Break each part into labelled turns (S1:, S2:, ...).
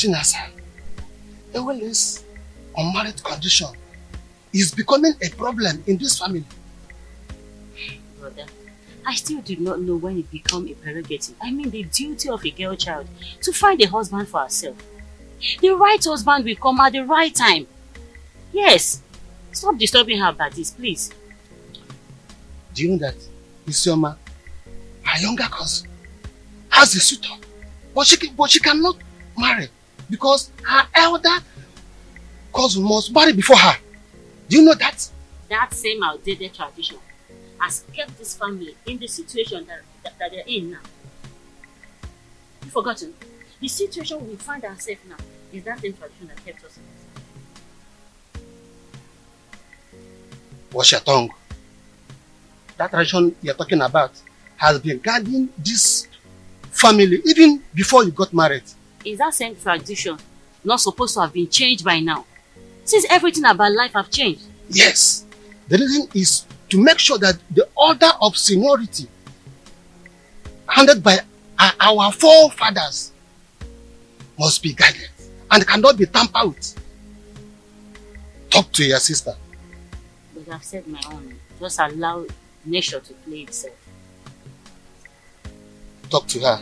S1: Chinasa, this unmarried condition is becoming a problem in this family.
S2: Brother, I still do not know when it becomes a prerogative. I mean the duty of a girl child to find a husband for herself. The right husband will come at the right time. Yes. Stop disturbing her about this, please.
S1: Do you know that Isioma, her younger cousin, has a suitor, but she cannot marry because her elder cousin must marry before her. Do you know that?
S2: That same outdated tradition has kept this family in the situation that they're in now. You've forgotten? The situation we find ourselves now is that same tradition that kept us in this.
S1: Watch your tongue. That tradition you're talking about has been guiding this family even before you got married.
S2: Is that same tradition not supposed to have been changed by now? Since everything about life have changed.
S1: Yes. The reason is to make sure that the order of seniority handed by our forefathers must be guided and cannot be tampered with. Talk to your sister.
S2: But I've said my own. Just allow nature to play itself.
S1: Talk to her.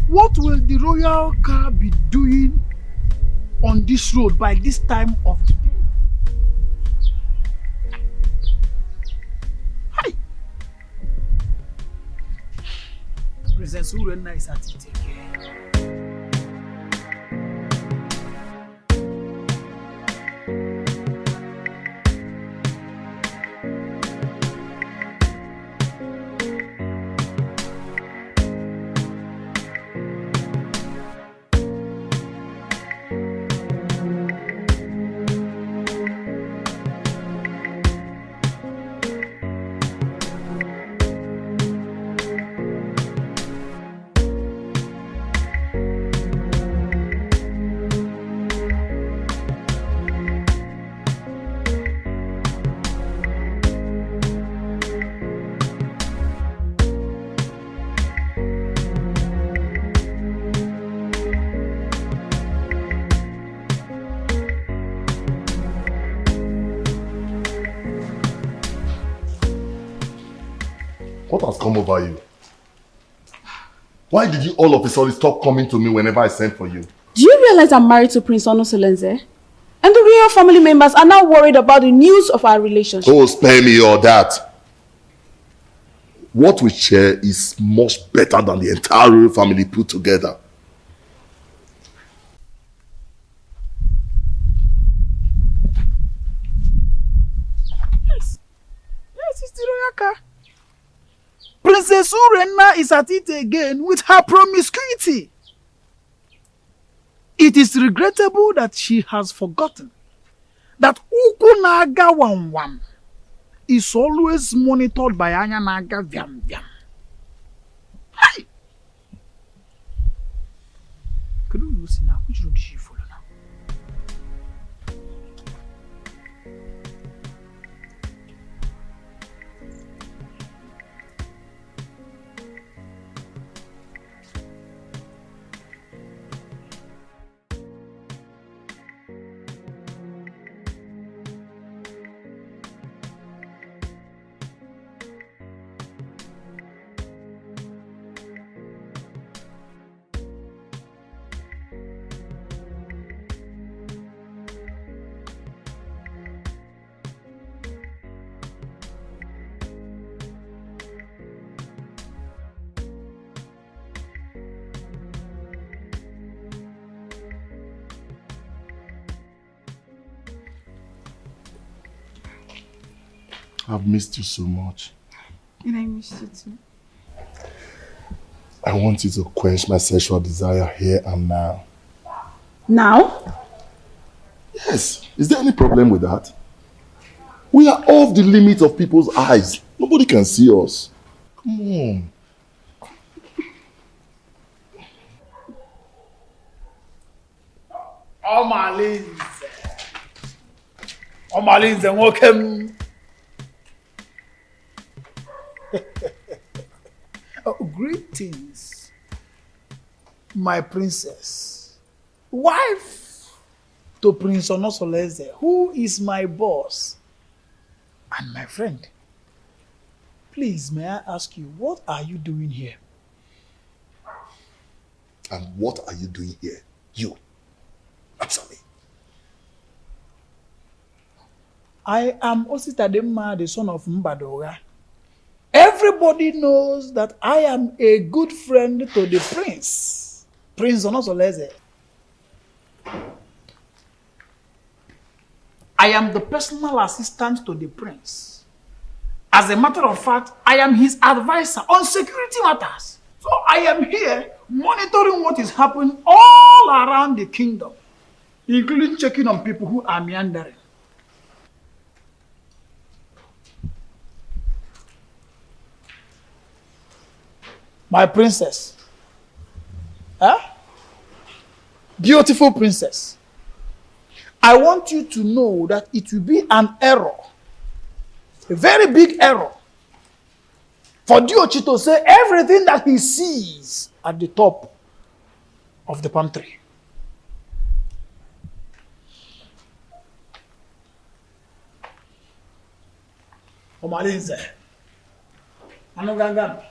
S3: What will the royal car be doing on this road by this time of the day? Hi! Princess Urena is at it again.
S4: What has come over you? Why did you all of a sudden stop coming to me whenever I sent for you?
S5: Do you realize I'm married to Prince Onosolenze? And the real family members are now worried about the news of our relationship.
S4: Oh, spare me all that. What we share is much better than the entire royal family put together.
S3: Yes, it's the royal car. Princess Urena is at it again with her promiscuity. It is regrettable that she has forgotten that Ukunaga Wam is always monitored by Anyanaga Vyam Vyam. Hi! Could you see now? Which road did she follow now?
S4: I've missed you so much.
S5: And I missed you too.
S4: I want you to quench my sexual desire here and now.
S5: Now?
S4: Yes. Is there any problem with that? We are off the limit of people's eyes. Nobody can see us. Come on.
S3: Omalinze, welcome. Greetings, my princess, wife to Prince Onosoleze, who is my boss and my friend. Please, may I ask you, what are you doing here?
S4: And what are you doing here? You. Answer me.
S3: I am Ositadema, the son of Mbadoga. Everybody knows that I am a good friend to the prince, Prince Onosoleze. I am the personal assistant to the prince. As a matter of fact, I am his advisor on security matters. So I am here monitoring what is happening all around the kingdom, including checking on people who are meandering. My princess. Huh? Beautiful princess. I want you to know that it will be an error, a very big error, for Diochi to say everything that he sees at the top of the palm tree. Omalinze. Anuganga.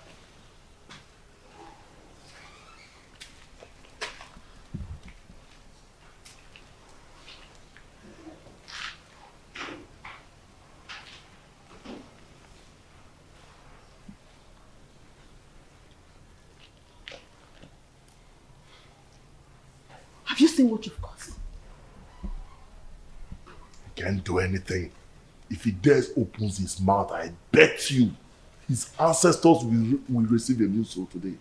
S5: Have you seen what you've got?
S4: He can't do anything. If he dares opens his mouth, I bet you his ancestors will receive a new soul today.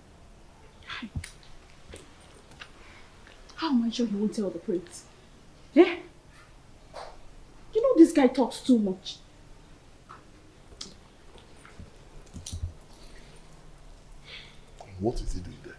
S5: How am I sure he won't tell the prince? Eh? You know this guy talks too much.
S4: What is he doing there?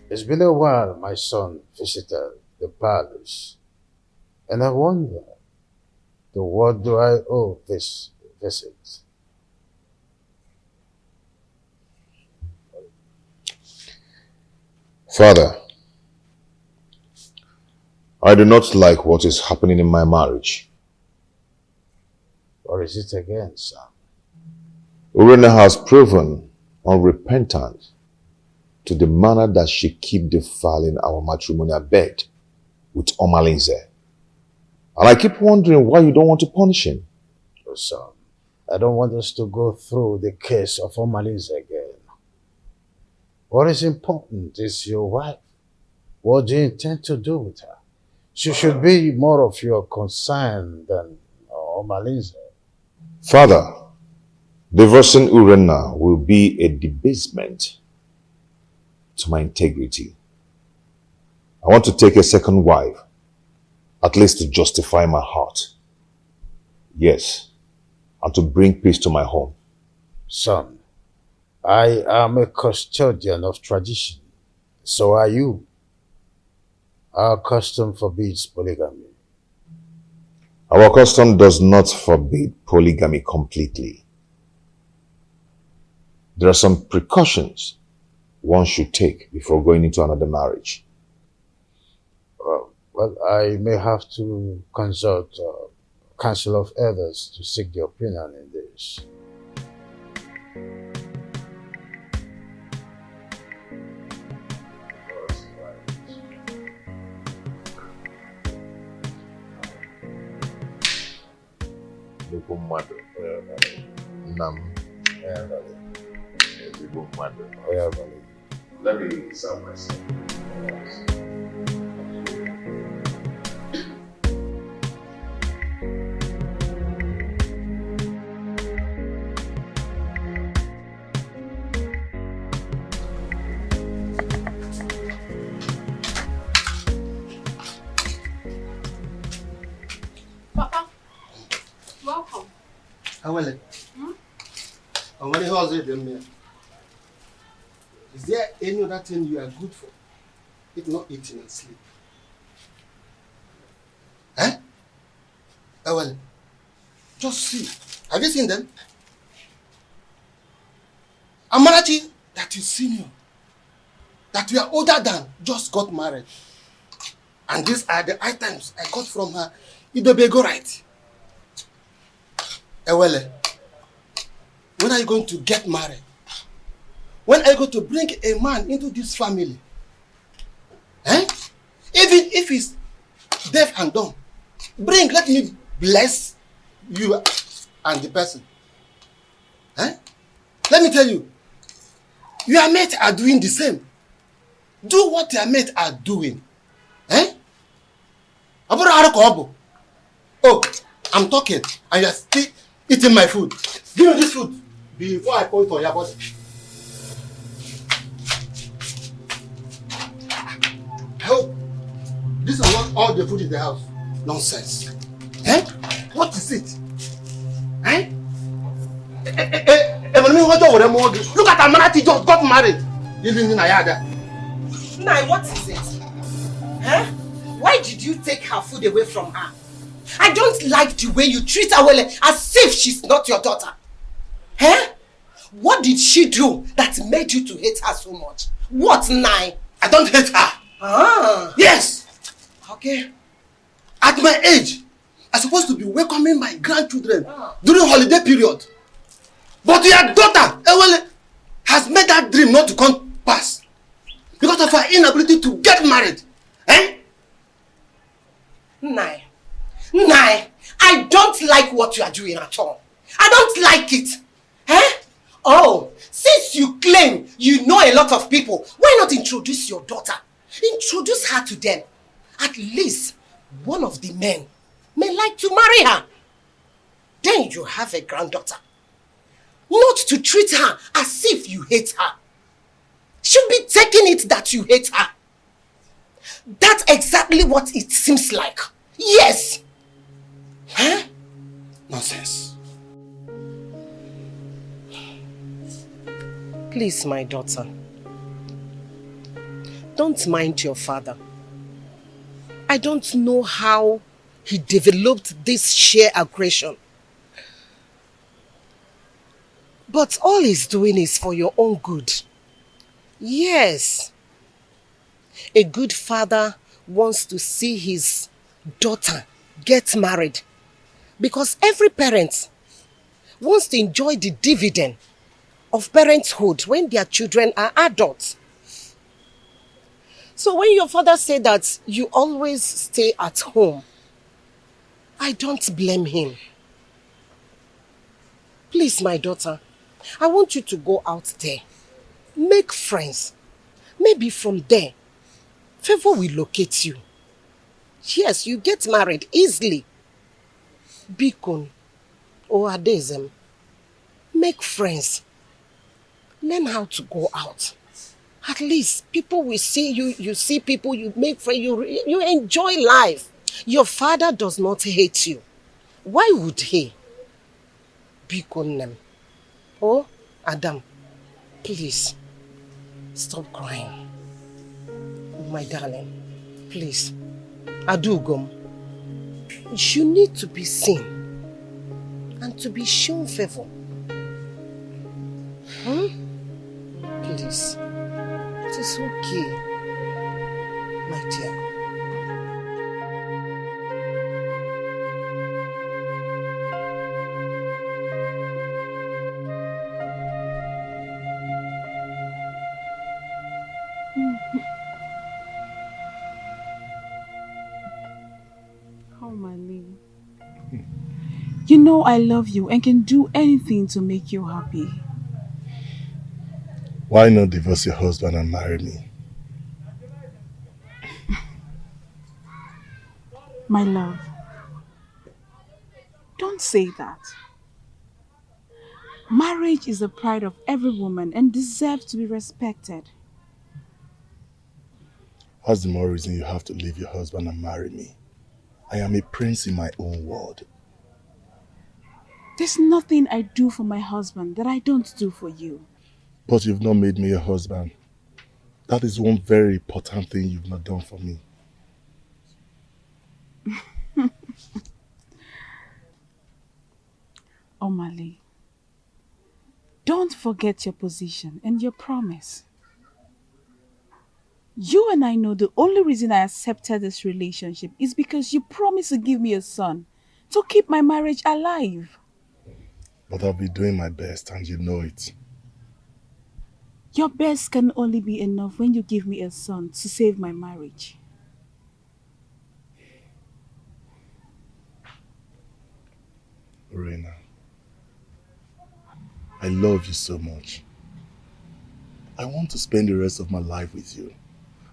S6: It's been a while my son visited the palace, and I wonder, to what do I owe this visit?
S4: Father, I do not like what is happening in my marriage.
S6: Or is it again, son?
S4: Urena has proven unrepentant to the manner that she keep defiling our matrimonial bed with Omalinze. And I keep wondering why you don't want to punish him.
S6: Oh, son, I don't want us to go through the case of Omalinze again. What is important is your wife. What do you intend to do with her? She should be more of your concern than Omalinze.
S4: Father, divorcing Urena will be a debasement to my integrity. I want to take a second wife, at least to justify my heart. Yes, and to bring peace to my home.
S6: Son, I am a custodian of tradition. So are you. Our custom forbids polygamy.
S4: Our custom does not forbid polygamy completely. There are some precautions one should take before going into another marriage.
S6: Well, I may have to consult Council of Elders to seek their opinion in this.
S4: Let me serve myself.
S5: Papa, welcome.
S1: How are you? And when how's it in there? Is there any other thing you are good for? If not eating and sleep. Eh? Well, just see. Have you seen them? Amarachi, that is senior, that we are older than, just got married. And these are the items I got from her. Idobego right. Ewele, when are you going to get married? When are you going to bring a man into this family? Eh? Even if he's deaf and dumb, bring, let me bless you and the person. Eh? Let me tell you, your mates are doing the same. Do what your mates are doing. Eh? Oh, I'm talking and you're still eating my food. Give me this food before I pour it on your body. I hope this is not all the food in the house. Nonsense. Eh? What is it? Eh? Look at Amanati just got married. Living in Ayada.
S7: Nai, what is it? Huh? Why did you take her food away from her? I don't like the way you treat her well, as if she's not your daughter. Huh? What did she do that made you to hate her so much? What, Nai?
S1: I don't hate her.
S7: Ah.
S1: Yes.
S7: Okay.
S1: At my age, I'm supposed to be welcoming my grandchildren during holiday period. But your daughter, Ewele, has made that dream not to come pass because of her inability to get married. Eh?
S7: Nai, I don't like what you are doing at all. I don't like it. Eh? Oh, since you claim you know a lot of people, why not introduce your daughter? Introduce her to them. At least one of the men may like to marry her. Then you have a granddaughter. Not to treat her as if you hate her. Should be taking it that you hate her. That's exactly what it seems like. Yes. Huh?
S1: Nonsense.
S7: Please, my daughter. don't mind your father. I don't know how he developed this sheer aggression. But all he's doing is for your own good. Yes. A good father wants to see his daughter get married. Because every parent wants to enjoy the dividend of parenthood when their children are adults. So when your father said that you always stay at home, I don't blame him. Please, my daughter, I want you to go out there. Make friends. Maybe from there, favor will locate you. Yes, you get married easily. Bikon or Adezem. Make friends. Learn how to go out. At least people will see you. You see people, you make friends, you enjoy life. Your father does not hate you. Why would he? Bikonem. Oh, Adam, please, stop crying. My darling, please. Adugom, you need to be seen and to be shown favor. Please. It is okay, my dear.
S5: Oh, my Lee. You know I love you and can do anything to make you happy.
S1: Why not divorce your husband and marry me?
S5: My love, don't say that. Marriage is the pride of every woman and deserves to be respected.
S1: What's the more reason you have to leave your husband and marry me? I am a prince in my own world.
S5: There's nothing I do for my husband that I don't do for you.
S1: But you've not made me your husband. That is one very important thing you've not done for me.
S5: Omali, don't forget your position and your promise. You and I know the only reason I accepted this relationship is because you promised to give me a son to keep my marriage alive.
S1: But I'll be doing my best and you know it.
S5: Your best can only be enough when you give me a son to save my marriage.
S1: Reina, I love you so much. I want to spend the rest of my life with you.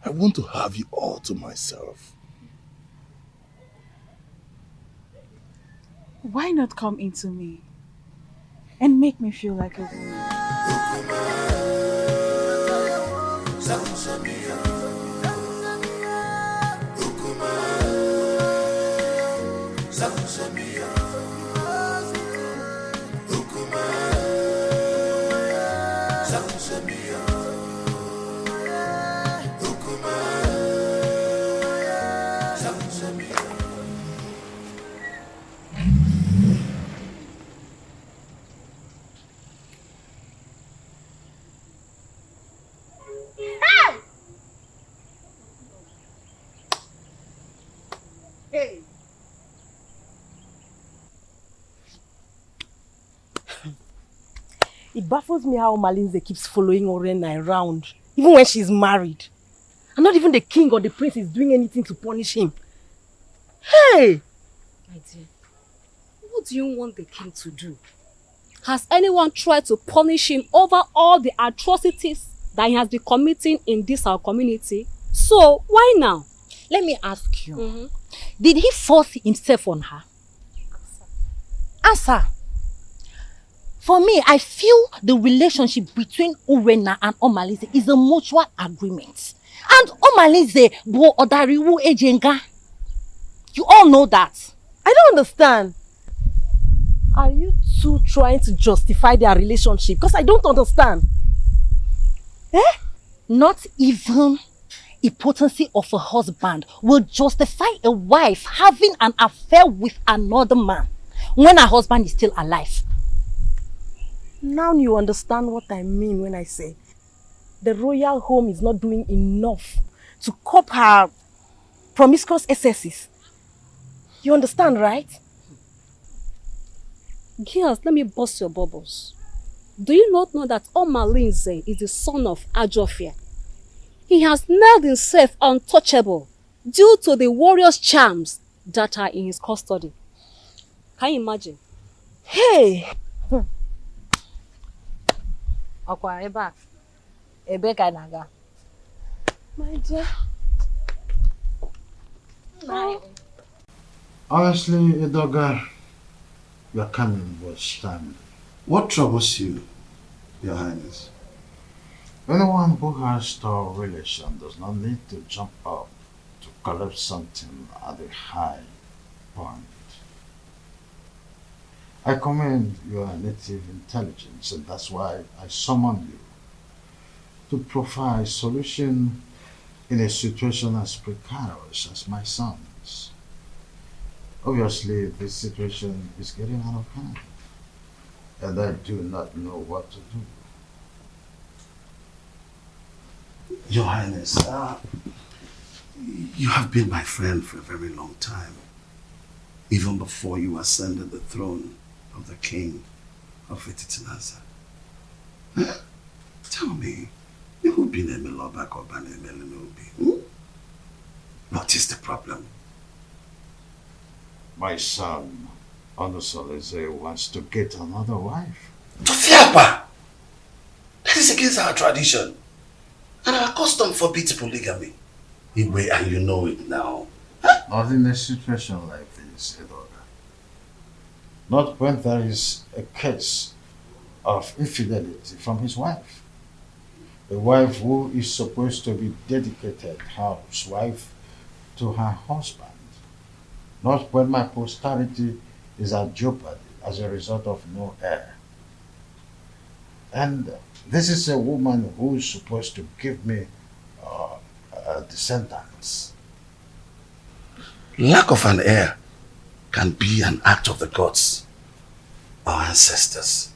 S1: I want to have you all to myself.
S5: Why not come into me and make me feel like a woman?
S7: It baffles me how Malinze keeps following Orena around, even when she's married. And not even the king or the prince is doing anything to punish him. Hey!
S2: My dear, what do you want the king to do? Has anyone tried to punish him over all the atrocities that he has been committing in this our community? So, why now?
S8: Let me ask you, did he force himself on her? Answer. For me, I feel the relationship between Urena and Omalize is a mutual agreement. And Omalize bo odariwu ejenga. You all know that.
S7: I don't understand. Are you two trying to justify their relationship? Because I don't understand.
S8: Not even impotency of a husband will justify a wife having an affair with another man when her husband is still alive.
S5: Now you understand what I mean when I say the royal home is not doing enough to cope her promiscuous excesses. You understand, right?
S9: Girls, let me bust your bubbles. Do you not know that Omalinze is the son of Ajofia? He has nailed himself untouchable due to the warrior's charms that are in his custody. Can you imagine?
S5: Hey!
S8: Akwa eba. Ebe ka naga.
S5: My dear.
S6: Honestly, Edoga, your coming was timely.
S10: What troubles you, Your Highness?
S6: Anyone who has strong relation does not need to jump up to collect something at a high point. I commend your native intelligence, and that's why I summoned you to provide a solution in a situation as precarious as my son's. Obviously, this situation is getting out of hand, and I do not know what to do.
S10: Your Highness, you have been my friend for a very long time, even before you ascended the throne of the king of Etitinaza. Tell me, you've been a Melobak or Bane Melinobi. What is the problem?
S6: My son, Onusoleze, wants to get another wife.
S10: Tofiapa! That is against our tradition. And our custom forbids polygamy. Igwe, and you know it now.
S6: Not in a situation like this, Edoga. Not when there is a case of infidelity from his wife. A wife who is supposed to be dedicated housewife to her husband. Not when my posterity is at jeopardy as a result of no heir. And this is a woman who is supposed to give me descendants.
S10: Lack of an heir can be an act of the gods, our ancestors.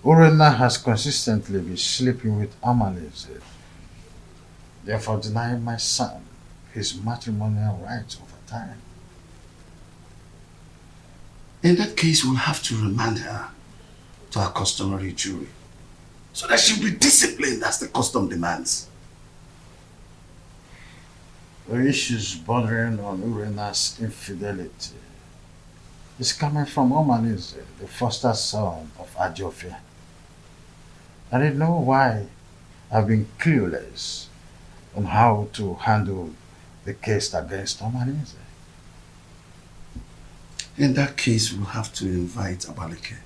S6: Urena has consistently been sleeping with Amaleze, therefore denying my son his matrimonial rights over time.
S10: In that case, we'll have to remand her to our customary jury, so that she'll be disciplined as the custom demands.
S6: The issues bordering on Urena's infidelity is coming from Omaleze, the foster son of Ajofia. I didn't know why I've been clueless on how to handle the case against Omaleze.
S10: In that case, we'll have to invite Abaleke,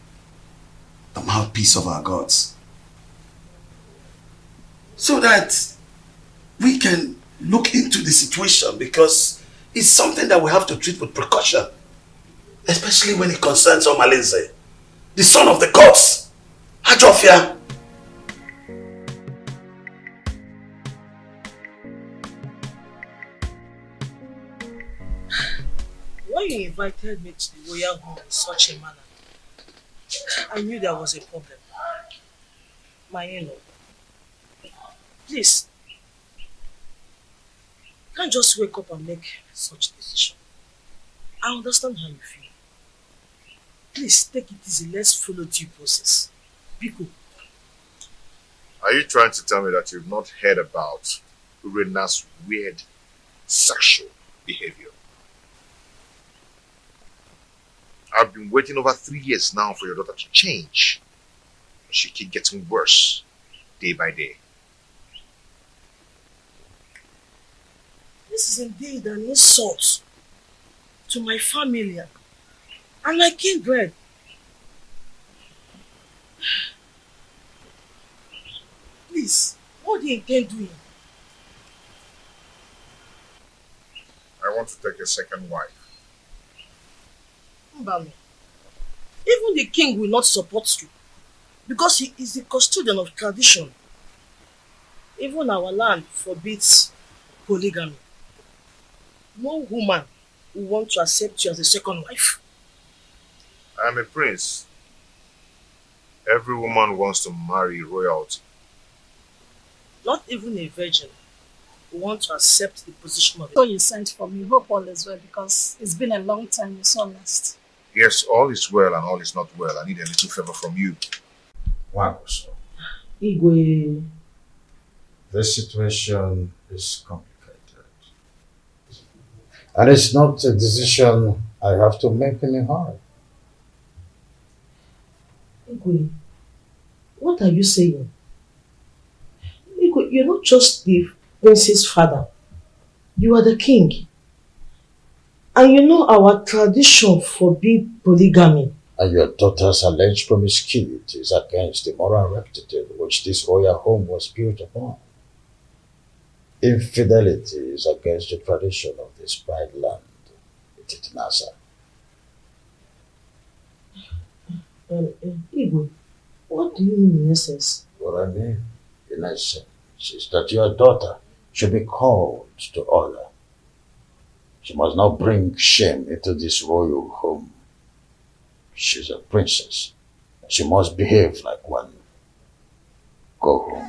S10: the mouthpiece of our gods, so that we can look into the situation, because it's something that we have to treat with precaution, especially when it concerns Omaleze, the son of the gods, Ajofia.
S11: When you invited me to the royal home in such a manner, I knew there was a problem. My in-law, please, you can't just wake up and make such a decision. I understand how you feel. Please take it easy, let's follow due process. Biko.
S4: Are you trying to tell me that you've not heard about Urena's weird sexual behavior? I've been waiting over 3 years now for your daughter to change. She keeps getting worse day by day.
S11: This is indeed an insult to my family and my kindred. Please, what do you intend doing?
S4: I want to take a second wife.
S11: Mbami, even the king will not support you because he is the custodian of tradition. Even our land forbids polygamy. No woman will want to accept you as a second wife.
S4: I am a prince. Every woman wants to marry royalty.
S11: Not even a virgin will want to accept the position of
S9: So
S11: a...
S9: you sent for me. Hope all is well because it's been a long time you saw last.
S4: Yes, all is well and all is not well. I need a little favor from you.
S6: Wow, so
S11: Igwe,
S6: this situation is complicated. And it's not a decision I have to make in a hurry.
S11: Igwe, what are you saying? Igwe, you're not just the prince's father. You are the king. And you know our tradition forbids polygamy.
S6: And your daughter's alleged promiscuity is against the moral rectitude which this royal home was built upon. Infidelity is against the tradition of this pride land, Titinasa.
S11: Igwe, what do you mean in essence?
S6: What I mean, in essence, is that your daughter should be called to order. She must not bring shame into this royal home. She's a princess. She must behave like one. Go home.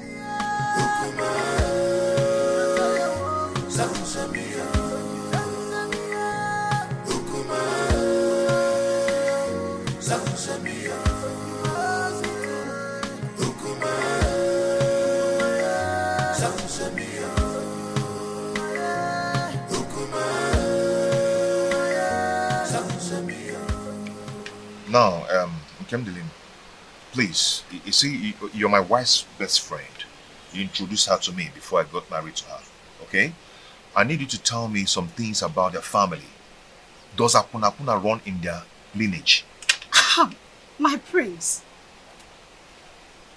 S4: Now, Nkemdelin, please, you see, you're my wife's best friend. You introduced her to me before I got married to her, okay? I need you to tell me some things about their family. Does Apuna run in their lineage?
S12: My prince,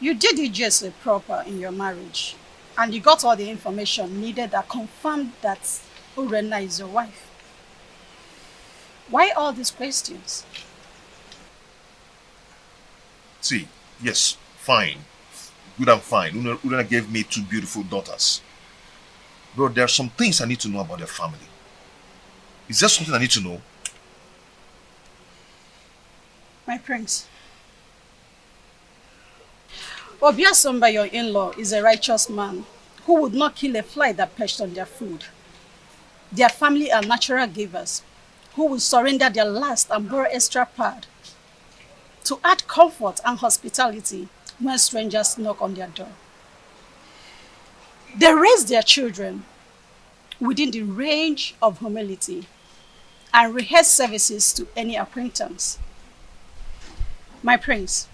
S12: you did it just proper in your marriage and you got all the information needed that confirmed that Urena is your wife. Why all these questions?
S4: See, yes, fine. Good and fine. Urena gave me 2 beautiful daughters. But there are some things I need to know about their family. Is there something I need to know?
S12: My prince, Obiasomba, your in-law, is a righteous man who would not kill a fly that perched on their food. Their family are natural givers who will surrender their last and borrow extra pad to add comfort and hospitality when strangers knock on their door. They raise their children within the range of humility and rehearse services to any acquaintance. My prince,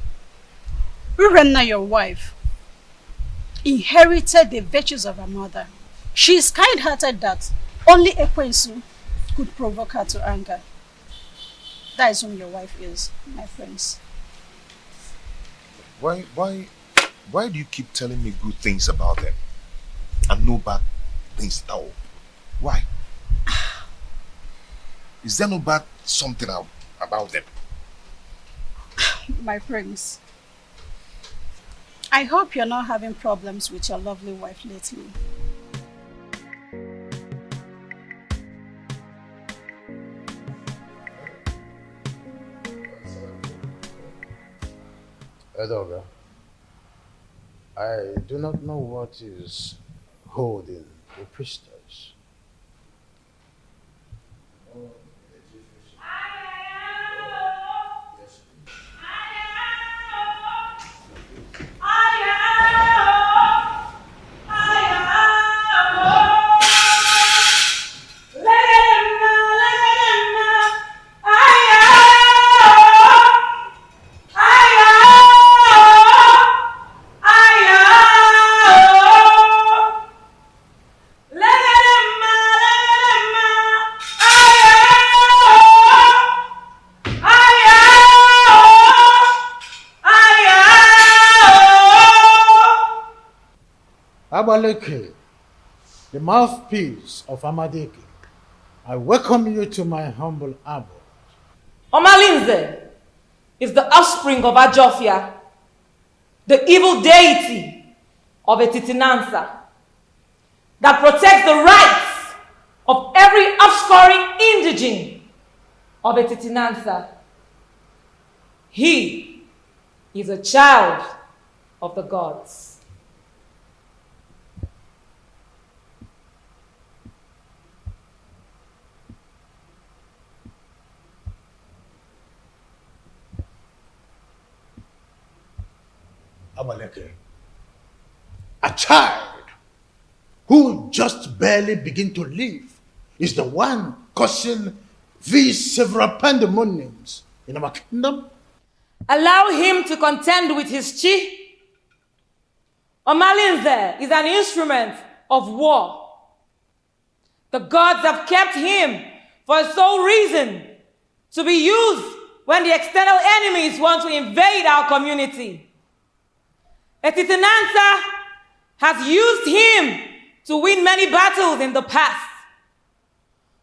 S12: Urena, your wife, inherited the virtues of her mother. She is kind-hearted that only Ekwensu could provoke her to anger. That is whom your wife is, my prince.
S4: Why do you keep telling me good things about them and no bad things at all? Why? Is there no bad something about them?
S12: My prince, I hope you're not having problems with your lovely wife lately.
S6: Edoga, I do not know what is holding the priestess. Abaleke, the mouthpiece of Amadeke, I welcome you to my humble abode.
S13: Omalinze is the offspring of Ajofia, the evil deity of Etitinansa. that protects the rights of every offscoring indigene of Etitinansa. He is a child of the gods.
S6: Amaleke, a child who just barely begin to live is the one causing these several pandemoniums in our kingdom?
S13: Allow him to contend with his chi. Omalinze is an instrument of war. The gods have kept him for a sole reason, to be used when the external enemies want to invade our community. Etitinansa has used him to win many battles in the past.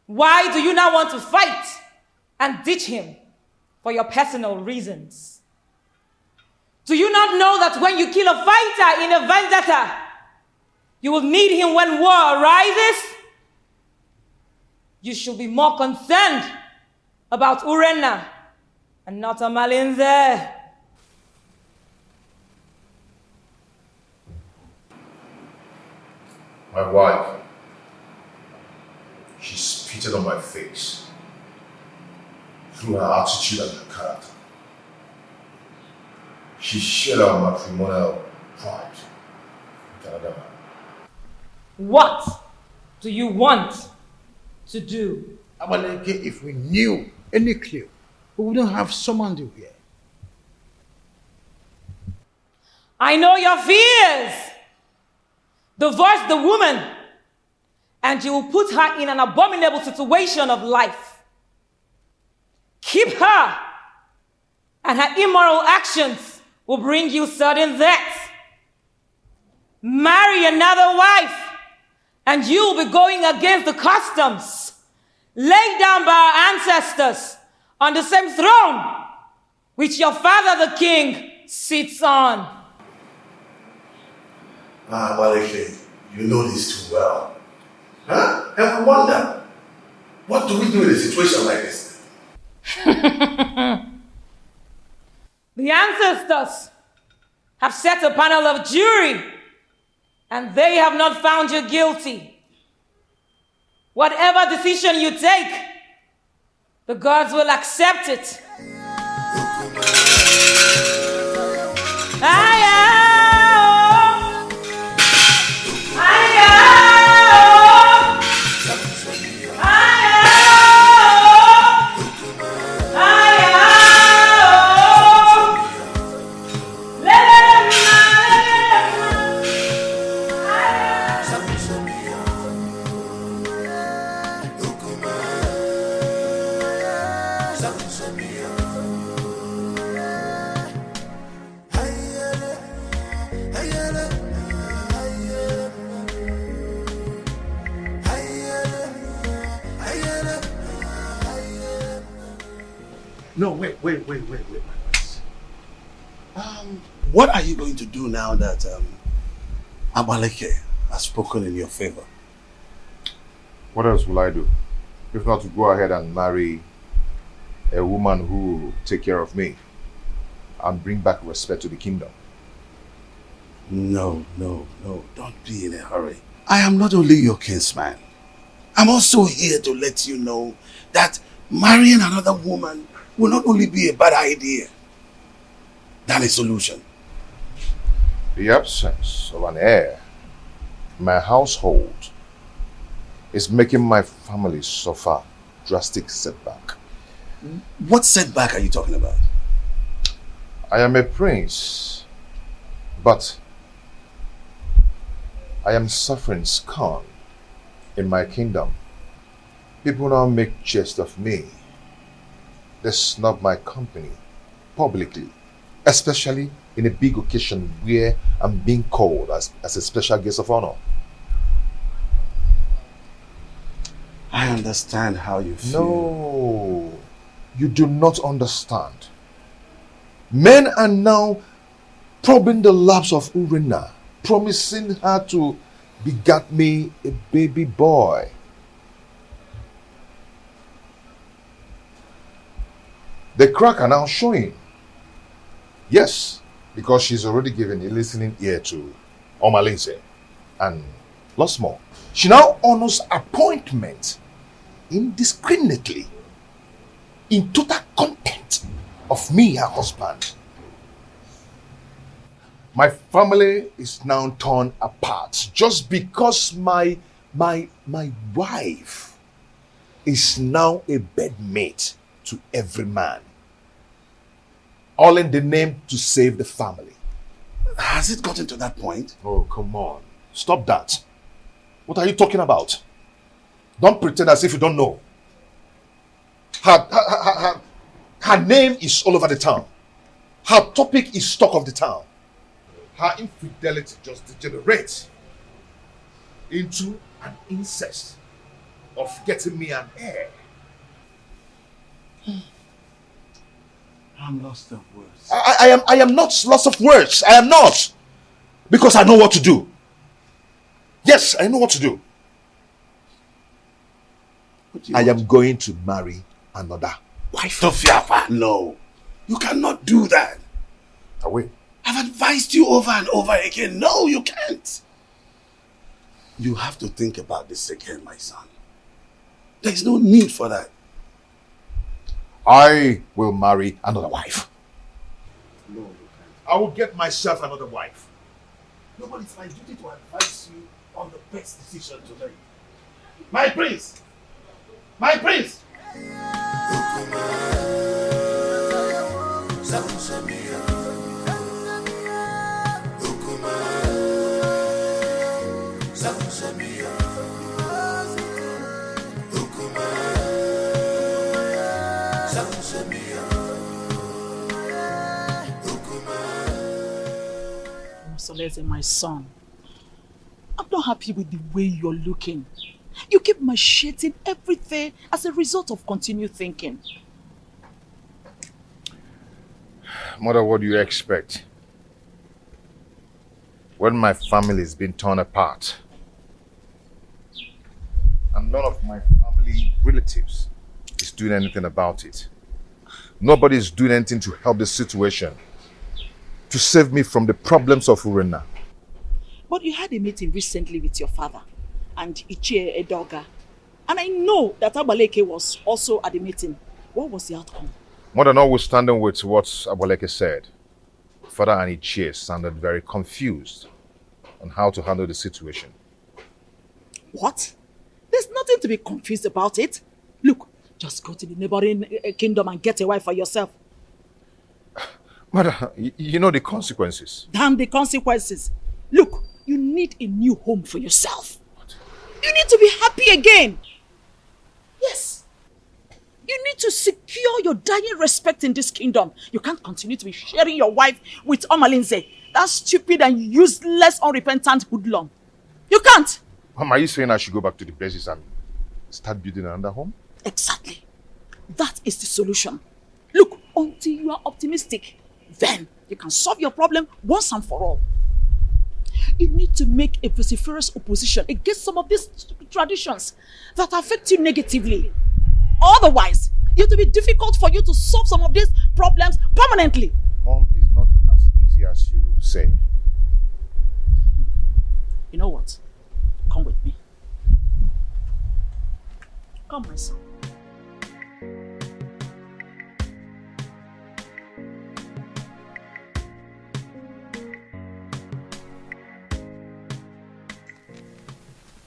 S13: Why do you now want to fight and ditch him for your personal reasons? Do you not know that when you kill a fighter in a vendetta, you will need him when war arises? You should be more concerned about Urenna and not Omalinze.
S4: My wife, she spitted on my face through her attitude and her character. She shared our matrimonial pride with another man.
S13: What do you want to do?
S6: Amaleke, if we knew any clue, we wouldn't have summoned you here.
S13: I know your fears. Divorce the woman, and you will put her in an abominable situation of life. Keep her, and her immoral actions will bring you sudden death. Marry another wife, and you will be going against the customs laid down by our ancestors on the same throne which your father the king sits on.
S10: Maleke, you know this too well. Huh? And I wonder, what do we do in a situation like this?
S13: The ancestors have set a panel of jury, and they have not found you guilty. Whatever decision you take, the gods will accept it.
S10: No, wait. What are you going to do now that Amaleke has spoken in your favor?
S4: What else will I do? If not to go ahead and marry a woman who will take care of me and bring back respect to the kingdom.
S10: No, don't be in a hurry. I am not only your kinsman. I'm also here to let you know that marrying another woman will not only be a bad idea than a solution.
S4: The absence of an heir in my household is making my family suffer drastic setback.
S10: What setback are you talking about?
S4: I am a prince, but I am suffering scorn in my kingdom. People now make jest of me. They snub my company publicly, especially in a big occasion where I'm being called as a special guest of honor.
S10: I understand how you feel.
S4: No, you do not understand. Men are now probing the laps of Urenna, promising her to begat me a baby boy. The crack are now showing. Yes, because she's already given a listening ear to Omalinze and lots more. She now honors appointment indiscriminately in total contempt of me, her husband. My family is now torn apart just because my wife is now a bedmate to every man. All in the name to save the family.
S10: Has it gotten to that point?
S4: Oh, come on. Stop that. What are you talking about? Don't pretend as if you don't know. Her name is all over the town. Her topic is talk of the town. Her infidelity just degenerates into an incest of getting me an heir.
S10: I'm lost of words.
S4: I am not lost of words. I am not. Because I know what to do. Yes, I know what to do. I am going to marry another wife.
S10: Tofiafa, no. You cannot do that.
S4: I will.
S10: I've advised you over and over again. No, you can't. You have to think about this again, my son. There is no need for that.
S4: I will marry another wife.
S10: No, you can't.
S4: I will get myself another wife.
S10: No, but it's my duty to advise you on the best decision to make. My prince! My prince!
S3: Soleze, my son, I'm not happy with the way you're looking. You keep macheting everything as a result of continued thinking.
S4: Mother, what do you expect? When my family is being torn apart and none of my family relatives is doing anything about it. Nobody is doing anything to help the situation, to save me from the problems of Urena.
S3: But you had a meeting recently with your father and Ichie Edoga. And I know that Abaleke was also at the meeting. What was the outcome?
S4: Mother, notwithstanding with what Abaleke said, Father and Ichie sounded very confused on how to handle the situation.
S3: What? There's nothing to be confused about it. Look, just go to the neighboring kingdom and get a wife for yourself.
S4: Mother, you know the consequences.
S3: Damn the consequences. Look, you need a new home for yourself. What? You need to be happy again. Yes. You need to secure your dying respect in this kingdom. You can't continue to be sharing your wife with Omalinze, that stupid and useless, unrepentant hoodlum. You can't.
S4: Mom, are you saying I should go back to the bases and start building another home?
S3: Exactly. That is the solution. Look, until you are optimistic, then you can solve your problem once and for all. You need to make a vociferous opposition against some of these traditions that affect you negatively. Otherwise, it will be difficult for you to solve some of these problems permanently.
S4: Mom, it's not as easy as you say.
S3: You know what? Come with me. Come, my son.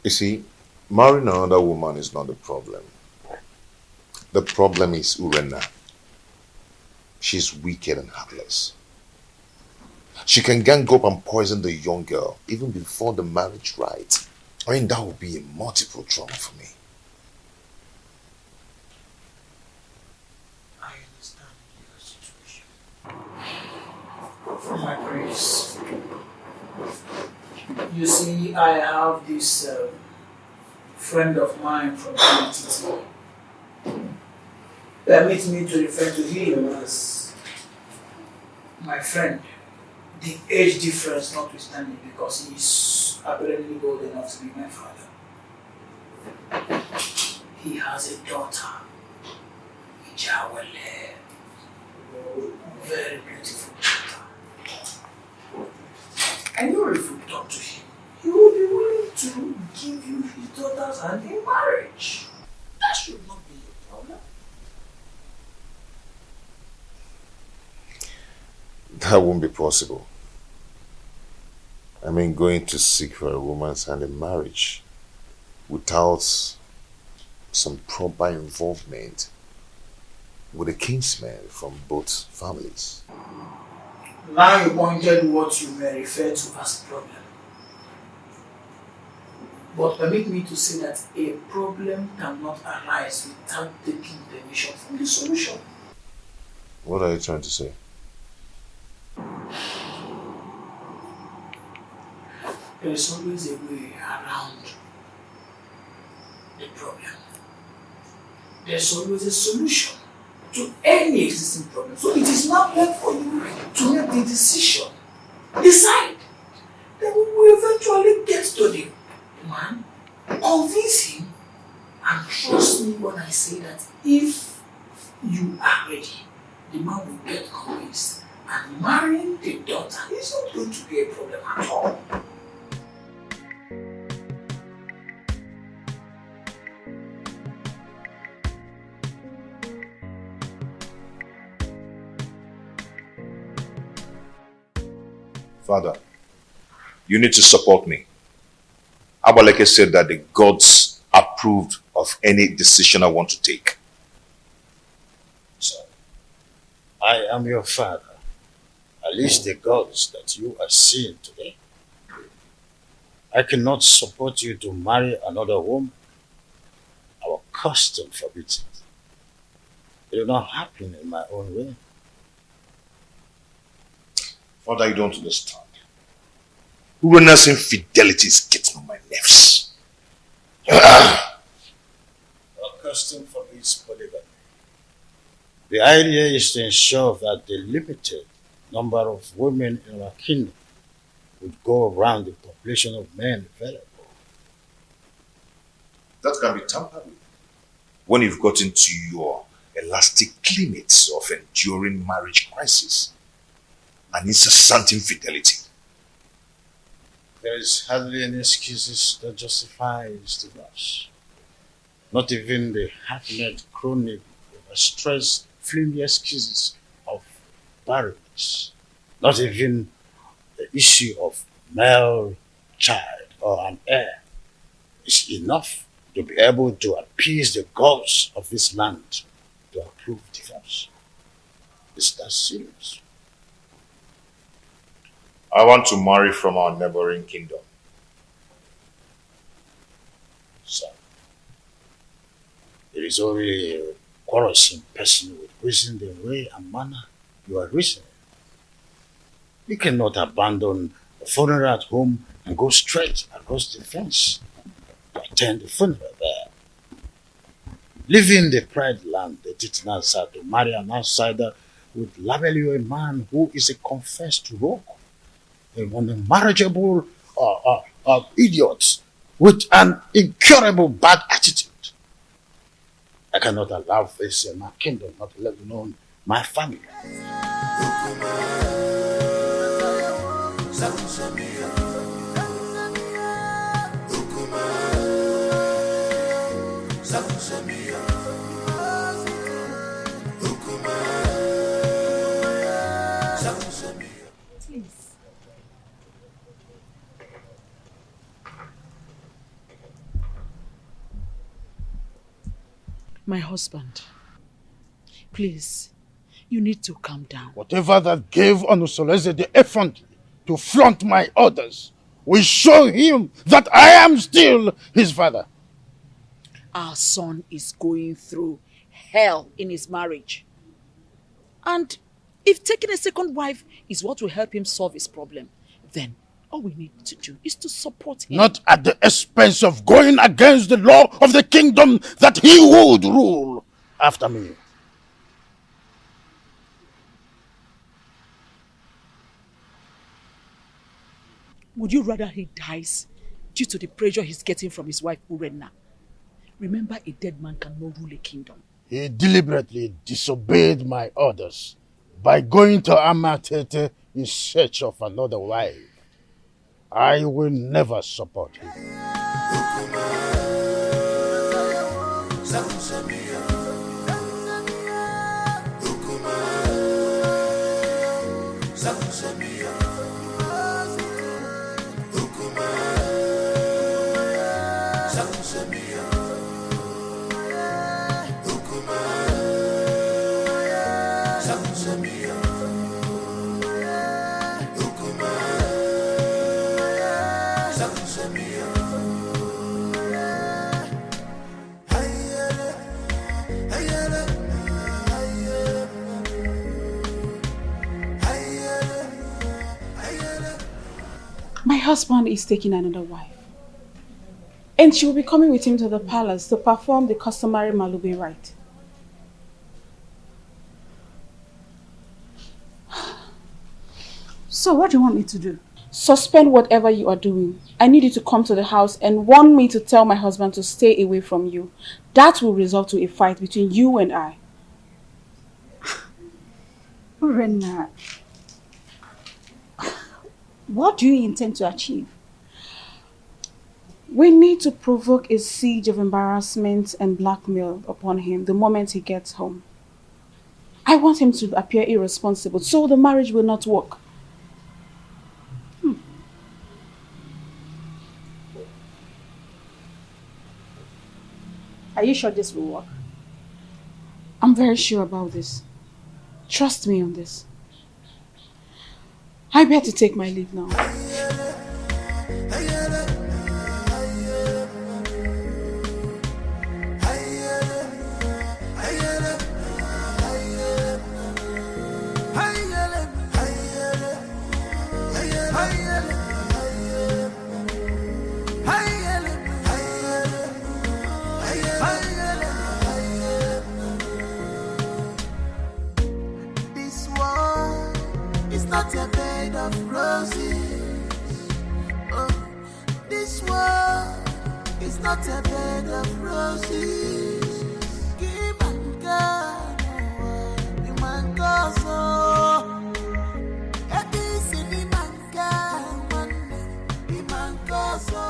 S4: You see, marrying another woman is not the problem. The problem is Urena. She's wicked and heartless. She can gang up and poison the young girl even before the marriage rite. I mean, that would be a multiple trauma for me.
S11: I understand your situation. My prince, you see, I have this friend of mine from the permit me to refer to him as my friend. The age difference notwithstanding, because he is
S3: apparently old enough to be my father. He has a daughter, Ijawale. Very beautiful daughter. I know if you talk to him, he will be willing to give you his daughter's hand in marriage. That should not be a problem.
S4: That won't be possible. I mean, going to seek for a woman's hand in marriage without some proper involvement with a kinsman from both families.
S3: Now you pointed what you may refer to as problem. But permit me to say that a problem cannot arise without taking permission from the solution.
S4: What are you trying to say?
S3: There is always a way around the problem. There's always a solution to any existing problem. So it is now left for you to make the decision. Decide. Then we will eventually get to the man, convince him, and trust me when I say that if you are ready, the man will get convinced. And marrying the daughter is not going to be a problem at all.
S4: Father, you need to support me. Abaleke said that the gods approved of any decision I want to take.
S6: Son, I am your father. At least the gods that you are seeing today. I cannot support you to marry another woman. Our custom forbids it. It will not happen in my own way.
S4: Father, you don't understand. Urena's infidelity is getting on my nerves.
S6: Our custom forbids polygamy. The idea is to ensure that the limited number of women in our kingdom would go around the population of men available.
S4: That can be tampered with when you've got into your elastic limits of enduring marriage crisis and incessant infidelity.
S6: There is hardly any excuses that justifies divorce. Not even the half-net chronic, overstressed, flimsy excuses of barrenness. Not even the issue of male child or an heir is enough to be able to appease the gods of this land to approve divorce. Is that serious?
S4: I want to marry from our neighboring kingdom.
S6: Son, it is only a quarrelsome person with reason the way and manner you are reasoning. You cannot abandon the funeral at home and go straight across the fence to attend the funeral there. Leaving the pride land, the Titanasa, to marry an outsider would label you a man who is a confessed rogue, a unmarriageable idiot with an incurable bad attitude. I cannot allow this in my kingdom, not let alone my family.
S5: Please.
S14: My husband, please, you need to calm down.
S6: Whatever that gave Onusoleze the effrontery to flaunt my orders will show him that I am still his father.
S14: Our son is going through hell in his marriage. And if taking a second wife is what will help him solve his problem, then all we need to do is to support him.
S6: Not at the expense of going against the law of the kingdom that he would rule after me.
S14: Would you rather he dies due to the pressure he's getting from his wife Urenna? Remember, a dead man cannot rule a kingdom.
S6: He deliberately disobeyed my orders by going to Amatete in search of another wife. I will never support him.
S15: My husband is taking another wife. And she will be coming with him to the palace to perform the customary Malube rite.
S12: So what do you want me to do?
S15: Suspend whatever you are doing. I need you to come to the house and warn me to tell my husband to stay away from you. That will result to a fight between you and I.
S12: Urenna, what do you intend to achieve?
S15: We need to provoke a siege of embarrassment and blackmail upon him the moment he gets home. I want him to appear irresponsible so the marriage will not work.
S12: Are you sure this will work?
S15: I'm very sure about this. Trust me on this. I better take my leave now.
S16: Not a bed of roses. Oh, this world is not a bed of roses. Give and God, you man go so. This is the man God, the man go so.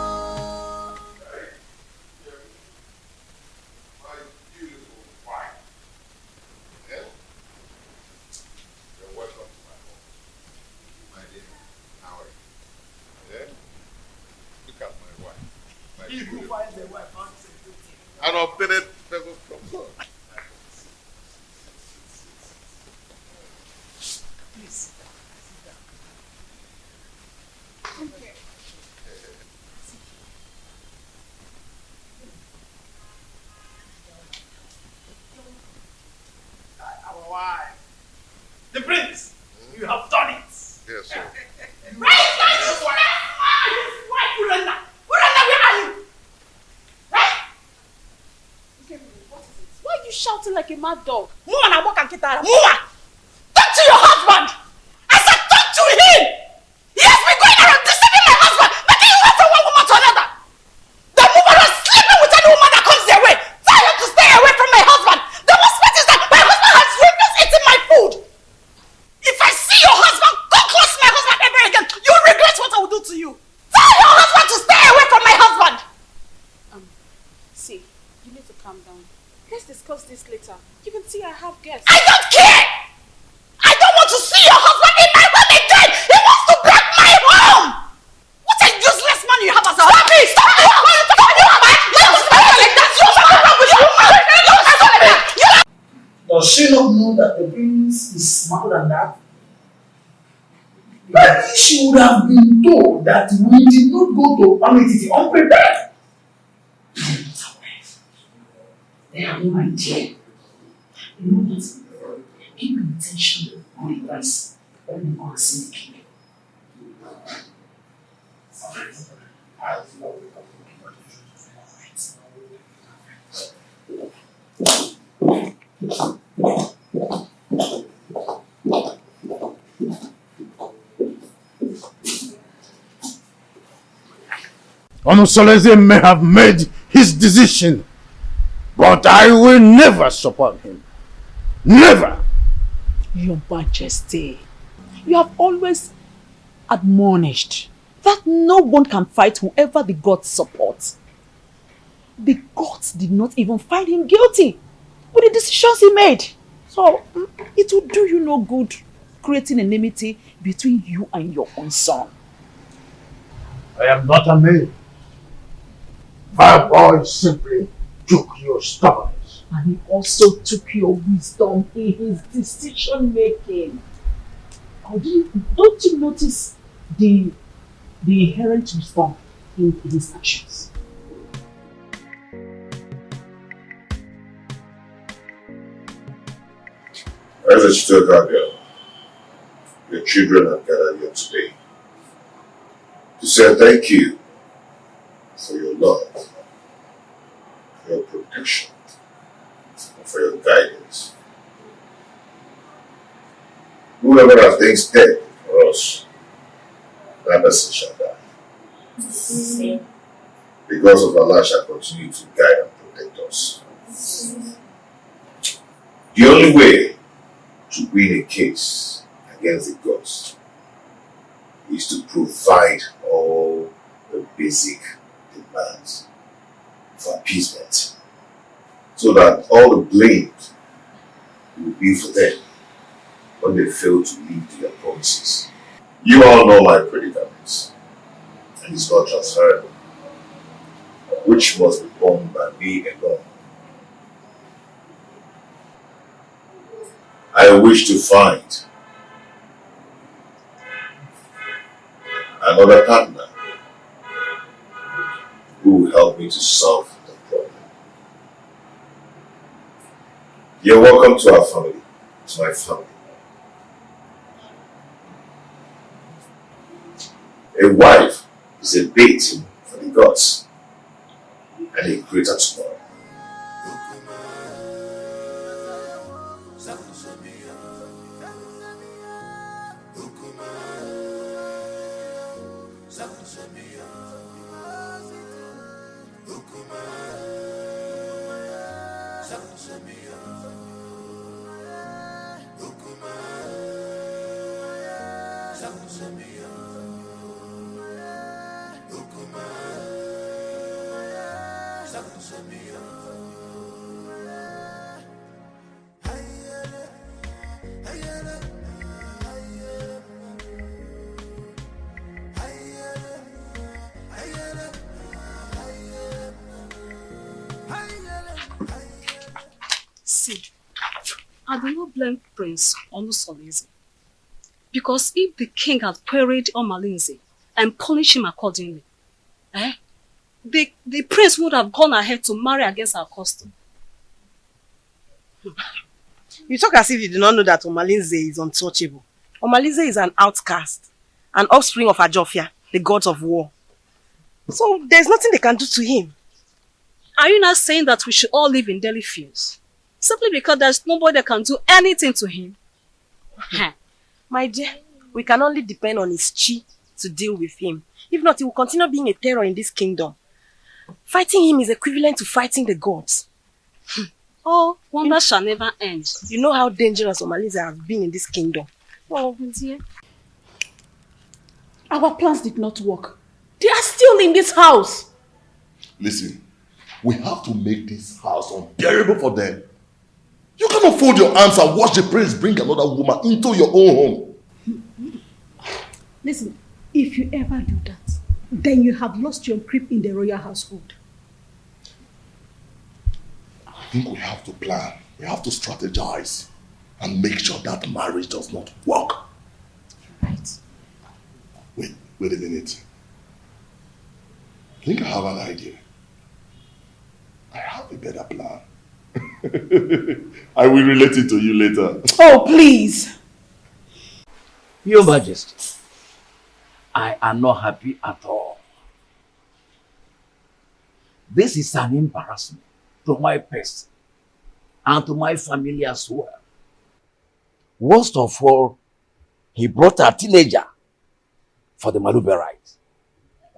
S4: My beautiful wife. Yeah? You're welcome. Look at my wife. If you find the wife, an obtained favor from God.
S12: Please, sit down. Okay.
S3: Our wife. The prince, you have done it.
S4: Yes, sir.
S3: Urenna, where are you? Right?
S15: Why are you shouting like a mad dog?
S3: Muma na walk and kitara. Muma! Talk to your husband! I said talk to him! He has been going around deceiving my husband, making you wait from one woman to another. The woman is sleeping with any woman that comes their way. Tell him to stay away from my husband. The worst part is that my husband has refused eating my food. If I see your husband, go close to my husband ever again, you'll regret what I will do to you. Tell your husband to stay away from my husband.
S15: See, you need to calm down. Let's discuss this later. You can see I have guests.
S3: I don't care! I don't want to see your husband in my home again! He wants to break my home! What a useless man you have as a husband! Stop it! Stop it! Stop it! Like that! What's wrong with you?
S17: Does she not know that the prince is smarter than that? Maybe she would have been told that we did not go to Amititi unprepared. They have no idea. You know what? Give me attention on the price when they go and see the king.
S6: Onusoleze may have made his decision, but I will never support him. Never!
S14: Your Majesty, you have always admonished that no one can fight whoever the gods support. The gods did not even find him guilty with the decisions he made. So it will do you no good creating enmity between you and your own son.
S6: I am not a man. My boy simply took your stubbornness.
S14: And he also took your wisdom in his decision making. Don't you notice the inherent wisdom in his actions?
S4: As a Chitoka girl, your children have gathered here today to say thank you for your love, for your protection, and for your guidance. Whoever has things dead for us, that person shall die. Because of Allah shall continue to guide and protect us. The only way to win a case against the gods is to provide all the basic demands for appeasement, so that all the blame will be for them when they fail to live their promises. You all know my predicaments, and it's not transferable, which must be borne by me alone. I wish to find another partner who will help me to solve the problem. You're welcome to our family, to my family. A wife is a bait for the gods and a greater tomorrow.
S9: See, I do not blame Prince Onusoleze, because if the king had queried Omalinze and punished him accordingly, the prince would have gone ahead to marry against our custom.
S7: You talk as if you do not know that Omalinze is untouchable. Omalinze is an outcast, an offspring of Ajofia, the gods of war. So there's nothing they can do to him.
S9: Are you not saying that we should all live in Delhi fears? Simply because there's nobody that can do anything to him?
S7: My dear, we can only depend on his chi to deal with him. If not, he will continue being a terror in this kingdom. Fighting him is equivalent to fighting the gods.
S9: Oh, wonder shall never end.
S7: You know how dangerous Omalinze has been in this kingdom.
S9: Oh, dear.
S14: Our plans did not work. They are still in this house.
S18: Listen, we have to make this house unbearable for them. You cannot fold your arms and watch the prince bring another woman into your own home.
S12: Listen, if you ever do that, then you have lost your grip in the royal household.
S18: I think we have to plan. We have to strategize and make sure that marriage does not work.
S12: Right.
S18: Wait a minute. I think I have an idea. I have a better plan. I will relate it to you later.
S14: Oh, please.
S19: Your Majesty, I am not happy at all. This is an embarrassment to my person and to my family as well. Worst of all, he brought a teenager for the Malube rite.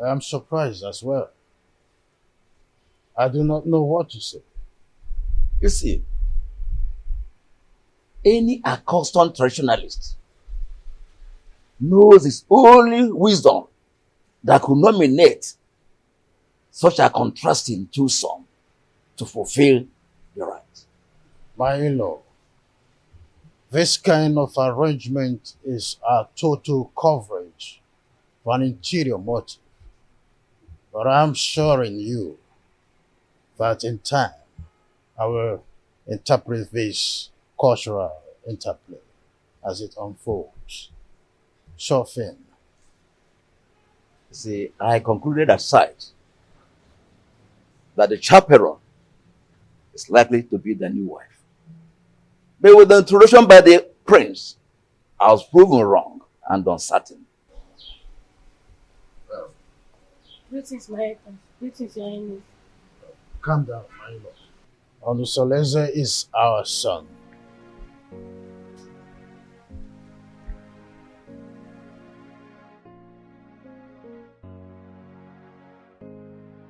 S6: I am surprised as well. I do not know what to say.
S19: You see, any accustomed traditionalist knows it's only wisdom that could nominate such a contrasting twosome to fulfill the right.
S6: My in-law, this kind of arrangement is a total coverage for an interior motive. But I'm assuring you that in time, I will interpret this cultural interplay as it unfolds. Sure thing.
S19: See, I concluded aside that the chaperone is likely to be the new wife. But with the introduction by the prince, I was proven wrong and uncertain.
S20: Greetings, my husband. Greetings, your highness.
S6: Calm down, my lord. Olusoleze is our son.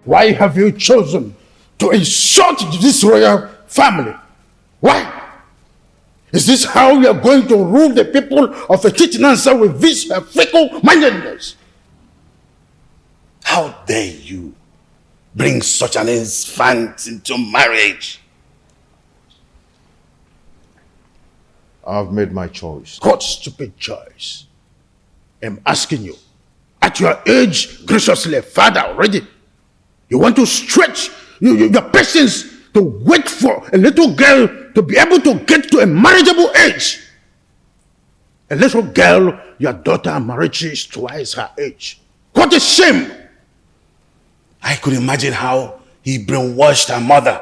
S6: Why have you chosen to insult this royal family? Why? Is this how you are going to rule the people of Chitinansa with this fickle-mindedness?
S10: How dare you bring such an infant into marriage?
S4: I've made my choice.
S6: What stupid choice? I'm asking you. At your age, graciously, father already, you want to stretch your patience to wait for a little girl to be able to get to a marriageable age. A little girl, your daughter Marichi is twice her age. What a shame!
S10: I could imagine how he brainwashed her mother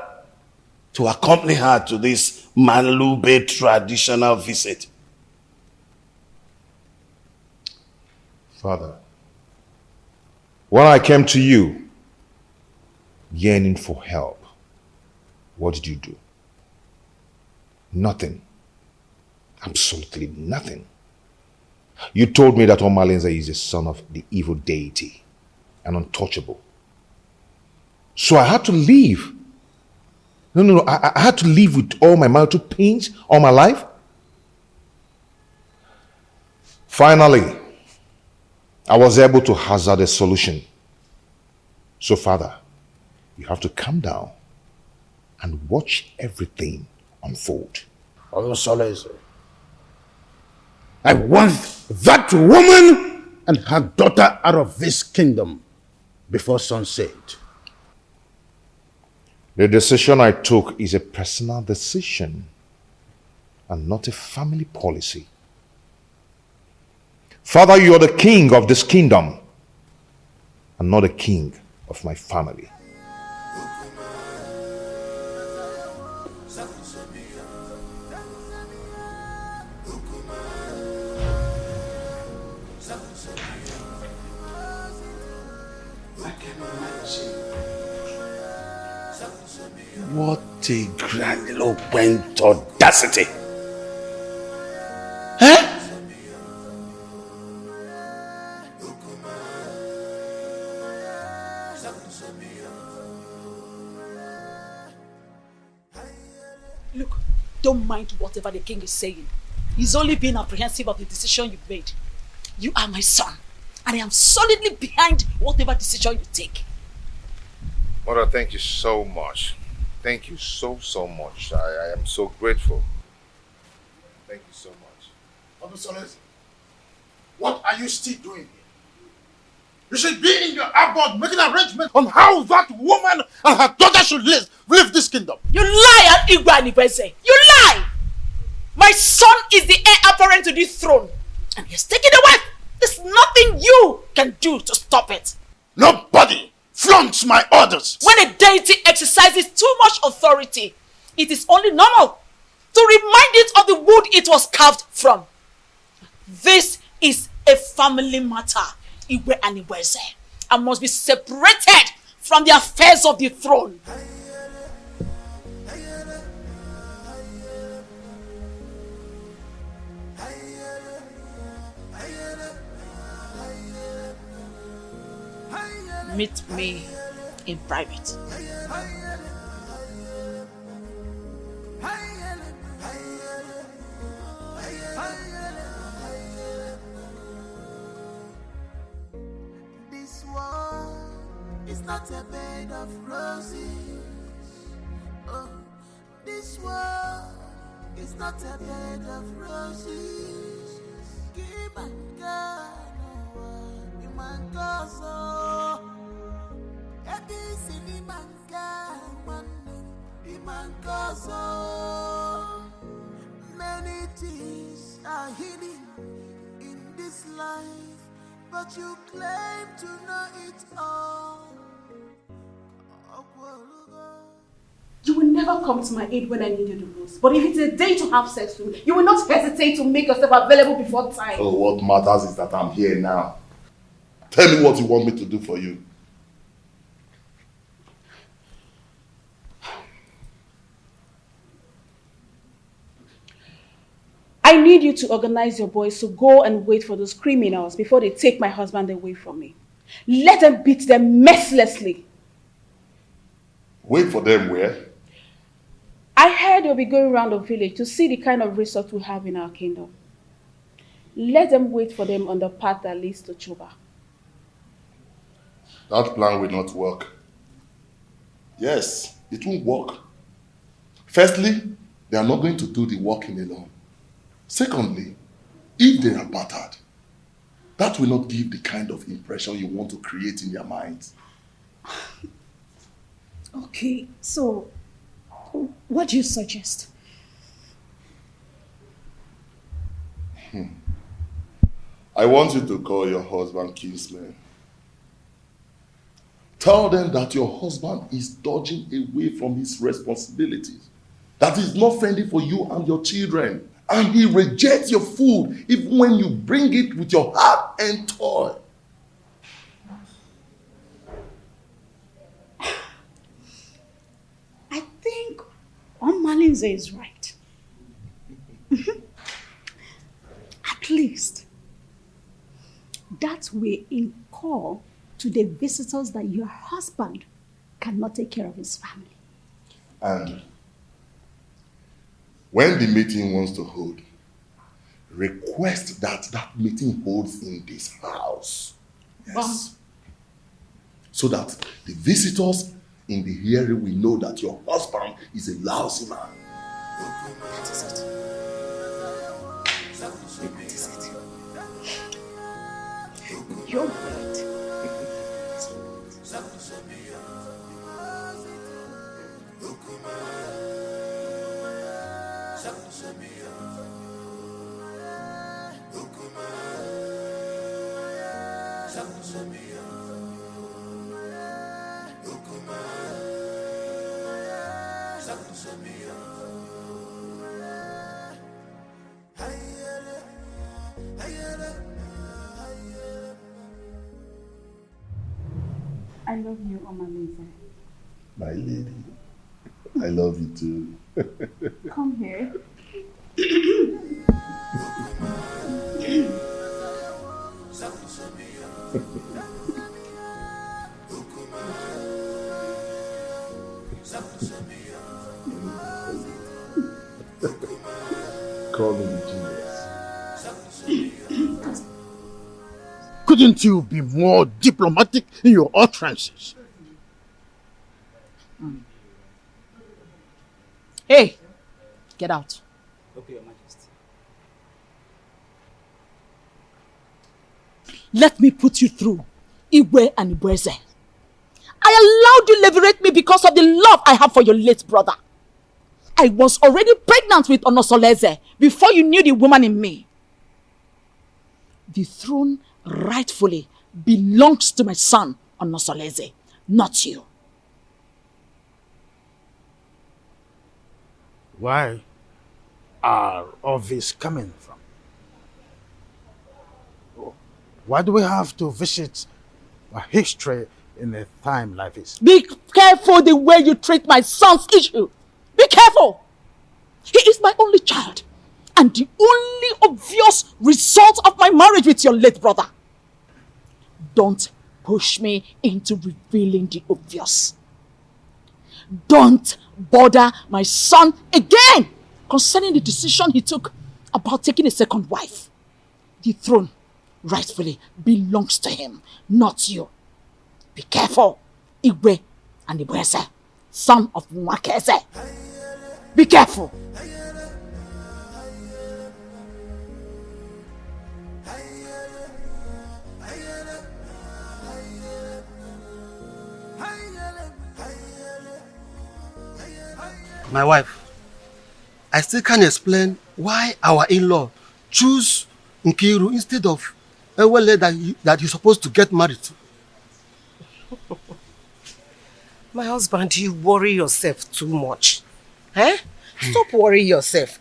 S10: to accompany her to this Manlube traditional visit.
S4: Father, when I came to you, yearning for help, what did you do? Nothing. Absolutely nothing. You told me that Omalinze is the son of the evil deity and untouchable. So I had to leave. No. I had to live with all my marital pains all my life. Finally, I was able to hazard a solution. So, Father, you have to calm down and watch everything unfold.
S6: I want that woman and her daughter out of this kingdom before sunset.
S4: The decision I took is a personal decision and not a family policy. Father, you are the king of this kingdom and not the king of my family.
S10: What a grandiloquent audacity! Huh?
S14: Look, don't mind whatever the king is saying. He's only being apprehensive of the decision you've made. You are my son, and I am solidly behind whatever decision you take.
S4: Mother, thank you so much. Thank you so much. I am so grateful. Thank you so much.
S6: What are you still doing here? You should be in your abode making arrangements on how that woman and her daughter should live this kingdom.
S14: You lie, Igwe Anibeze. You lie! My son is the heir apparent to this throne, and he's taking a wife. There's nothing you can do to stop it.
S6: Nobody flaunts my orders.
S14: When a deity exercises too much authority, it is only normal to remind it of the wood it was carved from. This is a family matter, Igwe Anibeze, and must be separated from the affairs of the throne. Meet me in private.
S16: This world is not a bed of roses. Oh, this world is not a bed of roses. Give my God, no one goes. Every silly man can many things are hidden in this life, but you claim to know it all.
S15: You will never come to my aid when I need you the most. But if it's a day to have sex with me, you will not hesitate to make yourself available before time.
S18: Oh, what matters is that I'm here now. Tell me what you want me to do for you.
S15: I need you to organize your boys to go and wait for those criminals before they take my husband away from me. Let them beat them mercilessly.
S18: Wait for them where?
S15: I heard they'll be going around the village to see the kind of resource we have in our kingdom. Let them wait for them on the path that leads to Chuba.
S18: That plan will not work. Yes, it won't work. Firstly, they are not going to do the working alone. Secondly, if they are battered, that will not give the kind of impression you want to create in their minds.
S12: Okay, so what do you suggest?
S18: I want you to call your husband kinsman. Tell them that your husband is dodging away from his responsibilities, that he's not friendly for you and your children, and he rejects your food even when you bring it with your heart and toil.
S12: I think Malinze is right. At least that way incur to the visitors that your husband cannot take care of his family.
S18: And when the meeting wants to hold, request that that meeting holds in this house. Yes. So that the visitors in the hearing will know that your husband is a lousy man.
S12: That is it. That is it. You're right.
S15: I love you, Omalinze.
S18: My lady, I love you too.
S15: Come here.
S18: Call me genius.
S6: Couldn't you be more diplomatic in your utterances?
S14: Hey, get out.
S21: Okay, Your Majesty.
S14: Let me put you through, Iwe and Ibweze. I allowed you liberate me because of the love I have for your late brother. I was already pregnant with Onosoleze before you knew the woman in me. The throne rightfully belongs to my son, Onosoleze, not you.
S6: Where are all this coming from? Why do we have to visit a history in a time like this?
S14: Be careful the way you treat my son's issue. Be careful. He is my only child and the only obvious result of my marriage with your late brother. Don't push me into revealing the obvious. Don't bother my son again concerning the decision he took about taking a second wife. The throne rightfully belongs to him, not you. Be careful, Igwe and Ibuese, son of Mwakeze. Be careful.
S1: My wife, I still can't explain why our in-law choose Nkiru instead of Ewele that he's supposed to get married to.
S7: My husband, you worry yourself too much. Eh? Stop worrying yourself.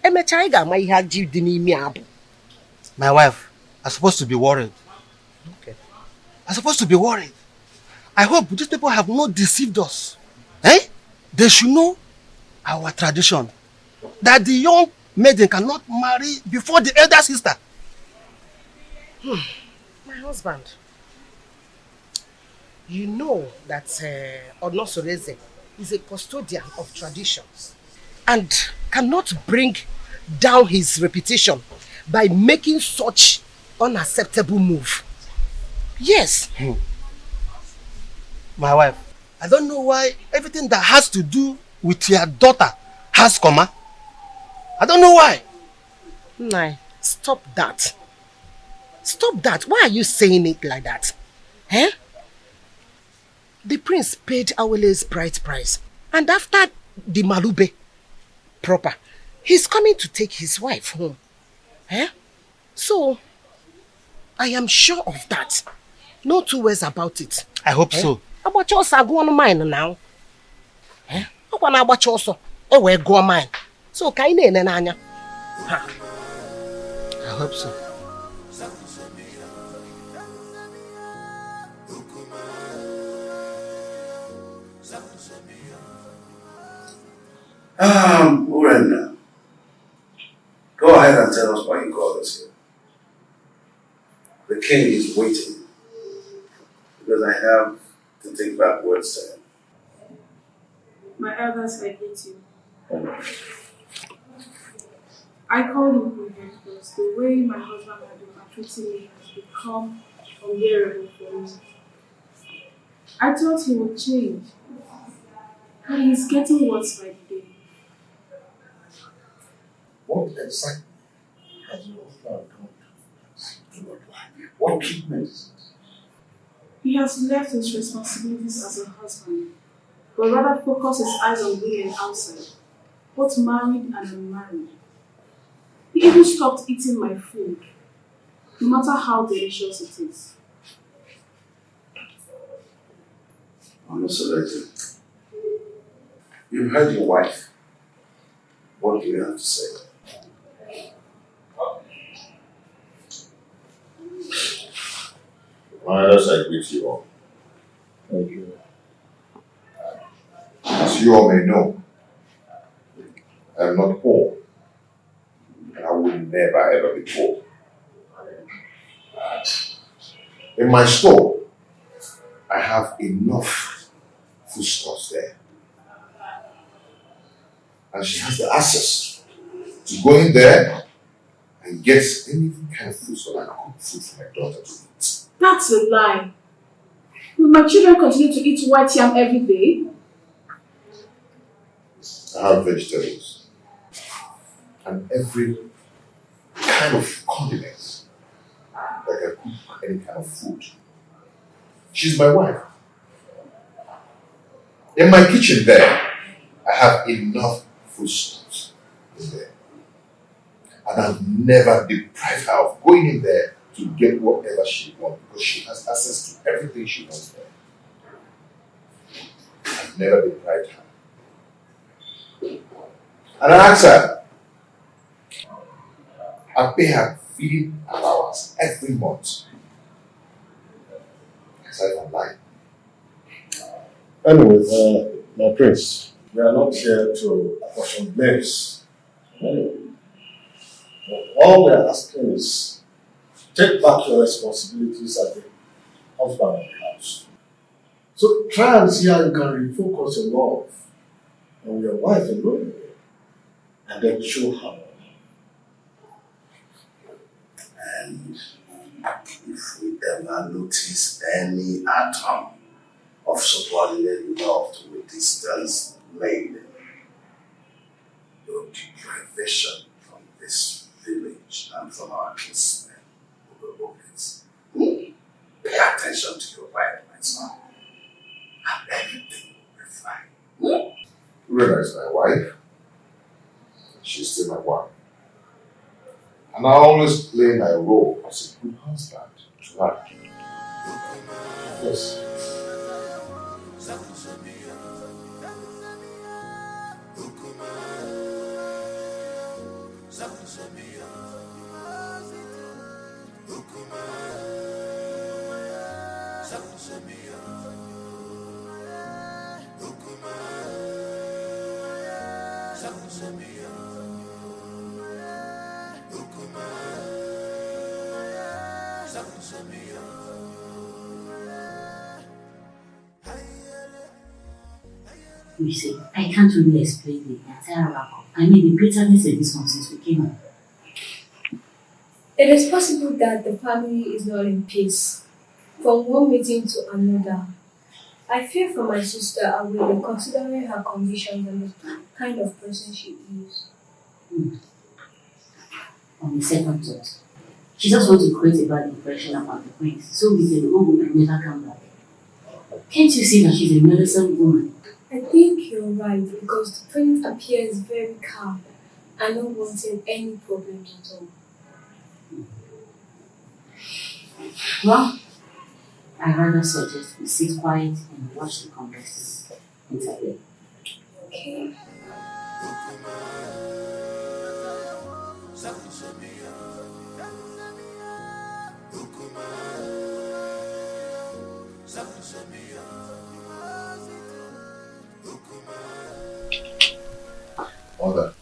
S1: My wife, I'm supposed to be worried.
S7: Okay.
S1: I'm supposed to be worried. I hope these people have not deceived us. Eh? They should know our tradition. That the young maiden cannot marry before the elder sister.
S7: My husband, you know that Onosoreze is a custodian of traditions and cannot bring down his reputation by making such unacceptable move. Yes.
S1: My wife, I don't know why everything that has to do with your daughter has comma. I don't know why.
S7: Nai, stop that. Stop that. Why are you saying it like that? Eh? The prince paid Awele's bride price. And after the Malube proper, he's coming to take his wife home. Eh? So, I am sure of that. No two ways about it.
S1: I hope so.
S7: About your go on mine now. Eh? I want about your so. Oh, well, go on mine. So, kaine nanya.
S1: I hope so.
S10: Urenna, go ahead and tell us why you called us here. The king is waiting because I have to take back words to him.
S15: My elders, I hate you. I called him here because the way my husband had been maltreating me has become unbearable for me. I thought he would change, but he's getting worse by the day.
S19: What exactly has your husband done? What treatment is it?
S15: He has left his responsibilities as a husband, but rather focus his eyes on women outside, both married and unmarried. He even stopped eating my food, no matter how delicious it is.
S10: Honestly, you've heard your wife. What do you have to say?
S4: My elders, I greet you all.
S19: Thank you.
S4: As you all may know, I am not poor, and I will never ever be poor. In my store, I have enough foodstuffs there. And she has the access to go in there and get any kind of food so I can cook food for my daughter to eat.
S15: That's a lie. Will my children continue to eat white yam every day?
S4: I have vegetables and every kind of condiments that can cook any kind of food. She's my wife. In my kitchen there, I have enough foodstuffs in there. And I've never deprived her of going in there to get whatever she wants because she has access to everything she wants there. I've never deprived her. And I ask her, I pay her feeding allowance every month. Aside from lying.
S18: Anyway, my prince, we are not here to apportion blames. All we are asking is take back your responsibilities as the
S6: husband of the house. So try and see how you can refocus your love on your wife alone and then show her.
S10: And if we ever notice any atom of subordinate love to a distance Maiden, your deprivation from this village and from our kinsmen will be obvious. Pay attention to your wife, my son, and everything will be fine.
S4: Urena is my wife. She's still my wife. And I always play my role as a good husband to her. Yes.
S2: You see, I can't really explain the entire wrap-up. I mean, the bitterness in this one since we came up.
S20: It is possible that the family is not in peace. From one meeting to another, I fear for my sister and will be considering her conditions and the kind of person she is.
S2: On the second thought, she just wants to create a bad impression about the prince, so we can go home and never come back. Can't you see that she's a meddlesome woman?
S20: I think you're right because the prince appears very calm and not wanting any problems at all.
S2: Well, I rather suggest we sit quiet and watch the conversations interplay.
S20: Okay.
S4: Mother,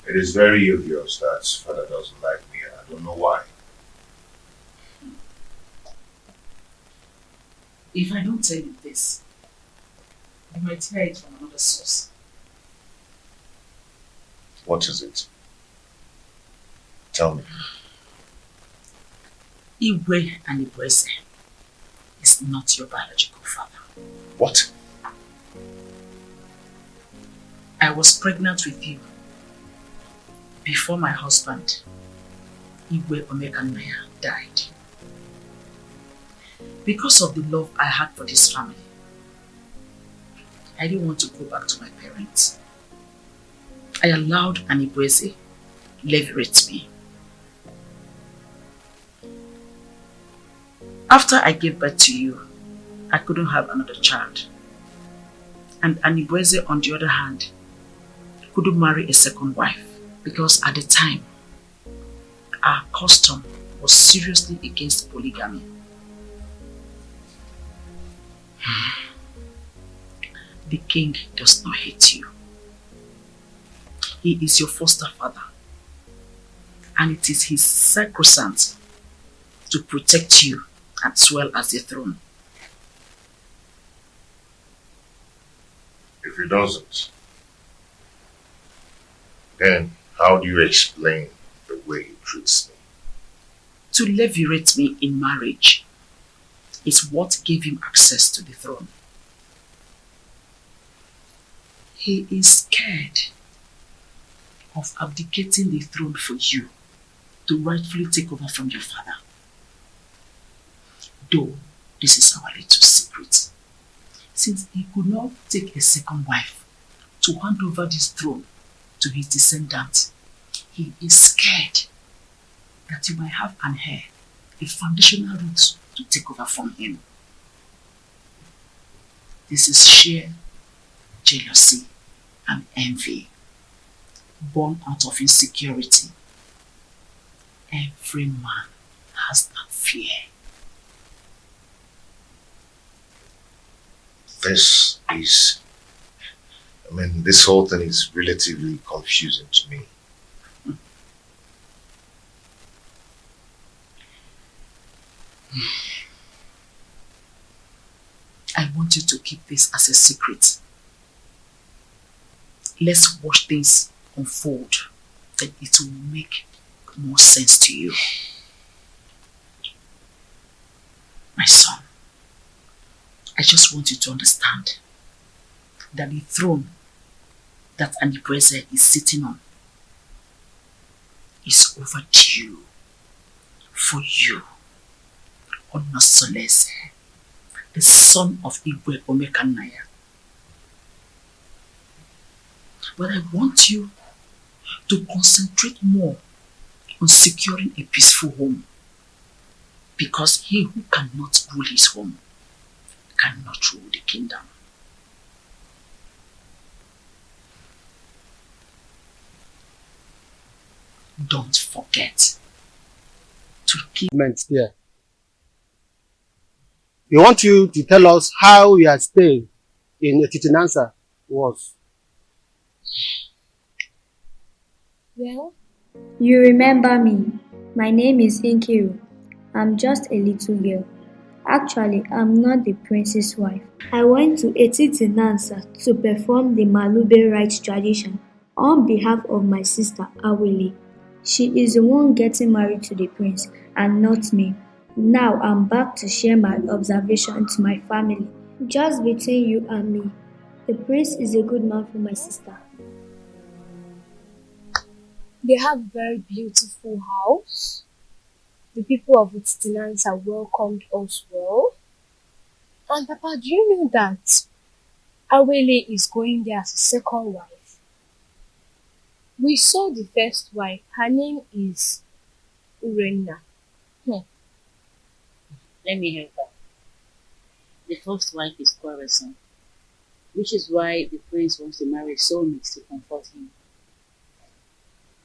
S4: it is very obvious that father doesn't like me and I don't know why.
S14: If I don't tell you this, you might hear it from another source.
S4: What is it? Tell me.
S14: Iwe and Ibuese is not your biological father.
S4: What?
S14: I was pregnant with you before my husband, Iwe Omekanaya, died. Because of the love I had for this family, I didn't want to go back to my parents. I allowed an Ibuese leverage me. After I gave birth to you, I couldn't have another child. And Anibueze, on the other hand, couldn't marry a second wife because at the time, our custom was seriously against polygamy. The king does not hate you. He is your foster father, and it is his sacrosanct to protect you as well as the throne.
S4: If he doesn't, then how do you explain the way he treats me?
S14: To levirate me in marriage is what gave him access to the throne. He is scared of abdicating the throne for you to rightfully take over from your father. Though this is our little secret, since he could not take a second wife to hand over this throne to his descendants, he is scared that you might have an heir, a foundational root to take over from him. This is sheer jealousy and envy, born out of insecurity. Every man has that fear.
S4: This whole thing is relatively confusing to me.
S14: I want you to keep this as a secret. Let's watch things unfold. Then it will make more sense to you. My son, I just want you to understand that the throne that NNEBE is sitting on is overdue for you, Onosolese, the son of Igwe Omekanaya. But I want you to concentrate more on securing a peaceful home, because he who cannot rule his home cannot rule the kingdom. Don't forget to keep
S1: here. We want you to tell us how your stay in Titinansa was.
S20: Well, you remember me. My name is Inkiru. I'm just a little girl. Actually, I'm not the prince's wife. I went to Titinansa to perform the Malube rites tradition on behalf of my sister Awele. She is the one getting married to the prince and not me. Now I'm back to share my observation to my family. Just between you and me, the prince is a good man for my sister.
S21: They have a very beautiful house. The people of Titinansa welcomed us well. And Papa, do you know that Awele is going there as a second wife? We saw the first wife. Her name is Urenna.
S2: Let me help her. The first wife is quarrelsome, which is why the prince wants to marry soulmates to comfort him.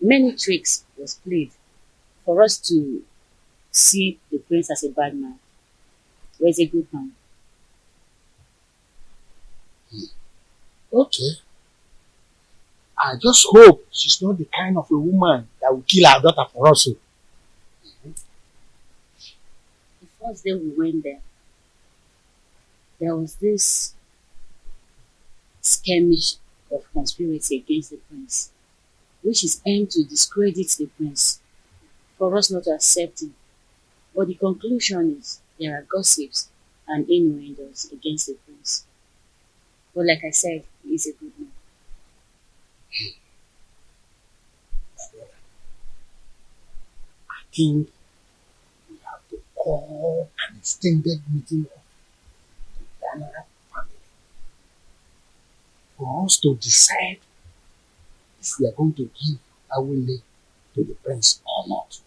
S2: Many tricks was played for us to see the prince as a bad man. Where's a good man?
S1: Okay. I just hope she's not the kind of a woman that will kill her daughter for us.
S2: The first day we went there was this skirmish of conspiracy against the prince, which is aimed to discredit the prince, for us not to accept him. But the conclusion is there are gossips and innuendos against the prince. But like I said, he is a good man.
S1: I think we have to call an extended meeting of the Dana family for us to decide if we are going to give Awele to the prince or not.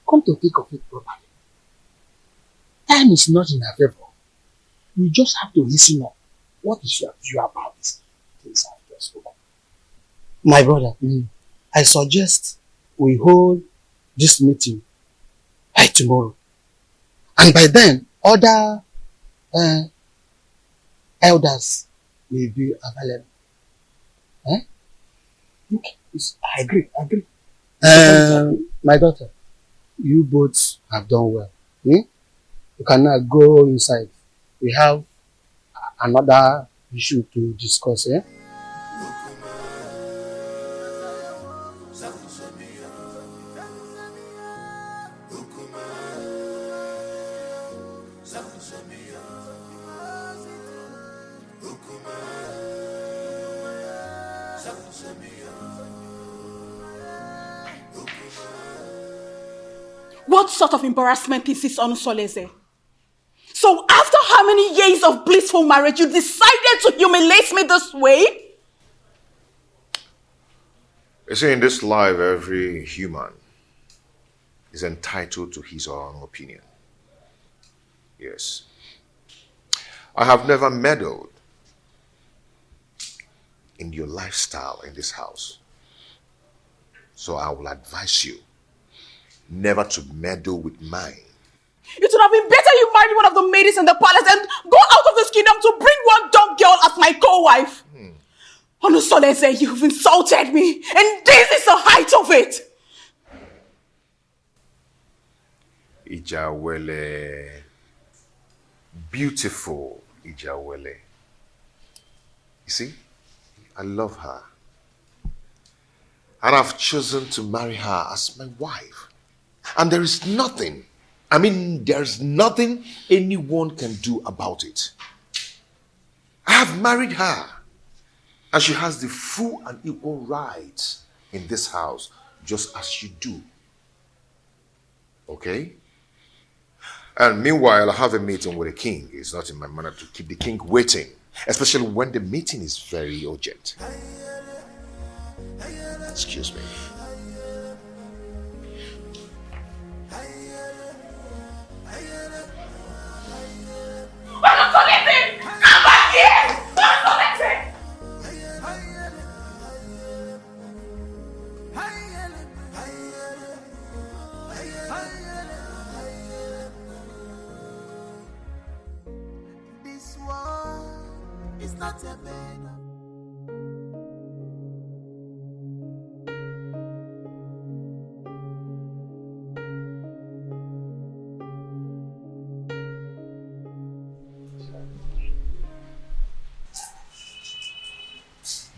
S1: Come to think of it properly, time is not in our favor. We just have to listen up. What is your view about these things I've just spoken? My brother, I suggest we hold this meeting by tomorrow. And by then, other elders will be available. Okay. I agree. My daughter, you both have done well. You can now go inside. We have another issue to discuss.
S12: What sort of embarrassment is this, Onosolese? So after how many years of blissful marriage, you decided to humiliate me this way?
S4: You see, in this life, every human is entitled to his or her own opinion. Yes. I have never meddled in your lifestyle in this house. So I will advise you never to meddle with mine.
S12: It would have been better you married one of the maidens in the palace and go out of this kingdom to bring one dumb girl as my co-wife. Onosolese, you've insulted me, and this is the height of it.
S4: Ijawele, beautiful Ijawele. You see, I love her. And I've chosen to marry her as my wife. And there's nothing anyone can do about it. I have married her. And she has the full and equal rights in this house, just as you do. Okay? And meanwhile, I have a meeting with the king. It's not in my manner to keep the king waiting, especially when the meeting is very urgent. Excuse me.
S16: Come back here! This one is not a bed.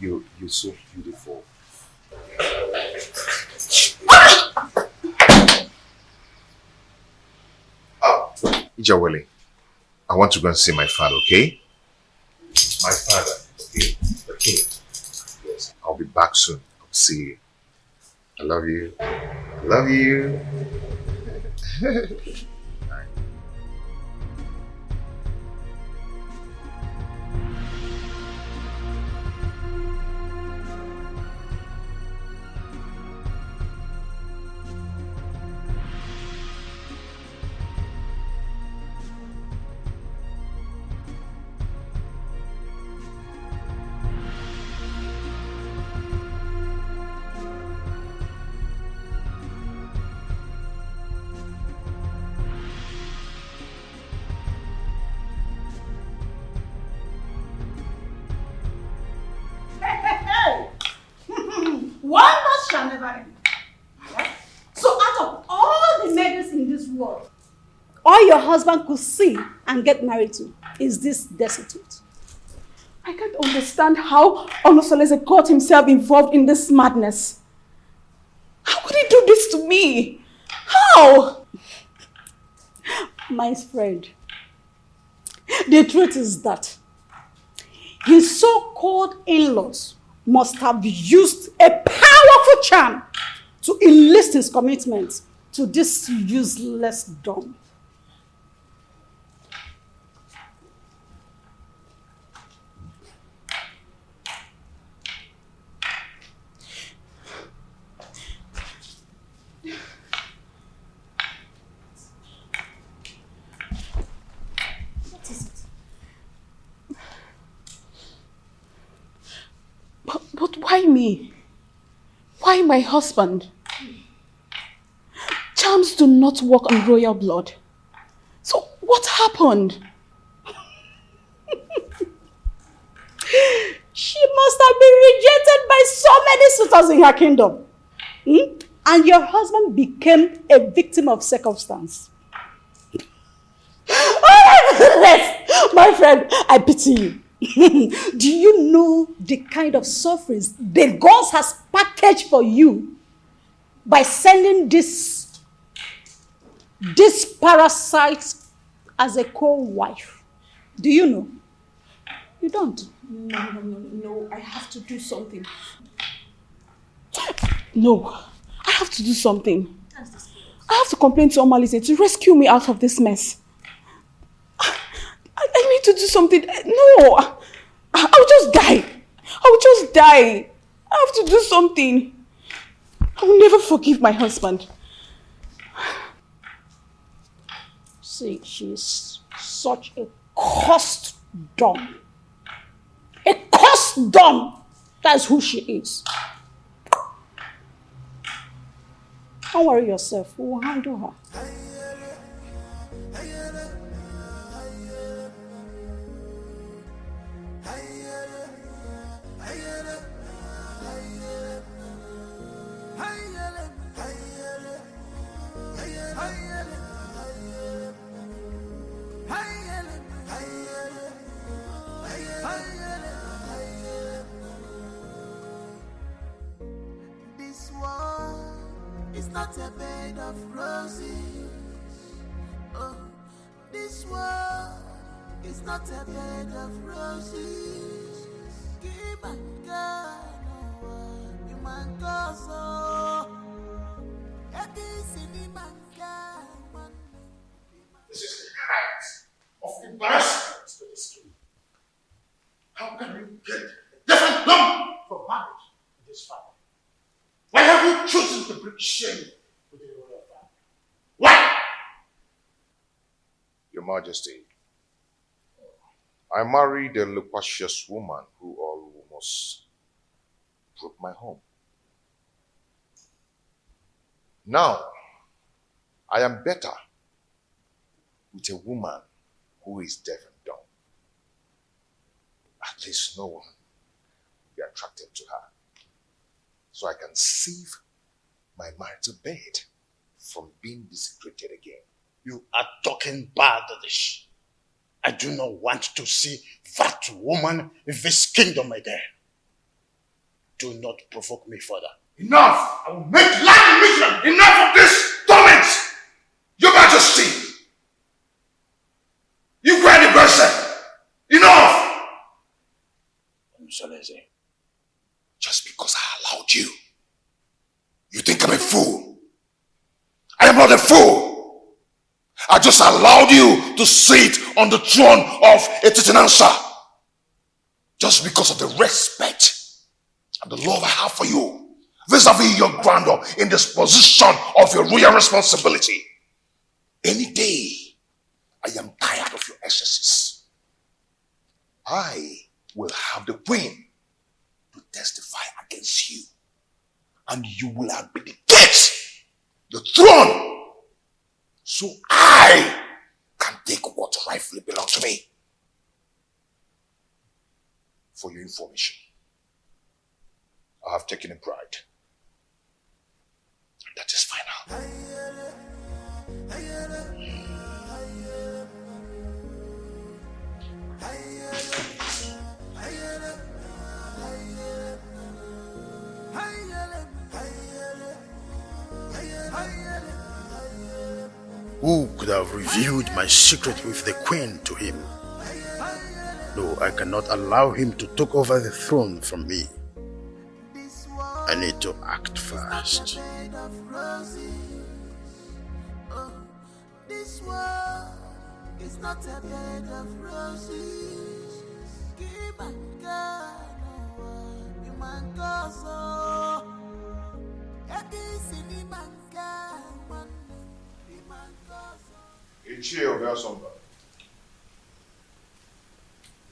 S4: You're so beautiful. Ijawele, I want to go and see my father, okay? My father, okay? The king. Yes, I'll be back soon. I'll see you. I love you. I love you.
S12: One must shall never end. So out of all the maidens in this world, all your husband could see and get married to is this destitute.
S15: I can't understand how Onosolese got himself involved in this madness. How could he do this to me? How?
S12: My friend, the truth is that his so-called in-laws must have used a powerful charm to enlist his commitment to this useless dumb.
S15: What is it? But why me? Why my husband? Charms do not work on royal blood. So what happened?
S12: She must have been rejected by so many suitors in her kingdom. And your husband became a victim of circumstance. Oh my goodness! My friend, I pity you. Do you know the kind of sufferings the gods has packaged for you by sending this parasite as a co-wife? Do you know? You don't.
S15: No, I have to do something. No, I have to do something. I have to complain to Omalise to rescue me out of this mess. I need to do something. No, I'll just die. I'll just die. I have to do something. I will never forgive my husband.
S12: See, she's such a cursed dumb. A cursed dumb. That's who she is. Don't worry yourself. We will handle her.
S16: not a bed of roses. Oh, this world is not a bed of roses. Keep my God, you my God, so
S18: this is the height of embarrassment to this king. How can you get a different lump from marriage in this family? Why have you chosen to bring shame with the royal family? Why?
S4: Your Majesty, I married a loquacious woman who almost broke my home. Now, I am better with a woman who is deaf and dumb. At least no one will be attracted to her. So I can save my marital bed from being desecrated again.
S6: You are talking baddish. I do not want to see that woman in this kingdom again. Do not provoke me further.
S18: Enough! I will make life miserable! Enough of this torment! Your Majesty! You cry the person! Enough!
S6: Msoleze.
S18: Just because I allowed you, you think I'm a fool? I am not a fool! I just allowed you to sit on the throne of Etitinansa just because of the respect and the love I have for you vis-a-vis your grandeur in this position of your royal responsibility. Any day, I am tired of your excesses. I will have the queen to testify against you, and you will abdicate the throne so I can take what rightfully belongs to me. For your information, I have taken a bride. And that is final.
S6: Who could have revealed my secret with the queen to him? No, I cannot allow him to take over the throne from me. I need to act fast.
S16: This world is not a bed of roses. Keep my God, you my God, so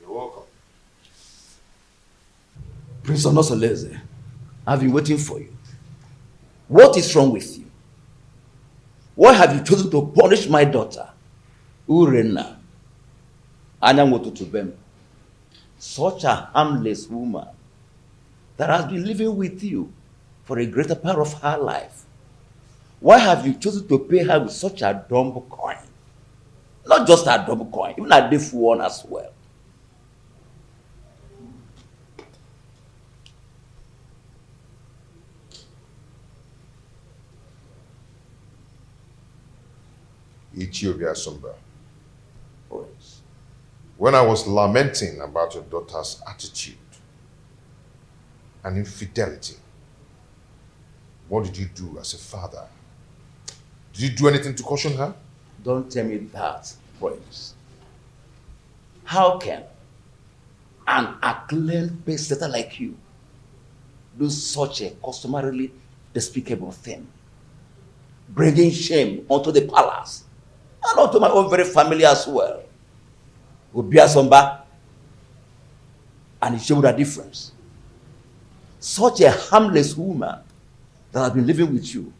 S4: You're welcome.
S19: Prince Onosoleze, I've been waiting for you. What is wrong with you? Why have you chosen to punish my daughter, Urenna, Anyangotutubem, such a harmless woman that has been living with you for a greater part of her life? Why have you chosen to pay her with such a dumb coin? Not just a dumb coin, even a deaf one as well.
S4: Ethiopia Sumba. When I was lamenting about your daughter's attitude and infidelity, what did you do as a father? Did you do anything to caution her?
S19: Don't tell me that, Prince. How can an acclaimed pace-setter like you do such a customarily despicable thing? Bringing shame onto the palace and onto my own very family as well. Obiasomba and it showed a difference. Such a harmless woman that has been living with you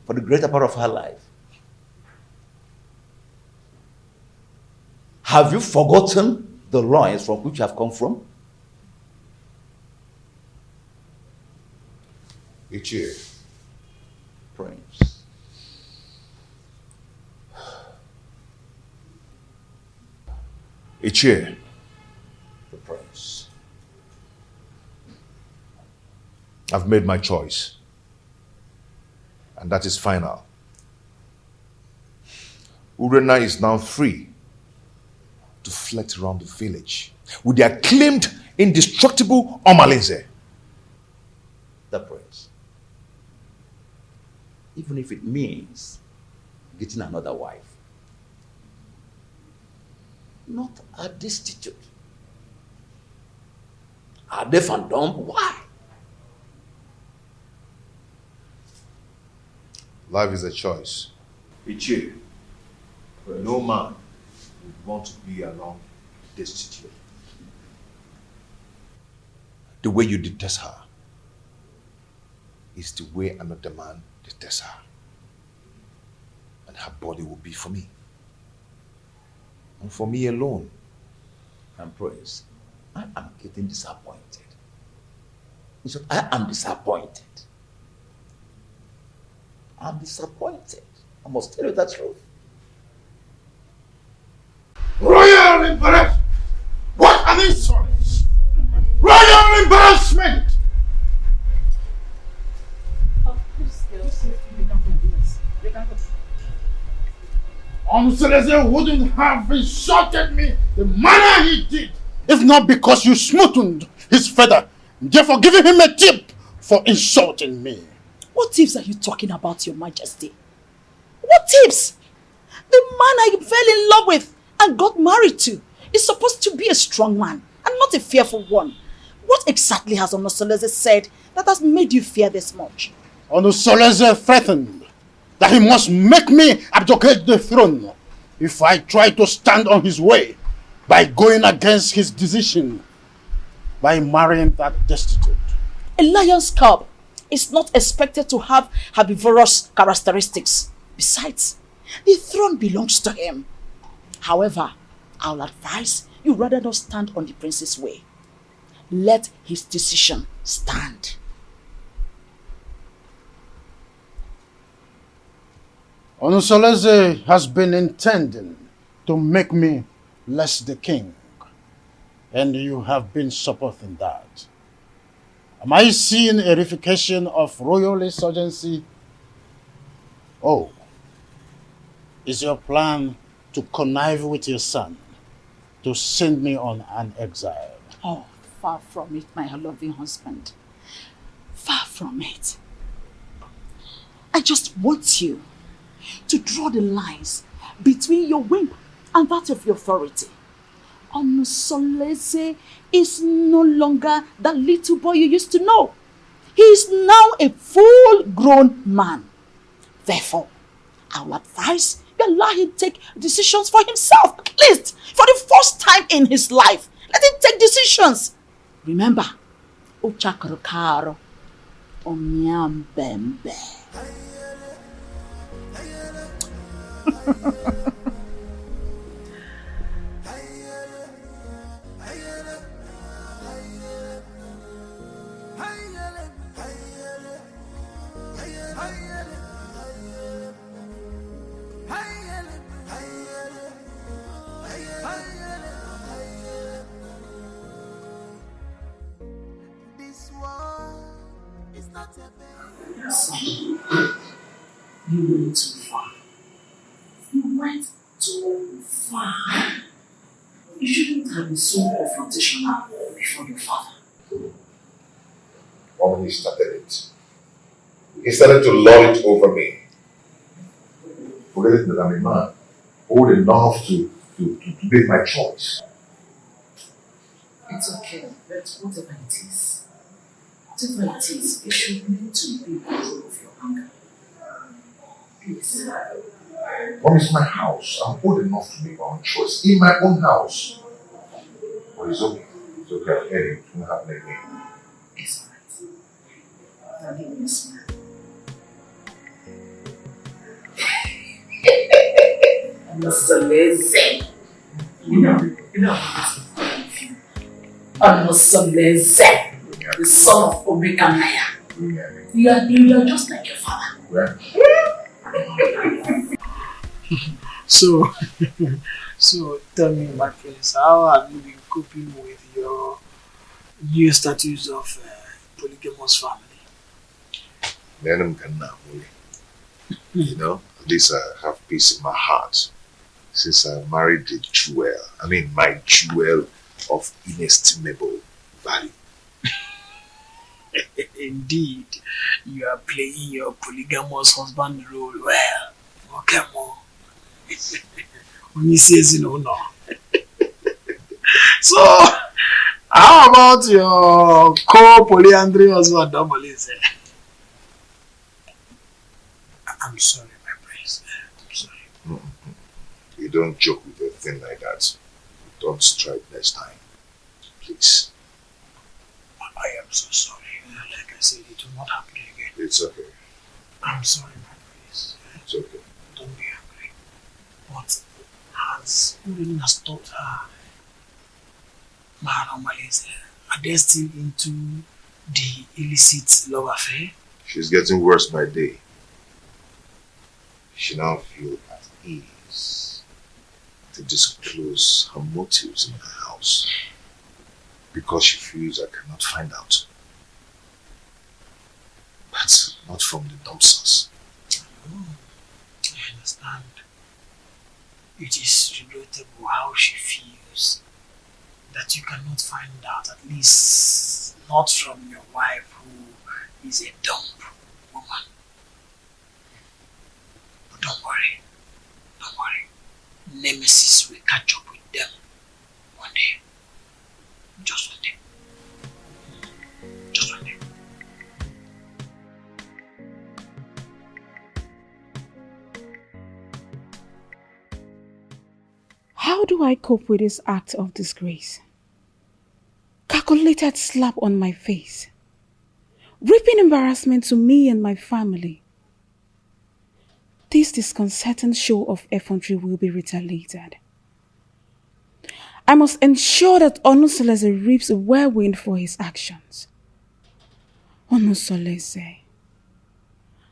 S19: for the greater part of her life. Have you forgotten the loins from which you have come from?
S4: Ichie.
S19: Prince.
S4: Ichie.
S19: The prince.
S4: I've made my choice. And that is final. Urena is now free to flit around the village with the acclaimed indestructible Omalinze.
S19: The prince. Even if it means getting another wife. Not a destitute. Are deaf and dumb? Why?
S4: Life is a choice. Ichi, but no man would want to be alone destitute. The way you detest her is the way another man detests her. And her body will be for me. And for me alone.
S19: And Prince, I am getting disappointed. In short, I am disappointed. I'm disappointed. I must tell you the truth.
S6: Royal embarrassment! What an insolence! Royal embarrassment! Seleze wouldn't have insulted me the manner he did if not because you smoothened his feather, therefore giving him a tip for insulting me.
S14: What tips are you talking about, Your Majesty? What tips? The man I fell in love with and got married to is supposed to be a strong man and not a fearful one. What exactly has Onosoleze said that has made you fear this much?
S6: Onosoleze threatened that he must make me abdicate the throne if I try to stand on his way by going against his decision by marrying that destitute.
S14: A lion's cub is not expected to have herbivorous characteristics. Besides, the throne belongs to him. However, I'll advise you rather not stand on the prince's way. Let his decision stand.
S6: Onosoleze has been intending to make me less the king, and you have been supporting that. Am I seeing a reification of royal insurgency? Oh, is your plan to connive with your son to send me on an exile?
S14: Oh, far from it, my loving husband. Far from it. I just want you to draw the lines between your whim and that of your authority. Onosoleze is no longer that little boy you used to know. He is now a full-grown man. Therefore, I will advise you allow him to take decisions for himself, at least for the first time in his life. Let him take decisions. Remember, Uchakarokaro, Onyambembe.
S17: You went too far. You went too far. You shouldn't have been so confrontational before your father.
S4: When he started it, he started to lord it over me. Forget that I'm a man, old enough to make my choice.
S17: It's okay, but whatever it is, you should learn to be in control of your anger. Please.
S4: Mom, it's my house. I'm old enough to make my own choice. In my own house. But it's okay. It's okay. I'll hear you. It won't happen again.
S17: It's alright. Now give me a smile. Onosoleze. You know Onosoleze, the son of Obekanaya. You are just like your father.
S4: Right.
S3: So tell me, my friends, how have you been coping with your new status of polygamous family?
S4: You know, at least I have peace in my heart since I married the jewel. I mean, my jewel of inestimable value.
S3: Indeed, you are playing your polygamous husband role well. Okay, more. When he says no. So, how about your co-polyandry husband, Domolize? I'm sorry, my prince. I'm sorry.
S4: You don't joke with a thing like that. Don't strike next time. Please.
S3: I am so sorry. Like I said, it will not happen again.
S4: It's okay.
S3: I'm sorry, my prince.
S4: It's okay.
S3: Don't be angry. But has Urena stopped her? Maharomalize, are they still into the illicit love affair?
S4: She's getting worse by day. She now feels at ease to disclose her motives in her house because she feels I cannot find out. But not from the dumpsters.
S3: Oh, I understand. It is regrettable how she feels that you cannot find out, at least not from your wife who is a dumb woman. But don't worry. Nemesis will catch up with them one day. Just one day. Just one day.
S5: How do I cope with this act of disgrace? Calculated slap on my face. Reaping embarrassment to me and my family. This disconcerting show of effrontery will be retaliated. I must ensure that Onusolese reaps a whirlwind for his actions. Onusolese.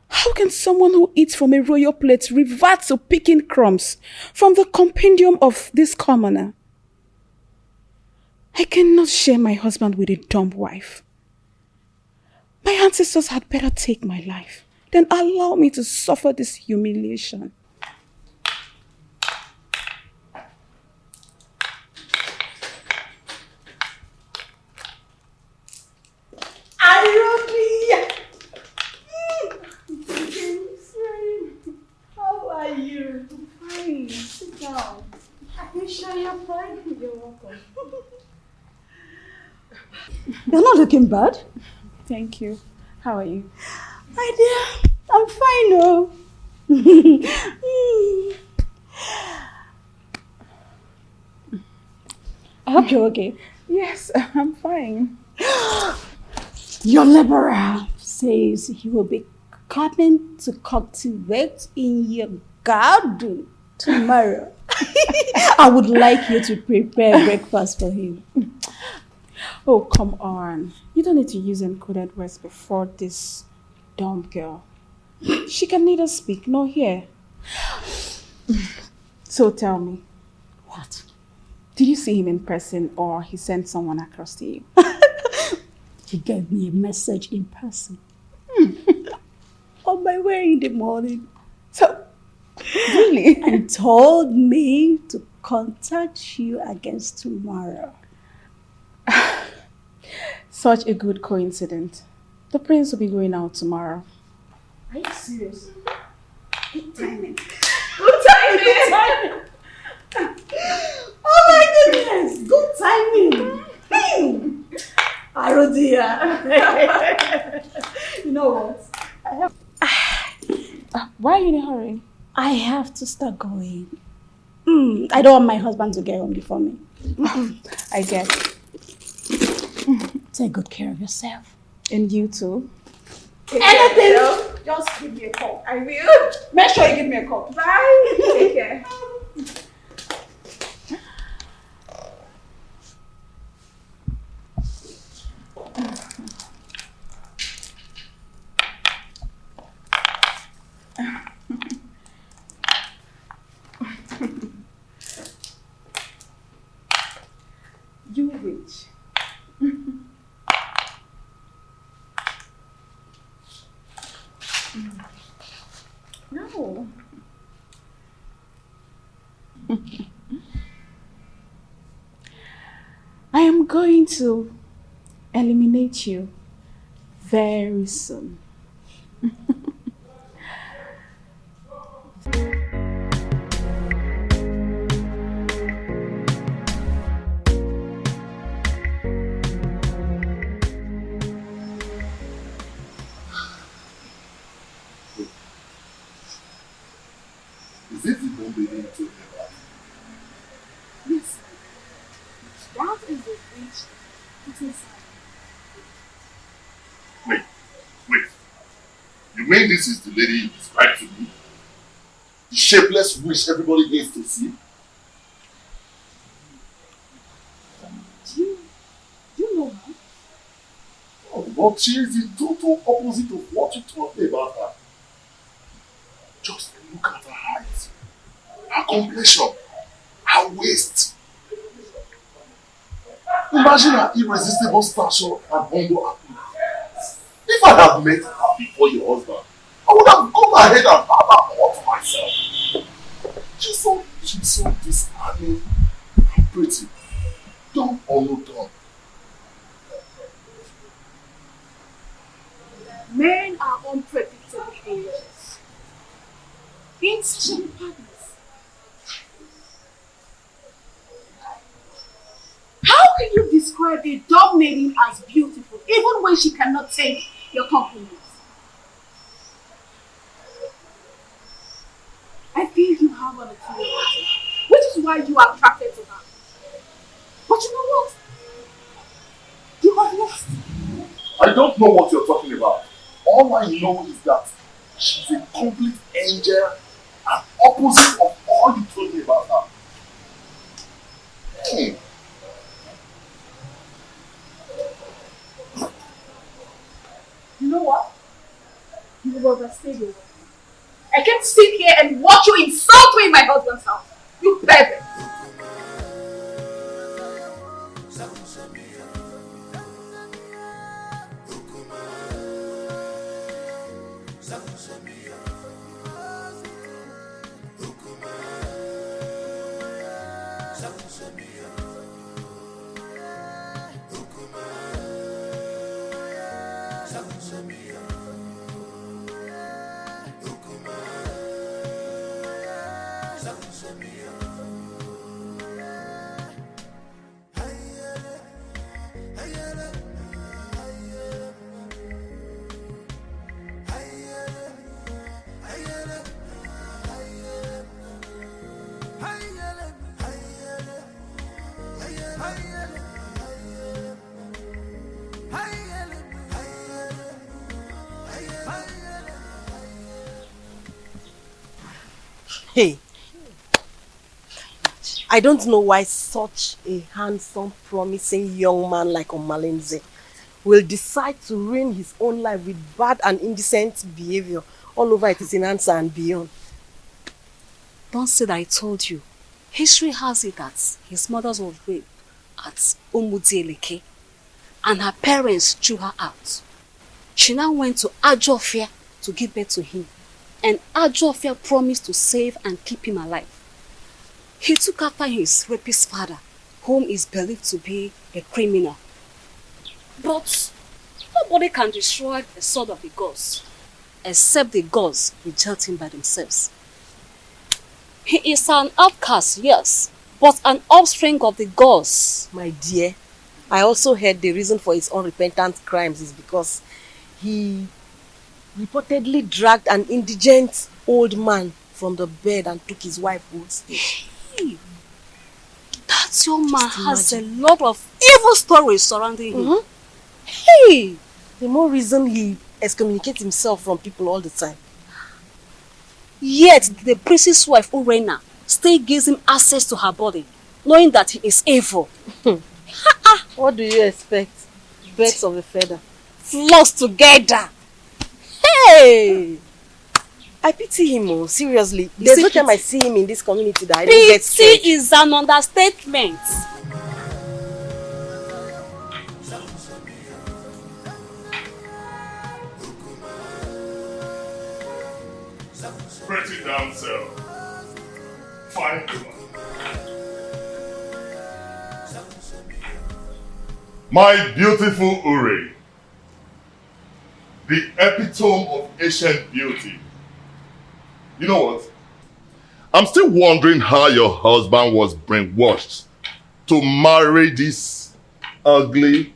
S5: How can someone who eats from a royal plate revert to picking crumbs from the compendium of this commoner? I cannot share my husband with a dumb wife. My ancestors had better take my life than allow me to suffer this humiliation.
S12: How are you? Fine. Sit down. Are you sure you're fine? You're welcome. You're not looking bad.
S5: Thank you. How are you?
S12: My dear, I'm fine, oh. I hope you're okay.
S5: Yes, I'm fine.
S12: Your laborer says he will be coming to cultivate in your garden tomorrow. I would like you to prepare breakfast for him.
S5: Oh, come on. You don't need to use encoded words before this dumb girl. She can neither speak nor hear. So tell me.
S12: What?
S5: Did you see him in person or he sent someone across to you?
S12: He gave me a message in person. On my way in the morning.
S5: So, really?
S12: And told me to contact you against tomorrow.
S5: Such a good coincidence. The prince will be going out tomorrow.
S12: Are you serious? Good timing.
S5: Good timing!
S12: Oh my goodness! Good timing! Oh dear. You know what?
S5: Why are you in a hurry?
S12: I have to start going. I don't want my husband to get home before me.
S5: I get.
S12: Take good care of yourself.
S5: And you too.
S12: Anything? Just give me a call.
S5: I will.
S12: Make sure you give me a call.
S5: Bye. Take care. You witch. No.
S15: I am going to eliminate you very soon.
S18: Is it the bomb baby you told me about?
S15: Yes, that is the witch put inside.
S18: Wait. You mean this is the lady you described to me? The shapeless witch everybody hates to see?
S15: Do you know her?
S18: Oh, but she is the total opposite of what you told me about her. Just look at her height, her complexion, her waist. Imagine her irresistible stature and humble appearance. If I had met her before your husband, I would have gone ahead and had her all to myself. She's so disarming and pretty. Dumb or no dumb.
S15: Men are unpredictable angels. Insatiable partners. How can you describe a dumb maiden as beautiful, even when she cannot take your compliments? I feel you have an inferiority, which is why you are attracted to her. But you know what? You have lost.
S18: I don't know what you're talking about. All I know is that she's a complete angel and opposite of all you told me about her. Hey.
S15: You know what? You will overstay your welcome. I can't sit here and watch you insult me in my husband's house. You pervert!
S5: Hey, I don't know why such a handsome, promising young man like Omalinze will decide to ruin his own life with bad and indecent behavior all over Etisinansa and beyond.
S9: Don't say that I told you. History has it that his mother was raped at Umudieleke and her parents threw her out. She now went to Ajofia to give birth to him, and Ajofia promised to save and keep him alive. He took after his rapist father, whom is believed to be a criminal. But nobody can destroy the sword of the gods, except the gods reject him by themselves. He is an outcast, yes, but an offspring of the gods.
S5: My dear, I also heard the reason for his unrepentant crimes is because he reportedly dragged an indigent old man from the bed and took his wife hostage.
S9: Hey, that young man has a lot of evil stories surrounding him.
S5: Hey, the more reason he excommunicates himself from people all the time.
S9: Yet the priest's wife, Urena, still gives him access to her body, knowing that he is evil.
S5: What do you expect? Birds of a feather.
S9: Flocks together.
S5: Hey! I pity him, seriously. There's no time I see him in this community that I don't get scared.
S9: Pity is an understatement.
S18: Pretty damn self. Fine woman. My beautiful Uri, the epitome of ancient beauty. You know what? I'm still wondering how your husband was brainwashed to marry this ugly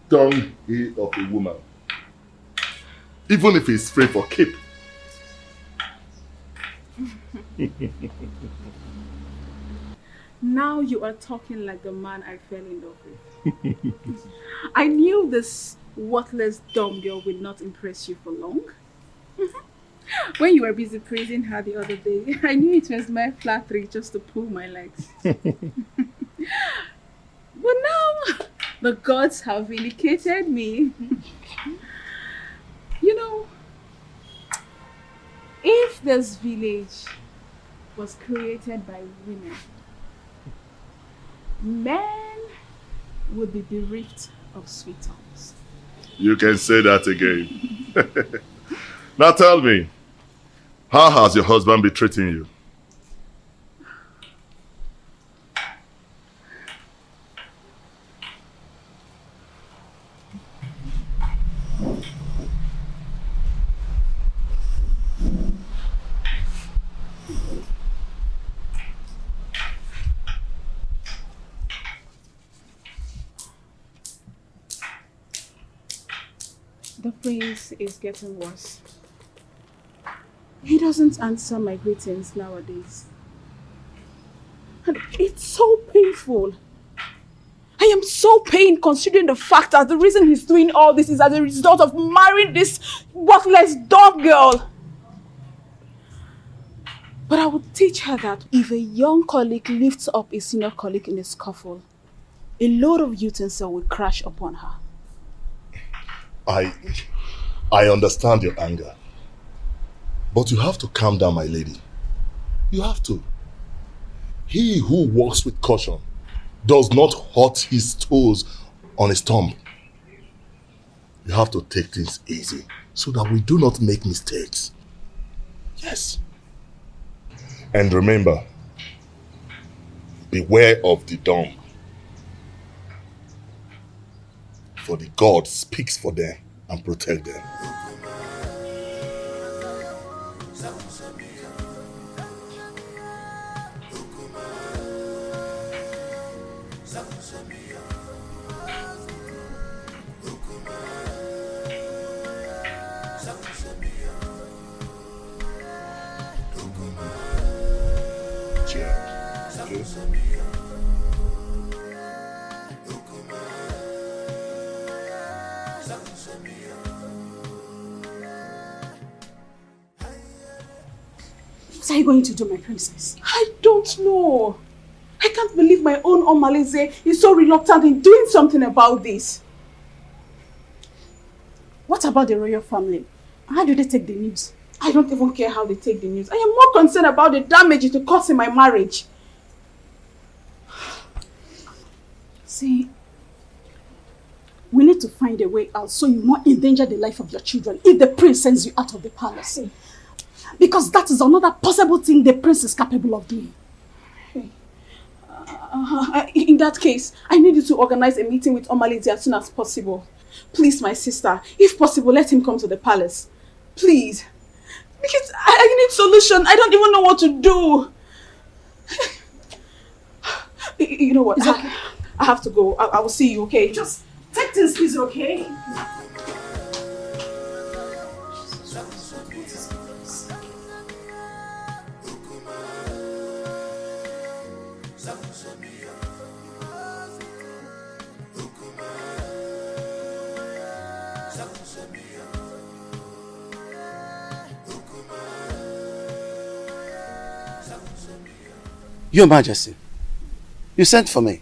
S18: dunghill of a woman. Even if he's free for keep.
S15: Now you are talking like the man I fell in love with. I knew this worthless dumb girl would not impress you for long. When you were busy praising her the other day, I knew it was my flattery just to pull my legs. But now, the gods have vindicated me. You know, if this village was created by women, men would be bereft of sweet tongues.
S18: You can say that again. Now tell me, how has your husband been treating you?
S15: The prince is getting worse. He doesn't answer my greetings nowadays. And it's so painful. I am so pained considering the fact that the reason he's doing all this is as a result of marrying this worthless dog girl. But I would teach her that if a young colleague lifts up a senior colleague in a scuffle, a load of utensil will crash upon her.
S18: I understand your anger. But you have to calm down, my lady. You have to. He who walks with caution does not hurt his toes on his thumb. You have to take things easy so that we do not make mistakes. Yes. And remember, beware of the dumb. For the God speaks for them and protect them.
S15: What are you going to do, my princess? I don't know. I can't believe my own Omalize is so reluctant in doing something about this. What about the royal family? How do they take the news? I don't even care how they take the news. I am more concerned about the damage it will cause in my marriage. See, we need to find a way out so you not endanger the life of your children if the prince sends you out of the palace. Because that is another possible thing the prince is capable of doing. In that case, I need you to organize a meeting with Omalize as soon as possible. Please, my sister, if possible, let him come to the palace. Please. Because I need solution. I don't even know what to do. You know what? I have to go. I will see you, okay? Just take things easy, okay?
S10: Your Majesty, you sent for me.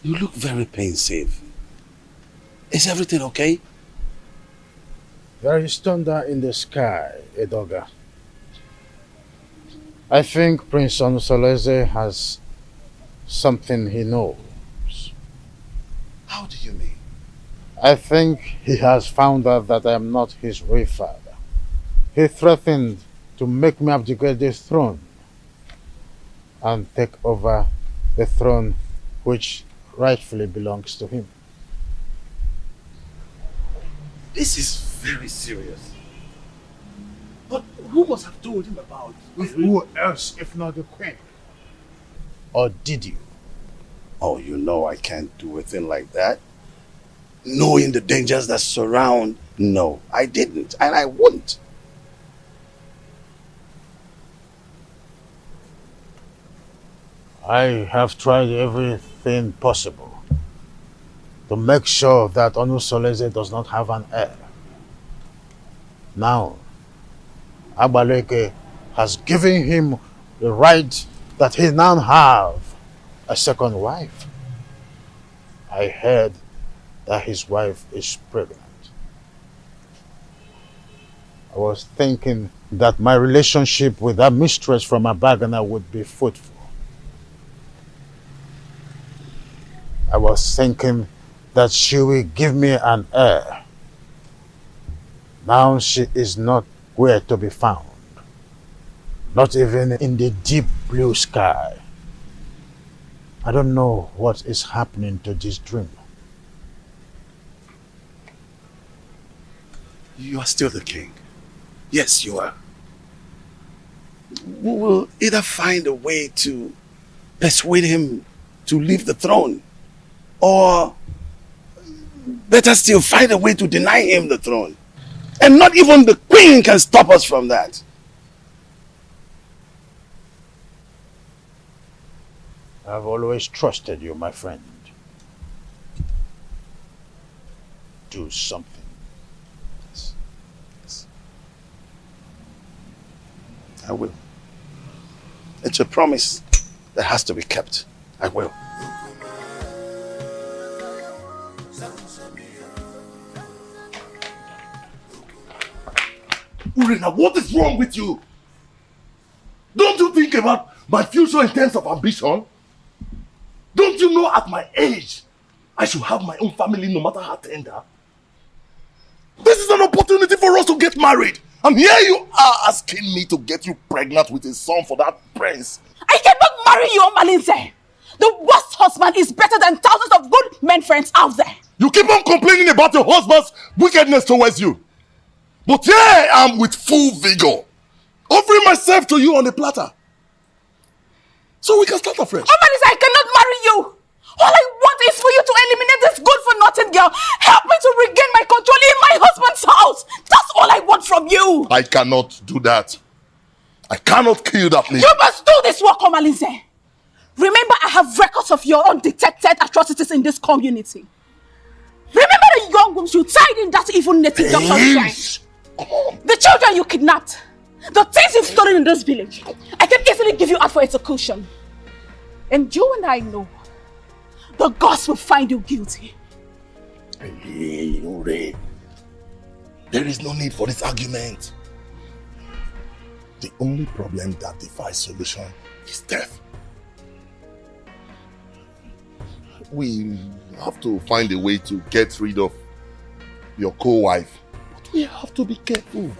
S10: You look very pensive. Is everything okay?
S6: There is thunder in the sky, Edoga. I think Prince Onusoleze has something he knows.
S10: How do you mean?
S6: I think he has found out that I am not his real father. He threatened to make me abdicate the throne. and take over the throne which rightfully belongs to him.
S10: This is very serious. But who must have told him about it?
S6: Who else if not the queen? Or did you?
S10: Oh, you know I can't do a thing like that. Knowing the dangers that surround, no, I didn't, and I wouldn't.
S6: I have tried everything possible to make sure that Onusoleze does not have an heir. Now, Agbaleke has given him the right that he now have a second wife. I heard that his wife is pregnant. I was thinking that my relationship with that mistress from Abagana would be fruitful. I was thinking that she will give me an heir. Now she is not where to be found. Not even in the deep blue sky. I don't know what is happening to this dream.
S10: You are still the king. Yes, you are. We will either find a way to persuade him to leave the throne, or better still, find a way to deny him the throne. And not even the queen can stop us from that.
S6: I've always trusted you, my friend. Do something.
S10: I will. It's a promise that has to be kept. I will.
S18: Urena, what is wrong with you? Don't you think about my future in terms of ambition? Don't you know at my age, I should have my own family no matter how tender? This is an opportunity for us to get married. And here you are asking me to get you pregnant with a son for that prince.
S8: I cannot marry you, Malinze. The worst husband is better than thousands of good men friends out there.
S18: You keep on complaining about your husband's wickedness towards you. But here I am with full vigor, offering myself to you on a platter. So we can start afresh.
S8: Oh, Malinze, I cannot marry you. All I want is for you to eliminate this good-for-nothing girl. Help me to regain my control in my husband's house. That's all I want from you.
S18: I cannot do that. I cannot kill that lady.
S8: You must do this work, Omalinze. Remember, I have records of your undetected atrocities in this community. Remember the young women you tied in that evil native doctor's shrine. The children you kidnapped. The things you've stolen in this village. I can easily give you out for execution. And you and I know the gods will find you guilty.
S18: Hey, Ure. There is no need for this argument. The only problem that defies solution is death. We have to find a way to get rid of your co-wife. But we have to be careful.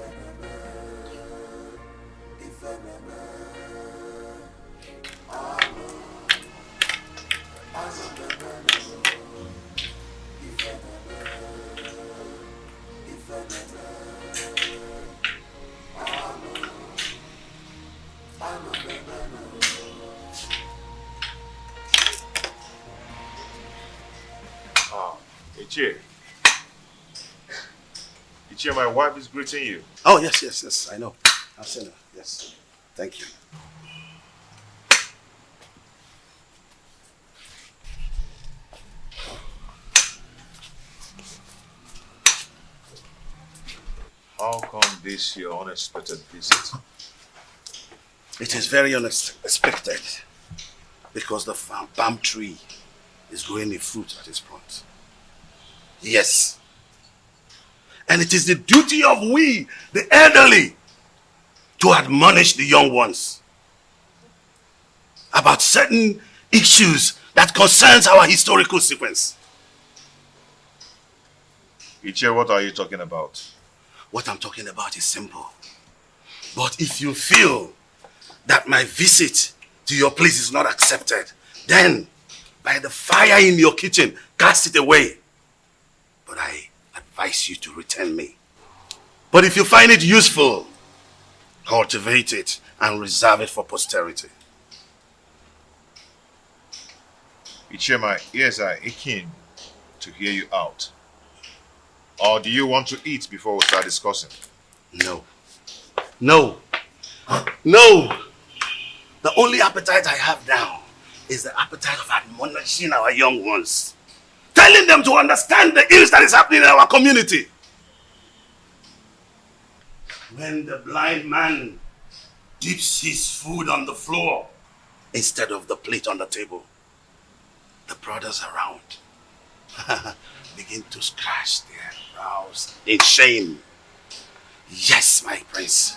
S4: Ichie, my wife is greeting you.
S10: Oh, yes, I know. I've seen her, yes. Thank you.
S4: How come this your unexpected visit?
S10: It is very unexpected because the palm tree is growing a fruit at its front. Yes. And it is the duty of we, the elderly, to admonish the young ones about certain issues that concerns our historical sequence.
S4: Ichie, what are you talking about?
S10: What I'm talking about is simple. But if you feel that my visit till your place is not accepted. Then, by the fire in your kitchen, cast it away. But I advise you to return me. But if you find it useful, cultivate it and reserve it for posterity.
S4: Ichie, my ears are aching to hear you out. Or do you want to eat before we start discussing?
S10: No. No. No! The only appetite I have now is the appetite of admonishing our young ones. Telling them to understand the ills that is happening in our community. When the blind man dips his food on the floor instead of the plate on the table, the brothers around begin to scratch their brows in shame. Yes, my prince.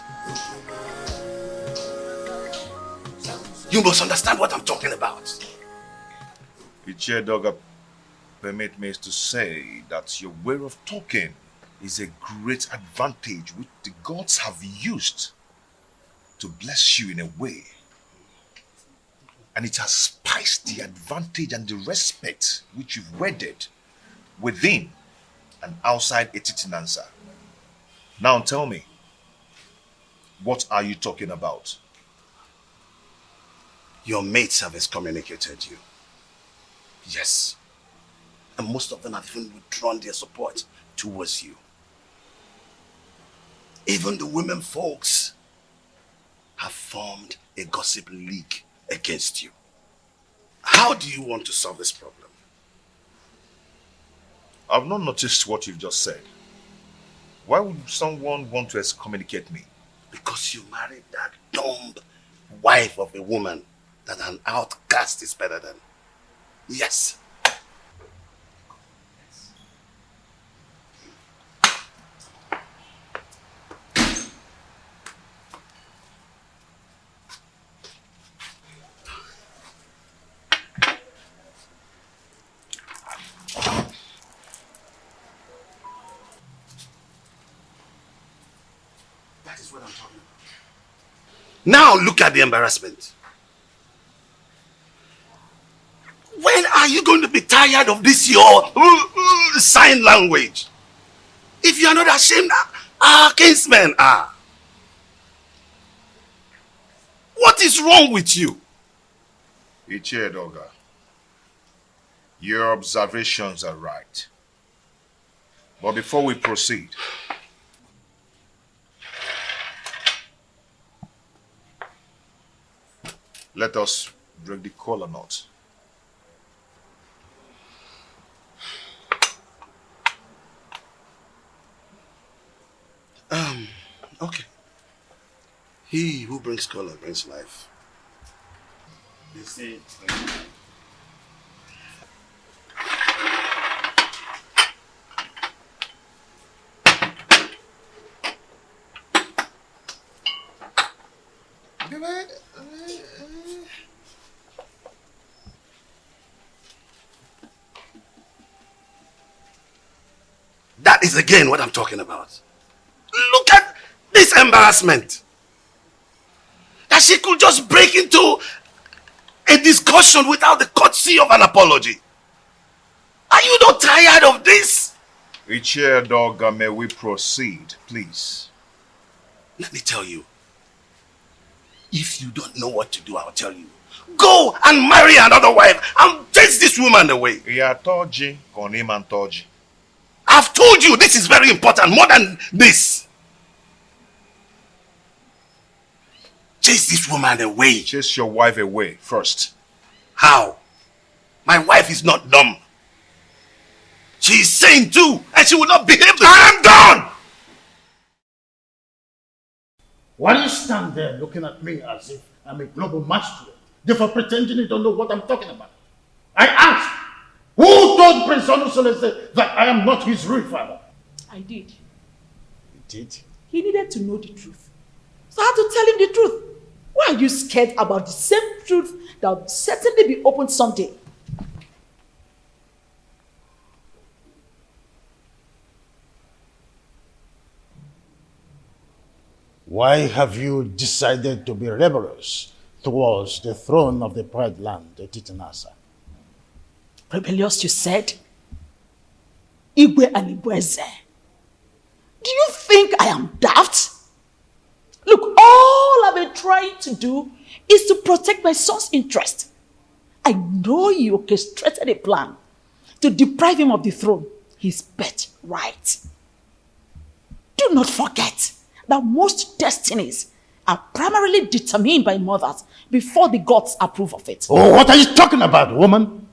S10: You must understand what I'm talking about.
S4: Ichie Doga, permit me to say that your way of talking is a great advantage which the gods have used to bless you in a way. And it has spiced the advantage and the respect which you've wedded within and outside Etitinansa. Now tell me, what are you talking about?
S10: Your mates have excommunicated you. Yes. And most of them have even withdrawn their support towards you. Even the women folks have formed a gossip league against you. How do you want to solve this problem?
S4: I've not noticed what you've just said. Why would someone want to excommunicate me?
S10: Because you married that dumb wife of a woman that an outcast is better than. Yes. That is what I'm talking about. Now look at the embarrassment. When are you going to be tired of this your sign language? If you are not ashamed, our kinsmen are. What is wrong with you?
S4: Ichie Doga, your observations are right. But before we proceed, let us break the kola knot.
S10: Okay. He who brings color brings life. They say. That is again what I'm talking about. Look at this embarrassment. That she could just break into a discussion without the courtesy of an apology. Are you not tired of this?
S4: Ichie Doga, may we proceed, please?
S10: Let me tell you. If you don't know what to do, I'll tell you. Go and marry another wife and chase this woman away. I've told you this is very important, more than this. Chase this woman away.
S4: Chase your wife away first.
S10: How? My wife is not dumb. She is sane too, and she will not behave the
S6: I am done! Why do you stand there looking at me as if I'm a global magistrate, therefore pretending you don't know what I'm talking about? I ask, who told Prince Onusolese that I am not his real father?
S14: I did.
S6: You did?
S14: He needed to know the truth. So I had to tell him the truth. Why are you scared about the same truth that will certainly be opened someday?
S6: Why have you decided to be rebellious towards the throne of the Pride land, Titanasa.
S14: Rebellious, you said? Igwe and Ibueze. Do you think I am daft? Look, all I've been trying to do is to protect my son's interest. I know you orchestrated a plan to deprive him of the throne, his birthright. Do not forget that most destinies are primarily determined by mothers before the gods approve of it.
S6: Oh, what are you talking about, woman?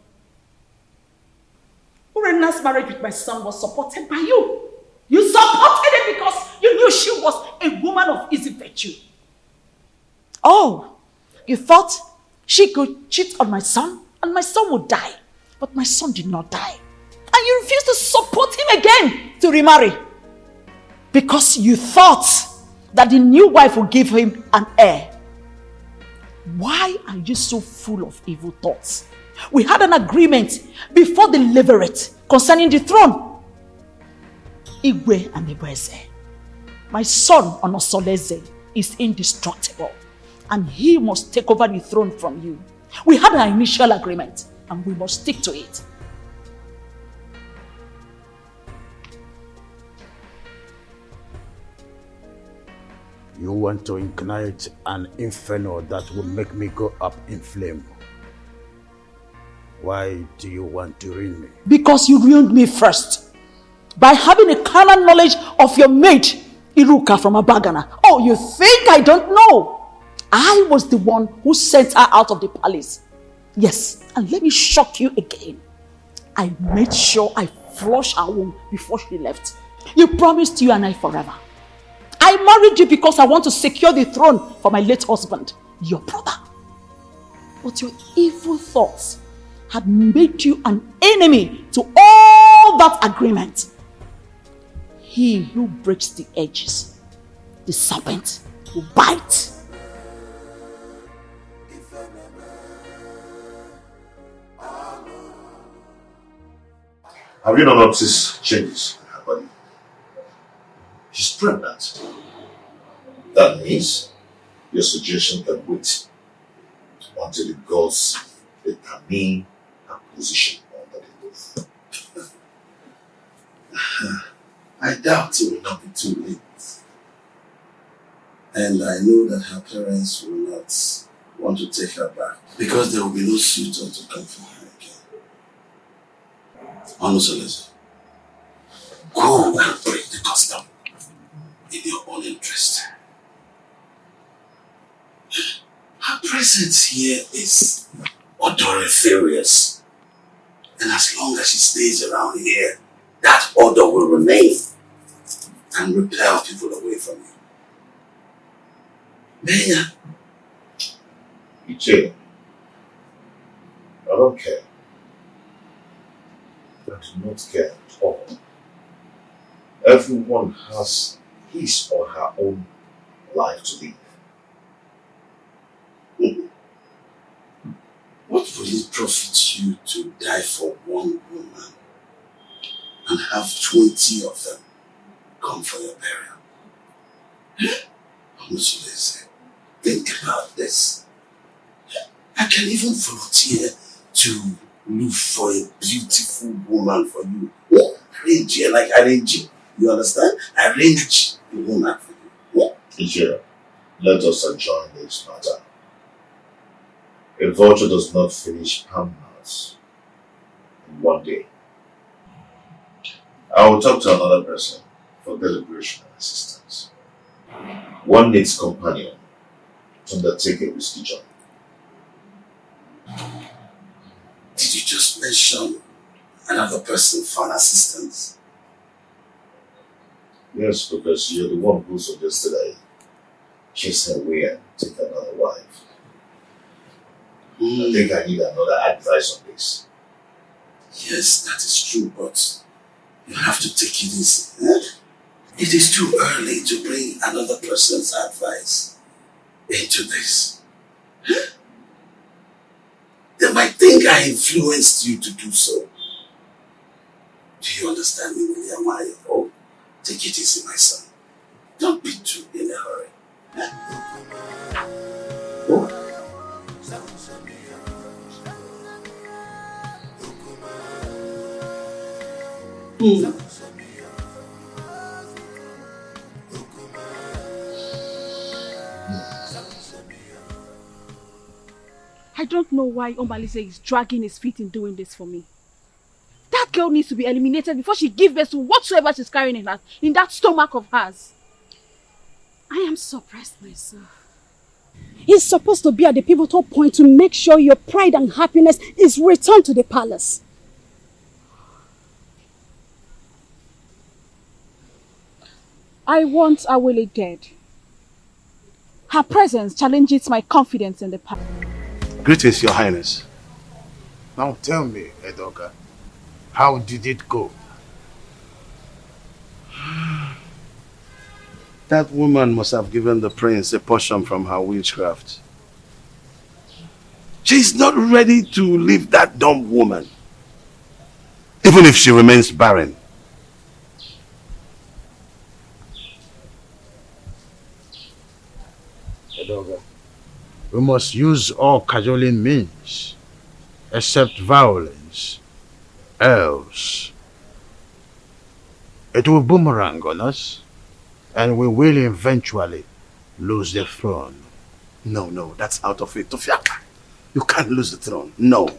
S14: Urena's marriage with my son was supported by you. You supported it because you knew she was a woman of easy virtue. Oh, you thought she could cheat on my son and my son would die. But my son did not die. And you refused to support him again to remarry. Because you thought that the new wife would give him an heir. Why are you so full of evil thoughts? We had an agreement before the levirate concerning the throne. Igwe and Ibueze. My son Onosoleze is indestructible and he must take over the throne from you. We had an initial agreement and we must stick to it.
S6: You want to ignite an inferno that will make me go up in flame. Why do you want to ruin me?
S14: Because you ruined me first. By having a carnal knowledge of your mate, Iruka from Abagana. Oh, you think I don't know? I was the one who sent her out of the palace. Yes, and let me shock you again. I made sure I flushed her womb before she left. You promised you and I forever. I married you because I want to secure the throne for my late husband, your brother. But your evil thoughts had made you an enemy to all that agreement. He who breaks the edges, the serpent will bite.
S4: Have you not noticed changes in her body? She's pregnant. That means your suggestion can wait until the gods determine her position under the roof.
S10: I doubt it will not be too late. And I know that her parents will not want to take her back because there will be no suitor to come for her again. Onosoleze, go and break the custom in your own interest. Her presence here is odoriferous. And as long as she stays around here, that odor will remain and repel people away from you. Benya.
S4: EJ, I don't care. I do not care at all. Everyone has his or her own life to live.
S10: What will it profit you to die for one woman and have 20 of them come for your burial? Onosoleze, think about this. I can even volunteer to look for a beautiful woman for you. Arrange her like arrange. You understand? Arrange the woman for you.
S4: EJ, let us adjourn this matter. A vulture does not finish palmnuts in one day. I will talk to another person for deliberation and assistance. One needs companion to undertake a risky journey.
S10: Did you just mention another person for an assistance?
S4: Yes, because you're the one who suggested I chase her away and take another wife. I think I need another advice on this.
S10: Yes, that is true, but you have to take it easy. It is too early to bring another person's advice into this. They might think I influenced you to do so. Do you understand me, William? Oh, take it easy, my son. Don't be too in a hurry. Oh.
S8: I don't know why Omalise is dragging his feet in doing this for me. That girl needs to be eliminated before she gives birth to whatsoever she's carrying in that stomach of hers. I am surprised myself.
S12: He's supposed to be at the pivotal point to make sure your pride and happiness is returned to the palace.
S8: I want Awele dead. Her presence challenges my confidence in the palace.
S10: Greetings, Your Highness.
S6: Now tell me, Edoga, how did it go?
S10: That woman must have given the prince a portion from her witchcraft. She's not ready to leave that dumb woman, even if she remains barren.
S6: Edoga, we must use all cajoling means, except violence. Else, it will boomerang on us, and we will eventually lose the throne.
S10: No, that's out of it. Tofiaka, you can't lose the throne. No.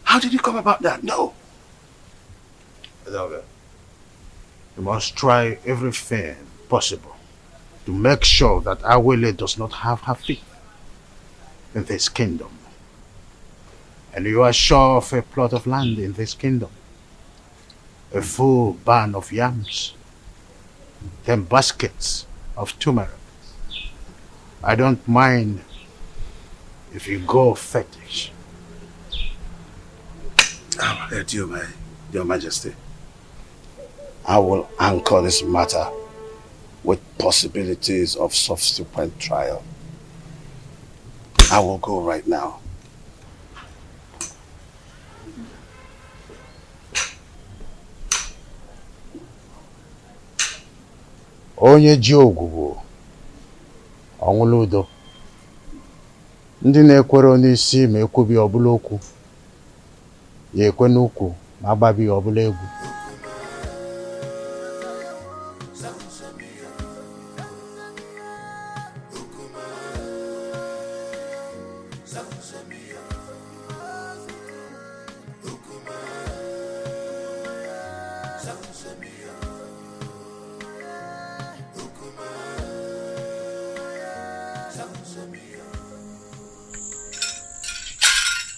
S10: How did you come about that? No.
S6: Edoga, we must try everything possible to make sure that Awele does not have her feet in this kingdom. And you are sure of a plot of land in this kingdom, a full barn of yams, 10 baskets of turmeric. I don't mind if you go fetish.
S10: Your Majesty, I will anchor this matter with possibilities of subsequent trial. I will go right now.
S6: Onye ji ogwugwu ọnwụla udo. Ndị na-ekwere n'isi ma ekwubi ọbụla okwu, ya ekwe n'ukwu ma agbabi ọbụla egwu.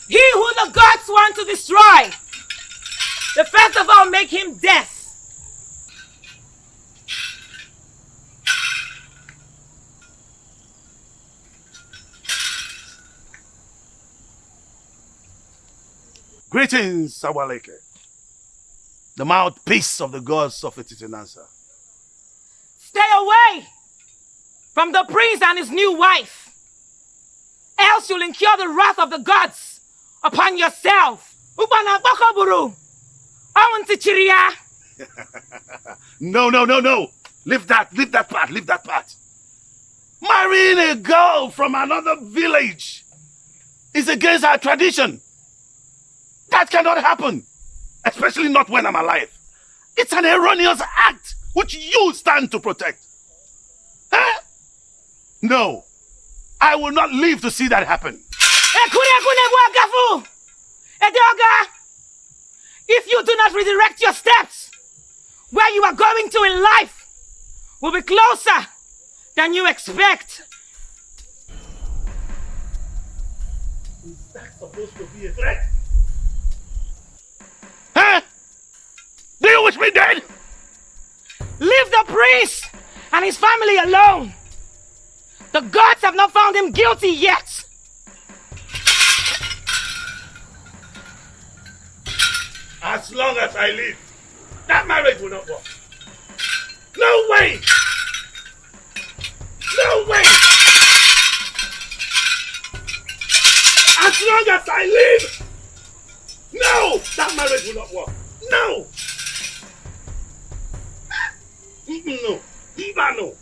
S13: He who the gods want to destroy, the first of all make him death.
S10: Greetings, Sawaleke, the mouthpiece of the gods of Etitinansa.
S13: Stay away from the prince and his new wife, else you'll incur the wrath of the gods upon yourself.
S10: No. Leave that part. Marrying a girl from another village is against our tradition. That cannot happen, especially not when I'm alive. It's an erroneous act which you stand to protect. Huh? No, I will not live to see that happen.
S13: If you do not redirect your steps, where you are going to in life will be closer than you expect.
S10: Is that supposed to be a threat? Huh? Do you wish me dead?
S13: Leave the priest and his family alone. The gods have not found him guilty yet.
S10: As long as I live, that marriage will not work. No way! No way! As long as I live, no! That marriage will not work. No! No. No.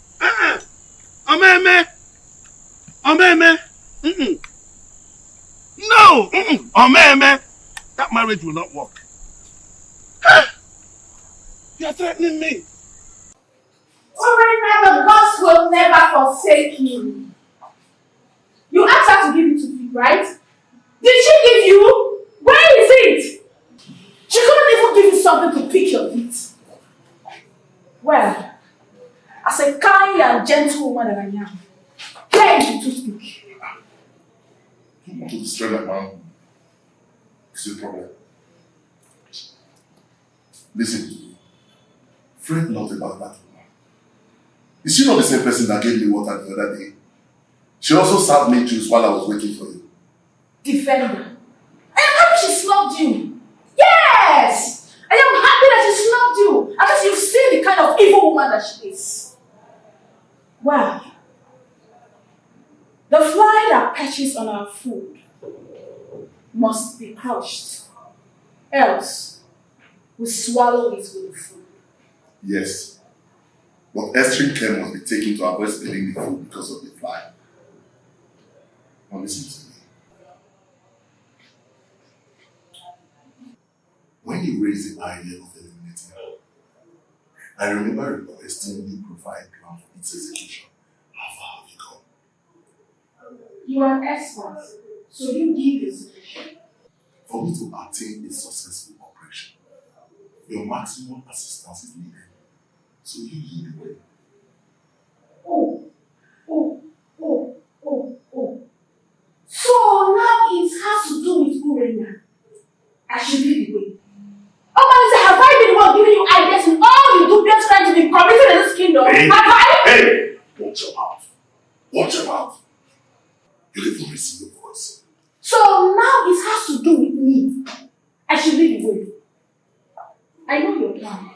S10: Omeme! No! Omeme! That marriage will not work. You are threatening me.
S8: Alright, now the gods will never forsake you. You asked her to give you to feed, right? Did she give you? Where is it? She couldn't even give you something to pick your feet. Well, as a kind and gentle woman that I am, here is to speak.
S18: You want to destroy my man? It's your problem. Listen to me. Fret not about that woman. Is she not the same person that gave me water the other day? She also served me juice while I was waiting for you.
S8: Defender. I am happy she snubbed you. Yes! I am happy that she snubbed you. At least you've seen the kind of evil woman that she is. Well, the fly that perches on our food must be crushed. Else, we swallow it with the food.
S18: Yes. But extreme care must be taken to avoid spilling the food because of the fly. Now listen to me. When you raised the idea of eliminating her, I remember requesting you provide a plan for its execution. How far have you gone?
S8: You are an expert, so you give your suggestion.
S18: For me to attain a successful operation, your maximum assistance is needed. So you lead the way.
S8: So now it has to do with Urena. I should lead the way. Oh, have I been the one giving you ideas in all the dubious crimes you've been committing in this kingdom?
S18: Hey,
S8: have I?
S18: Hey! Watch your mouth. Watch your mouth. You even receive your voice.
S8: So now it has to do with me. I should lead the way. I know your plan.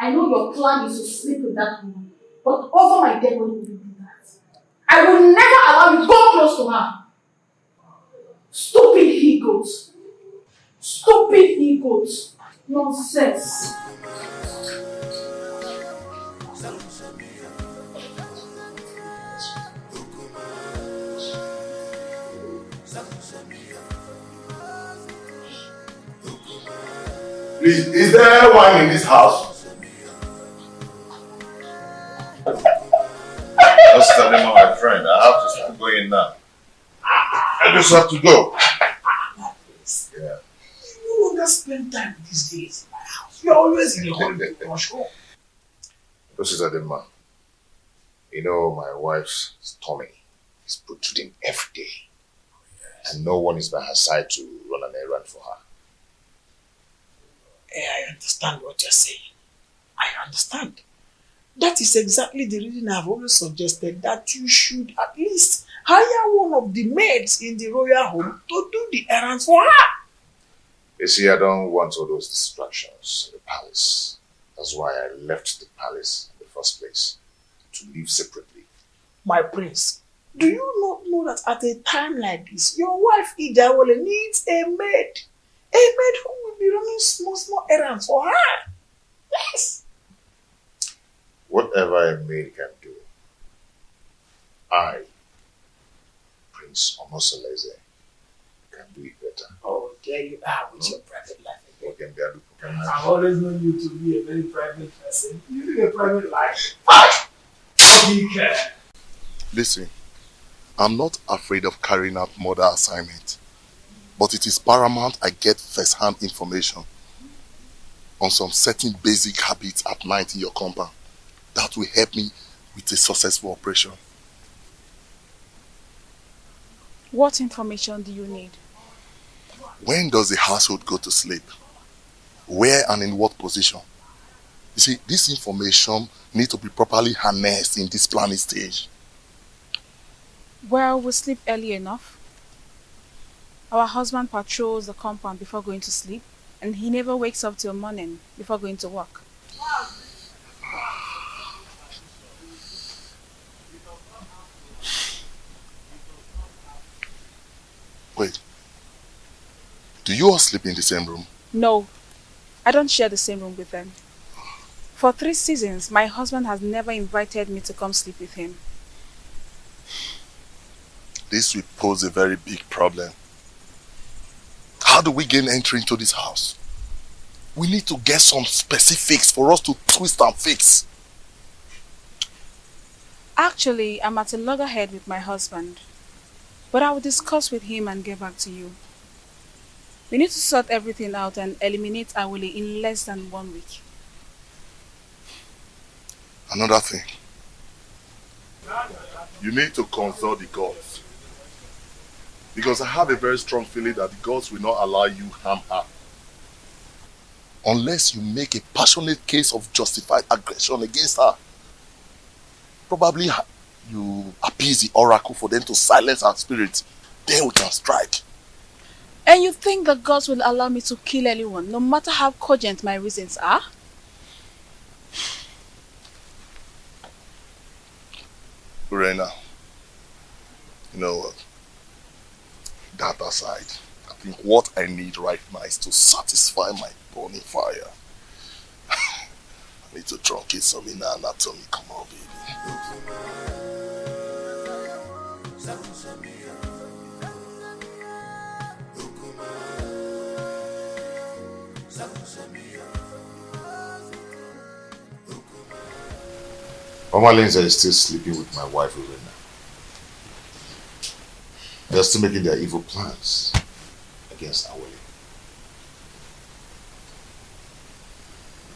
S8: I know your plan is to sleep with that woman. But over my dead body, will you do that? I will never allow you to go close to her. Stupid he-goats. Stupid he-goats. Nonsense.
S18: Please, is there wine in this house?
S4: Just tell them, my friend, I have to start going now. I just have to go. Yeah.
S17: You no longer spend time these days in my house. You're always in the holiday rush home.
S4: This is Adema. You know, my wife's stomach is protruding every day. Yes. And no one is by her side to run an errand for her.
S17: I understand what you're saying. I understand. That is exactly the reason I've always suggested that you should at least hire one of the maids in the royal home to do the errands for her.
S4: You see, I don't want all those distractions in the palace. That's why I left the palace in the first place, to live separately.
S17: My prince, do you not know that at a time like this, your wife Ijawole needs a maid? A maid who will be running small errands for her. Yes.
S4: Whatever a maid can do, I, Prince Omosoleze, can do it better.
S17: Oh, there you are with your private life again.
S4: Okay,
S17: I've always known you to be a very private person. You live a private life. Be careful.
S18: Listen, I'm not afraid of carrying out murder assignment, but it is paramount I get first-hand information on some certain basic habits at night in your compound. That will help me with a successful operation.
S8: What information do you need?
S18: When does the household go to sleep? Where and in what position? You see, this information needs to be properly harnessed in this planning stage.
S8: Well, we sleep early enough. Our husband patrols the compound before going to sleep, and he never wakes up till morning before going to work.
S18: Wait. Do you all sleep in the same room?
S8: No, I don't share the same room with them. For 3 seasons, my husband has never invited me to come sleep with him.
S18: This will pose a very big problem. How do we gain entry into this house? We need to get some specifics for us to twist and fix.
S12: Actually, I'm at a loggerhead with my husband. But I will discuss with him and get back to you. We need to sort everything out and eliminate Awole in less than 1 week.
S18: Another thing. You need to consult the gods. Because I have a very strong feeling that the gods will not allow you harm her. Unless you make a passionate case of justified aggression against her. Probably you appease the oracle for them to silence her spirit. Then we can strike.
S12: And you think the gods will allow me to kill anyone, no matter how cogent my reasons are?
S18: Urena, you know what? That aside, I think what I need right now is to satisfy my burning fire. I need to truncate some inner anatomy. Come on, baby.
S4: Mama Lindsay is still sleeping with my wife, Urena. They're still making their evil plans against Awole.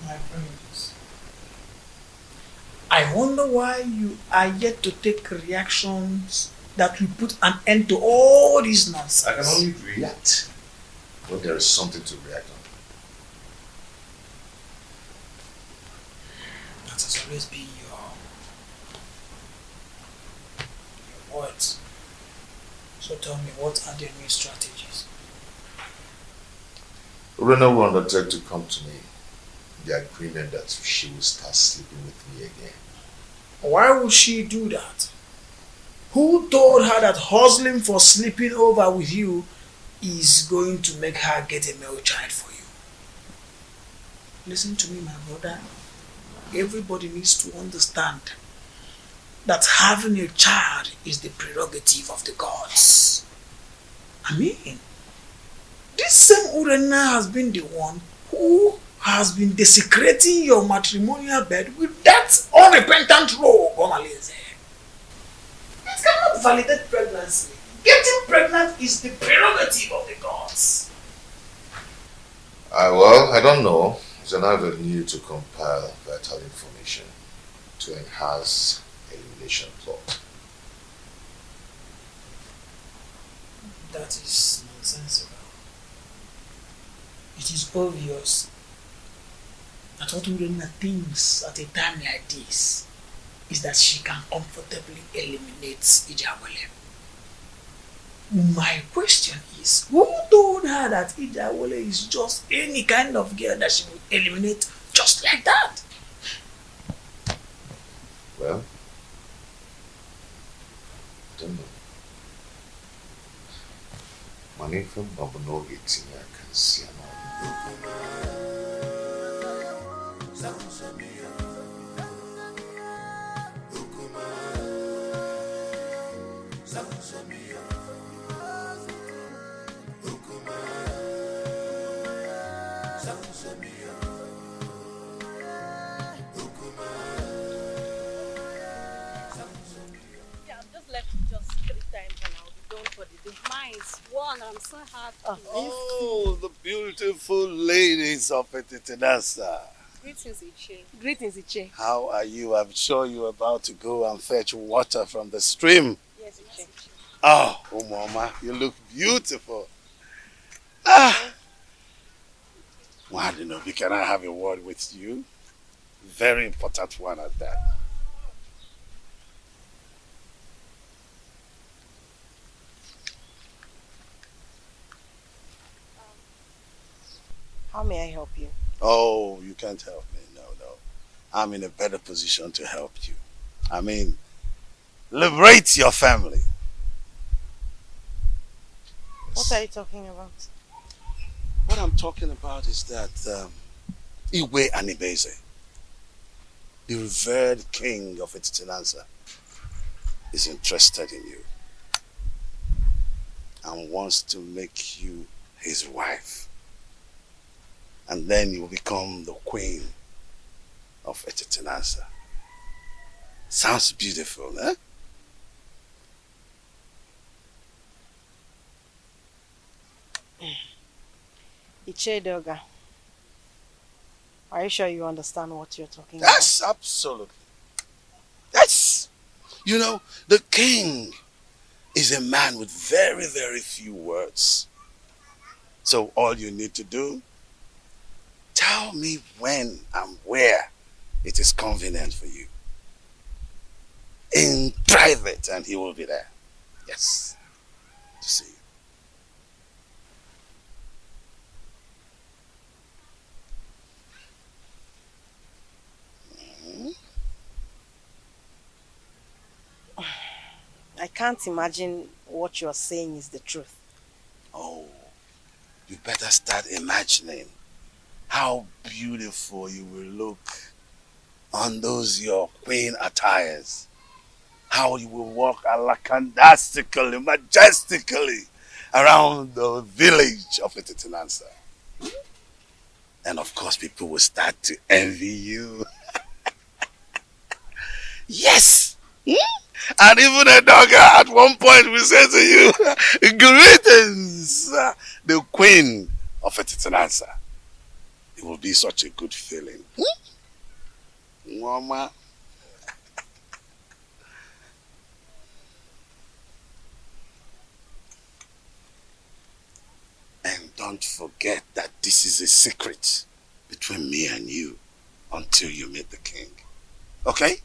S17: My friends, I wonder why you are yet to take reactions that will put an end to all this nonsense.
S4: I can only react when there is something to react on.
S17: That has always been your words. So tell me, what are the new strategies?
S4: Urena will undertake to come to me in the agreement that she will start sleeping with me again.
S17: Why would she do that? Who told her that hustling for sleeping over with you is going to make her get a male child for you? Listen to me, my brother. Everybody needs to understand that having a child is the prerogative of the gods. I mean, this same Urena has been the one who has been desecrating your matrimonial bed with that unrepentant rogue, Omalinze. It cannot validate pregnancy. Getting pregnant is the prerogative of the gods.
S4: Well, I don't know. It's an avenue to compile vital information to enhance elimination plot.
S17: That is nonsensical. It is obvious that what Urena thinks at a time like this is that she can comfortably eliminate Ijawole. My question is, who told her that Ijawole is just any kind of girl that she will eliminate just like that?
S4: Well, I don't know. Money from Babunogi Tina can see
S9: Mine's one, I'm so happy.
S6: Oh, the beautiful ladies of Etitinasa.
S9: Greetings, Iche.
S5: Greetings, Iche.
S6: How are you? I'm sure you're about to go and fetch water from the stream.
S9: Yes, Iche.
S6: Oh, Mama, you look beautiful. Ah! Wadinobi, can I have a word with you? Very important one at that.
S5: How may I help you?
S6: Oh, you can't help me. No. I'm in a better position to help you. I mean, liberate your family.
S5: What are you talking about?
S6: What I'm talking about is that Iwe Anibeze, the revered king of Etitinansa, is interested in you and wants to make you his wife.
S10: And then you will become the queen of Etitinansa. Sounds beautiful, eh?
S7: Ichedoga, are you sure you understand what you're talking about?
S10: Yes, absolutely. Yes. You know, the king is a man with very, very few words. So all you need to do, tell me when and where it is convenient for you. In private, and he will be there. Yes. To see you.
S7: I can't imagine what you're saying is the truth.
S10: Oh, you better start imagining how beautiful you will look on those your queen attires. How you will walk alakandastically, majestically around the village of Etitinansa. And of course, people will start to envy you. Yes! And even a dogger at one point will say to you, greetings, the queen of Etitinansa. It will be such a good feeling. Mama. And don't forget that this is a secret between me and you until you meet the king. Okay?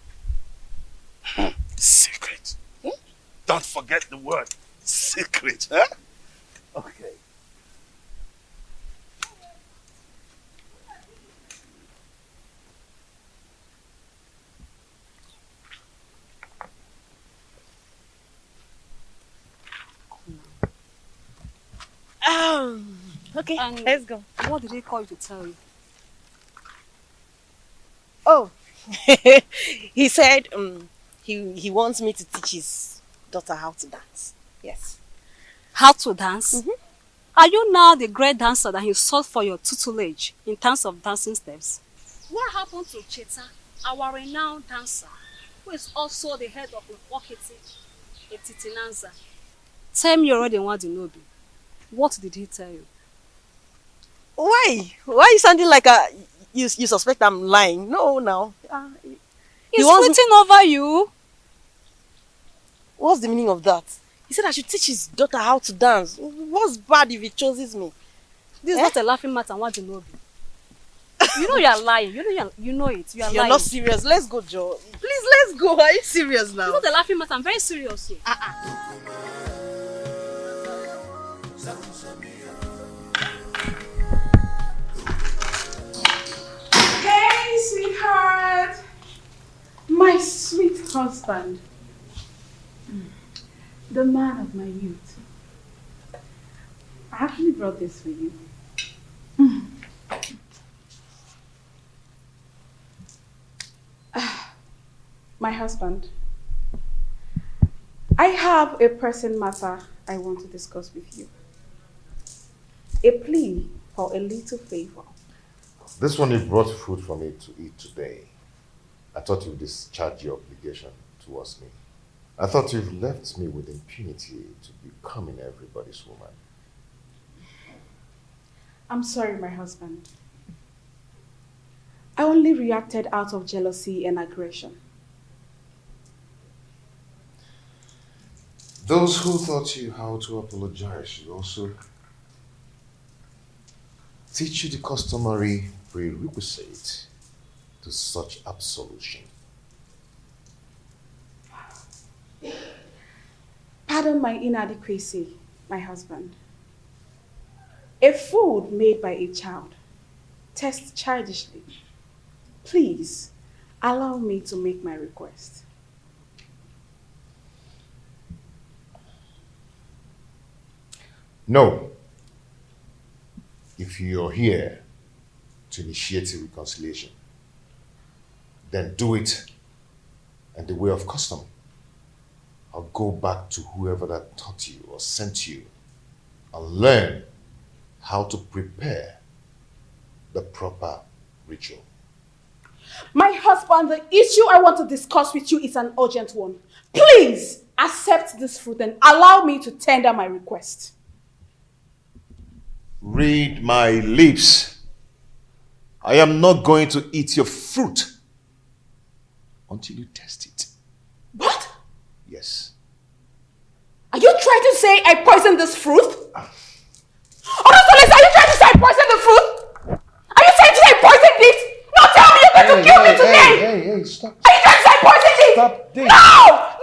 S10: Secret. Don't forget the word secret. Huh? Okay.
S7: Okay, let's go.
S9: What did he call you to tell you?
S7: Oh, he said he wants me to teach his daughter how to dance. Yes.
S9: How to dance? Are you now the great dancer that he sought for your tutelage in terms of dancing steps? What happened to Cheta, our renowned dancer, who is also the head of Etitinansa? Tell me already what you know. What did he tell you?
S7: Why? Why are you sounding like you suspect I'm lying? No, now.
S9: He's waiting over you.
S7: What's the meaning of that? He said I should teach his daughter how to dance. What's bad if he chooses me?
S9: This is not a laughing matter. What do you know? You know you are lying. You know it. You are lying.
S7: You're not serious. Let's go, Joe. Please, let's go. Are you serious now?
S9: It's not a laughing matter. I'm very serious.
S15: Hey, sweetheart. My sweet husband. The man of my youth. I actually brought this for you. My husband. I have a pressing matter I want to discuss with you. A plea for a little favor.
S4: This one you brought food for me to eat today. I thought you'd discharge your obligation towards me. I thought you've left me with impunity to becoming everybody's woman.
S15: I'm sorry, my husband. I only reacted out of jealousy and aggression.
S4: Those who taught you how to apologize should also teach you the customary prerequisite to such absolution.
S15: Pardon my inadequacy, my husband. A food made by a child tastes childishly. Please, allow me to make my request.
S4: No. If you're here to initiate a reconciliation, then do it in the way of custom. I'll go back to whoever that taught you or sent you and learn how to prepare
S6: the proper ritual.
S8: My husband, the issue I want to discuss with you is an urgent one. Please accept this fruit and allow me to tender my request.
S4: Read my lips. I am not going to eat your fruit until you test it.
S8: What?
S4: Yes.
S8: Are you trying to say I poisoned this fruit? Honestly, are you trying to say I poisoned the fruit? Are you trying to say I poisoned it? No, tell me you're going to kill me today!
S6: Hey, stop.
S8: Are you trying to say I poisoned it?
S6: Stop this.
S8: No!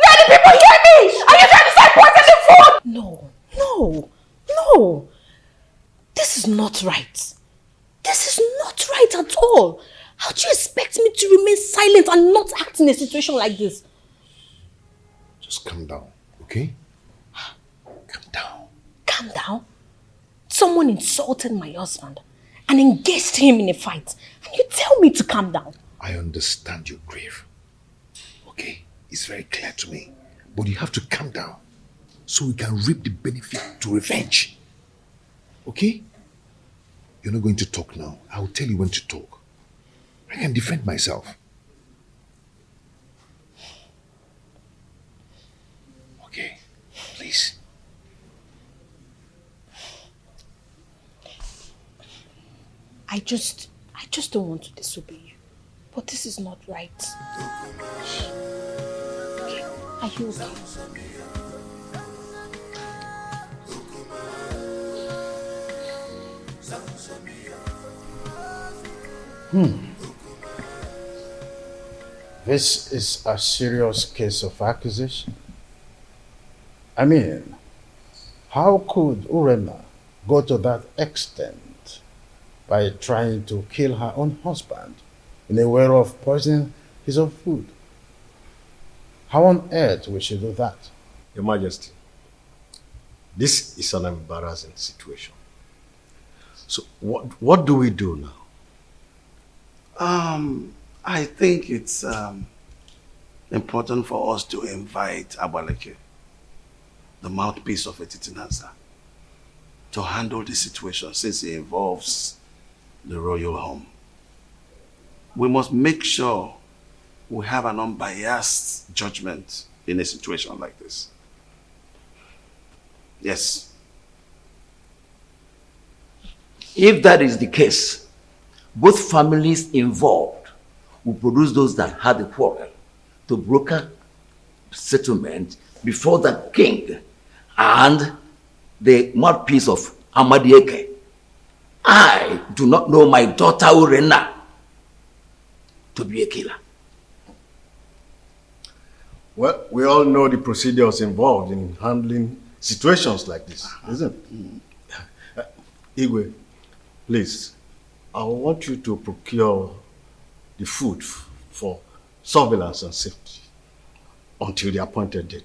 S8: Let the people hear me! Are you trying to say I poisoned the fruit?
S5: No. This is not right. This is not right at all. How do you expect me to remain silent and not act in a situation like this?
S4: Just calm down, okay?
S5: Calm down? Someone insulted my husband and engaged him in a fight. And you tell me to calm down?
S4: I understand your grief. Okay? It's very clear to me. But you have to calm down so we can reap the benefit to revenge. Okay? You're not going to talk now. I will tell you when to talk. I can defend myself. Okay? Please.
S5: I just don't want to disobey you. But this is not right. Okay. Are you okay?
S6: This is a serious case of accusation. I mean, how could Urena go to that extent by trying to kill her own husband in a way of poisoning his own food? How on earth will she do that?
S11: Your Majesty, this is an embarrassing situation. So what do we do now?
S10: I think it's important for us to invite Abaleke, the mouthpiece of Etitinansa, to handle the situation since it involves the royal home. We must make sure we have an unbiased judgment in a situation like this. Yes.
S19: If that is the case, both families involved will produce those that had the quarrel to broker settlement before the king and the mouthpiece of Amadieke. I do not know my daughter Urena to be a killer.
S11: Well, we all know the procedures involved in handling situations like this, isn't it? Igwe, please, I want you to procure the food for surveillance and safety until the appointed date.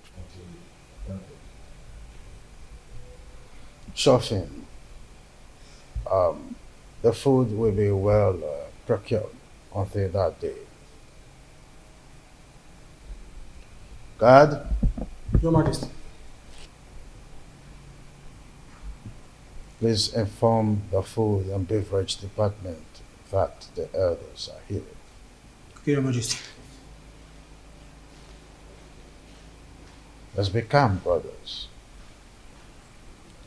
S6: Sure thing. The food will be well procured until that day. Guard.
S17: Your Majesty.
S6: Please inform the food and beverage department that the elders are here.
S17: Okay, Your Majesty.
S6: Let's be calm, brothers.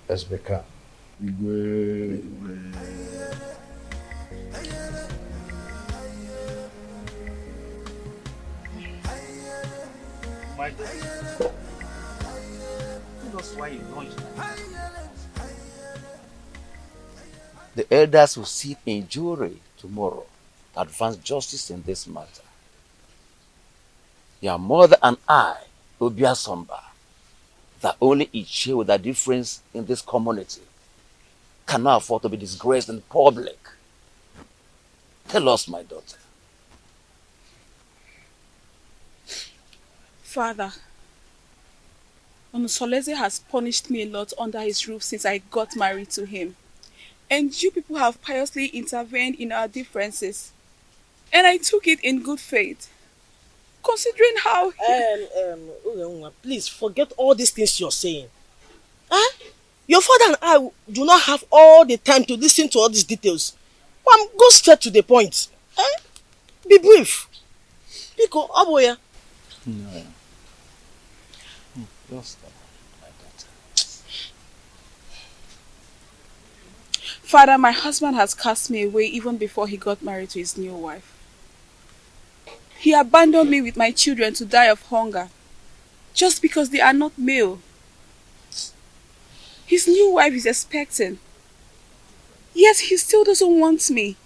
S6: Let's be calm.
S19: The elders will sit in jury tomorrow to advance justice in this matter. Your mother and I will be Somba, that only each with a difference in this community cannot afford to be disgraced in public. Tell us, my daughter.
S8: Father, Onusoleze has punished me a lot under his roof since I got married to him. And you people have piously intervened in our differences. And I took it in good faith. Considering how...
S22: please forget all these things you're saying. Huh? Your father and I do not have all the time to listen to all these details. Mom, go straight to the point. Eh? Be brief. Biko, Aboya.
S19: No. Just my daughter.
S15: Father, my husband has cast me away even before he got married to his new wife. He abandoned me with my children to die of hunger, just because they are not male. His new wife is expecting, yet he still doesn't want me.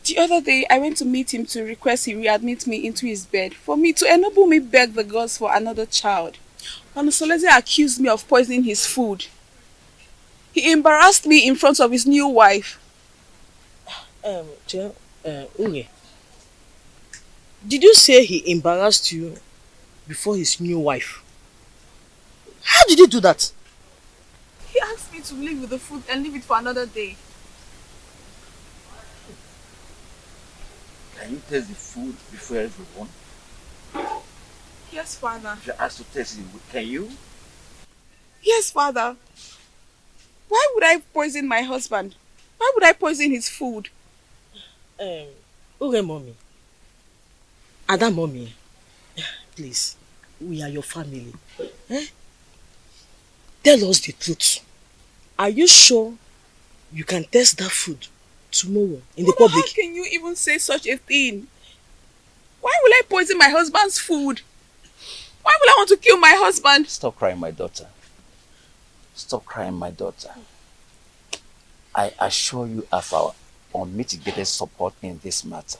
S15: The other day, I went to meet him to request he readmit me into his bed for me to enable me beg the gods for another child. Onusoleze accused me of poisoning his food. He embarrassed me in front of his new wife.
S22: Uge, did you say he embarrassed you before his new wife? How did he do that?
S15: He asked me to leave with the food and leave it for another day.
S19: Can you taste the food before everyone?
S15: Yes, Father.
S19: If you asked to taste it, can you?
S15: Yes, Father. Why would I poison my husband? Why would I poison his food?
S22: Uge, mommy. Ada, mommy. Please, we are your family. Eh? Tell us the truth. Are you sure you can taste that food tomorrow in the public?
S15: How can you even say such a thing? Why will I poison my husband's food? Why will I want to kill my husband?
S19: Stop crying, my daughter. Stop crying, my daughter. I assure you of our unmitigated support in this matter.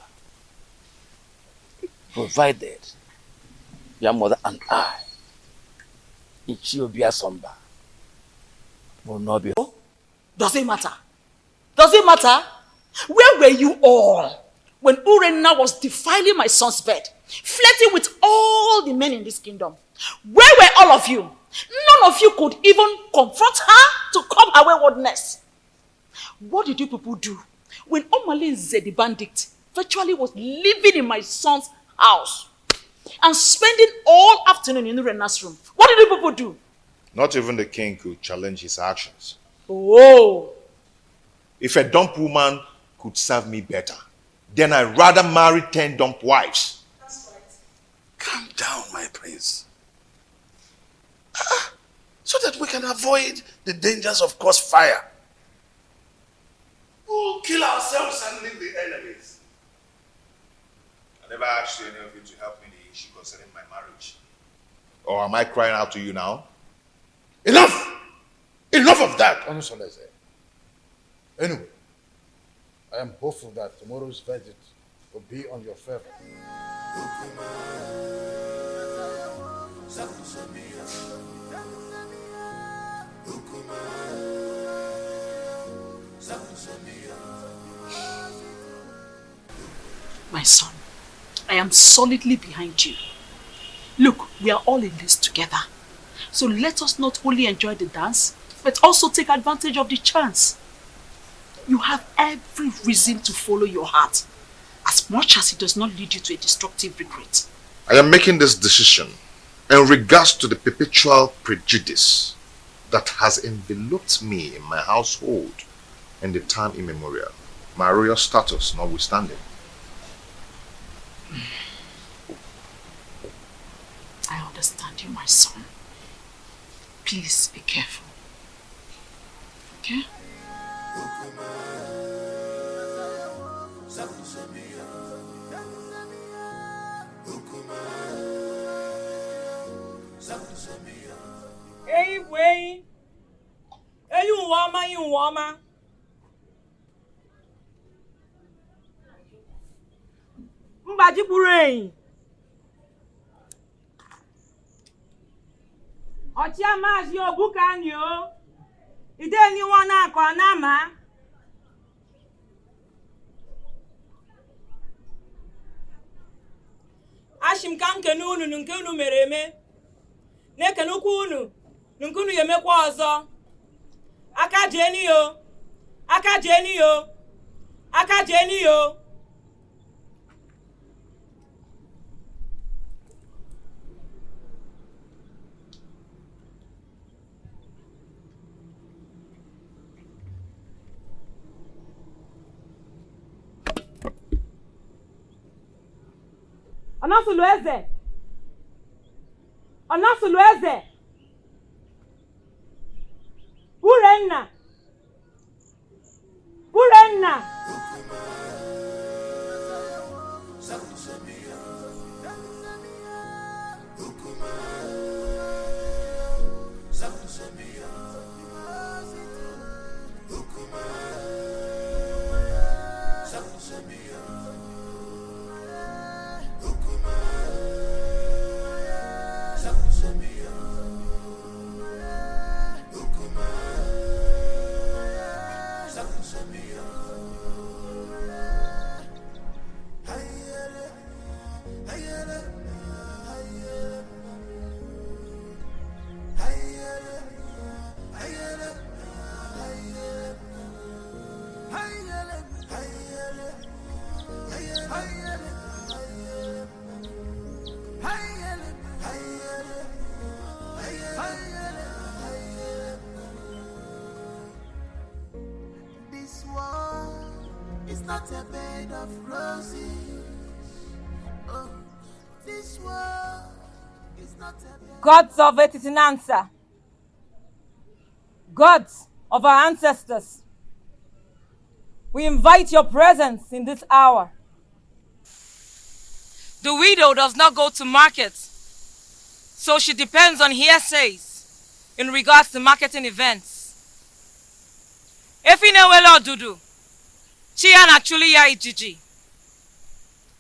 S19: Provided your mother and I, Ichiobia Somba, will not be.
S14: Does it matter? Does it matter? Where were you all when Urenna was defiling my son's bed, flirting with all the men in this kingdom? Where were all of you? None of you could even confront her to curb her waywardness. What did you people do when Omalinze the bandit virtually was living in my son's house and spending all afternoon in Urenna's room? What did you people do?
S4: Not even the king could challenge his actions.
S14: Oh.
S4: If a dump woman could serve me better, then I'd rather marry 10 dump wives.
S10: That's right. Calm down, my prince. So that we can avoid the dangers of crossfire. We'll kill ourselves and leave the enemies.
S4: I never asked any of you to help me in the issue concerning my marriage. Or am I crying out to you now?
S10: Enough! Enough of that!
S6: Onusoleze. Anyway, I am hopeful that tomorrow's verdict will be on your favor.
S14: My son, I am solidly behind you. Look, we are all in this together. So let us not only enjoy the dance, but also take advantage of the chance. You have every reason to follow your heart, as much as it does not lead you to a destructive regret.
S4: I am making this decision in regards to the perpetual prejudice that has enveloped me in my household in the time immemorial, my royal status notwithstanding.
S14: I understand you, my son. Please be careful. Okay?
S13: Hey, way. Hey, you wama, you wama. Mbaji burain. Ọchịa maazị Ogbukani o. Ide ni wọn na-akọ n'ama. Ashim ka nkene unu nke unu mere eme. Na-ekenukwa unu nke unu ga-emekwa ọzọ. Aka jeni yo. Aka jeni yo. Aka jeni yo. Onasulu eze. Onasulu eze. Urenna. Urenna.
S16: This world is not a bed of roses. Oh, this world is not a bed.
S13: Gods of Etitinansa, gods of our ancestors, we invite your presence in this hour. The widow does not go to market, so she depends on hearsays in regards to marketing events. Efinewelo Dudu, Chia Nachuli Ya Ijiji.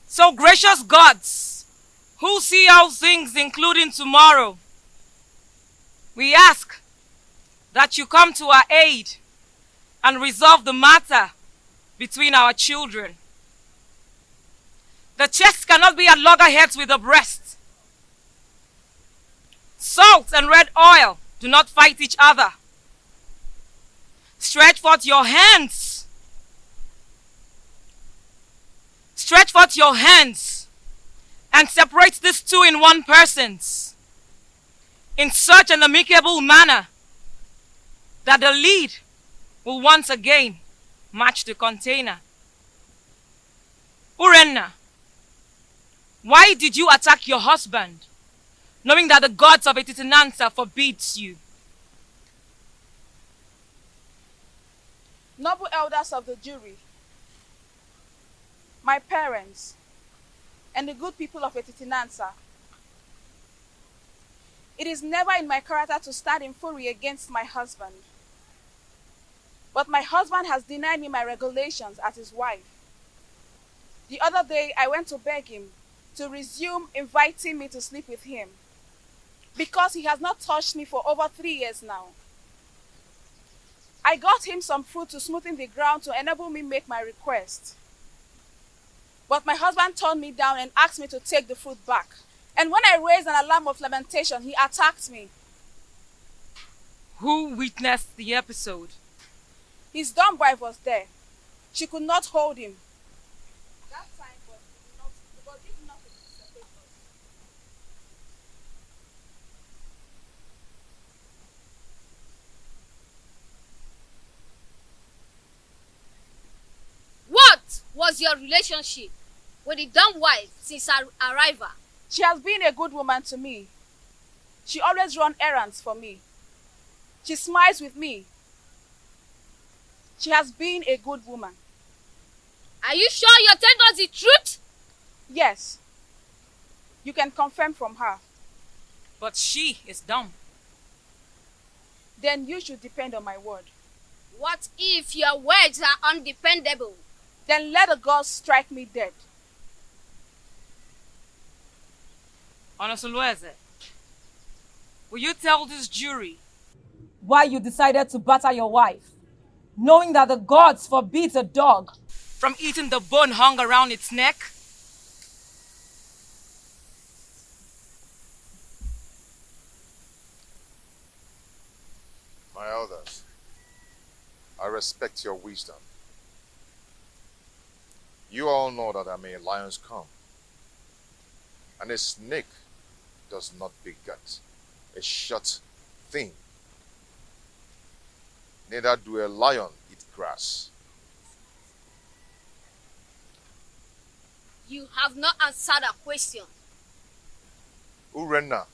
S13: So gracious gods, who see all things including tomorrow, we ask that you come to our aid and resolve the matter between our children. The chest cannot be at loggerheads with the breast. Salt and red oil do not fight each other. Stretch forth your hands. Stretch forth your hands and separate these two in one persons in such an amicable manner that the lead will once again match the container. Urenna, why did you attack your husband, knowing that the gods of Etitinansa forbids you?
S8: Noble elders of the jury, my parents, and the good people of Etitinansa, it is never in my character to stand in fury against my husband. But my husband has denied me my regulations as his wife. The other day, I went to beg him to resume inviting me to sleep with him because he has not touched me for over 3 years now. I got him some fruit to smoothen the ground to enable me make my request. But my husband turned me down and asked me to take the fruit back. And when I raised an alarm of lamentation, he attacked me.
S13: Who witnessed the episode?
S8: His dumb wife was there. She could not hold him. That time but did not separate us.
S9: What was your relationship with the dumb wife since her arrival?
S8: She has been a good woman to me. She always runs errands for me. She smiles with me. She has been a good woman.
S9: Are you sure you're telling us the truth?
S8: Yes. You can confirm from her.
S13: But she is dumb.
S8: Then you should depend on my word.
S9: What if your words are undependable?
S8: Then let the gods strike me dead.
S13: Onosulueze, will you tell this jury why you decided to batter your wife, knowing that the gods forbid a dog from eating the bone hung around its neck?
S4: My elders, I respect your wisdom. You all know that I'm a lion's come, and a snake does not beget a short thing. Neither do a lion eat grass.
S9: You have not answered a question.
S4: Urena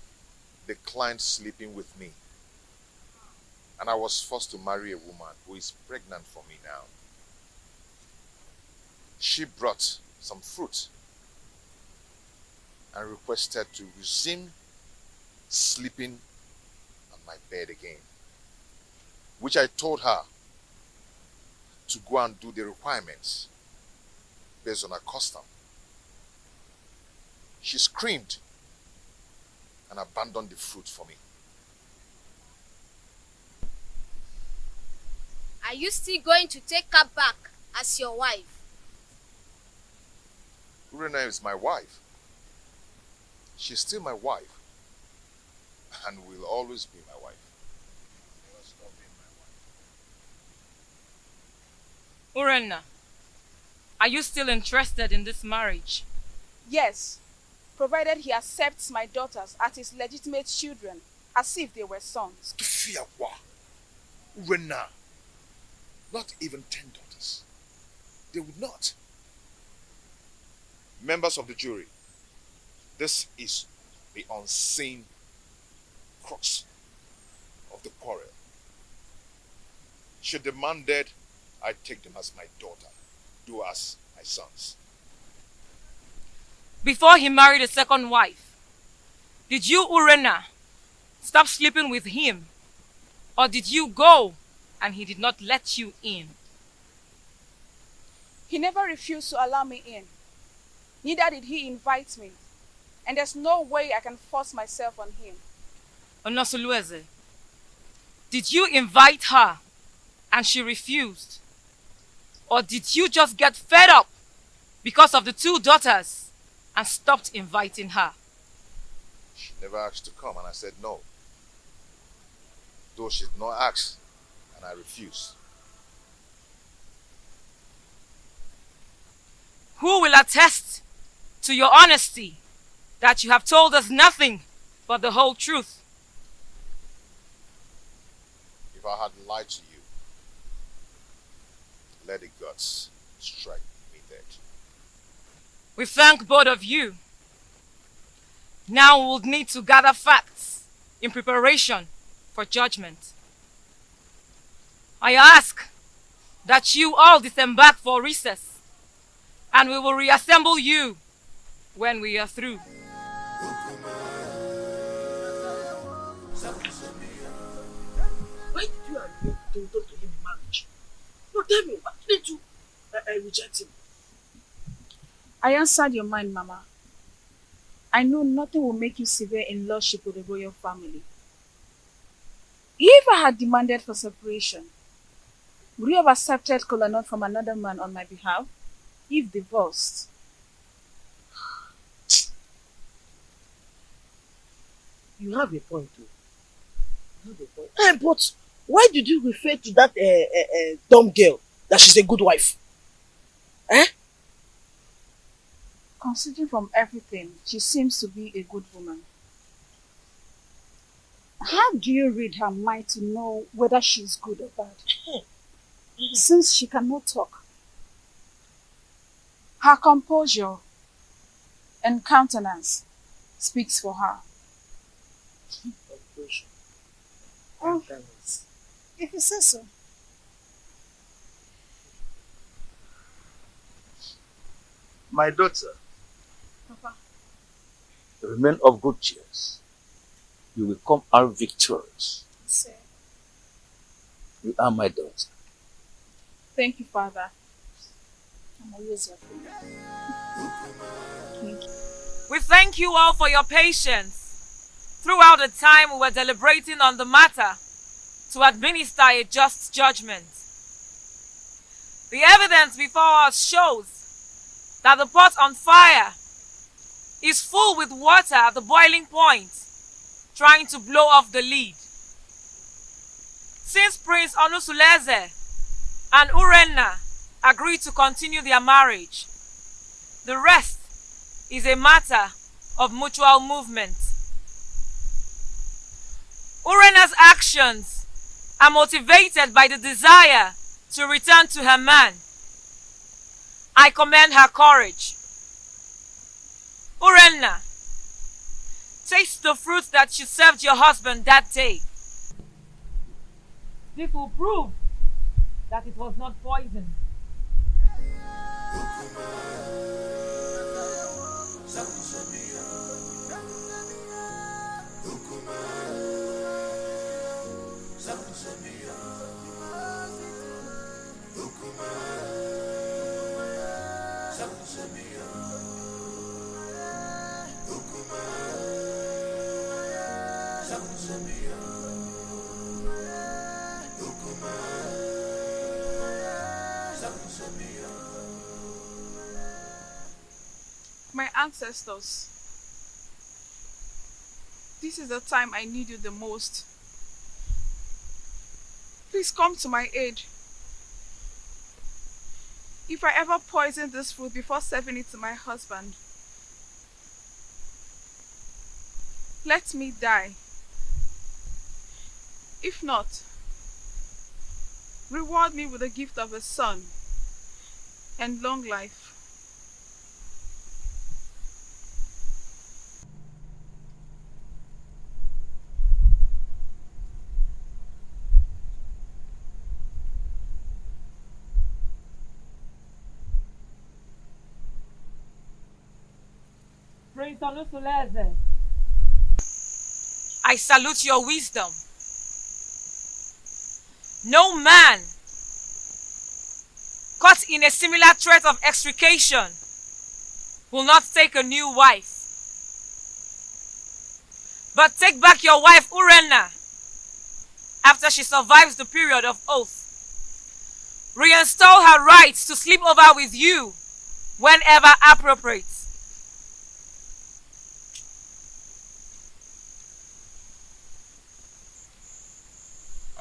S4: declined sleeping with me, and I was forced to marry a woman who is pregnant for me now. She brought some fruit and requested to resume sleeping on my bed again, which I told her to go and do the requirements based on her custom. She screamed and abandoned the fruit for me.
S20: Are you still going to take her back as your wife?
S4: Urena is my wife. She's still my wife and will always be my wife. Never stop being my wife.
S13: Urena, are you still interested in this marriage?
S8: Yes, provided he accepts my daughters as his legitimate children, as if they were sons.
S4: Tufiawa, Urena, not even 10 daughters. They would not. Members of the jury, this is the unseen crux of the quarrel. Should the man dead, I take them as my daughter, do as my sons.
S13: Before he married a second wife, did you, Urena, stop sleeping with him? Or did you go and he did not let you in?
S8: He never refused to allow me in. Neither did he invite me. And there's no way I can force myself on him.
S13: Onosulueze, did you invite her and she refused? Or did you just get fed up because of the 2 daughters and stopped inviting her?
S4: She never asked to come and I said no. Though she did not ask and I refused.
S13: Who will attest to your honesty that you have told us nothing but the whole truth?
S4: If I had lied to you, let the gods strike me dead.
S13: We thank both of you. Now we will need to gather facts in preparation for judgment. I ask that you all disembark for recess, and we will reassemble you when we are through.
S17: Why did you agree to talk to him in marriage? No, tell me, why did you reject him?
S8: I answered your mind, Mama. I know nothing will make you severe in lordship with the royal family. If I had demanded for separation, would you have accepted Kolanut from another man on my behalf? If divorced?
S17: You have a point too. You have a point. But why did you refer to that dumb girl that she's a good wife? Eh?
S8: Considering from everything, she seems to be a good woman. How do you read her mind to know whether she's good or bad? Since she cannot talk, her composure and countenance speaks for her.
S17: Composure.
S12: Oh, if you say so.
S21: My daughter,
S8: Papa.
S21: remain of good cheer. You will come out victorious.
S12: Sir.
S21: You are my daughter.
S8: Thank you, Father. I'm always your friend. Thank you.
S13: We thank you all for your patience throughout the time we were deliberating on the matter to administer a just judgment. The evidence before us shows that the pot on fire is full with water at the boiling point, trying to blow off the lid. Since Prince Onusuleze and Urena agreed to continue their marriage, the rest is a matter of mutual movement. Urena's actions are motivated by the desire to return to her man. I commend her courage. Urena, taste the fruit that you served your husband that day. This will prove that it was not poison.
S1: My ancestors, this is the time I need you the most. Please come to my aid. If I ever poison this food before serving it to my husband, let me die. If not, reward me with the gift of a son and long life.
S13: I salute your wisdom. No man caught in a similar threat of extrication will not take a new wife. But take back your wife Urenna after she survives the period of oath. Reinstall her rights to sleep over with you whenever appropriate.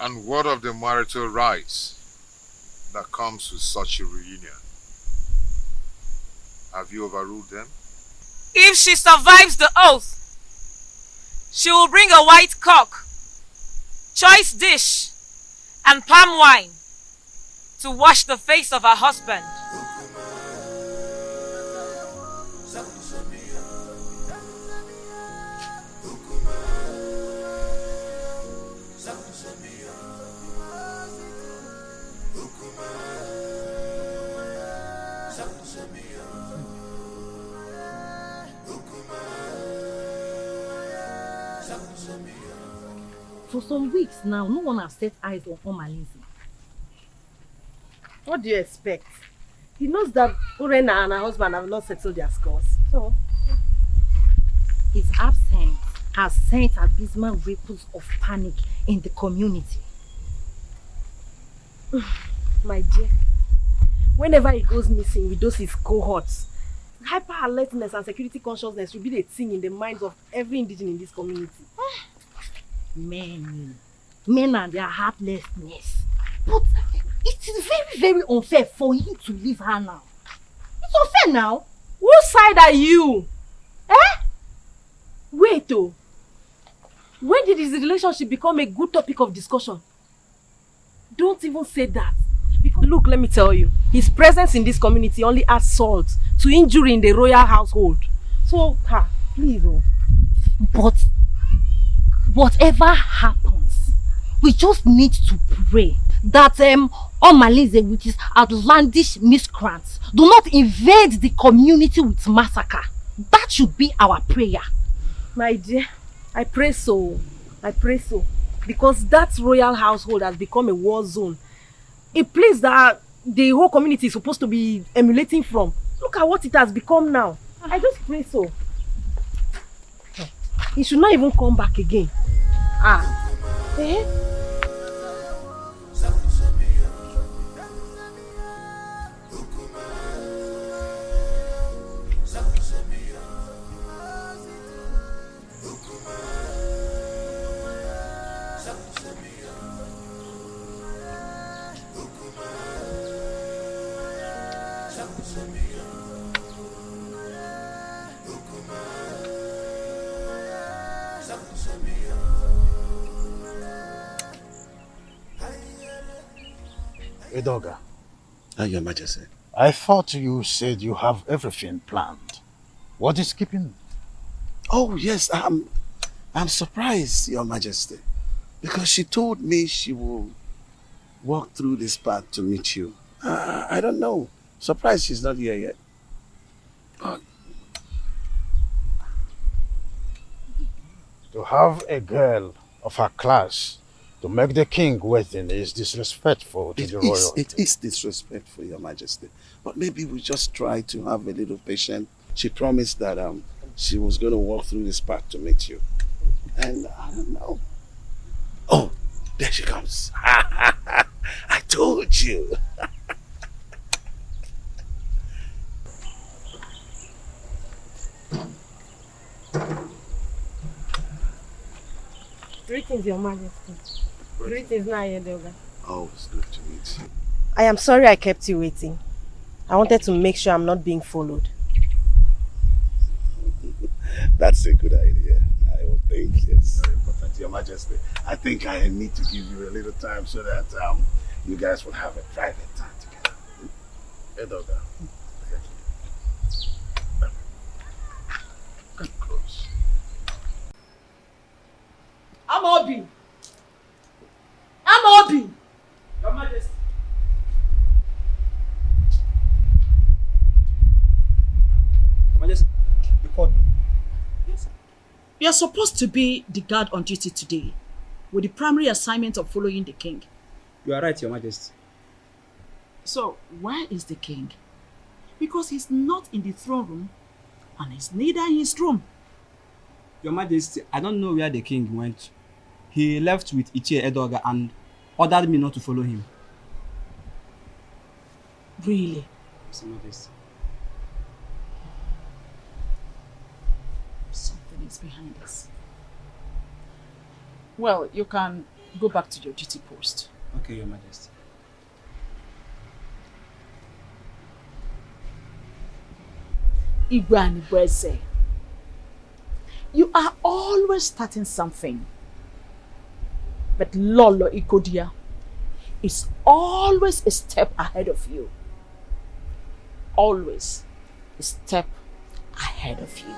S2: And what of the marital rights that comes with such a reunion? Have you overruled them?
S13: If she survives the oath, she will bring a white cock, choice dish, and palm wine to wash the face of her husband.
S5: For some weeks now, no one has set eyes on Omalinze.
S22: What do you expect? He knows that Urena and her husband have not settled their scores. So,
S5: his absence has sent abysmal ripples of panic in the community.
S22: my dear, whenever he goes missing with those his cohorts, hyper alertness and security consciousness will be the thing in the minds of every indigenous in this community.
S5: Men and their heartlessness. But it is very, very unfair for him to leave her now. It's unfair now.
S22: Whose side are you? Wait oh. When did his relationship become a good topic of discussion? Don't even say that. Because look, let me tell you, his presence in this community only adds salt to injury in the royal household. So, please oh.
S5: But whatever happens, we just need to pray that Omalinze with his outlandish miscreants do not invade the community with massacre. That should be our prayer.
S22: My dear, I pray so. I pray so. Because that royal household has become a war zone. A place that the whole community is supposed to be emulating from. Look at what it has become now. I just pray so. He should not even come back again.
S6: Edoga.
S10: Your Majesty.
S6: I thought you said you have everything planned. What is keeping?
S10: Oh yes, I'm surprised, Your Majesty, because she told me she will walk through this path to meet you. I don't know. Surprised she's not here yet.
S6: To have a girl of her class to make the king waiting is disrespectful to the royal.
S10: It is disrespectful, Your Majesty. But maybe we just try to have a little patience. She promised that she was going to walk through this path to meet you. And I don't know. Oh, there she comes. I told you.
S5: Greetings, Your Majesty. Greetings, Nollywood.
S10: Oh, it's good to meet you.
S5: I am sorry I kept you waiting. I wanted to make sure I'm not being followed.
S10: That's a good idea. I would think, yes. Very important, Your Majesty. I think I need to give you a little time so that you guys will have a private time together. Hey, Doga. Come close.
S14: EMODI! EMODI!
S13: Your Majesty. Your Majesty, you called me.
S14: Yes, sir. You are supposed to be the guard on duty today, with the primary assignment of following the king.
S13: You are right, Your Majesty.
S14: So, where is the king? Because he's not in the throne room, and he's neither in his room.
S13: Your Majesty, I don't know where the king went. He left with ETIKO and ordered me not to follow him.
S14: Really?
S13: Yes, Your Majesty.
S14: Something is behind this. Well, you can go back to your duty post.
S13: Okay, Your Majesty.
S14: Igwe, you are always starting something. But Lolo Ikodia is always a step ahead of you. Always a step ahead of you.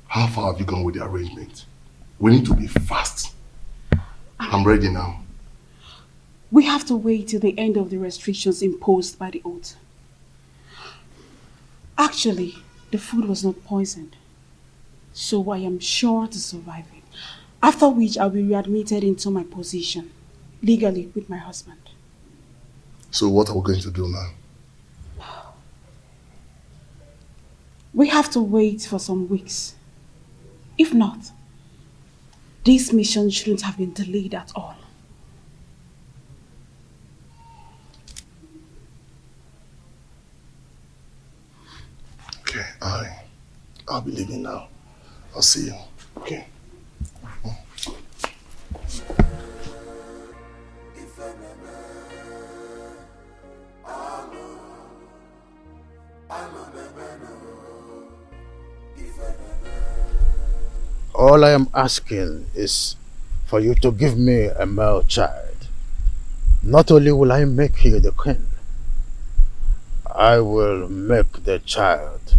S3: How far have you gone with the arrangement? We need to be fast. I'm ready now.
S15: We have to wait till the end of the restrictions imposed by the oath. Actually, the food was not poisoned, so I am sure to survive it. After which I'll be readmitted into my position, legally with my husband.
S3: So what are we going to do now?
S15: We have to wait for some weeks. If not, this mission shouldn't have been delayed at all.
S3: Okay, I'll be leaving now. I'll see you. Okay.
S6: All I am asking is for you to give me a male child. Not only will I make you the queen, I will make the child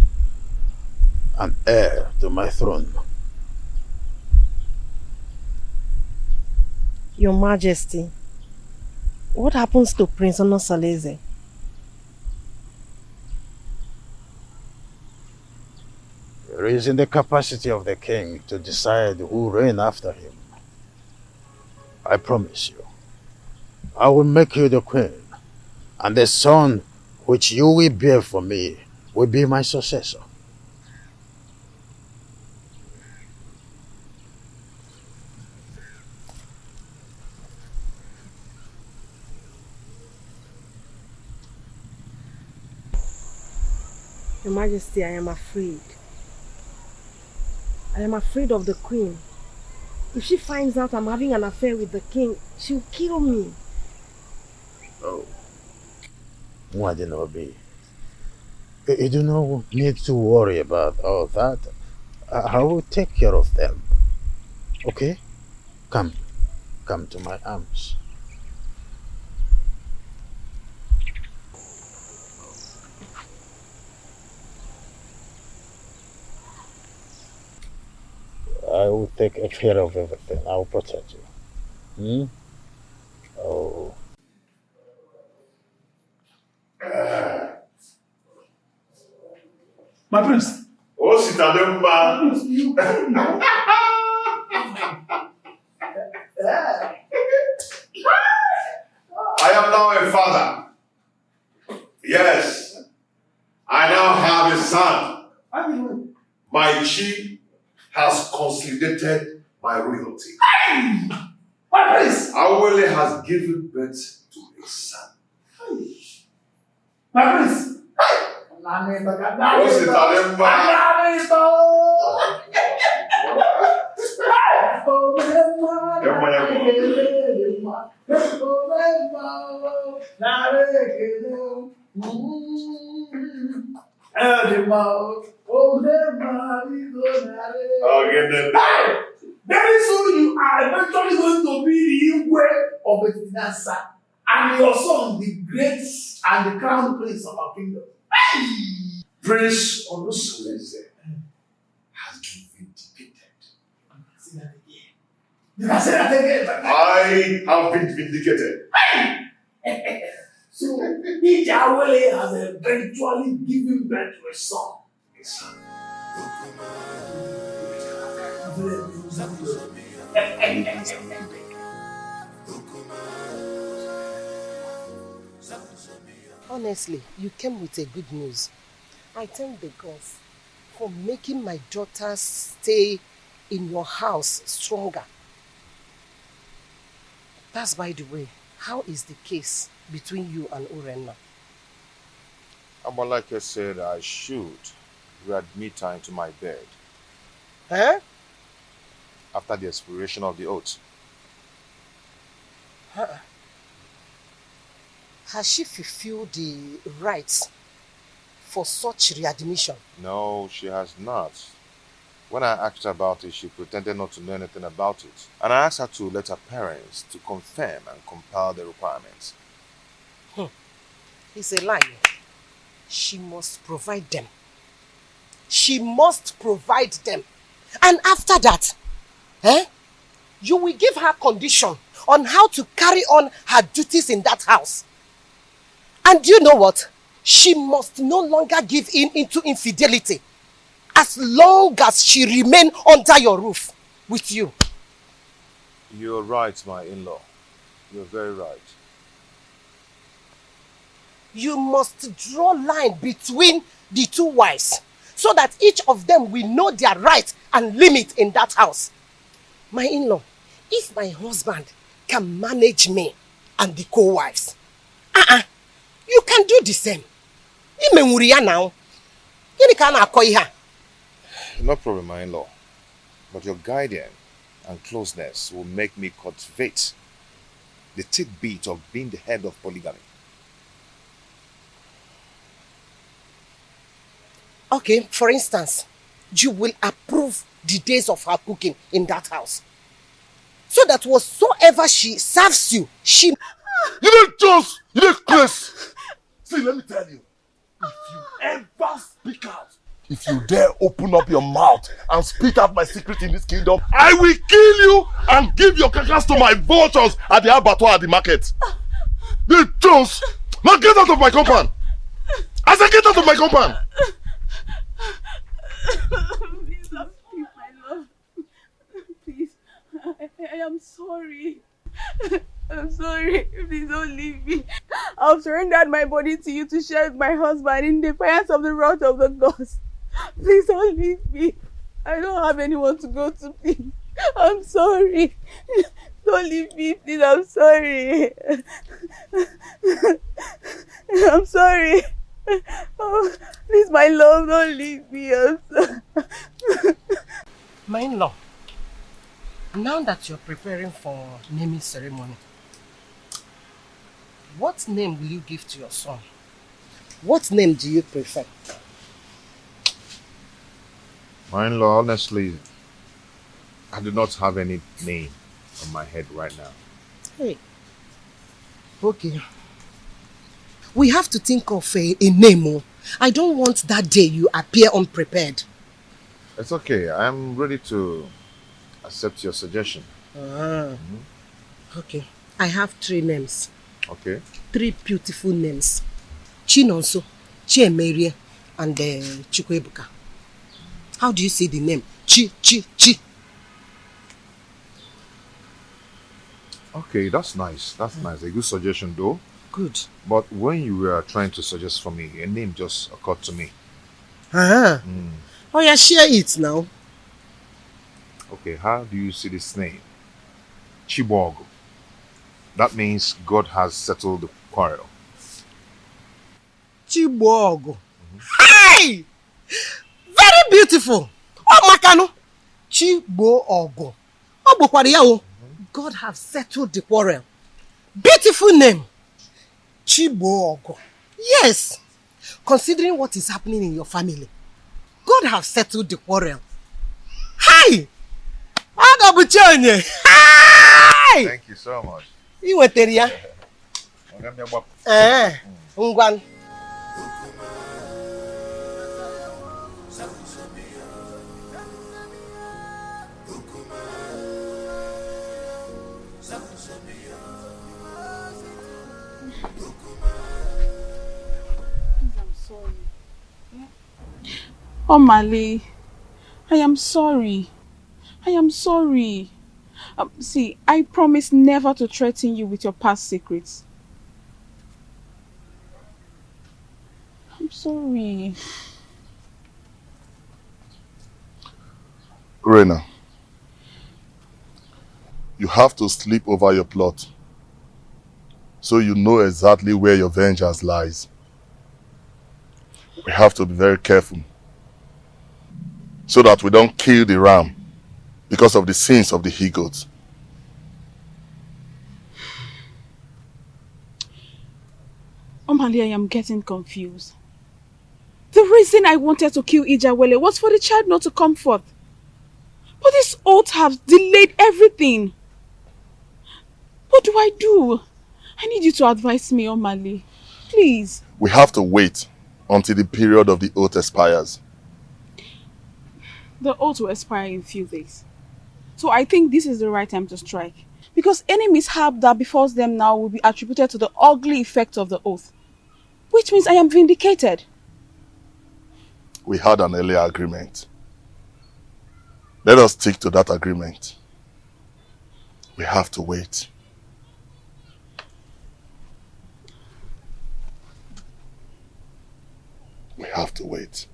S6: an heir to my throne.
S5: Your Majesty, what happens to Prince Onosaleze?
S6: It is in the capacity of the king to decide who reign after him. I promise you, I will make you the queen, and the son which you will bear for me will be my successor.
S5: Your Majesty, I am afraid. I am afraid of the queen. If she finds out I'm having an affair with the king, she'll kill me.
S6: Oh. NNEBE, You do not need to worry about all that. I will take care of them. Okay? Come to my arms. I will take care of everything. I will protect you. Oh.
S10: My prince.
S2: Oh, Sitademba. I am now a father. Yes. I now have a son. My chi has consolidated my royalty.
S10: My prince.
S2: Awele has given birth to a son.
S10: My prince.
S2: What's it, Alemba?
S10: Very soon you are eventually going to be the Igwe of Betinasa and your son the great and the crown prince of our kingdom.
S2: Prince Olusoleze has been vindicated.
S10: You can say that again.
S2: I have been vindicated.
S10: So, Ijawele has eventually given birth to a son.
S2: A son.
S22: Honestly, you came with a good news. I thank the gods for making my daughter's stay in your house stronger. That's by the way. How is the case between you and Urenna?
S4: Amalike said I should readmit her into my bed.
S22: Huh?
S4: After the expiration of the oath.
S22: Huh? Has she fulfilled the rites for such readmission?
S4: No, she has not. When I asked her about it, she pretended not to know anything about it. And I asked her to let her parents to confirm and compile the requirements.
S22: It's a lie. She must provide them. She must provide them. And after that, you will give her condition on how to carry on her duties in that house. And do you know what? She must no longer give in into infidelity as long as she remain under your roof with you.
S4: You're right, my in-law. You're very right.
S22: You must draw line between the two wives so that each of them will know their rights and limit in that house. My in-law, if my husband can manage me and the co-wives, you can do the same. Now.
S4: No problem, my in-law. But your guidance and closeness will make me cultivate the tidbit of being the head of polygamy.
S22: Okay, for instance, you will approve the days of her cooking in that house. So that whatsoever she serves you, she...
S3: You don't just, you don't curse. See, let me tell you, if you ever speak out, if you dare open up your mouth and speak out my secret in this kingdom, I will kill you and give your carcass to my vultures at the abattoir at the market. You just, now get out of my compound. I said get out of my compound.
S15: Please don't leave my love. Please, I am sorry. I'm sorry. Please don't leave me. I've surrendered my body to you to share with my husband in defiance of the wrath of the gods. Please don't leave me. I don't have anyone to go to, please. I'm sorry. Don't leave me, please. I'm sorry. I'm sorry. Oh, please, my love, don't leave me. I'm sorry.
S22: My in-law, now that you're preparing for naming ceremony, what name will you give to your son? What name do you prefer?
S4: My in-law, honestly, I do not have any name on my head right now.
S22: Hey. Okay. We have to think of a name. Oh. I don't want that day you appear unprepared.
S4: It's okay. I'm ready to accept your suggestion.
S22: Okay. I have 3 names.
S4: Okay.
S22: 3 beautiful names. Chinonso, Chiemerie, and Chukwebuka. How do you say the name? Chi.
S4: Okay, that's nice. That's nice. A good suggestion though.
S22: Good.
S4: But when you were trying to suggest for me, a name just occurred to me.
S22: Oh yeah, share it now.
S4: Okay, how do you see this name? Chibogo. That means God has settled the quarrel.
S22: Chibogo. Hey! Very beautiful. Oh, Makano. Chibogo. Oh, Bokwariao. God have settled the quarrel. Beautiful name. Chibogo. Yes. Considering what is happening in your family, God have settled the quarrel. Hi! Agabuchonye. Hi!
S4: Thank you so much.
S22: Iweteria. Ngwan.
S1: Oh, Mali, I am sorry. I am sorry. See, I promise never to threaten you with your past secrets. I'm sorry.
S3: Reina, you have to sleep over your plot so you know exactly where your vengeance lies. We have to be very careful so that we don't kill the ram because of the sins of the he-goats.
S1: Oh, Mali, I am getting confused. The reason I wanted to kill Ijawele was for the child not to come forth. But these oaths have delayed everything. What do I do? I need you to advise me, Omali. Please.
S3: We have to wait until the period of the oath expires.
S1: The oath will expire in a few days. So I think this is the right time to strike. Because any mishap that befalls them now will be attributed to the ugly effect of the oath. Which means I am vindicated.
S3: We had an earlier agreement. Let us stick to that agreement. We have to wait. We have to wait.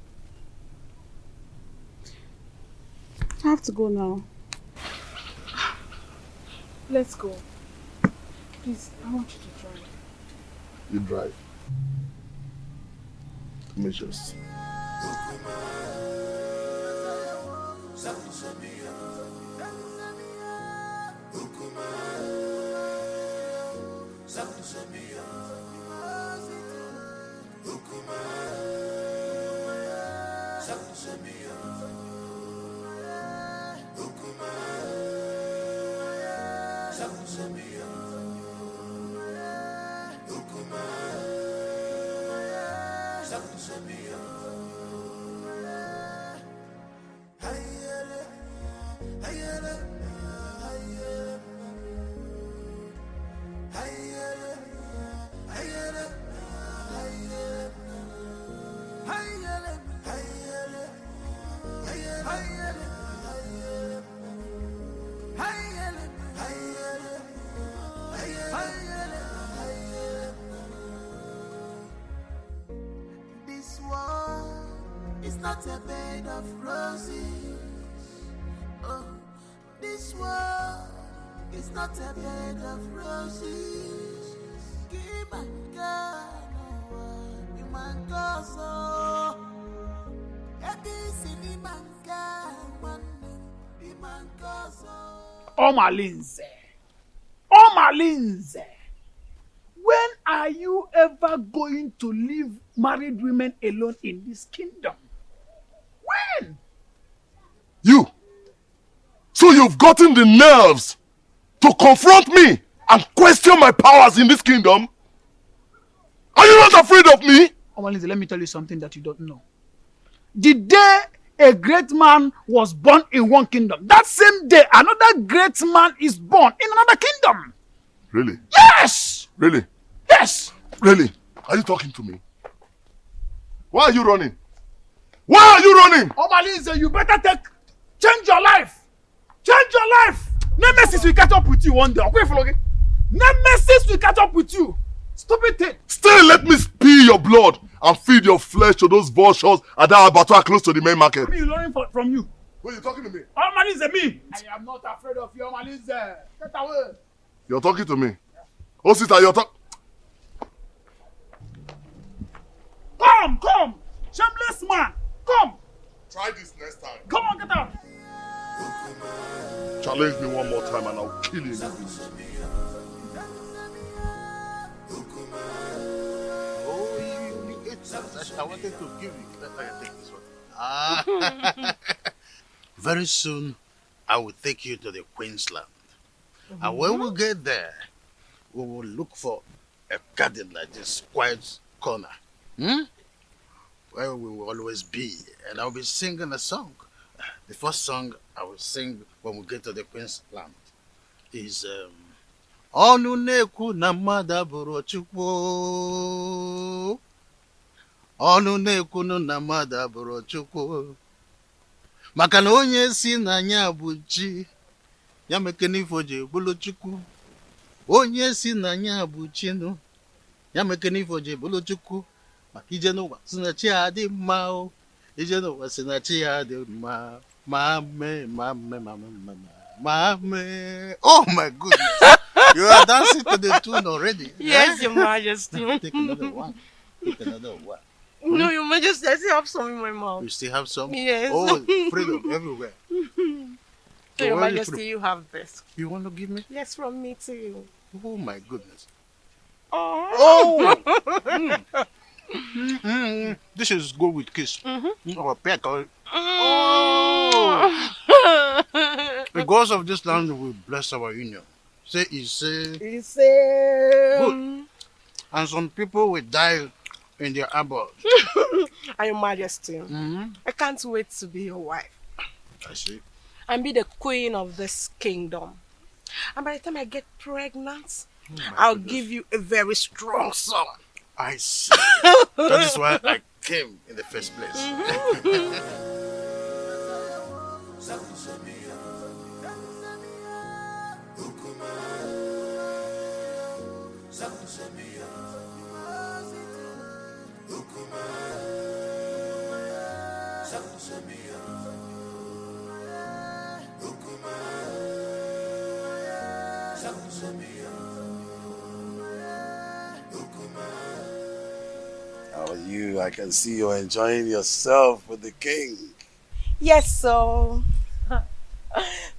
S1: I have to go now. Let's go. Please, I want you to drive.
S3: You drive. Let me just...
S16: This world is not a bed of roses. Oh, this world is not a bed of roses. Give my God, you my God, so
S17: Omalinze. Omalinze. When
S7: are you ever going to leave married women alone in this kingdom? When?
S3: You! So you've gotten the nerves to confront me and question my powers in this kingdom? Are you not afraid of me?
S7: Omalinze, let me tell you something that you don't know. The day a great man was born in one kingdom, that same day another great man is born in another kingdom.
S3: Really?
S7: Yes!
S3: Really?
S7: Yes!
S3: Really? Are you talking to me? Why are you running? Why are you running?
S7: Omalinze, you better change your life. Change your life. Nemesis will catch up with you one day. Okay, Flogi? Nemesis will catch up with you. Stupid thing.
S3: Still let me spill your blood and feed your flesh to those vultures at that abattoir close to the main market.
S7: Me learning from you.
S3: Wait, you talking to me?
S7: Omalinze, me. I am not afraid of you, Omalinze. Get away.
S3: You're talking to me? Oh, sister, you're talking...
S7: Come. Shameless man. Come.
S3: Try this next time.
S7: Come on, get out.
S3: Challenge me one more time and I'll kill you.
S6: I wanted to give you. Let me take this one. Very soon, I will take you to the Queen's Land. And when we get there, we will look for a garden like this, quiet corner. Where we will always be. And I'll be singing a song. The first song I will sing when we get to the Queen's Land is Onu neku na mada buru chukwu. Onu neku na mada buru chukwu. Maka na onye si na nya bụ chi, ya mekene ifo je bulu chukwu. Onye si na nya bụ chi nu, ya mekene ifo je bulu chukwu. Maka ije n'ụwa si na chi adị mma o. Ije n'ụwa si na chi adị mma. Mame. Oh my goodness. You are dancing to the tune already.
S5: Yes, Your Majesty.
S6: Take another one.
S5: No, Your Majesty, I still have some in my mouth.
S6: You still have some?
S5: Yes.
S6: Oh, freedom everywhere.
S5: So, Your Majesty, you have this.
S6: You want to give me?
S5: Yes, from me to you.
S6: Oh my goodness.
S5: Oh!
S6: This is good with kiss. Or peck. Oh! The gods of this land will bless our union. Say, good. And some people will die in their arbors.
S5: And Your Majesty, I can't wait to be your wife.
S6: I see.
S5: And be the queen of this kingdom. And by the time I get pregnant, I'll give you a very strong son.
S6: I see. That is why I came in the first place.
S10: How are you? I can see you're enjoying yourself with the king.
S5: Yes, so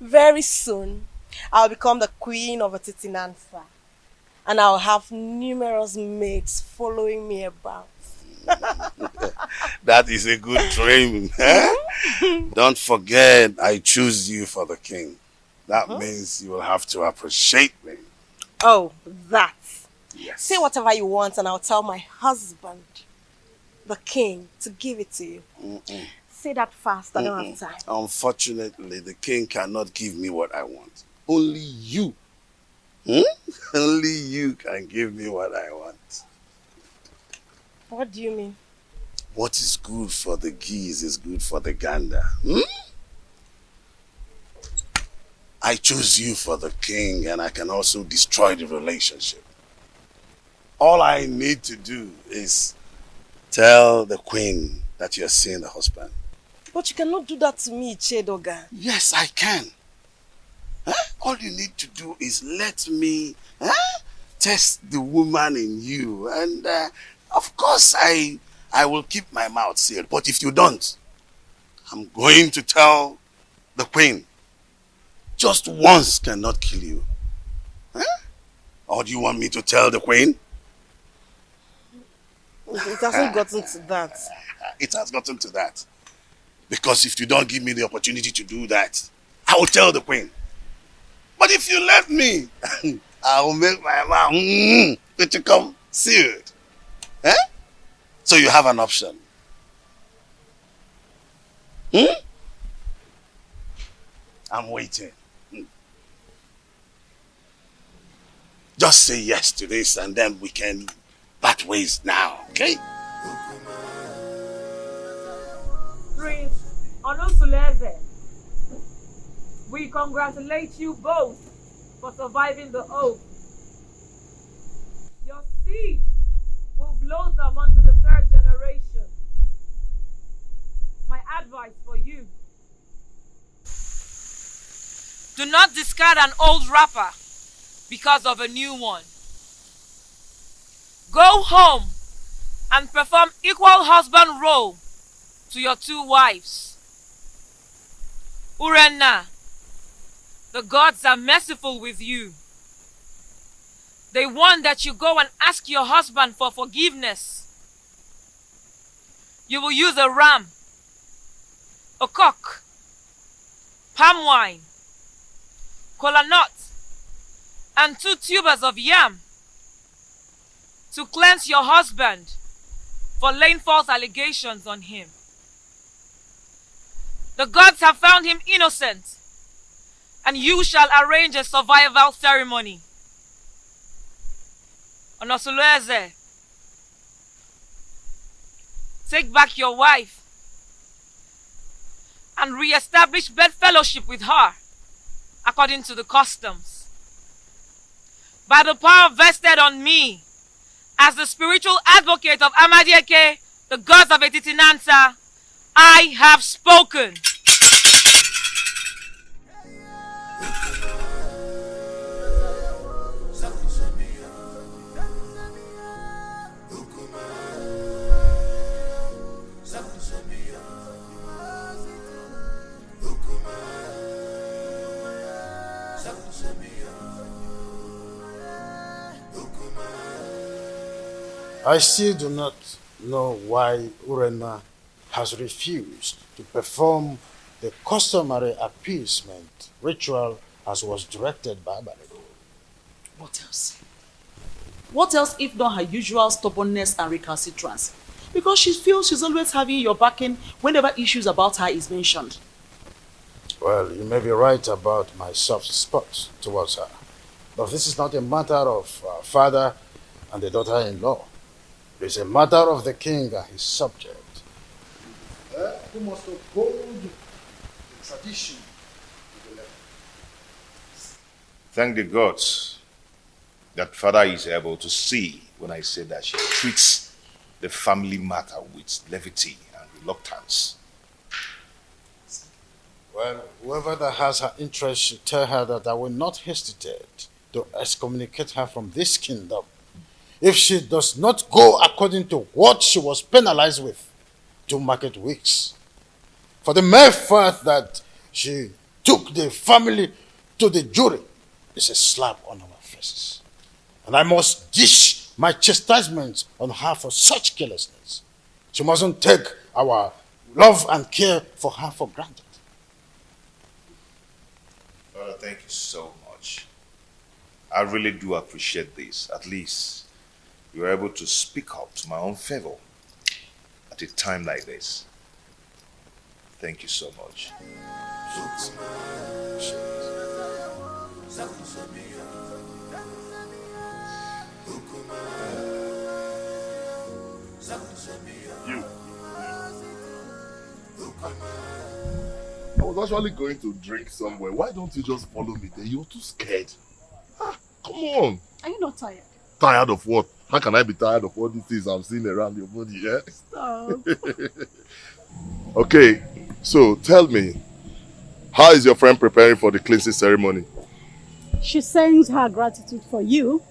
S5: very soon I'll become the queen of Atitinanfa. And I'll have numerous maids following me about.
S10: That is a good dream. Don't forget, I choose you for the king. That means you will have to appreciate me.
S5: Oh, that.
S10: Yes.
S5: Say whatever you want and I'll tell my husband, the king, to give it to you. Say that fast, I don't have time.
S10: Unfortunately, the king cannot give me what I want. Only you. Only you can give me what I want.
S5: What do you mean?
S10: What is good for the geese is good for the gander. I choose you for the king and I can also destroy the relationship. All I need to do is tell the queen that you're seeing the husband.
S5: But you cannot do that to me, Chedoga.
S10: Yes, I can. All you need to do is let me test the woman in you. And of course, I will keep my mouth sealed. But if you don't, I'm going to tell the queen. Just once cannot kill you. Or do you want me to tell the queen?
S22: It hasn't gotten to that.
S10: It has gotten to that. Because if you don't give me the opportunity to do that, I will tell the queen. But if you let me, I will make my mouth to come sealed. Eh? So you have an option. I'm waiting. Just say yes to this and then we can part ways now, okay?
S13: Prince Onosuleze, we congratulate you both for surviving the oath. Your seed will blossom onto the 3rd generation. My advice for you: do not discard an old wrapper because of a new one. Go home and perform equal husband role to your 2 wives. Urenna, the gods are merciful with you. They want that you go and ask your husband for forgiveness. You will use a ram, a cock, palm wine, kola nut, and 2 tubers of yam to cleanse your husband for laying false allegations on him. The gods have found him innocent, and you shall arrange a survival ceremony. Onosuleze, take back your wife and re-establish bedfellowship with her according to the customs. By the power vested on me as the spiritual advocate of Amadieke, the gods of Etitinansa, I have spoken.
S6: I still do not know why Urenna has refused to perform the customary appeasement ritual as was directed by Abalego.
S14: What else? What else if not her usual stubbornness and recalcitrance? Because she feels she's always having your backing whenever issues about her is mentioned.
S6: Well, you may be right about my soft spot towards her. But this is not a matter of father and the daughter-in-law. It is a matter of the king and his subject. Who must uphold the tradition of the land.
S4: Thank the gods that father is able to see when I say that she treats the family matter with levity and reluctance.
S6: Well, whoever that has her interest should tell her that I will not hesitate to excommunicate her from this kingdom if she does not go according to what she was penalized with 2 market weeks. For the mere fact that she took the family to the jury is a slap on our faces. And I must dish my chastisement on her for such carelessness. She mustn't take our love and care for her for granted.
S4: Father, thank you so much. I really do appreciate this. At least you are able to speak up to my own favor at a time like this. Thank you so much.
S3: You. I was actually going to drink somewhere. Why don't you just follow me there? You're too scared. Come on.
S12: Are you not tired?
S3: Tired of what? How can I be tired of all these things I'm seeing around your body, yeah?
S12: Stop.
S3: Okay, so tell me, how is your friend preparing for the cleansing ceremony?
S12: She sends her gratitude for you,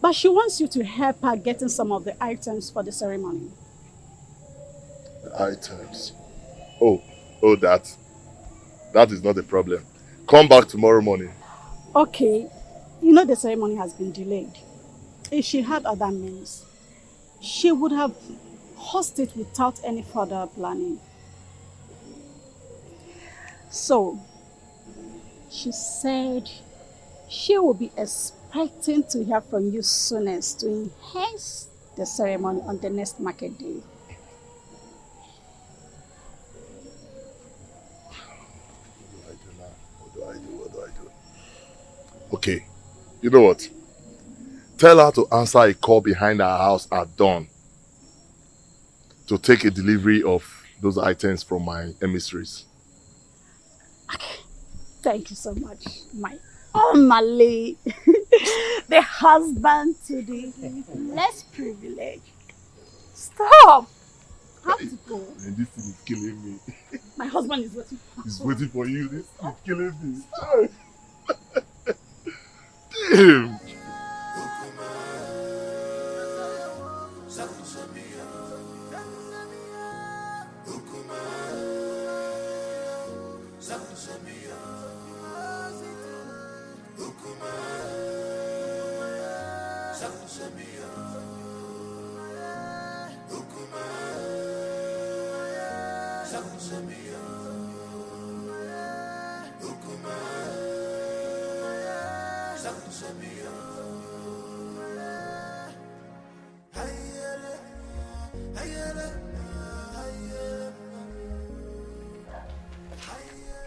S12: but she wants you to help her getting some of the items for the ceremony.
S3: The items? Oh, that is not a problem. Come back tomorrow morning.
S12: Okay, you know the ceremony has been delayed. If she had other means, she would have host it without any further planning. So, she said she will be expecting to hear from you soonest to enhance the ceremony on the next market day.
S3: What do I do? Okay, you know what? Tell her to answer a call behind our house at dawn to take a delivery of those items from my emissaries.
S12: Thank you so much, my Omale, the husband to the less privileged. Stop! I have to go.
S3: And this thing is killing me.
S12: My husband is waiting.
S3: He's waiting for you. This is killing me. Damn!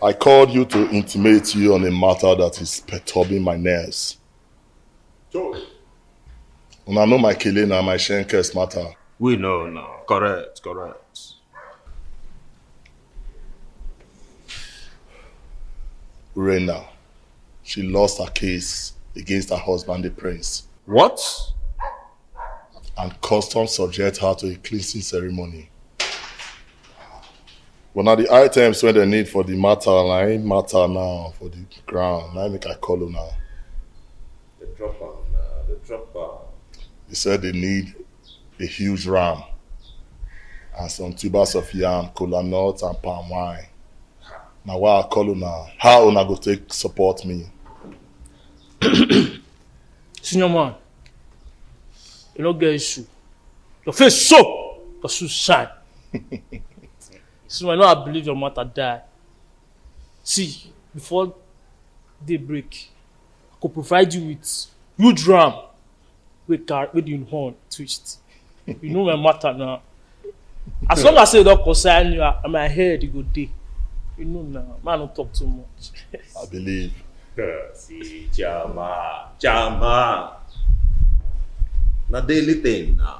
S3: I called you to intimate you on a matter that is perturbing my nerves. And I know my killing and my Shenkers matter.
S21: We know now. Correct.
S3: Urena, she lost her case against her husband, the prince.
S21: What?
S3: And customs subject her to a cleansing ceremony. But now the items when they need for the matter, and I ain't matter now for the ground. I make I call her now.
S21: The dropper.
S3: They said they need a huge ram and some tubers of yam, cola nuts and palm wine. Now why I call you now? How una go take support me?
S11: Senior man, you don't get issue. Your face so, your shoes shine. So I know I believe your mother die. See, before daybreak, I could provide you with huge ram with the horn twist. You know my matter now. As long as you don't concern you, my head you go day. You know now, man don't talk too much.
S3: I believe.
S21: See, Jama. Na daily thing now.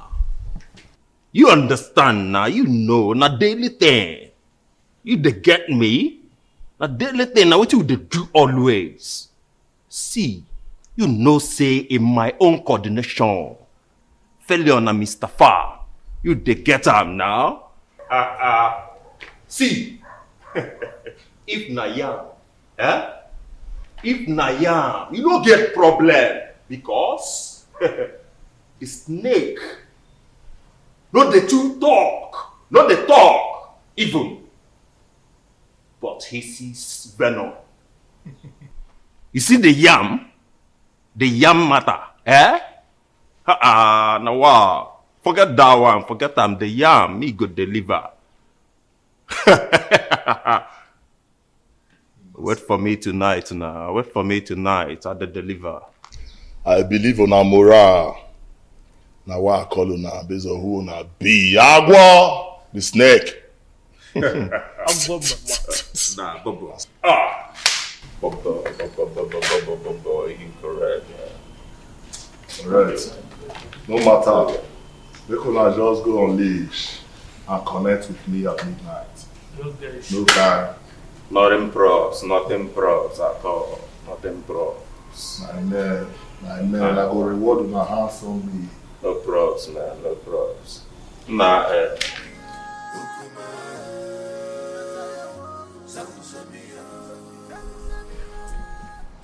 S21: You understand now, you know, na daily thing. You dey get me? Na daily thing, now what you dey do always. See, you know say in my own coordination, failure na Mr. Far. You dey get am now? See, if na yam, if na yam, you don't get problem because the snake, not the two talk, not the talk even, but he sees venom. You see the yam matter, now wow. Forget that one, forget them, the yam, me go deliver. Wait for me tonight now. Wait for me tonight at the deliver.
S3: I believe on our morale. Now why I call you now based on who na be Agua, the snake.
S21: Nah, Bobo. Bobo, incorrect.
S3: Alright. No matter. They could not just go on leash and connect with me at midnight. No time.
S21: Nothing pros at all. Nothing pros.
S3: I go reward my handsomely.
S21: No pros, man, no pros. Nah,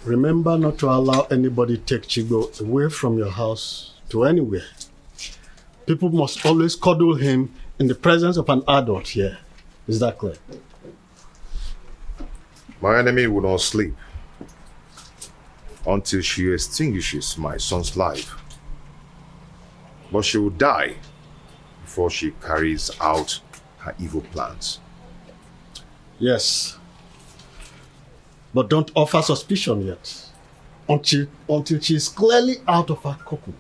S18: Remember not to allow anybody take Chigo away from your house to anywhere. People must always cuddle him in the presence of an adult here. Is that clear?
S4: My enemy will not sleep until she extinguishes my son's life. But she will die before she carries out her evil plans.
S18: Yes. But don't offer suspicion yet. Until she is clearly out of her cocoon.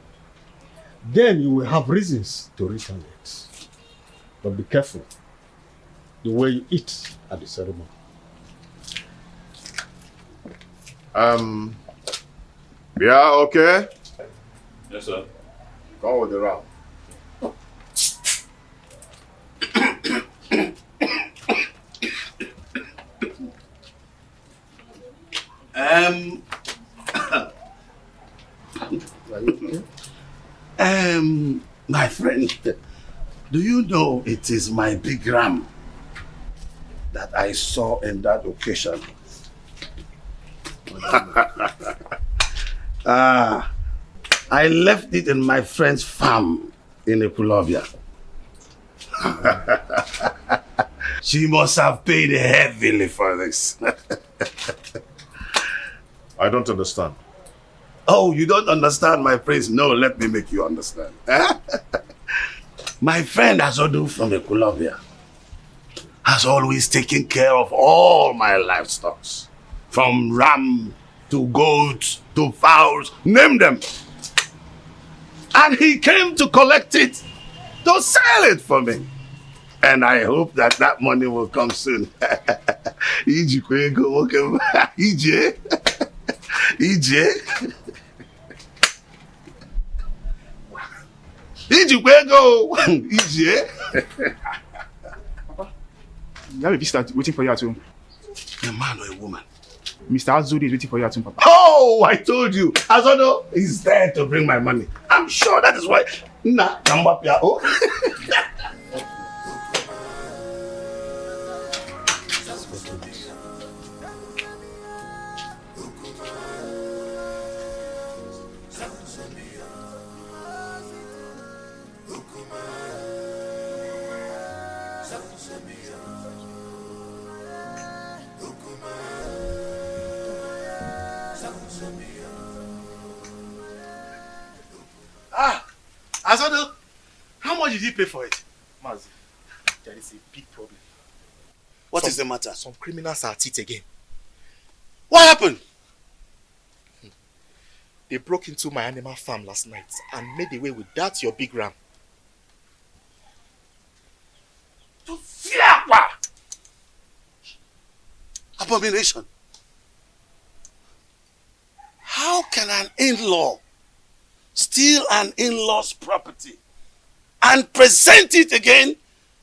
S18: Then you will have reasons to retaliate. But be careful the way you eat at the ceremony.
S3: Yeah, okay?
S21: Yes, sir.
S3: Go with the round.
S10: My friend, do you know it is my big ram that I saw in that occasion? I left it in my friend's farm in Epulovia. She must have paid heavily for this.
S4: I don't understand.
S10: Oh, you don't understand, my prince? No, let me make you understand. My friend Azodu from Epulovia has always taken care of all my livestock. From ram to goats to fowls, name them. And he came to collect it, to sell it for me. And I hope that that money will come soon. EJ.
S9: You have a visitor waiting for you at home.
S10: A man or a woman?
S9: Mr. Azudi is waiting for you at home, Papa.
S10: Oh, I told you. Azodo is there to bring my money. I'm sure that is why. Nah, come up here. Oh.
S21: Azodo, how much did you pay for it?
S19: Mazi, there is a big problem.
S10: What is the matter?
S19: Some criminals are at it again.
S10: What happened?
S19: They broke into my animal farm last night and made away with that your big ram.
S10: Abomination. How can an in-law steal an in-law's property and present it again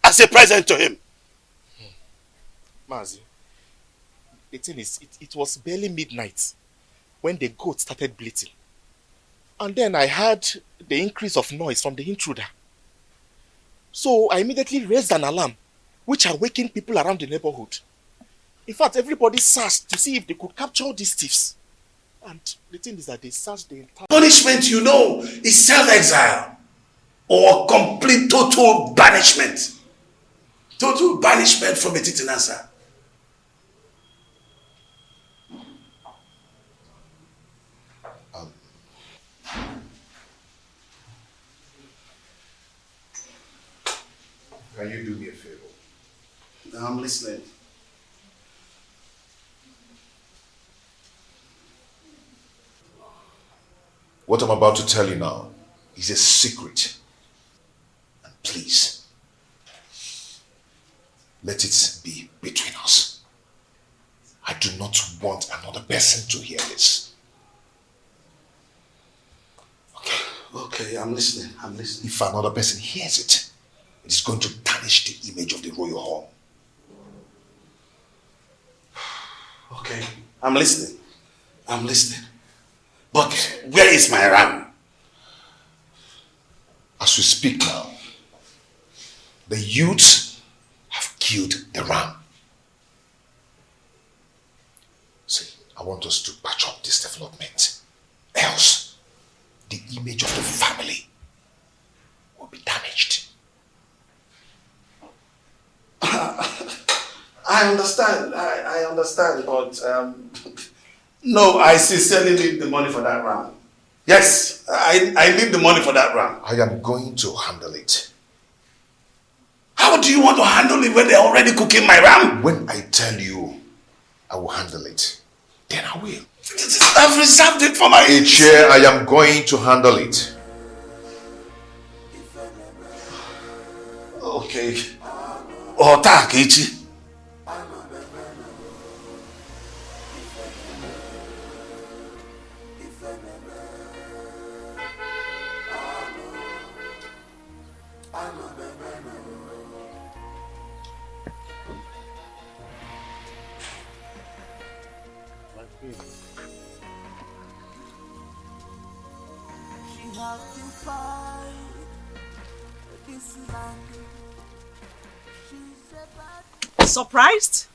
S10: as a present to him?
S19: Mazi, the thing is, it was barely midnight when the goat started bleating. And then I heard the increase of noise from the intruder. So I immediately raised an alarm, which awakened people around the neighborhood. In fact, everybody searched to see if they could capture these thieves. And the thing is that they searched the entire...
S10: Punishment, you know, is self-exile or complete total banishment. Total banishment from a Titinasa.
S4: Can you do me a favor?
S10: I'm listening.
S4: What I'm about to tell you now is a secret. And please, let it be between us. I do not want another person to hear this.
S10: Okay, I'm listening.
S4: If another person hears it, it is going to tarnish the image of the royal home.
S10: Okay, I'm listening. But where is my ram?
S4: As we speak now, the youths have killed the ram. See, I want us to patch up this development. Else, the image of the family will be damaged.
S10: I understand. I understand, but no, I sincerely need the money for that ram. Yes, I need the money for that ram.
S4: I am going to handle it.
S10: How do you want to handle it when they're already cooking my ram?
S2: When I tell you I will handle it, then I will.
S10: I've reserved it for my...
S2: Chair, I am going to handle it.
S10: Okay. Ota Kechi.
S14: Surprised?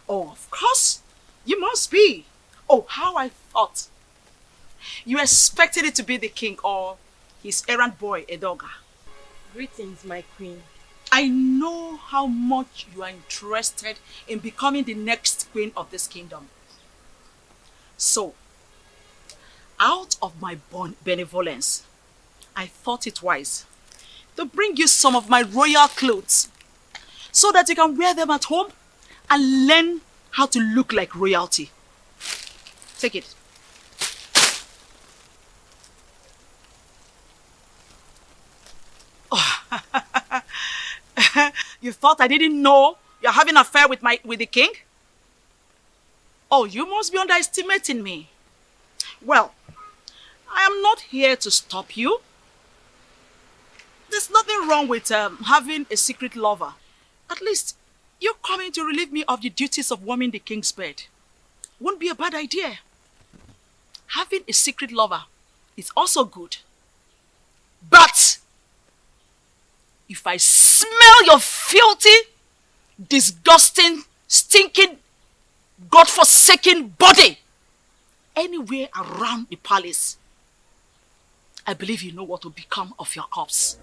S14: Oh, of course. You must be. Oh, how I thought. You expected it to be the king or his errand boy, Edoga.
S5: Greetings, my queen.
S14: I know how much you are interested in becoming the next queen of this kingdom. So, out of my benevolence, I thought it wise to bring you some of my royal clothes so that you can wear them at home and learn how to look like royalty. Take it. Oh. You thought I didn't know you're having an affair with the king? Oh, you must be underestimating me. Well, I am not here to stop you. There's nothing wrong with having a secret lover. At least, you're coming to relieve me of the duties of warming the king's bed. Won't be a bad idea. Having a secret lover is also good. But, if I smell your filthy, disgusting, stinking, godforsaken body anywhere around the palace, I believe you know what will become of your corpse.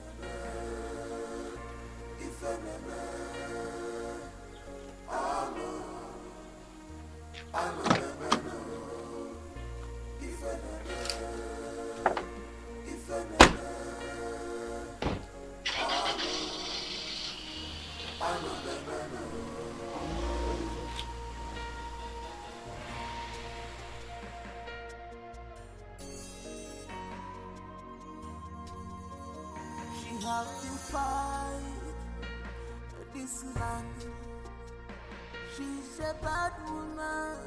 S16: Have to fight this land. She's a bad woman.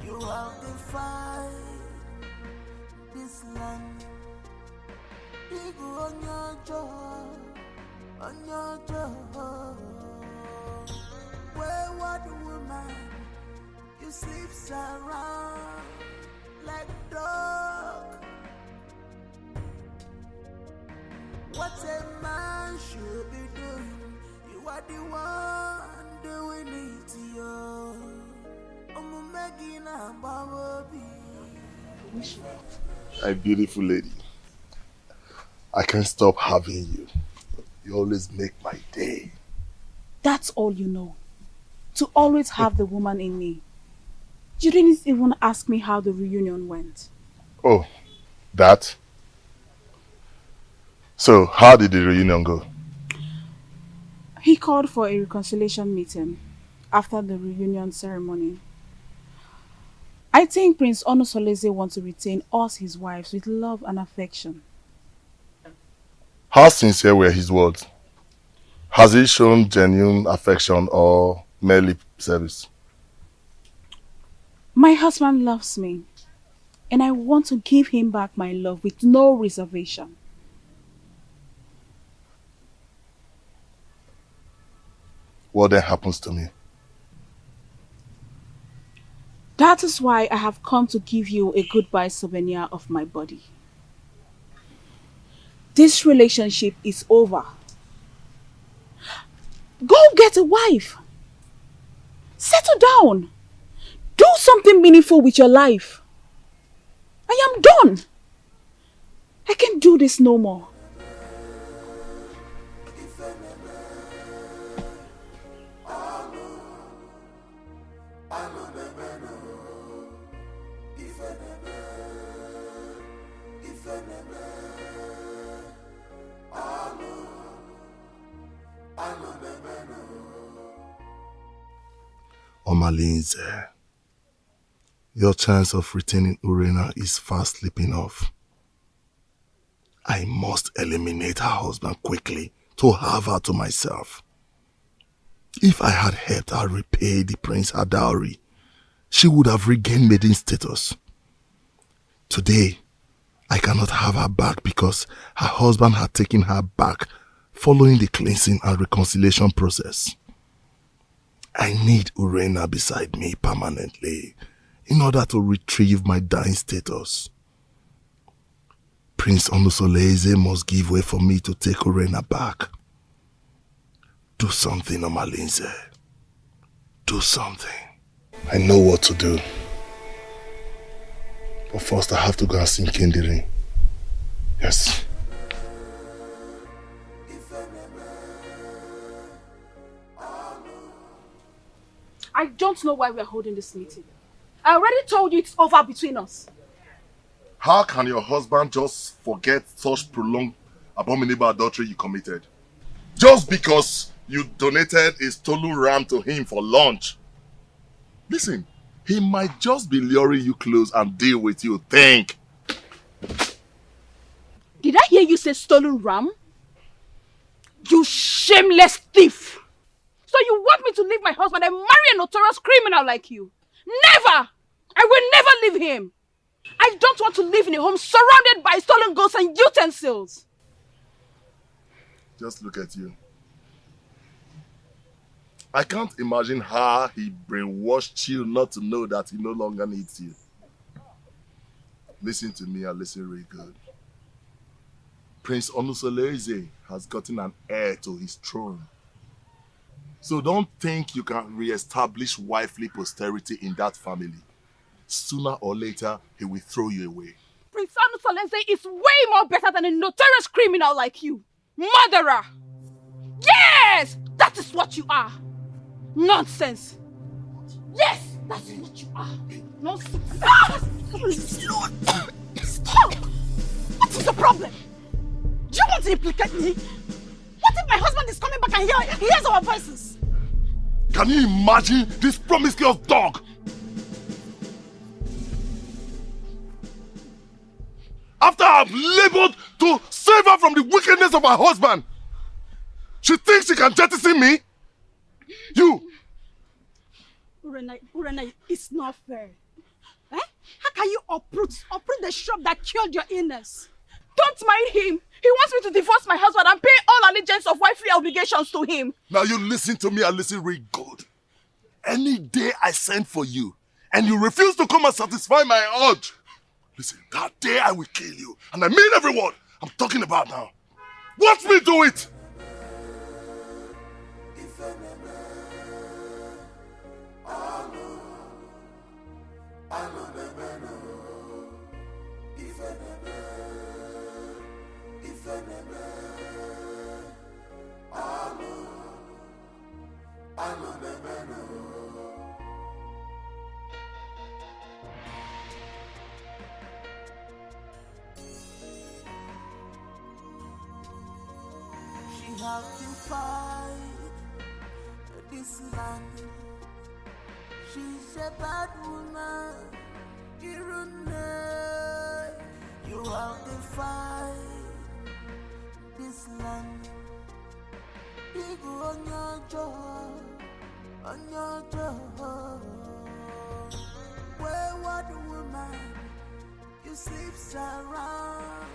S16: You have to fight this land. Big on your job, on your job. Wayward woman, you sleeps around like dog. What a man should be doing, you are the one doing it to you.
S3: My beautiful lady, I can't stop having you. You always make my day.
S1: That's all you know. To always have the woman in me. You didn't even ask me how the reunion went.
S3: Oh, that? So, how did the reunion go?
S1: He called for a reconciliation meeting after the reunion ceremony. I think Prince Onosoleze wants to retain us, his wives, with love and affection.
S3: How sincere were his words? Has he shown genuine affection or mere lip service?
S1: My husband loves me, and I want to give him back my love with no reservation.
S3: What then happens to me?
S1: That is why I have come to give you a goodbye souvenir of my body. This relationship is over. Go get a wife. Settle down. Do something meaningful with your life. I am done. I can't do this no more.
S3: Omalinze, your chance of retaining Urena is fast slipping off. I must eliminate her husband quickly to have her to myself. If I had helped her repay the prince her dowry, she would have regained maiden status. Today, I cannot have her back because her husband had taken her back following the cleansing and reconciliation process. I need Urena beside me permanently in order to retrieve my dying status. Prince Onusoleze must give way for me to take Urena back. Do something, Omalinze. Do something. I know what to do. But first I have to go and sing Kendiri. Yes.
S1: I don't know why we are holding this meeting. I already told you it's over between us.
S3: How can your husband just forget such prolonged abominable adultery you committed? Just because you donated a stolen ram to him for lunch. Listen, he might just be luring you close and deal with you. Think.
S1: Did I hear you say stolen ram? You shameless thief! So you want me to leave my husband and marry a notorious criminal like you? Never! I will never leave him! I don't want to live in a home surrounded by stolen goods and utensils!
S3: Just look at you. I can't imagine how he brainwashed you not to know that he no longer needs you. Listen to me and listen really good. Prince Onusoleze has gotten an heir to his throne. So don't think you can re-establish wifely posterity in that family. Sooner or later, he will throw you away.
S1: Prince Onusoleze is way more better than a notorious criminal like you. Murderer! Yes! That is what you are. Nonsense. Yes, that's what you are. Nonsense. Ah! Lord. Stop! What is the problem? Do you want to implicate me? What if my husband is coming back and hears our voices?
S3: Can you imagine this promiscuous dog? After I've labored to save her from the wickedness of her husband, she thinks she can jettison me? You!
S12: Urena, it's not fair. Eh? How can you uproot the shrub that killed your illness?
S1: Don't marry him. He wants me to divorce my husband and pay all allegiance of wifely obligations to him.
S3: Now you listen to me and listen real good. Any day I send for you and you refuse to come and satisfy my urge, listen, that day I will kill you. And I mean every word I'm talking about now. Watch me do it!
S16: She have to fight this land. She's a bad woman. You have to fight this land. Big on your jaw, on your jaw. Wayward woman, you sleep around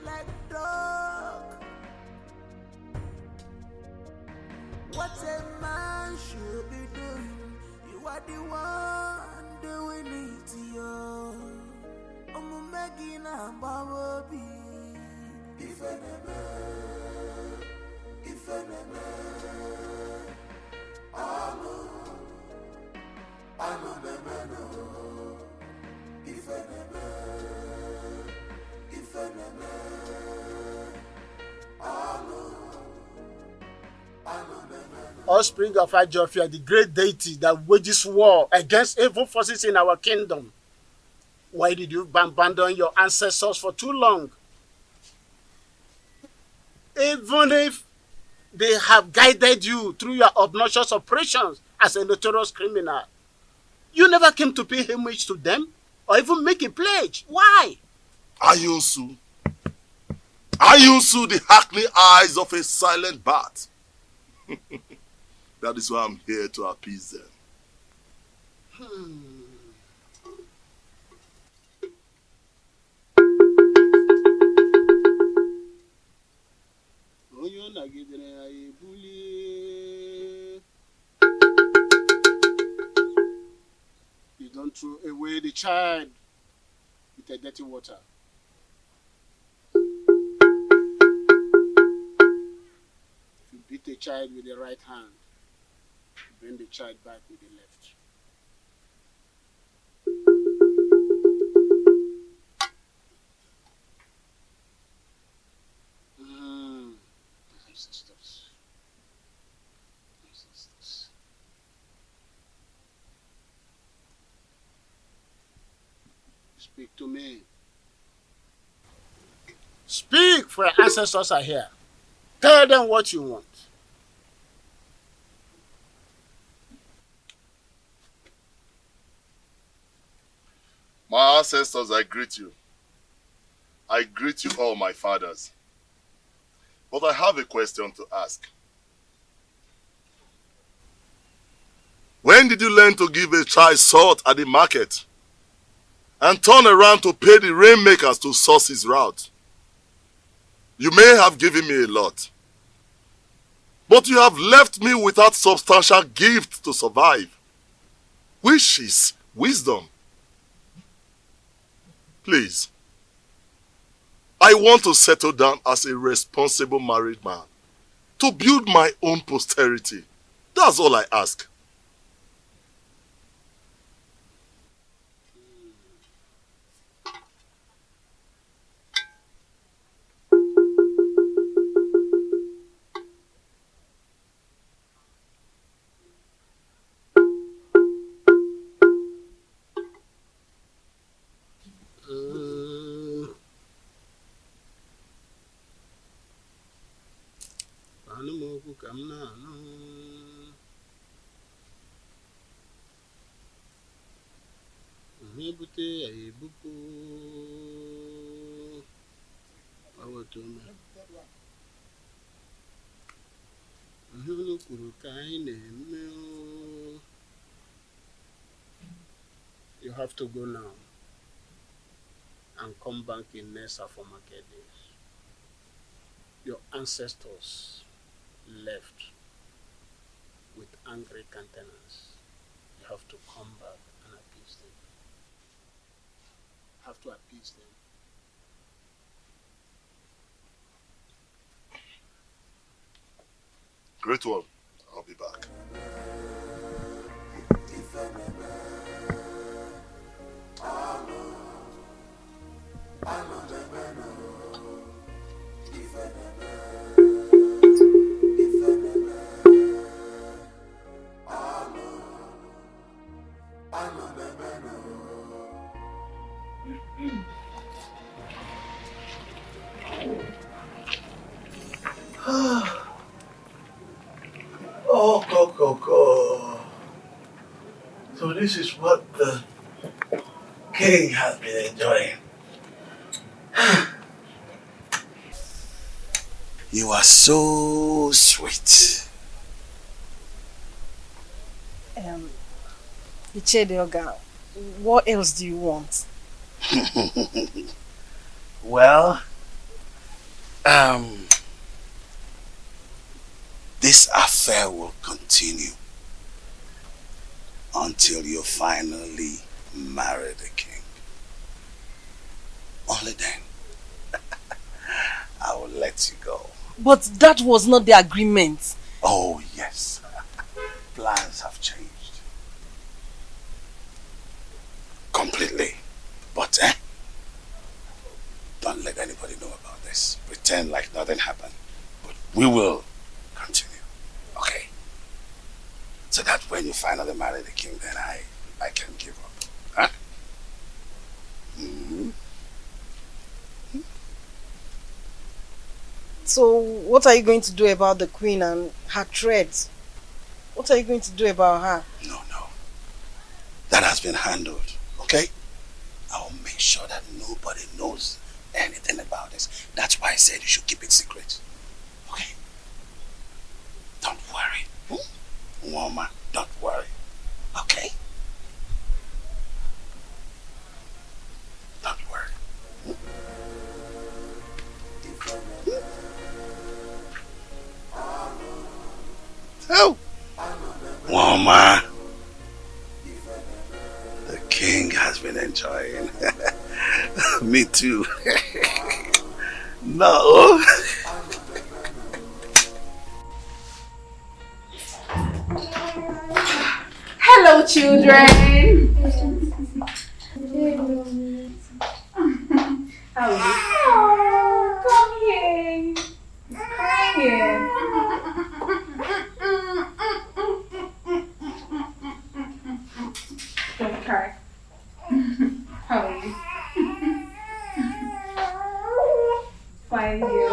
S16: like dog. What a man should be doing, you are the one doing it to you. I'm making a baby. If
S6: Offspring of Ajofia, the great deity that wages war against evil forces in our kingdom. Why did you abandon your ancestors for too long? Even if they have guided you through your obnoxious operations
S17: as a notorious criminal. You never came to pay homage to them or even make a pledge. Why?
S3: Ayunsu. Ayunsu, the hackney eyes of a silent bat. That is why I'm here to appease them.
S17: You don't throw away the child with a dirty water. If you beat a child with the right hand, you bring the child back with the left. Ancestors. Ancestors. Speak to me. Speak, for your ancestors are here. Tell them what you want.
S3: My ancestors, I greet you. I greet you all, my fathers. But I have a question to ask. When did you learn to give a child salt at the market and turn around to pay the rainmakers to source his route? You may have given me a lot, but you have left me without substantial gift to survive, which is wisdom. Please, I want to settle down as a responsible married man, to build my own posterity. That's all I ask.
S17: You have to go now and come back in Nessa for market days. Your ancestors left with angry countenance. You have to come back and appease them. You have to appease them.
S3: Great one. I'll be back.
S10: Oh, Coco. So this is what the king has been enjoying. You are so sweet.
S5: Ichedioga, what else do you want?
S10: Well, this affair will continue until you finally marry the king. Only then I will let you go.
S5: But that was not the agreement.
S10: Oh yes, plans have changed completely. But don't let anybody know about this. Pretend like nothing happened. But we will continue, okay? So that when you finally marry the king, then I can give up. Huh? Mm-hmm.
S5: So what are you going to do about the queen and her threats?
S22: What are you going to do about her?
S10: No. That has been handled, okay? I will make sure that nobody knows anything about this. That's why I said you should keep it secret. Okay? Don't worry. Woman, don't worry. Okay? Don't worry. Oh! Woman! The king has been enjoying. Me too. No.
S1: Hello, children. How are you? Oh, come here. Come here. Don't cry. How are you? Fine, girl.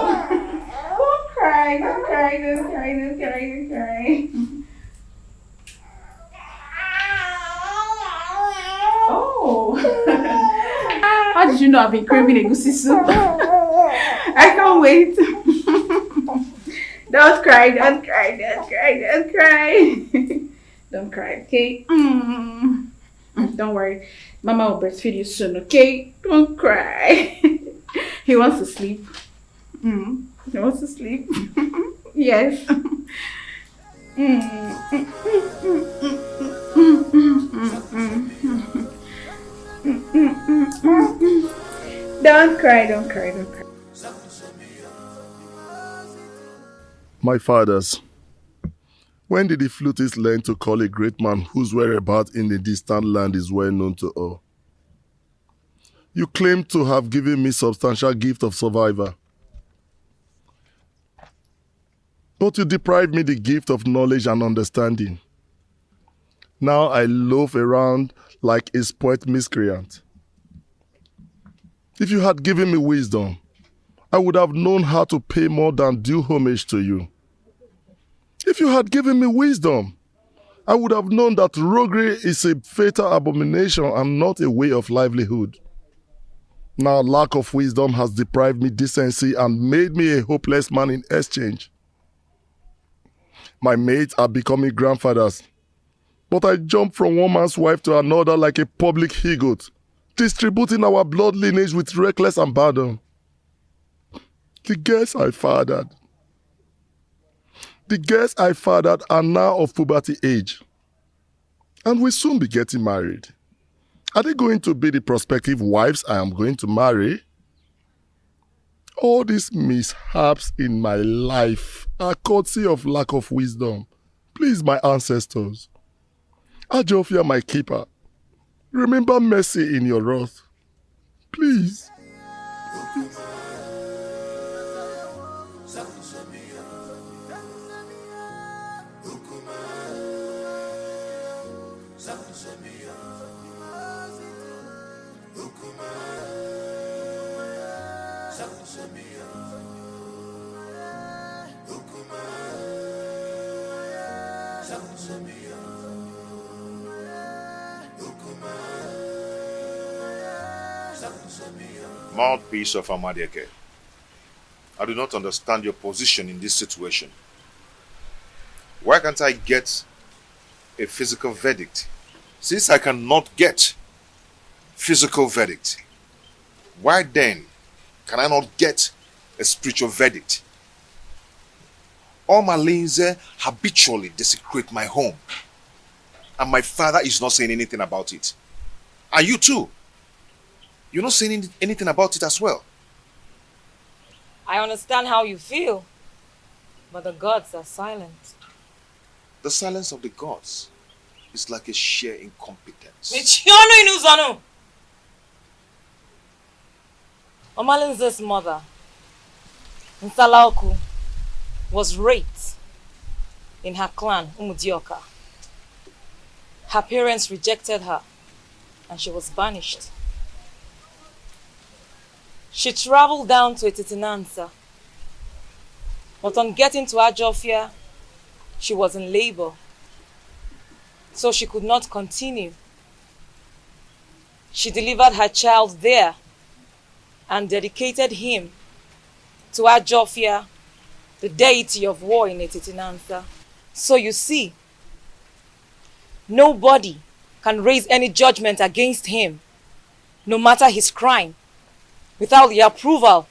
S1: Don't cry. Don't cry. Don't cry. Don't cry. Don't cry. Oh. How did you know I've been craving egusi soup? I can't wait. Don't cry. Don't cry. Don't cry. Don't cry. Don't cry, okay? Don't worry. Mama will breastfeed you soon, okay? Don't cry. He wants to sleep. He wants to sleep. Yes. Don't cry, don't cry, don't cry.
S3: My fathers, when did the flutist learn to call a great man whose whereabouts in the distant land is well known to all? You claim to have given me substantial gift of survivor. But you deprived me the gift of knowledge and understanding. Now I loaf around like a spoilt miscreant. If you had given me wisdom, I would have known how to pay more than due homage to you. If you had given me wisdom, I would have known that roguery is a fatal abomination and not a way of livelihood. Now lack of wisdom has deprived me decency and made me a hopeless man in exchange. My mates are becoming grandfathers, but I jump from one man's wife to another like a public he-goat, distributing our blood lineage with reckless abandon. The girls I fathered are now of puberty age and will soon be getting married. Are they going to be the prospective wives I am going to marry? All these mishaps in my life are courtesy of lack of wisdom. Please, my ancestors, Ajofia, my keeper, remember mercy in your wrath. Please.
S4: Mouthpiece of Amadeke, I do not understand your position in this situation. Why can't I get a physical verdict? Since I cannot get physical verdict, why then can I not get a spiritual verdict? All my Linze habitually desecrate my home, and my father is not saying anything about it. And you too. You're not saying anything about it as well.
S13: I understand how you feel, but the gods are silent.
S4: The silence of the gods is like a sheer incompetence.
S13: Omalinze's mother, Nsalaoku, was raped in her clan, Umudioka. Her parents rejected her and she was banished. She traveled down to Etitinansa, but on getting to Ajofia, she was in labor so she could not continue. She delivered her child there and dedicated him to Ajofia, the deity of war in Etitinansa. So you see, nobody can raise any judgment against him, no matter his crime, without the approval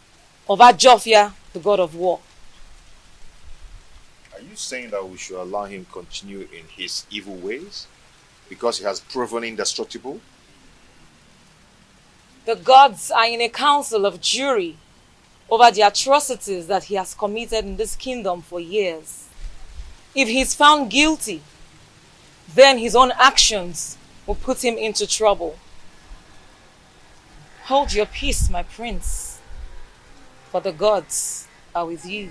S13: of Ajofia, the god of war.
S4: Are you saying that we should allow him continue in his evil ways because he has proven indestructible?
S13: The gods are in a council of jury over the atrocities that he has committed in this kingdom for years. If he is found guilty, then his own actions will put him into trouble. Hold your peace, my prince, for the gods are with you.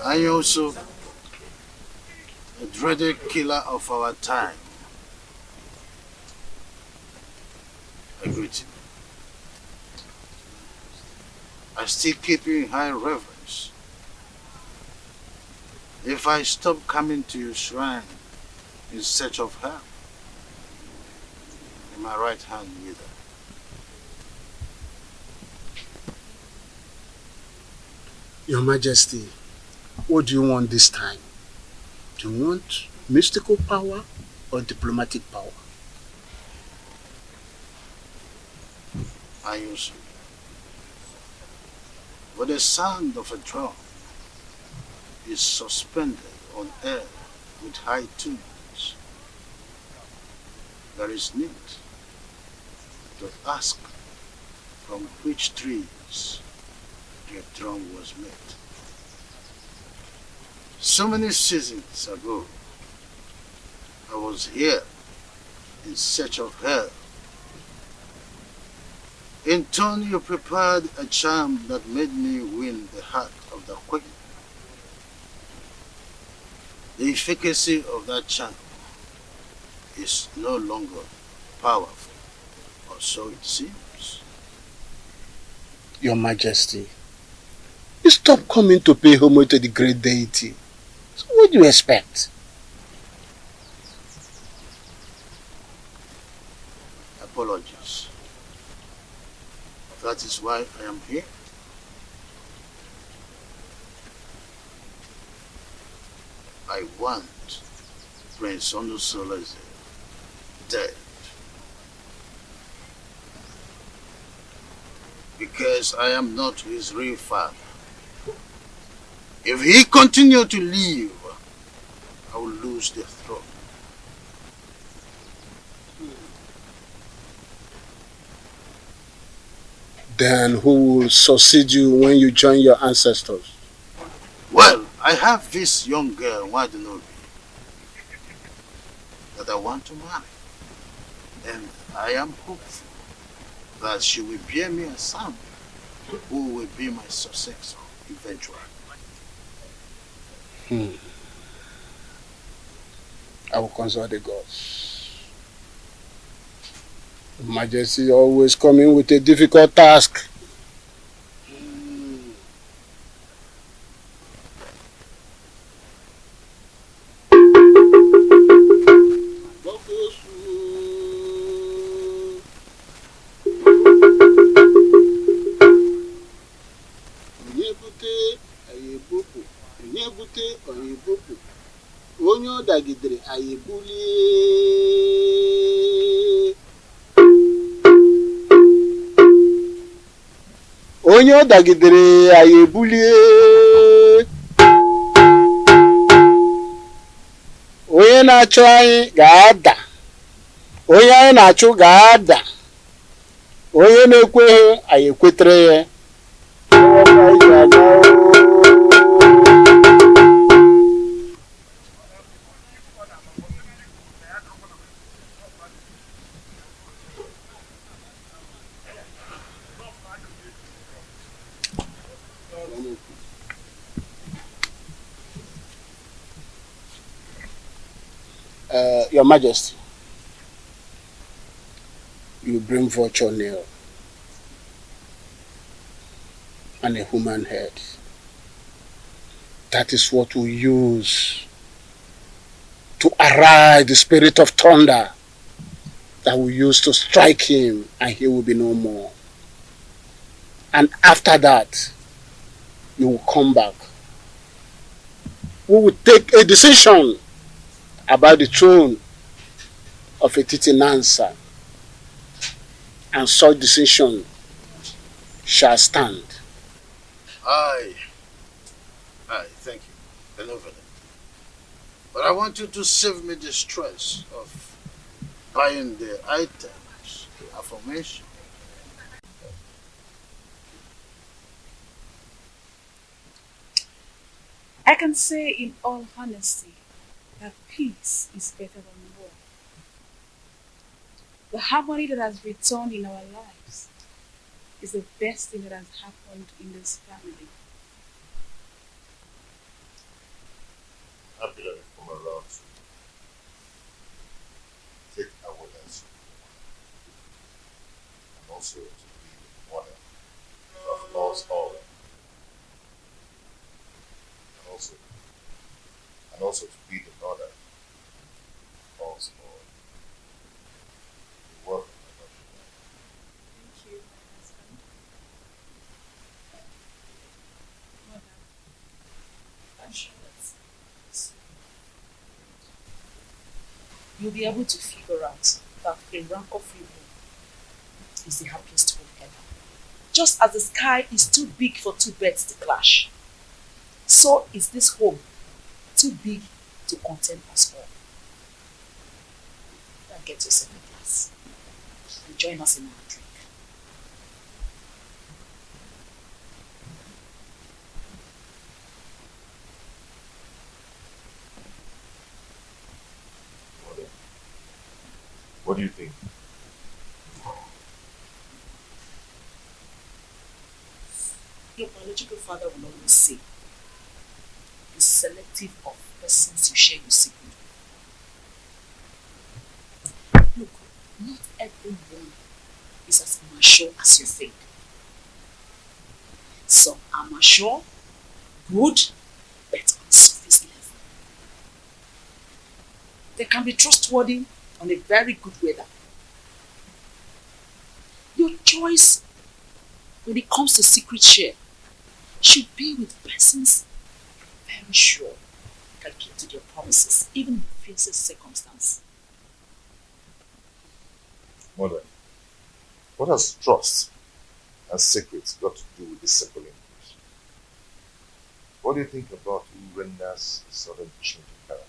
S6: I also, a dreaded killer of our time. I greet you. I still keep you in high reverence. If I stop coming to your shrine in search of help, in my right hand neither.
S17: Your Majesty, what do you want this time? Do you want mystical power or diplomatic power?
S6: I use for the sound of a drum is suspended on air with high tunes. There is need to ask from which trees the drum was made. So many seasons ago, I was here in search of her. In turn, you prepared a charm that made me win the heart of the queen. The efficacy of that charm is no longer powerful, or so it seems.
S17: Your Majesty, you stop coming to pay homage to the great deity. So what do you expect?
S6: Apologies. That is why I am here. I want Prince Onusoleze dead. Because I am not his real father. If he continue to live, I will lose the throne.
S17: Then who will succeed you when you join your ancestors?
S6: Well, I have this young girl, NNEBE, that I want to marry. And I am hopeful that she will bear me a son who will be my successor eventually.
S17: I will consult the gods. Your Majesty always coming with a difficult task. Onye ọ dagidere anyị ebulie. Onye ọ dagidere anyị ebulie. Onye na-achụ anyị ga-ada. Onye anyị na-achụ ga-ada. Onye na-ekweghị anyị ekwetere ya. Your Majesty, you bring virtue near. and a human head. That is what we use to arise the spirit of thunder that we use to strike him, and he will be no more. And after that, you will come back. We will take a decision about the throne of Etiti Nansa, and such decision shall stand.
S6: Aye, thank you. Benevolent. But I want you to save me the stress of buying the items, the affirmation.
S15: I can say in all honesty that peace is better than war. The harmony that has returned in our lives is the best thing that has happened in this family.
S2: Happy that you've come around to take our lesson and also to be the mother of us all. And also to be the mother of us all. You're welcome, my love.
S15: Thank you, my husband. Mother, I'm sure
S14: you'll be able to figure out that a rancor-free home is the happiest home ever. Just as the sky is too big for two birds to clash, so is this home too big to contain us all. Now get yourself a glass and join us in our drink.
S2: What do you think?
S14: Your biological father will always say, be selective of persons you share your secret with. Look, not everyone is as mature as you think. Some are mature, good, but on surface level. They can be trustworthy on a very good weather. Your choice when it comes to secret share should be with persons very sure can keep to their promises, even in the fiercest circumstance.
S2: Mother, what has trust and secrets got to do with this simple English? What do you think about Urenda's sudden change of character?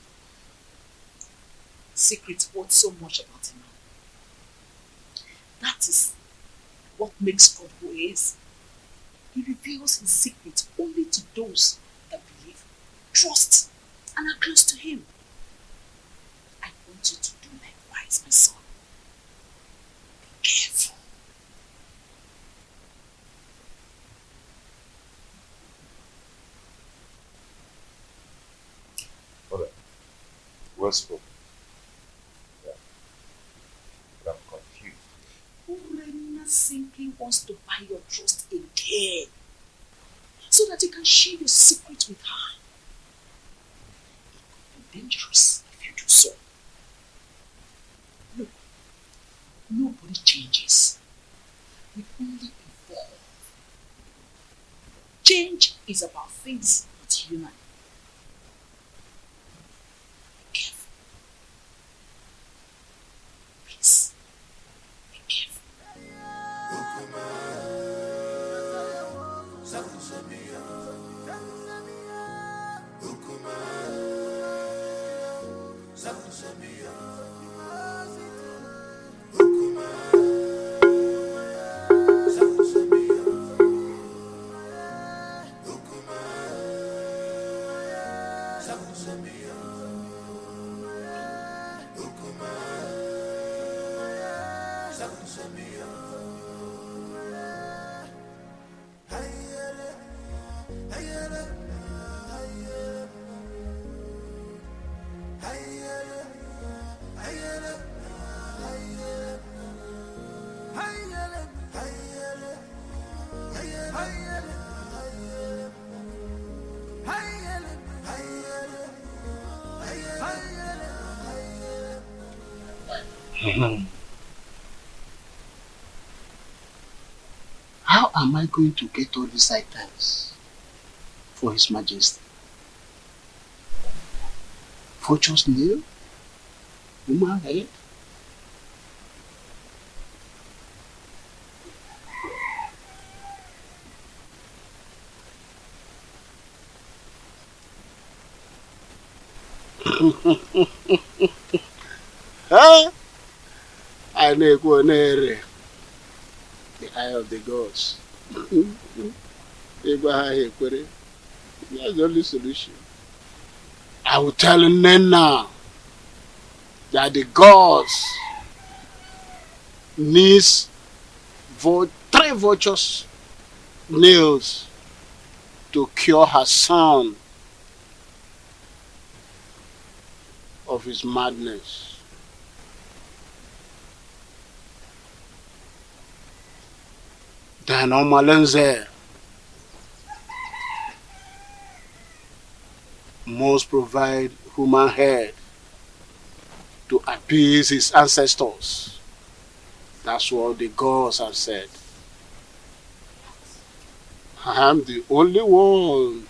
S14: Secrets hold so much about a man. That is what makes God who he is. He reveals his secrets only to those that believe, trust, and are close to him. I want you to do likewise, my son. Be careful.
S2: Mother, well spoken. Yeah. But I'm confused.
S14: Urena simply wants to buy your trust again, so that you can share your secret with her. It could be dangerous if you do so. Look, nobody changes. We only evolve. Change is about things not human. Be careful. Please, be careful.
S17: How am I going to get all these items for His Majesty? Vulture's nail? Woman head? Huh? I know the eye of the gods. That's the only solution. I will tell Nena that the gods needs 3 vultures nails to cure her son of his madness. Then Omalenze must provide human head to appease his ancestors. That's what the gods have said. I am the only one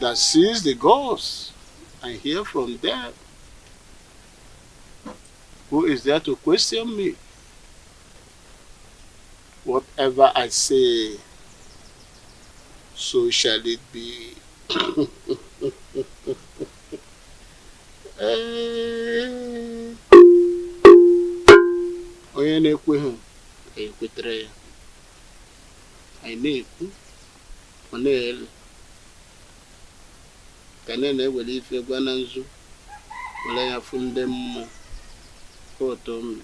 S17: that sees the gods and hear from them. Who is there to question me? Whatever I say, so shall it be. Onye na-ekweghị ekwetere ya. Anyị na-ekwu, ọ na-ele. Ka na-ewere ife gwa na nzu, were ya fụ ndị mmụọ. Otu mme.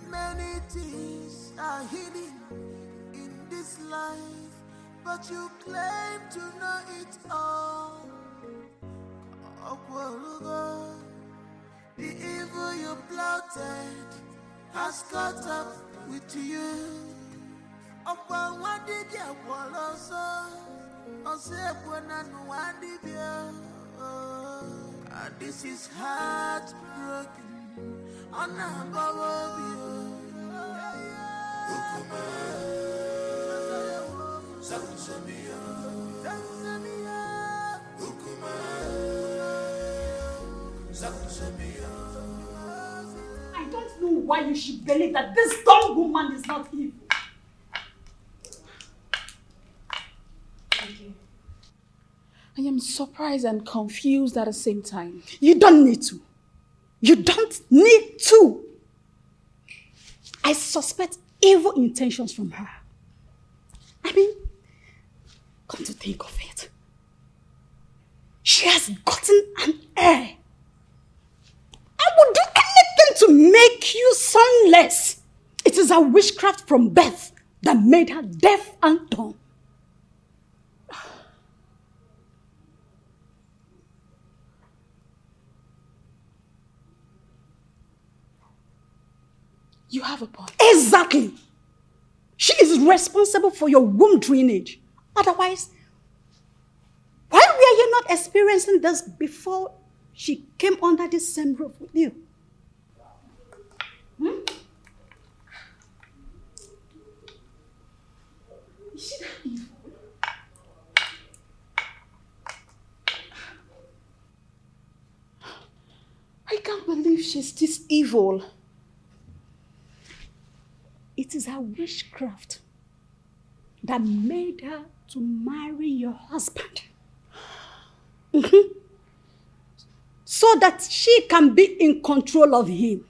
S16: Many things are hidden in this life, but you claim to know it all. The evil you plotted has caught up with you. This is heartbroken.
S12: I don't know why you should believe that this dumb woman is not evil.
S1: I am surprised and confused at the same time.
S12: You don't need to. You don't need to. I suspect evil intentions from her. I mean, come to think of it, she has gotten an heir. I would do anything to make you sonless. It is a witchcraft from birth that made her deaf and dumb.
S1: You have a point.
S12: Exactly. She is responsible for your womb drainage. Otherwise, why were you not experiencing this before she came under this same roof with you? Hmm? Is she that evil? I can't believe she's this evil. It is her witchcraft that made her to marry your husband. So that she can be in control of him.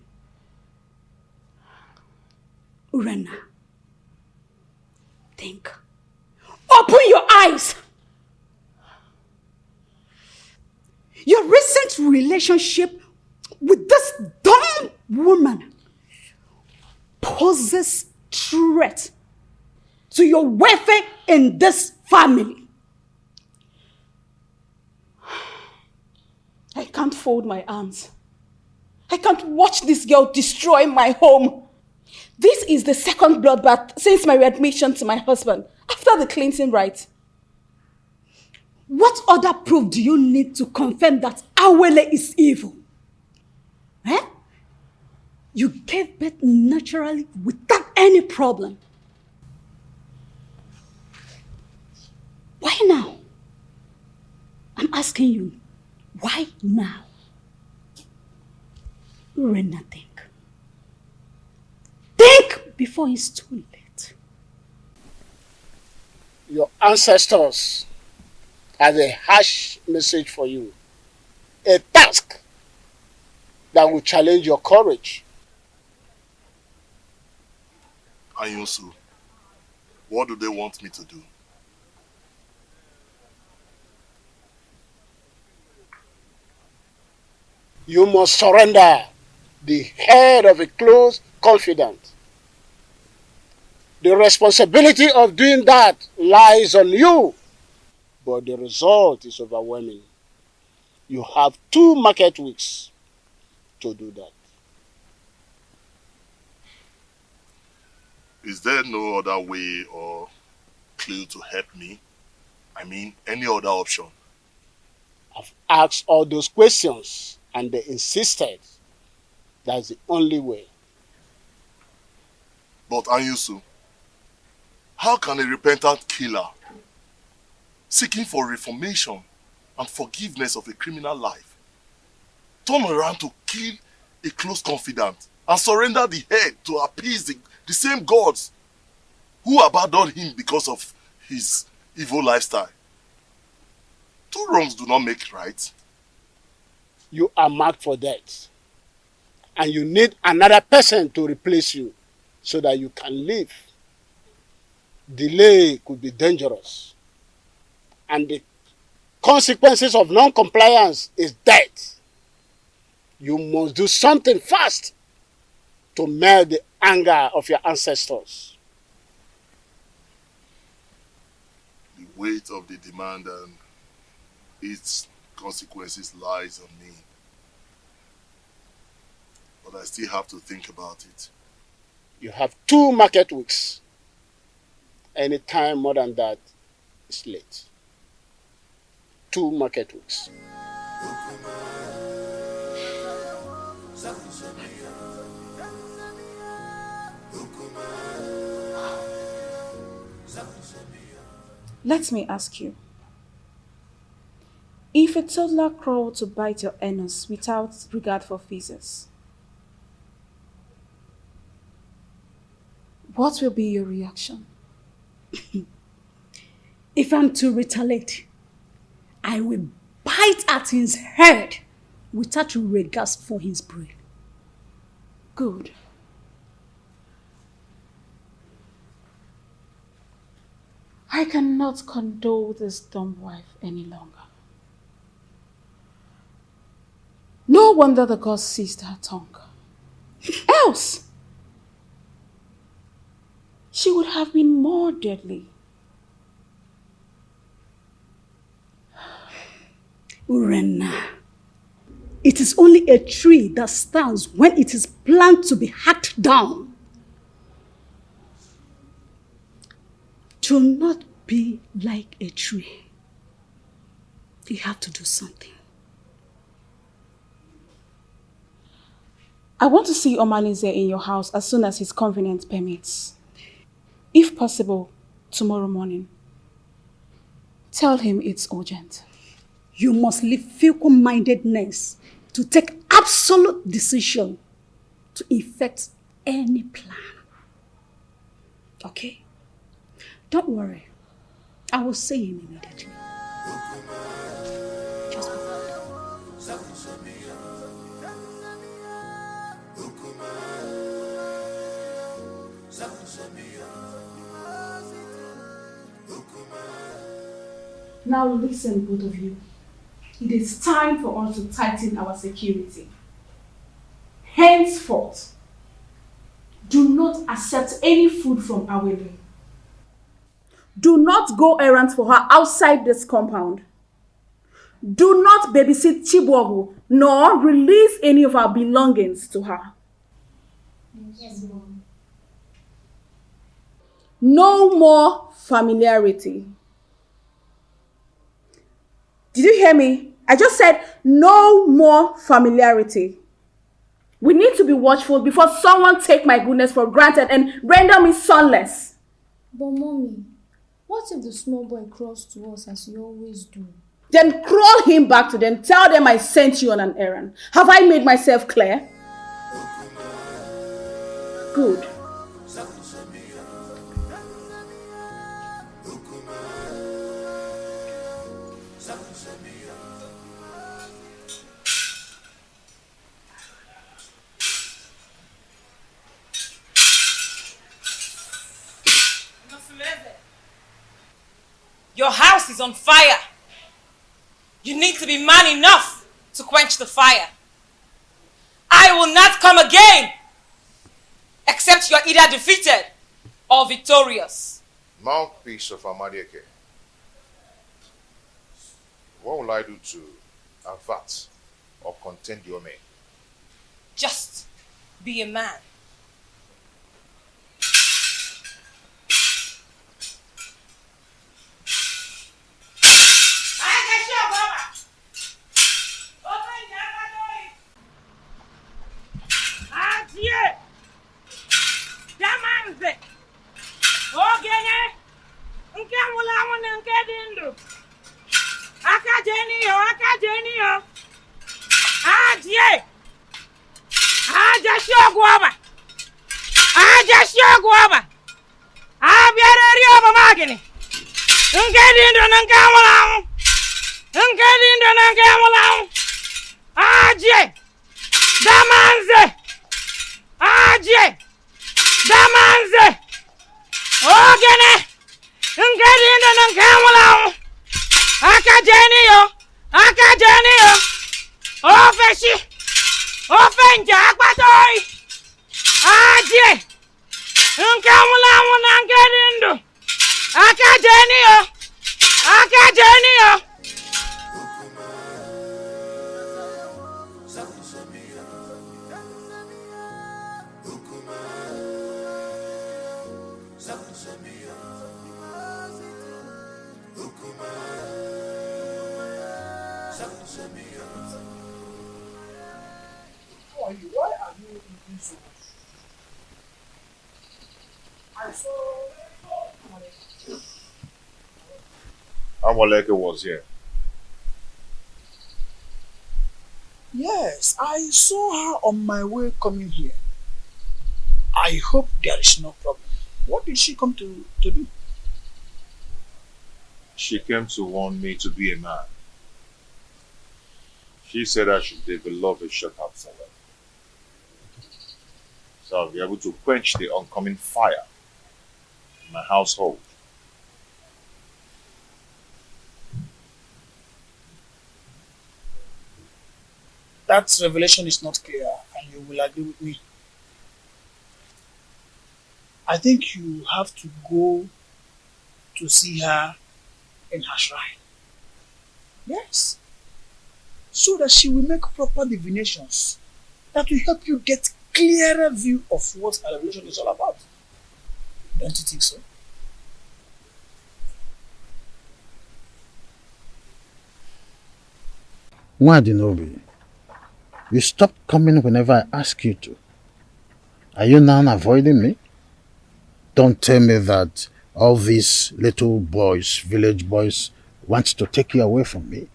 S12: Urena, think. Open your eyes. Your recent relationship with this dumb woman poses threat to your welfare in this family.
S1: I can't fold my arms. I can't watch this girl destroy my home. This is the second bloodbath since my readmission to my husband after the cleansing rite.
S12: What other proof do you need to confirm that Awele is evil? Eh? You gave birth naturally without any problem. Why now? I'm asking you, why now? Urena, think. Think before it's too late.
S6: Your ancestors has a harsh message for you. A task that will challenge your courage.
S3: Anyusu, what do they want me to do?
S6: You must surrender the head of a close confidant. The responsibility of doing that lies on you, but the result is overwhelming. You have 2 market weeks to do that.
S3: Is there no other way or clue to help me? I mean, any other option?
S6: I've asked all those questions and they insisted that's the only way.
S3: But Anyusu, how can a repentant killer seeking for reformation and forgiveness of a criminal life turn around to kill a close confidant and surrender the head to appease the same gods who abandoned him because of his evil lifestyle? 2 wrongs do not make right.
S6: You are marked for death. And you need another person to replace you so that you can live. Delay could be dangerous. And the consequences of non-compliance is death. You must do something fast to melt the anger of your ancestors.
S3: The weight of the demand and its consequences lies on me. But I still have to think about it.
S6: You have 2 market weeks. Any time more than that is late. 2 market weeks.
S1: Let me ask you. If a toddler crawled to bite your anus without regard for physics, what will be your reaction?
S12: If I'm to retaliate, I will bite at his head without regard for his brain.
S1: Good. I cannot condole this dumb wife any longer. No wonder the gods seized her tongue. Else, she would have been more deadly.
S12: Urena, it is only a tree that stands when it is planned to be hacked down. Do not be like a tree. You have to do something.
S1: I want to see Omalize in your house as soon as his convenience permits. If possible, tomorrow morning. Tell him it's urgent.
S12: You must leave fickle-mindedness to take absolute decision to effect any plan. Okay? Don't worry. I will see him immediately. Just be
S1: Now listen, both of you. It is time for us to tighten our security. Henceforth, do not accept any food from Awele. Do not go errands for her outside this compound. Do not babysit Chibuogu, nor release any of our belongings to her.
S8: Yes, Mom.
S1: No more familiarity. Did you hear me? I just said no more familiarity. We need to be watchful before someone take my goodness for granted and render me sonless.
S8: But Mommy, what if the small boy crawls to us as you always do?
S1: Then crawl him back to them. Tell them I sent you on an errand. Have I made myself clear? Good.
S13: Your house is on fire. You need to be man enough to quench the fire. I will not come again except you are either defeated or victorious.
S2: Mouthpiece of Amadieke. What will I do to avert or contend your men?
S13: Just be a man.
S17: Why are you eating so much? I saw
S2: Amoleke was here.
S17: Yes, I saw her on my way coming here. I hope there is no problem. What did she come to do?
S2: She came to warn me to be a man. She said I should develop a shut-up salad, so I'll be able to quench the oncoming fire in my household.
S17: That revelation is not clear, and you will agree with me. I think you have to go to see her in her shrine. Yes. So that she will make proper divinations that will help you get clearer view of what her revelation is all about. Don't you think so?
S6: NNEBE, you stopped coming whenever I ask you to. Are you now avoiding me? Don't tell me that all these little boys, village boys, want to take you away from me.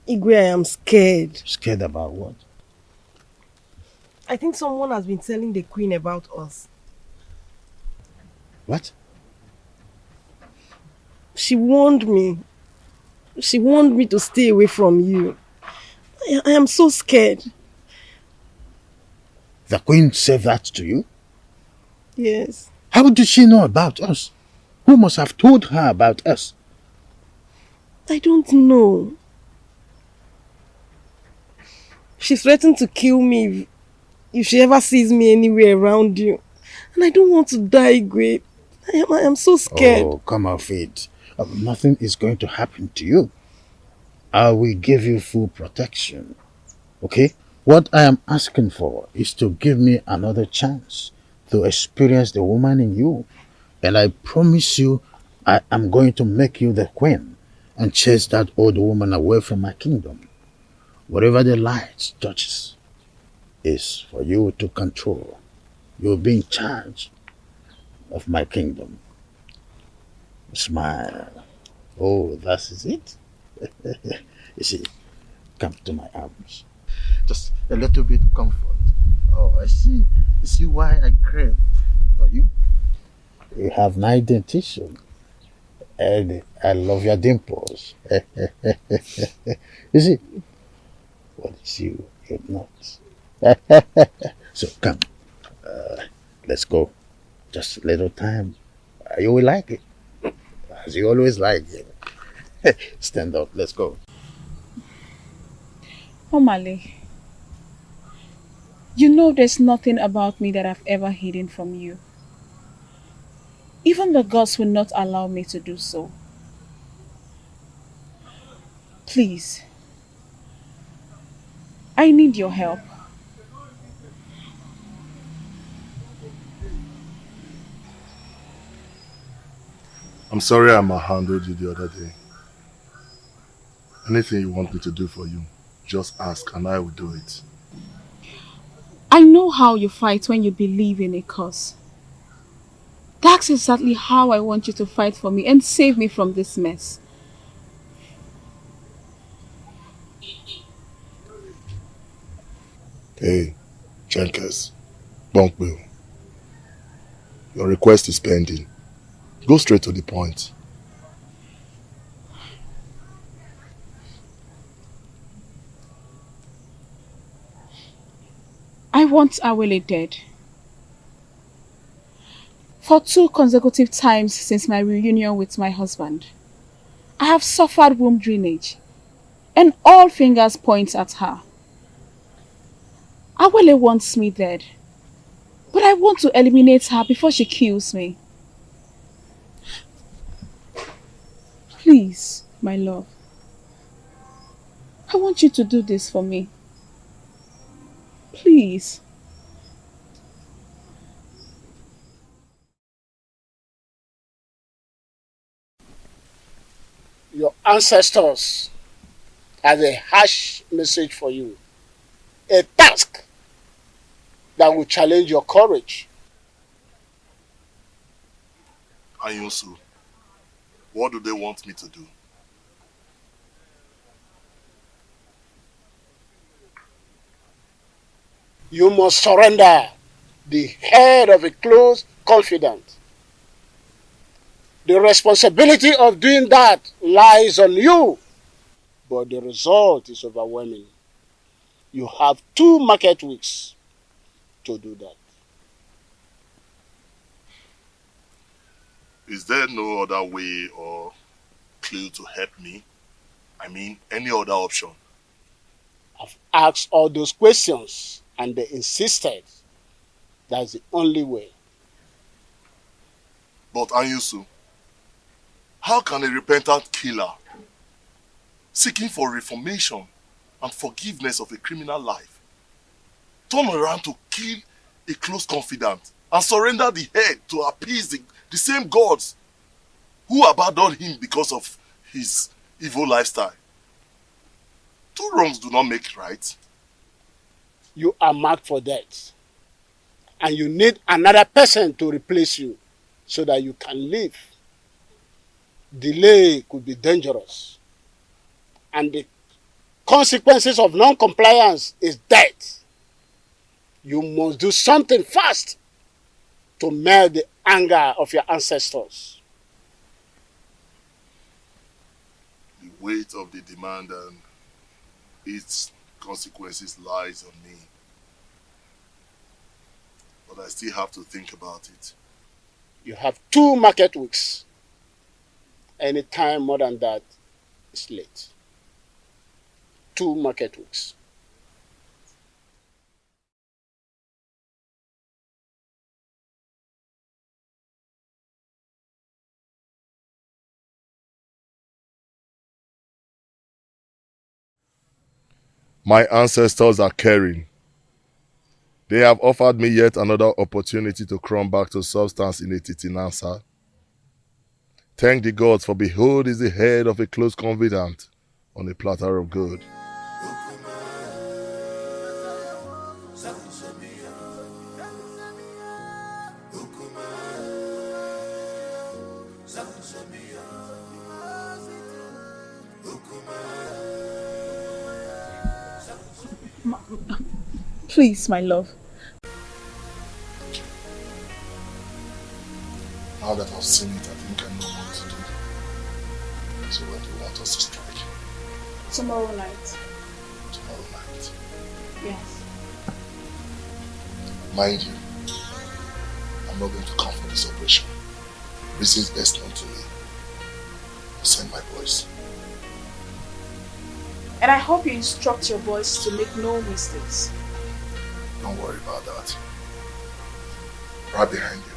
S5: Igwe, I am scared.
S6: Scared about what?
S5: I think someone has been telling the queen about us.
S6: What?
S5: She warned me. She warned me to stay away from you. I am so scared.
S6: The queen said that to you?
S5: Yes.
S6: How did she know about us? Who must have told her about us?
S5: I don't know. She threatened to kill me if she ever sees me anywhere around you. And I don't want to die, Igwe. I am so scared.
S6: Oh, come off it. Nothing is going to happen to you. I will give you full protection. Okay? What I am asking for is to give me another chance to experience the woman in you. And I promise you, I am going to make you the queen and chase that old woman away from my kingdom. Whatever the light touches is for you to control. You'll be in charge of my kingdom. Smile. Oh, that is it? You see, come to my arms. Just a little bit comfort. Oh, I see. You see why I crave for you? You have nice dentition. And I love your dimples. You see, what is you? You're not. So come. Let's go. Just a little time. You will like it. As you always like it. Stand up. Let's go.
S1: Omale, you know there's nothing about me that I've ever hidden from you. Even the gods will not allow me to do so. Please, I need your help.
S3: I'm sorry I handled you the other day. Anything you want me to do for you, just ask and I will do it.
S1: I know how you fight when you believe in a cause. That's exactly how I want you to fight for me and save me from this mess.
S3: Hey, Jenkins, Bunk Bill. Your request is pending. Go straight to the point.
S1: I want Awele dead. For 2 consecutive times since my reunion with my husband, I have suffered womb drainage, and all fingers point at her. Awele wants me dead, but I want to eliminate her before she kills me. Please, my love, I want you to do this for me. Please.
S7: Your ancestors have a harsh message for you. A task that will challenge your courage.
S3: Anyusu, what do they want me to do?
S7: You must surrender the head of a close confidant. The responsibility of doing that lies on you, but the result is overwhelming. You have 2 market weeks to do that.
S3: Is there no other way or clue to help me? I mean, any other option?
S7: I've asked all those questions and they insisted that's the only way.
S3: But Anyusu, how can a repentant killer seeking for reformation and forgiveness of a criminal life turn around to kill a close confidant and surrender the head to appease the same gods who abandoned him because of his evil lifestyle. 2 wrongs do not make right.
S7: You are marked for death. And you need another person to replace you so that you can live. Delay could be dangerous. And the consequences of non-compliance is death. You must do something fast to melt the anger of your ancestors.
S3: The weight of the demand and its consequences lies on me. But I still have to think about it.
S7: You have 2 market weeks. Any time more than that is late. 2 market weeks.
S3: My ancestors are caring. They have offered me yet another opportunity to come back to substance in a titinansa. Thank the gods, for behold is the head of a close confidant on a platter of gold.
S1: Please, my love.
S3: Now that I've seen it, I think I know what to do. So when do you want us to strike?
S1: Tomorrow night.
S3: Tomorrow night.
S1: Yes.
S3: Mind you, I'm not going to come for this operation. Reasons best known to me. I'll send my boys.
S1: And I hope you instruct your boys to make no mistakes.
S3: Don't worry about that. Right behind you.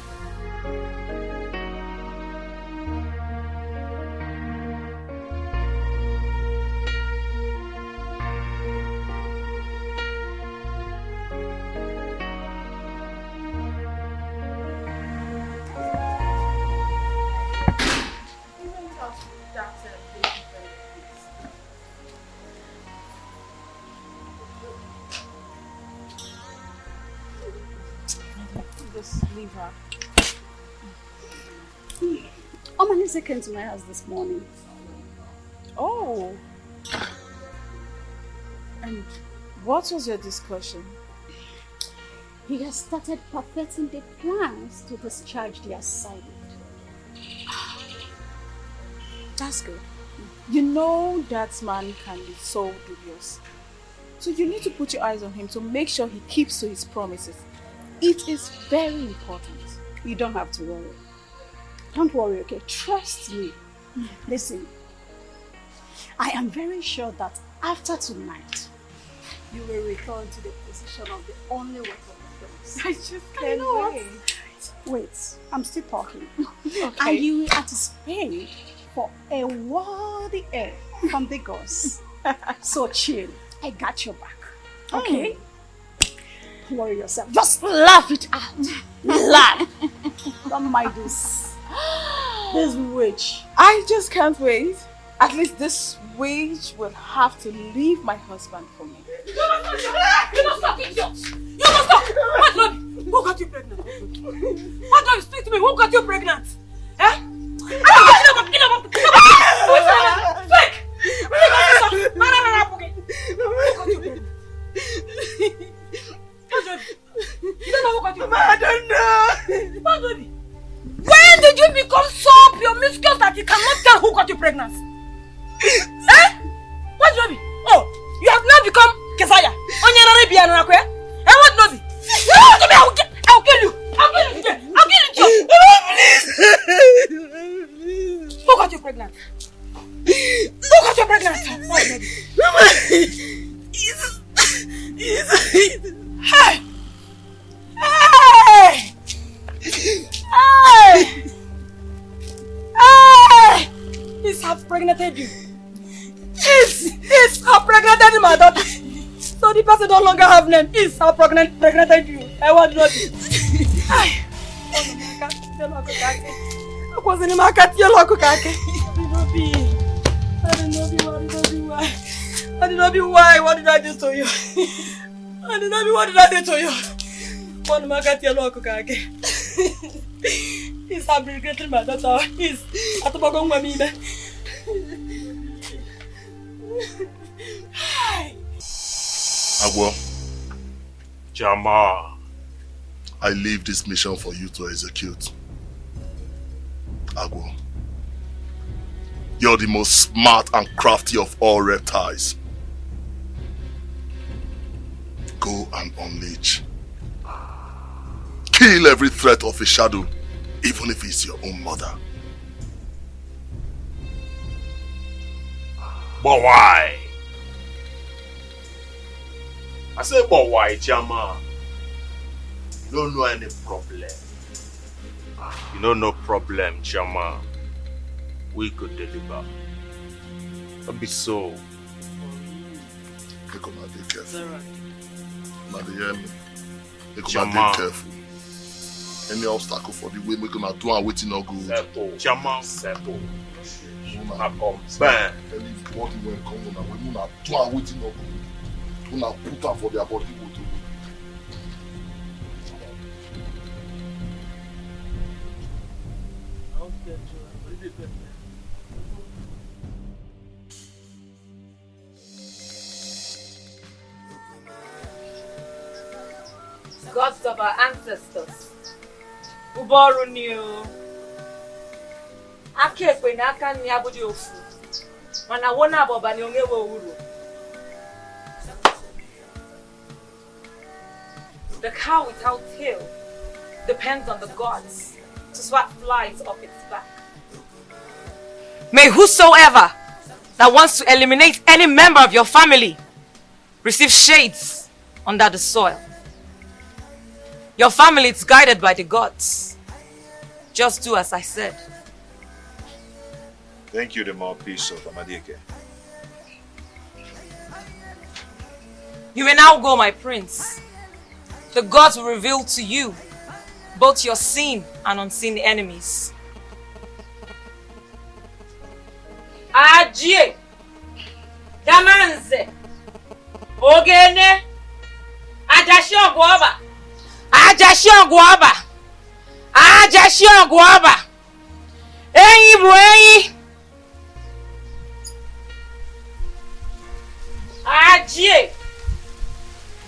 S1: Just leave her.
S12: Omanise came to my house this morning.
S1: Oh. And what was your discussion?
S12: He has started perfecting the plans to discharge the assignment.
S1: That's good. You know that man can be so dubious. So you need to put your eyes on him to make sure he keeps to his promises. It is very important.
S12: You don't have to worry. Don't worry, okay? Trust me. Listen, I am very sure that after tonight, you will return to the position of the only work of the place.
S1: I just can't wait.
S12: Wait, I'm still talking.
S1: Okay.
S12: And you will anticipate for a worthy heir from the gods. So chill. I got your back. Okay? Don't worry yourself. Just laugh it out. Laugh. Don't mind this. This witch.
S1: I just can't wait. At least this witch will have to leave my husband for me.
S13: You must stop, idiot! You must stop! What, Lord? Who got you pregnant? What, Lord? Speak to me. Who got you pregnant? Eh?
S1: I don't know.
S13: When did you become so promiscuous that you cannot tell who got you pregnant? Eh? What, Nobi? Oh, you have now become Kesaya. And what, Nobi? Listen to me, I'll kill you. I'll kill you today. I'll kill you. Please. Who got you pregnant? Who got you pregnant? What, Nobi? Hey! Hey! Hey! Hey! He's half pregnated you. He's half pregnated my daughter. So the person no longer have name. He's half pregnated you. I want to know you. I was in the market. You're not
S22: Nobby, why? What did I do to you? Nobby, what did I do to you? One market your local again. He's abrogating my daughter. He's at the bottom of me.
S3: Agwo,
S21: Jama,
S3: I leave this mission for you to execute. Agwo, you're the most smart and crafty of all reptiles. Go and unleash. Kill every threat of a shadow, even if it's your own mother.
S21: But why? I said, but why, Jama? You don't know any problem. You know no problem, Jama. We could deliver. Don't be so.
S3: Take on be careful. Mariam, take
S21: Jama.
S3: on be careful. Any obstacle for the way we're gonna do and waiting no good.
S21: Sebo, Jama, Sebo.
S3: I come.
S21: Bang.
S3: Anybody when come on, we're gonna do and waiting no good. We're gonna put them for their body.
S11: Gods of our ancestors. Uboru new. Akekwe na aka nni abudi ofu. Mana wona aboba ni onye we uru. The cow without tail depends on the gods to swat flies off its back. May whosoever that wants to eliminate any member of your family receive shades under the soil. Your family is guided by the gods. Just do as I said.
S4: Thank you, the mouthpiece of Amadike.
S11: You may now go, my prince. The gods will reveal to you both your seen and unseen enemies. Ajie, Damanze, Ogene, Ajashio Guaba, Ajashio Guaba, Ajashio Guaba, Eyi Bueyi, Ajie,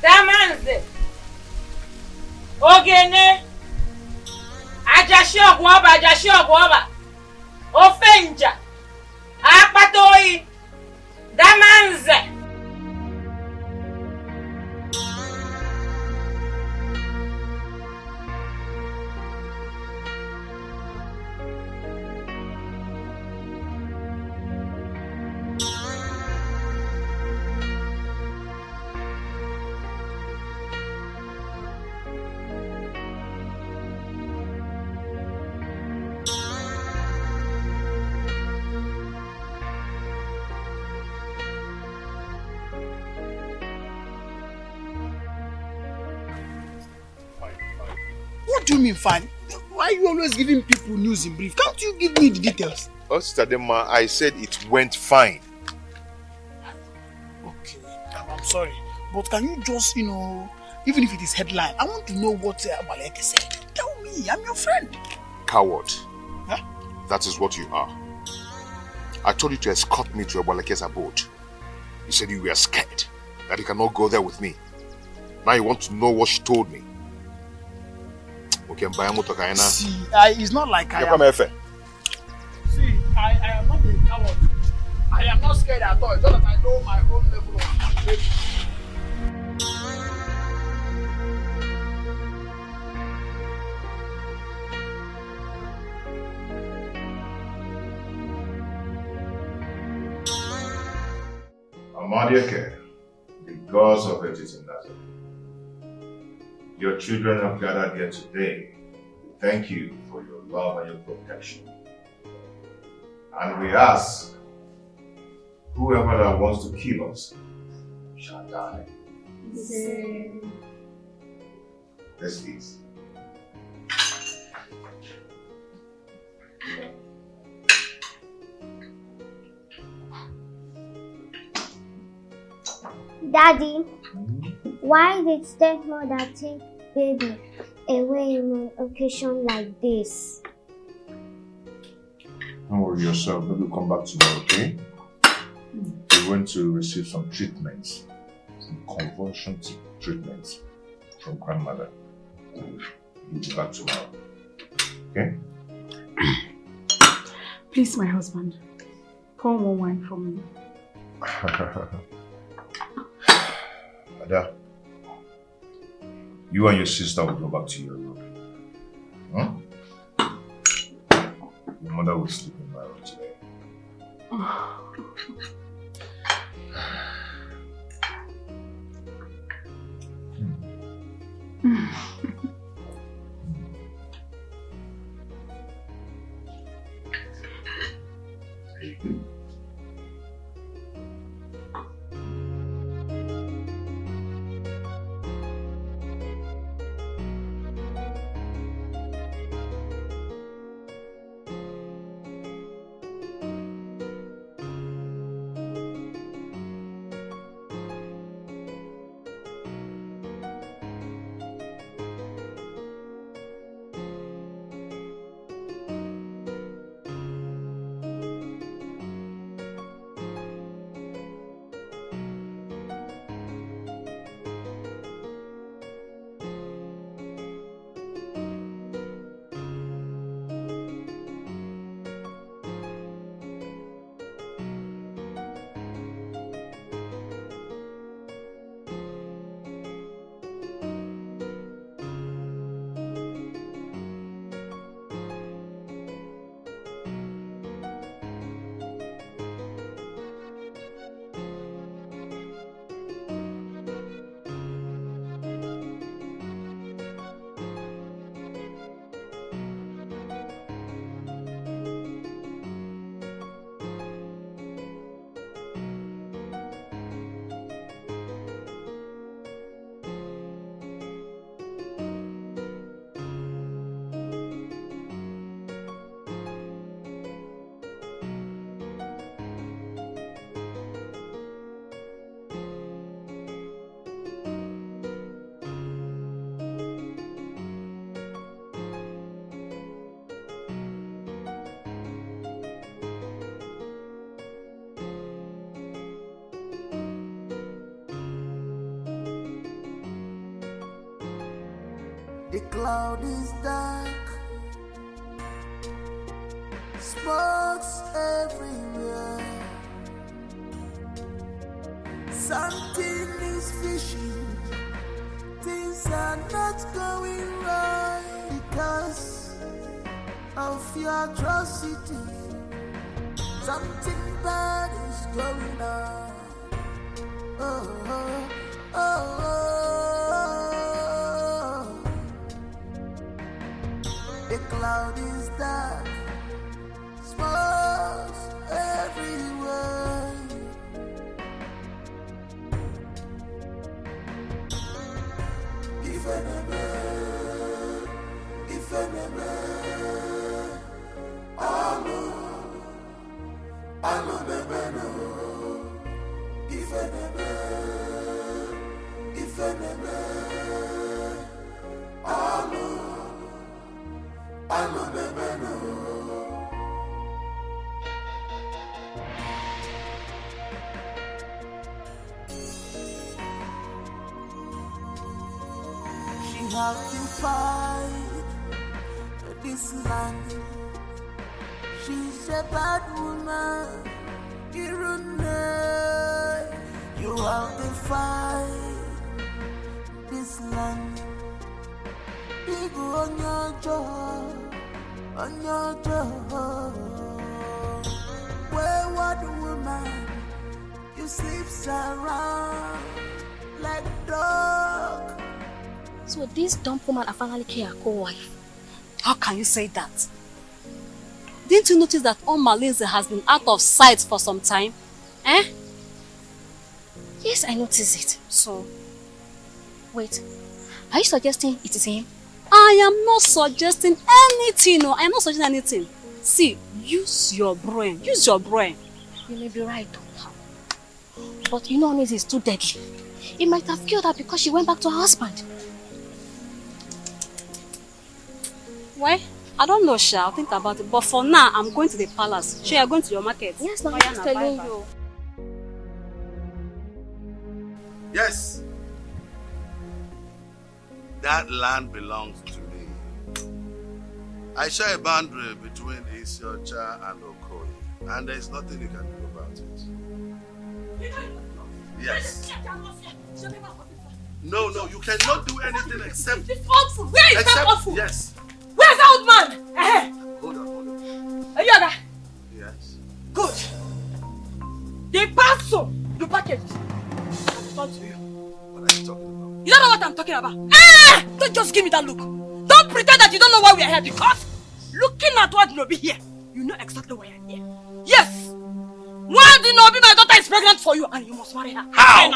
S11: Damanze, Ogene, Ajashio Guaba, Ofenja, Apatoi, Damanze.
S9: What do you mean fine? Why are you always giving people news in brief? Can't you give me the details?
S4: Oh, Sister Dema, I said it went fine.
S9: Okay, I'm sorry. But can you just, even if it is headline, I want to know what Waleke said. Tell me, I'm your friend.
S4: Coward.
S9: Huh?
S4: That is what you are. I told you to escort me to Waleke's abode. You said you were scared, that you cannot go there with me. Now you want to know what she told me. Okay,
S9: see, it's not like I am... See, I am not a coward. I am not scared at all. It's just that I know my own level of safety.
S4: Amadiake, the gods of Etitimnazo, your children have gathered here today. Thank you for your love and your protection. And we ask, whoever that wants to kill us shall die. Let's eat.
S18: Daddy, why did stepmother take baby away in an occasion like this?
S4: Don't worry yourself, maybe we'll come back tomorrow, okay? We went to receive some treatments, some convulsion treatments from grandmother. We'll be back tomorrow, okay?
S1: Please, my husband, pour more wine for me.
S4: Ada, you and your sister will go back to your room. Huh? Your mother will sleep in my room today.
S16: The cloud is dark, smokes everywhere. Something is fishing, things are not going right because of your atrocity. Something bad is going on. Oh, oh, oh, oh. The cloud is dark, smokes everywhere. If enemy, alo bebeno. If enemy, alo bebeno. She has defied this land. She's a bad woman. You have defied this land. People on your job, wayward woman, you sleeps around like dog.
S18: So this dumb woman I finally care her co-wife.
S12: How can you say that? Didn't you notice that Malinze has been out of sight for some time? Eh?
S18: Yes, I noticed it.
S12: So?
S18: Wait, are you suggesting it is him?
S12: I am not suggesting anything. No, I am not suggesting anything. See, use your brain. Use your brain.
S18: You may be right.
S19: But you know honey's is too deadly. It might have killed her because she went back to her husband.
S12: Why? I don't know, Sha. I'll think about it. But for now, I'm going to the palace. Sha, you're going to your market.
S19: Yes, no, I'm just telling you.
S10: Yes. That land belongs to me. I share a boundary between Isiocha and Okoye, and there's nothing you can do about it. Yes. No, you cannot do anything except...
S11: This old fool! Where is that old fool?
S10: Yes.
S11: Where's that old man?
S10: Hold on.
S11: Are you other?
S10: Yes.
S11: Good. The parcel you packaged. Not to you.
S10: What are you talking about?
S11: You don't know what I'm talking about. Don't just give me that look. Don't pretend that you don't know why we are here, because looking at what Nobi here, you know exactly why I'm here. Yes. Why did Nobi, my daughter is pregnant for you and you must marry her?
S10: How?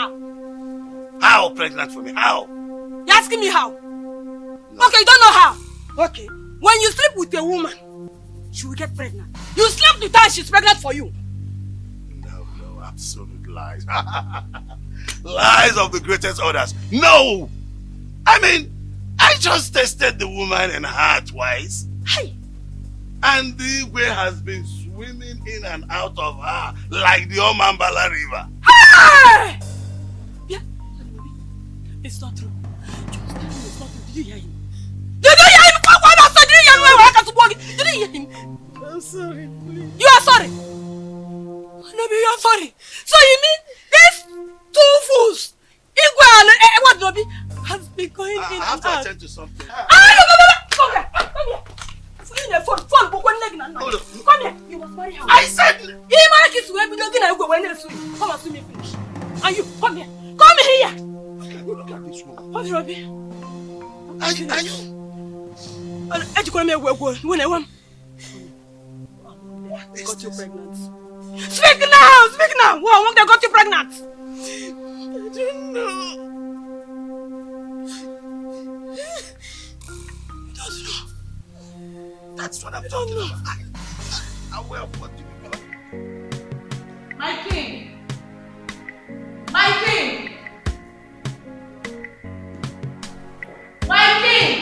S10: How pregnant for me? How?
S11: You're asking me how? No. Okay, you don't know how. Okay. When you sleep with a woman, she will get pregnant. You slept with her and she's pregnant for you.
S10: No, absolute lies. Lies of the greatest orders. No! I mean, I just tested the woman and her twice.
S11: Hey!
S10: And the way has been swimming in and out of her like the Omambala River.
S11: Hey! Yeah. It's not true. Just tell me it's not true. Did you hear him? Did you hear him? Did you hear him?
S17: I'm sorry, please.
S11: You are sorry? Nobi, you are sorry. So you mean these two fools, Igwe and what Nobi, has been going in and out?
S10: I have to attend to something.
S11: Come here. Come here. You must marry her.
S10: I said...
S11: Come and see me finish. And you, come here. Come here.
S10: Look at this woman.
S11: What, Robbie?
S10: Are you?
S11: When I want... They got you pregnant. Speak now! What, they got you pregnant?
S10: I don't know.
S11: You don't know.
S10: That's what I'm talking about. I'm aware of what you mean.
S11: My king! My king! My king!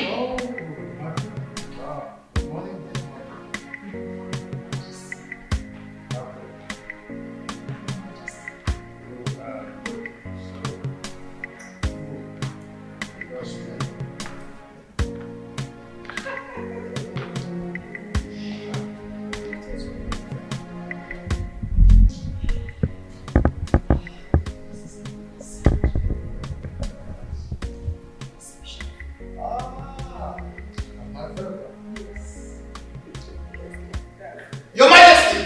S9: Your Majesty!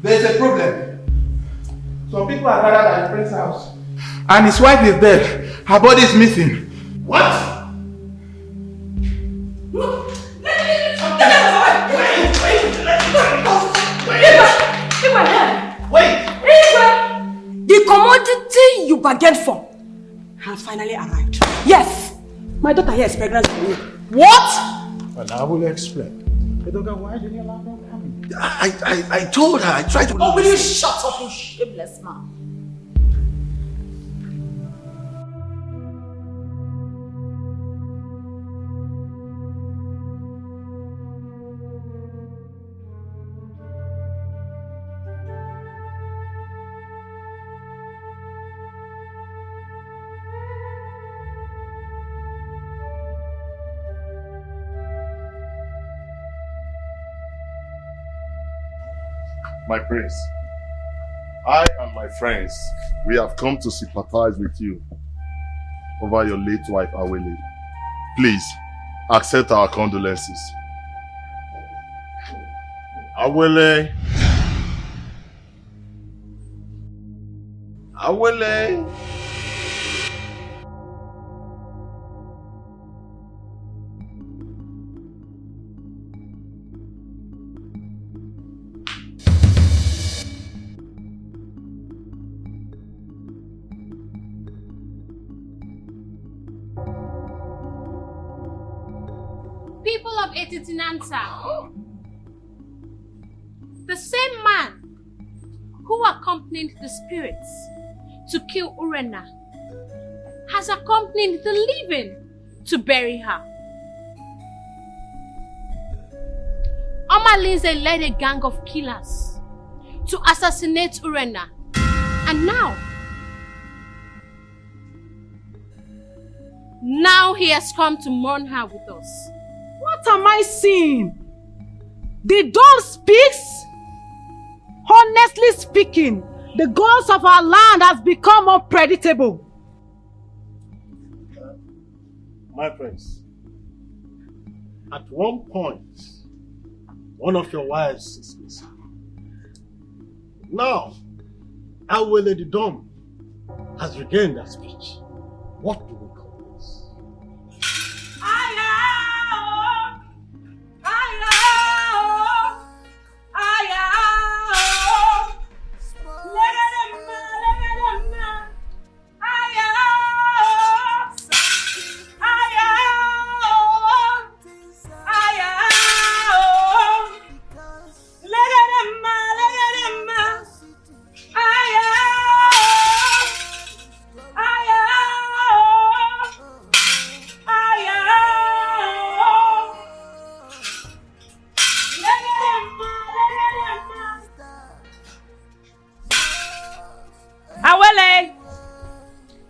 S9: There's a problem. Some people are gathered at the prince's house, and his wife is dead. Her body is missing. What?
S11: The commodity you bargained for has finally arrived. Yes, my daughter here is pregnant for you. What?
S9: Well, I will explain. Why did you allow them coming?
S10: I told her, I tried to...
S14: Oh, will you shut up, you shameless man?
S3: My prince, I and my friends, we have come to sympathize with you over your late wife, Awele. Please, accept our condolences. Awele. Awele.
S20: People of Etitinansa, the same man who
S19: accompanied the spirits to kill Urena has accompanied the living to bury her. Omalinze led a gang of killers to assassinate Urena, and now he has come to mourn her with us.
S1: What am I seeing? The dog speaks? Honestly speaking, the gods of our land has become unpredictable.
S7: My friends, at one point, one of your wives is missing. Now, our Lady Dom has regained her speech. What do we call this?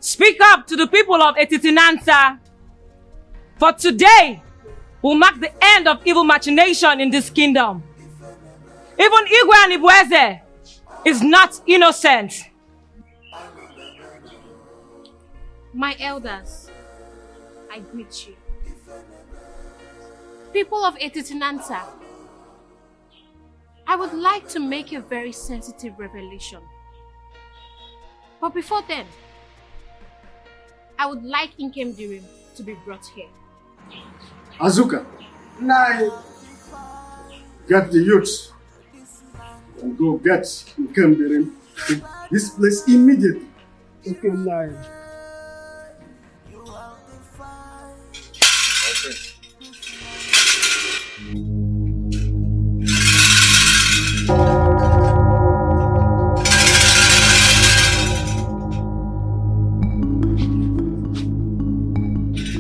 S11: Speak up to the people of Etitinansa. For today will mark the end of evil machination in this kingdom. Even Igwe and Ibueze is not innocent.
S19: My elders, I greet you. People of Etitinansa, I would like to make a very sensitive revelation. But before then, I would like Inkem Dirim to be brought here.
S9: Azuka, now get the youths and go get Inkem Dirim to this place immediately. Okay, now.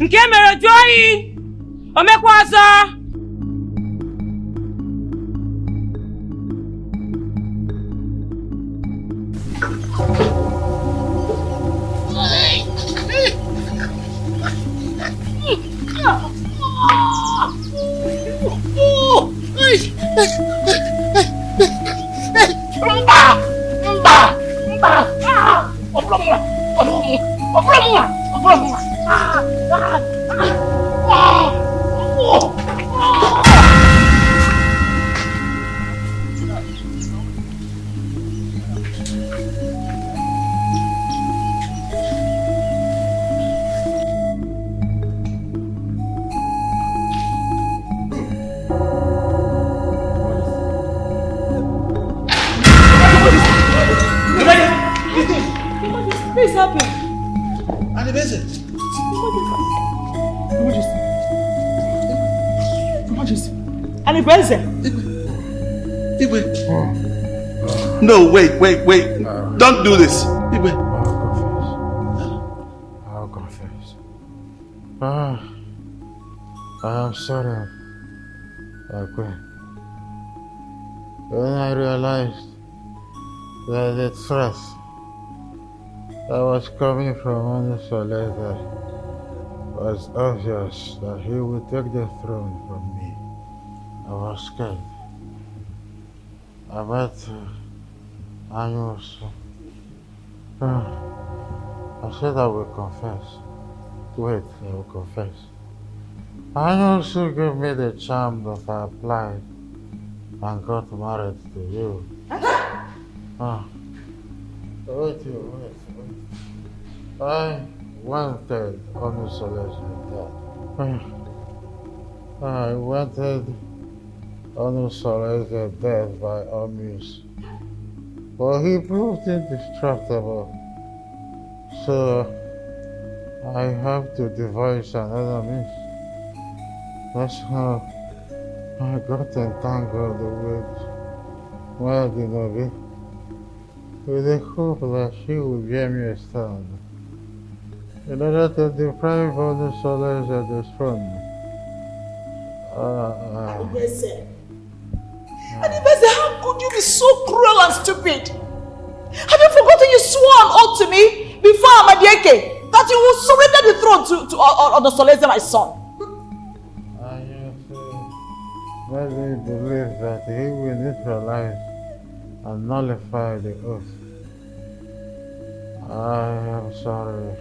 S11: Nke mere joyi omekwazo.
S1: Please help him.
S10: No, wait. Don't do this.
S6: I'll confess. I am sorry. I quit. When I realized that the threat that was coming from Onusoleta was obvious that he would take the throne from me, I was scared. I met Anyosu. I said I will confess. Wait, I will confess. Anyosu gave me the charm that I applied and got married to you. Wait. I wanted Onusole's death. I wanted Onusole's death by all means. But he proved indestructible. So I have to devise another means. That's how I got entangled with NNEBE. with the hope that she will bear me a son, in order to deprive all the solace of the throne.
S17: Anibese, how could you be so cruel and stupid? Have you forgotten you swore an oath to me before Amadieke that you will surrender the throne to Onosoleze, my son?
S6: Let me believe that he will neutralize and nullify the oath. I am sorry.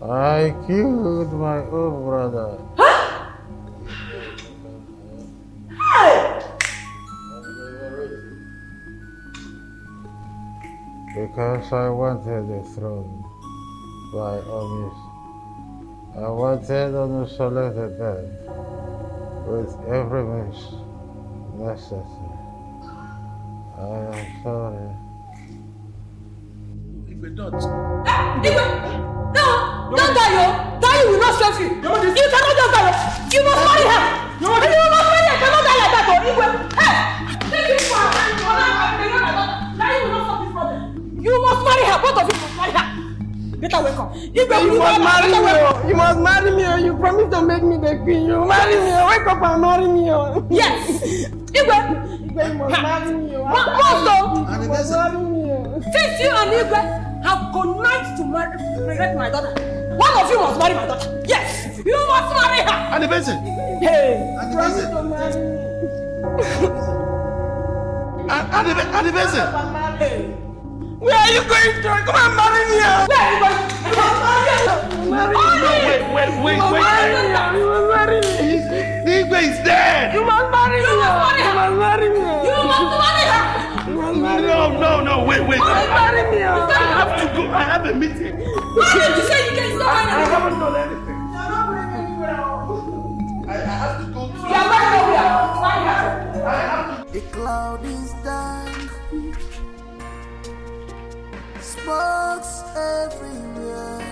S6: I killed my own brother. Because I wanted the throne, by all means. I wanted Onosoleze dead, with every means necessary. I am sorry.
S17: Igwe, don't. Igwe! No! Don't die, yo! Die will not save you! You cannot just die! You must marry her! You must marry her! You cannot die like that, Igwe! Hey! Take him for her! Die will not solve this problem! You must marry her! Both of you must marry her! Better wake up! Igwe,
S1: you must marry me! You must marry me! You promised to make me the queen! You marry me! Wake up and marry me!
S17: Yes! Igwe!
S1: Igwe, you must marry me!
S17: You must marry me! Since you and Igwe have connived to regret my daughter, one of you must marry my daughter. Yes, you must marry her.
S10: Anibese.
S17: Hey,
S1: promise to marry me.
S10: Anibese.
S1: Where are you going to? Come and marry me.
S17: Where are you going?
S1: Marry me.
S10: Wait.
S1: You must marry me.
S10: Igwe is dead.
S1: You must marry me.
S17: You must marry her.
S1: You must marry me.
S17: You must marry her.
S10: No, wait.
S1: You must marry me.
S10: I have to go. I have a meeting.
S17: Why did you say you can stop right now?
S10: I haven't done anything.
S1: You're not bringing me well.
S10: I have to go to...
S17: You are married nowhere. Marry her.
S16: The cloud is dark. Smokes everywhere.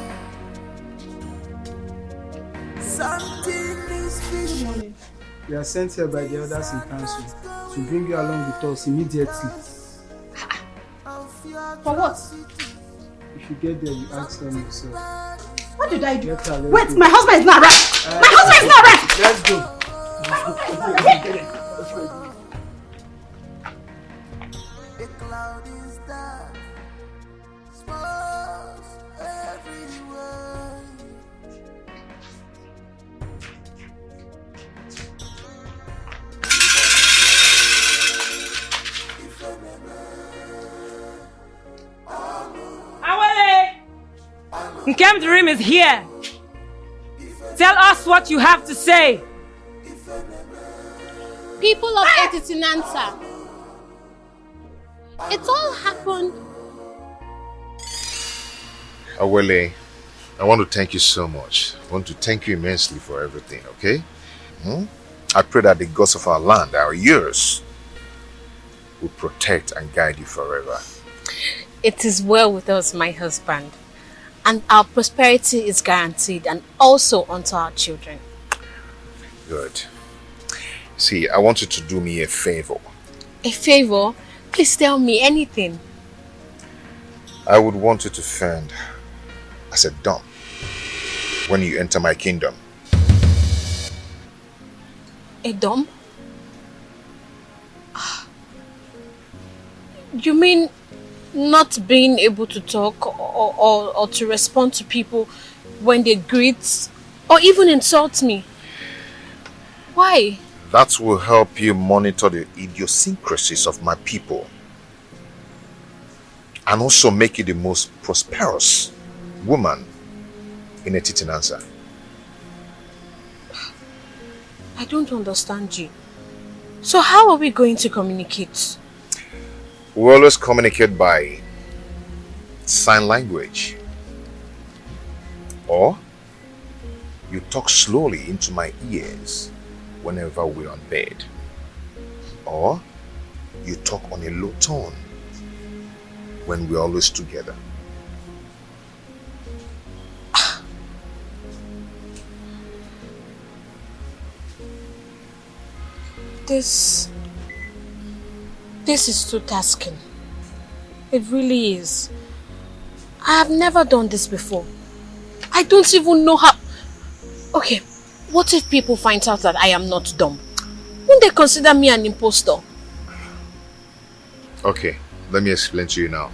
S16: Something is fishy.
S15: We are sent here by the elders in council to bring you along with us immediately.
S12: For what?
S15: If you get there, you ask them yourself.
S12: What did I do?
S15: Wait,
S12: my husband is not around! My husband is not around!
S15: Let's go.
S16: The cloud is dark. Smokes everywhere.
S11: Nkem Dream is here. Tell us what you have to say.
S19: People of Etitinansa, it all happened.
S4: Awele, I want to thank you so much. I want to thank you immensely for everything, okay? I pray that the gods of our land, our years, will protect and guide you forever.
S19: It is well with us, my husband. And our prosperity is guaranteed, and also unto our children.
S4: Good. See, I want you to do me a favor.
S19: A favor? Please tell me anything.
S4: I would want you to fend as a dump when you enter my kingdom.
S19: A dump? You mean not being able to talk or to respond to people when they greet or even insult me? Why?
S4: That will help you monitor the idiosyncrasies of my people and also make you the most prosperous woman in Etitinansa.
S19: I don't understand you. So how are we going to communicate?
S4: We always communicate by sign language. Or you talk slowly into my ears whenever we're on bed. Or you talk on a low tone when we're always together.
S19: This is too tasking. It really is. I have never done this before. I don't even know how... Okay, what if people find out that I am not dumb? Won't they consider me an impostor?
S4: Okay, let me explain to you now.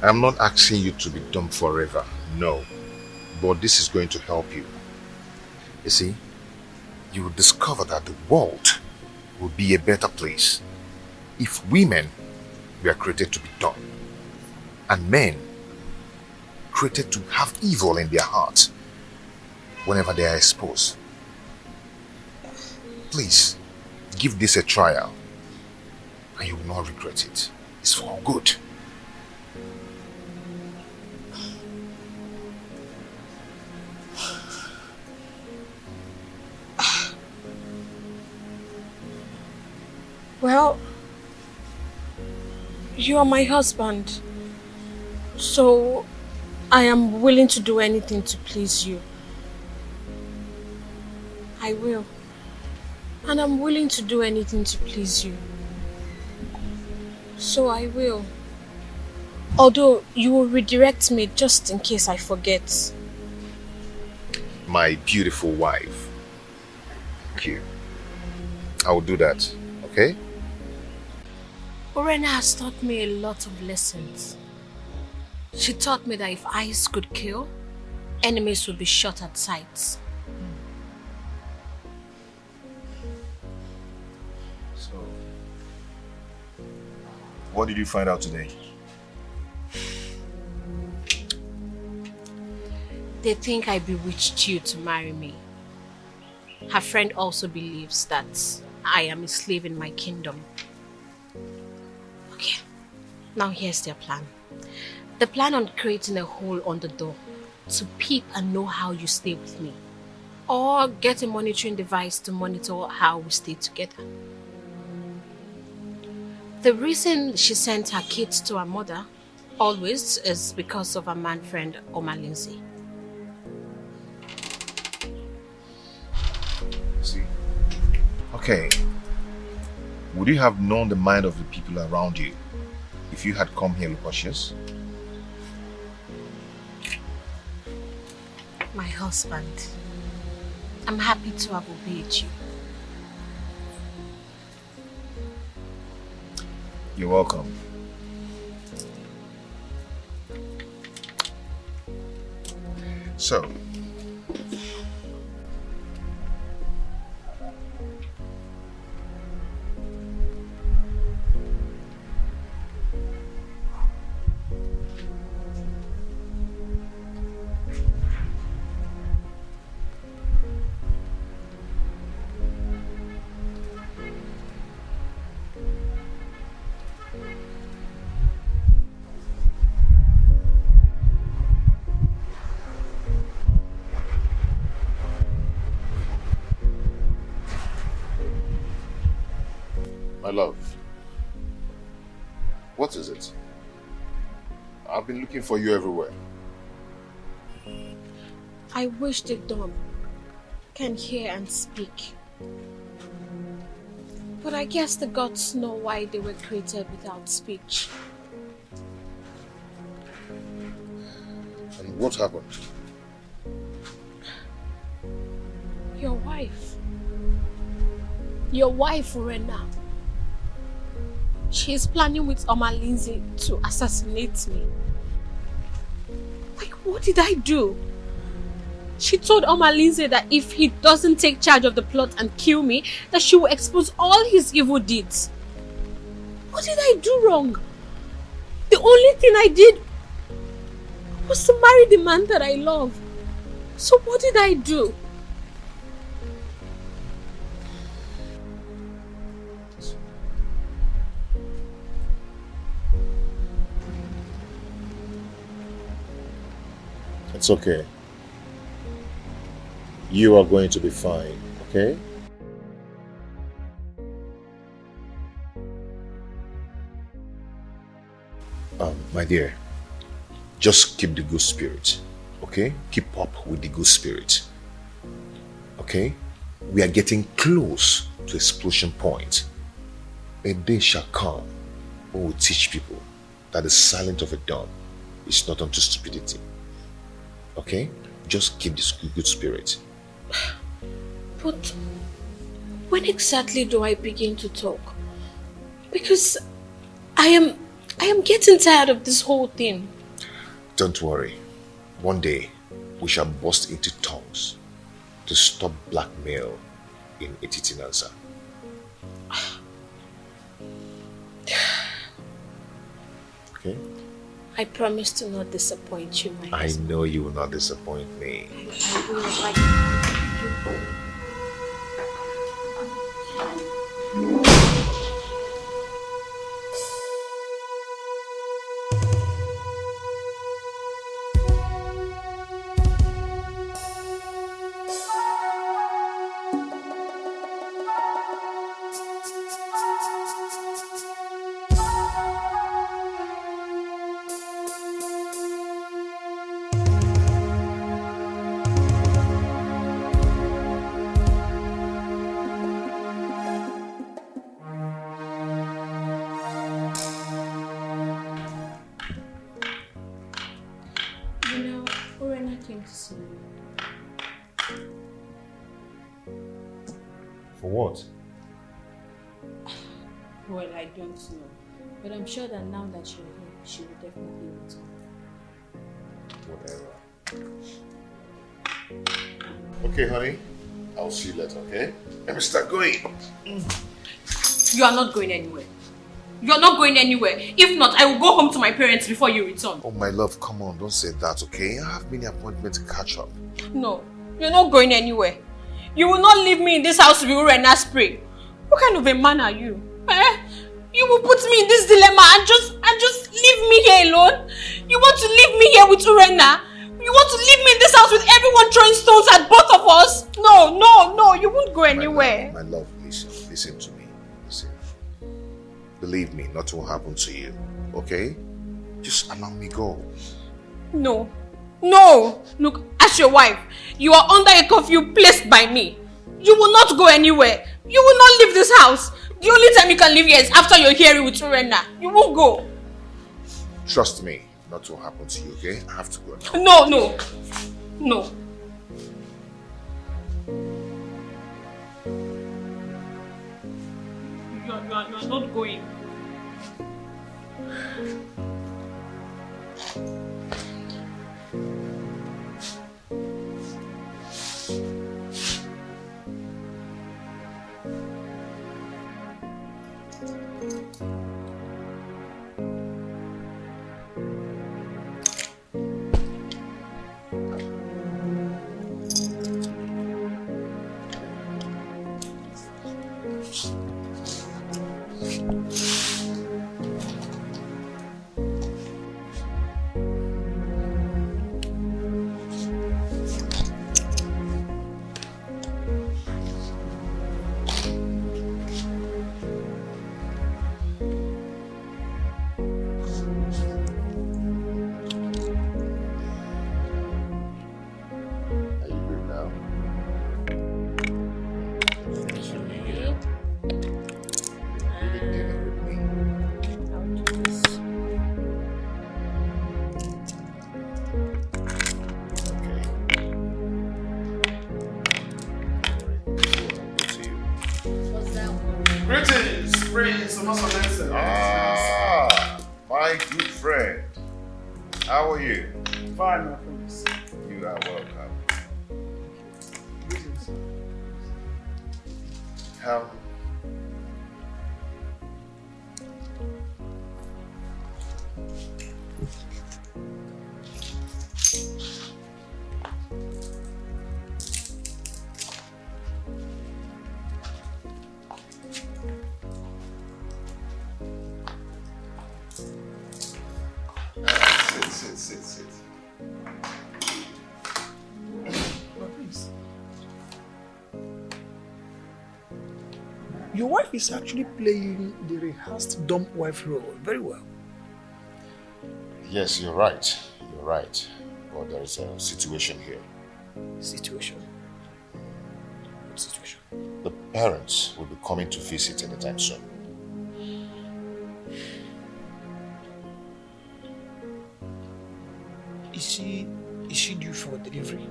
S4: I'm not asking you to be dumb forever, no. But this is going to help you. You see, you will discover that the world will be a better place if women were created to be dumb and men created to have evil in their heart whenever they are exposed. Please, give this a trial and you will not regret it. It's for good.
S19: Well, you are my husband, so I am willing to do anything to please you. I will. And I'm willing to do anything to please you. So I will. Although you will redirect me just in case I forget.
S4: My beautiful wife. Thank you. I will do that, okay?
S19: Orena has taught me a lot of lessons. She taught me that if eyes could kill, enemies would be shot at sight.
S4: So, what did you find out today?
S19: They think I bewitched you to marry me. Her friend also believes that I am a slave in my kingdom. Okay, now here's their plan. They plan on creating a hole on the door to peep and know how you stay with me. Or get a monitoring device to monitor how we stay together. The reason she sent her kids to her mother always is because of her man friend Oma Lindsay.
S4: See? Okay. Would you have known the mind of the people around you if you had come here cautious?
S19: My husband, I'm happy to have obeyed you.
S4: You're welcome. So, my love, what is it? I've been looking for you everywhere.
S19: I wish the dumb can hear and speak. But I guess the gods know why they were created without speech.
S4: And what happened?
S19: Your wife. Your wife, Orena. She is planning with Oma Lindsay to assassinate me. Like, what did I do? She told Oma Lindsay that if he doesn't take charge of the plot and kill me, that she will expose all his evil deeds. What did I do wrong? The only thing I did was to marry the man that I love. So what did I do?
S4: It's okay. You are going to be fine, okay? My dear, just keep the good spirit, okay? Keep up with the good spirit, okay? We are getting close to explosion point. A day shall come when we teach people that the silence of a dog is not unto stupidity. Okay? Just keep this good spirit.
S19: But when exactly do I begin to talk? Because I am getting tired of this whole thing.
S4: Don't worry. One day, we shall burst into tongues to stop blackmail in Etitinansa. Okay?
S19: I promise to not disappoint you, my husband.
S4: I know you will not disappoint me.
S19: I will like
S4: For what?
S19: Well, I don't know. But I'm sure that now that you're here, she will definitely return.
S4: Whatever. Okay, honey. I'll see you later, okay? Let me start going.
S19: You are not going anywhere. You're not going anywhere. If not, I will go home to my parents before you return.
S4: Oh, my love, come on. Don't say that, okay? I have many appointments to catch up.
S19: No, you're not going anywhere. You will not leave me in this house to be Urena spray. What kind of a man are you? Eh? You will put me in this dilemma and just leave me here alone? You want to leave me here with Urena? You want to leave me in this house with everyone throwing stones at both of us? No, you won't go anywhere.
S4: My love, listen to me. Listen. Believe me, nothing will happen to you, okay? Just allow me go.
S19: No. Look, as your wife, you are under a curfew placed by me. You will not go anywhere. You will not leave this house. The only time you can leave here is after you're here with Urena. You won't go.
S4: Trust me, nothing will happen to you, okay? I have to go now.
S19: No. You are not going.
S4: My good friend. How are you?
S9: Fine, my friends.
S4: You are welcome. How? Sit.
S17: Your wife is actually playing the rehearsed dumb wife role very well.
S4: Yes, you're right. You're right. But there is a situation here.
S17: Situation? What situation?
S4: The parents will be coming to visit anytime soon.
S9: Is she due for delivery?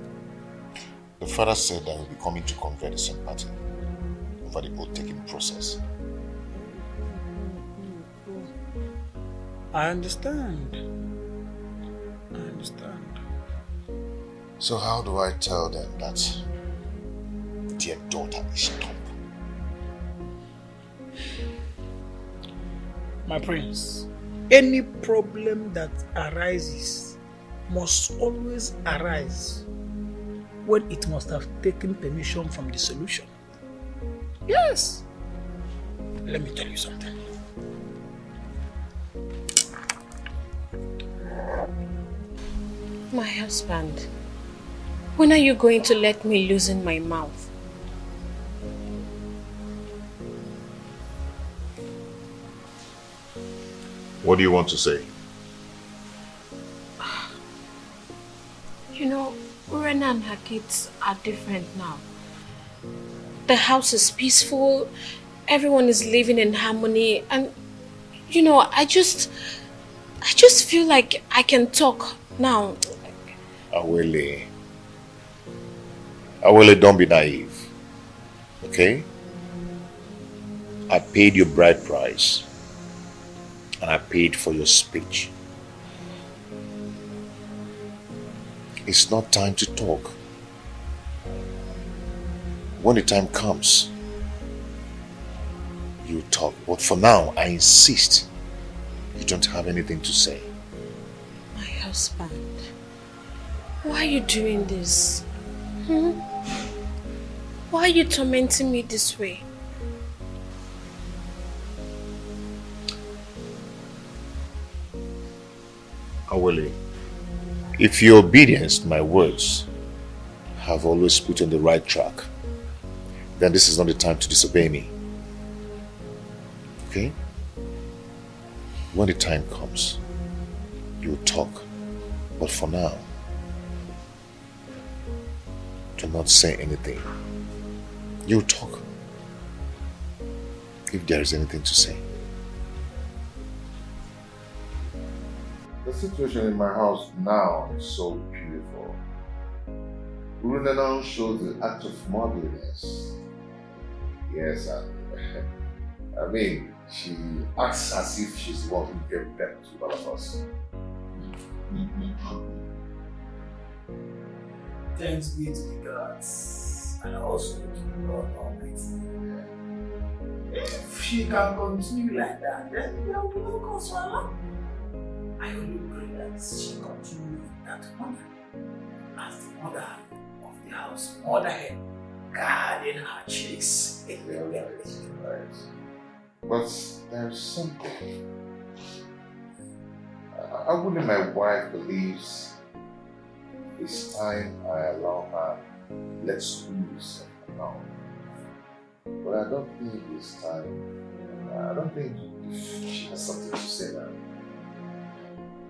S2: The father said that he'll be coming to convey the same party over the oath-taking process.
S9: I understand.
S2: So how do I tell them that their daughter is top?
S9: My prince, any problem that arises must always arise when it must have taken permission from the solution. Yes. Let me tell you something.
S19: My husband, when are you going to let me loosen my mouth?
S2: What do you want to say?
S19: You know, Urena and her kids are different now. The house is peaceful, everyone is living in harmony, and you know, I just feel like I can talk now.
S2: Awele, don't be naive, okay? I paid your bride price, and I paid for your speech. It's not time to talk. When the time comes, you talk. But for now, I insist you don't have anything to say.
S19: My husband, why are you doing this? Why are you tormenting me this way?
S2: Awele, if your obedience to my words have always put you on the right track, then this is not the time to disobey me. Okay? When the time comes, you'll talk. But for now, do not say anything. You'll talk if there is anything to say. The situation in my house now is so beautiful. Urena now shows the act of motherliness. Yes, I mean, she acts as if she's the one who gave birth to all of us.
S17: Thanks be to the gods and also to God Almighty. If she can continue like that, then there will be no cause for alarm. I only pray that she continue with that honor as the mother of the house, motherhead, guarding her chicks.
S2: Right. But there's something. I wouldn't my wife believes it's time I allow her let's loose now. But I don't think it's time. I don't think she has something to say now.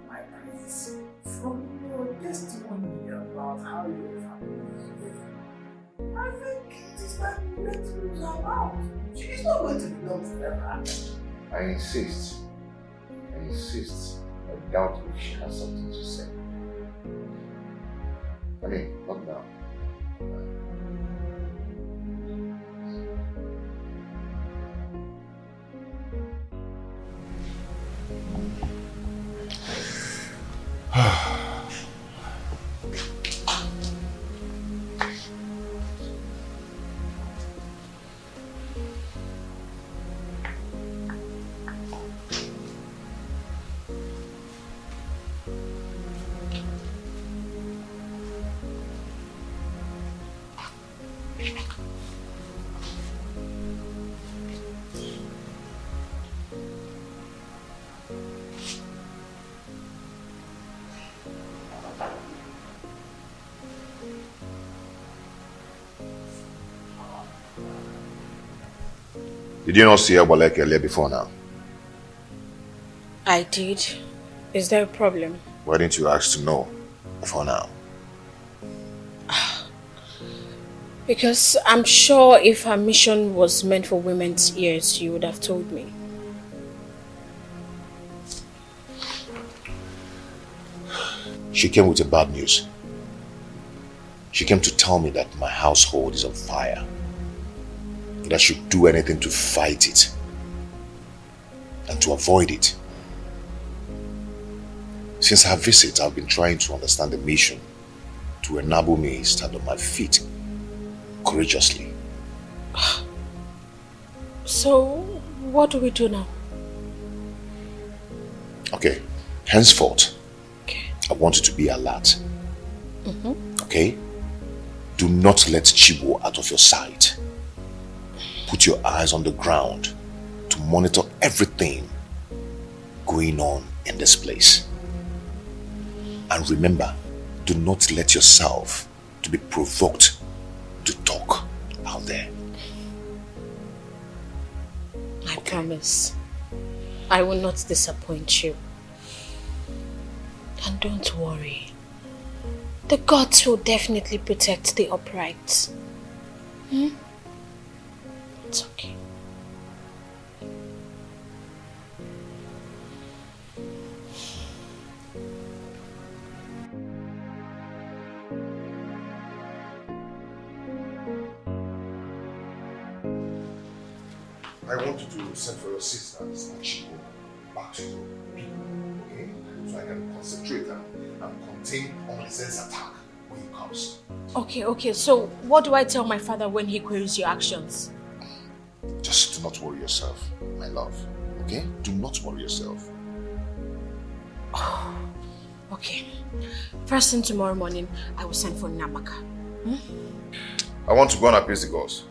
S17: My prince, from your testimony about how your family is doing, I think it is time you let loose her mouth. She is not going to be done forever.
S2: I insist. I doubt if she has something to say. I mean, not now. Did you not see Abolek earlier before now?
S19: I did. Is there a problem?
S2: Why didn't you ask to know before now?
S19: Because I'm sure if her mission was meant for women's ears, you would have told me.
S4: She came with a bad news. She came to tell me that my household is on fire. That I should do anything to fight it and to avoid it. Since her visit, I've been trying to understand the mission to enable me to stand on my feet courageously.
S19: So, what do we do now?
S4: Okay, henceforth, I want you to be alert. Okay? Do not let Chibo out of your sight. Put your eyes on the ground to monitor everything going on in this place. And remember, do not let yourself to be provoked to talk out there.
S19: I promise. I will not disappoint you. And don't worry. The gods will definitely protect the upright. It's okay.
S4: I want you to send for your sisters and she will back to you, okay? So I can concentrate and contain Omalize's attack when he comes.
S19: Okay, so what do I tell my father when he queries your actions?
S4: Just do not worry yourself, my love, okay? Do not worry yourself.
S19: Okay. First thing tomorrow morning, I will send for Namaka.
S4: I want to go and appease the gods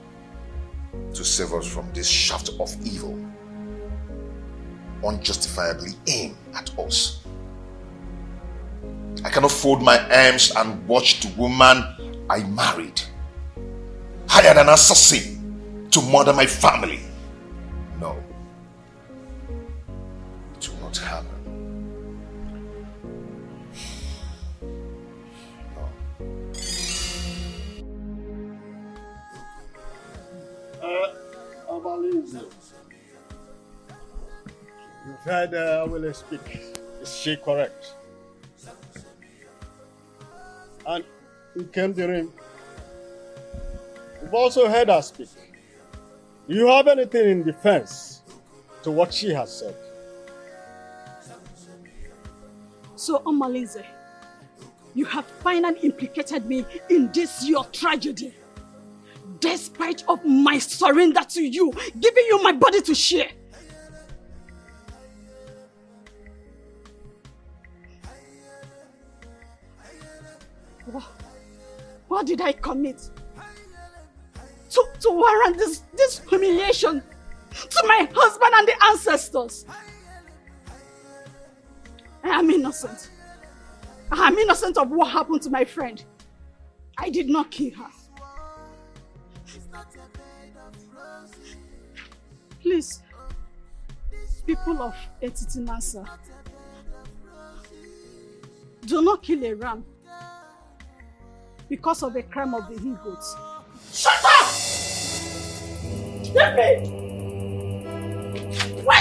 S4: to save us from this shaft of evil unjustifiably aimed at us. I cannot fold my arms and watch the woman I married, hired an assassin to murder my family. No. It will not happen.
S7: You've heard Awele speak. Is she correct? And Nkemdirim, you've also heard her speak. Do you have anything in defense to what she has said?
S12: So, Omalize, you have finally implicated me in this your tragedy. Despite of my surrender to you, giving you my body to share. What did I commit? To warrant this humiliation to my husband and the ancestors? I am innocent. I am innocent of what happened to my friend. I did not kill her. Please, people of Etitinasa, do not kill a ram because of a crime of the he-goats.
S17: Shut up! Let me! Why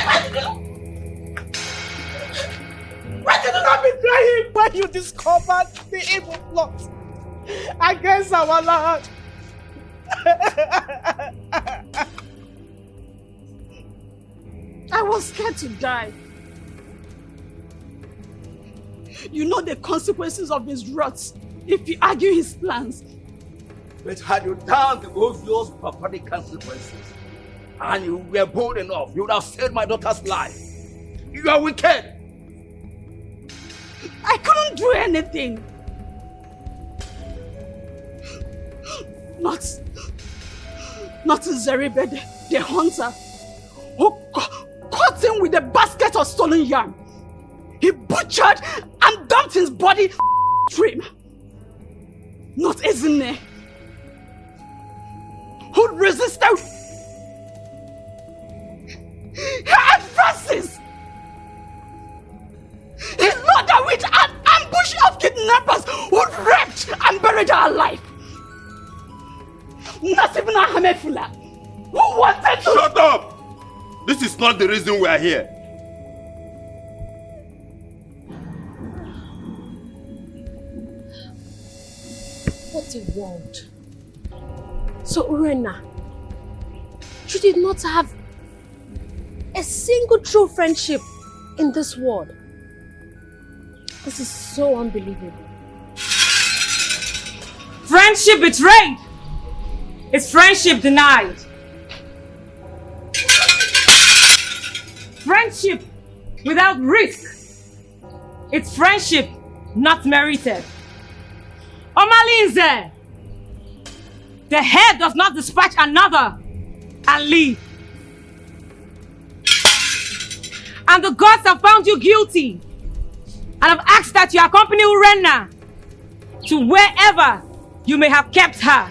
S17: did you not be crying when you discovered the evil plot against our land?
S12: I was scared to die. You know the consequences of his wrath if you argue his plans.
S8: But had you done the obvious barbaric consequences and you were bold enough, you would have saved my daughter's life. You are wicked.
S12: I couldn't do anything. Not Zeribe, the hunter, who caught him with a basket of stolen yam. He butchered and dumped his body stream. Not Ezine, who resisted her advances. He loaded with an ambush of kidnappers who raped and buried her alive. Not even a Hamefula who wanted to—
S21: Shut up! This is not the reason we are here.
S19: What a world. So Urena, you did not have a single true friendship in this world. This is so unbelievable.
S13: Friendship betrayed is friendship denied. Friendship without risk, it's friendship not merited. Omalinze, the head does not dispatch another and leave. And the gods have found you guilty and have asked that you accompany Urena to wherever you may have kept her.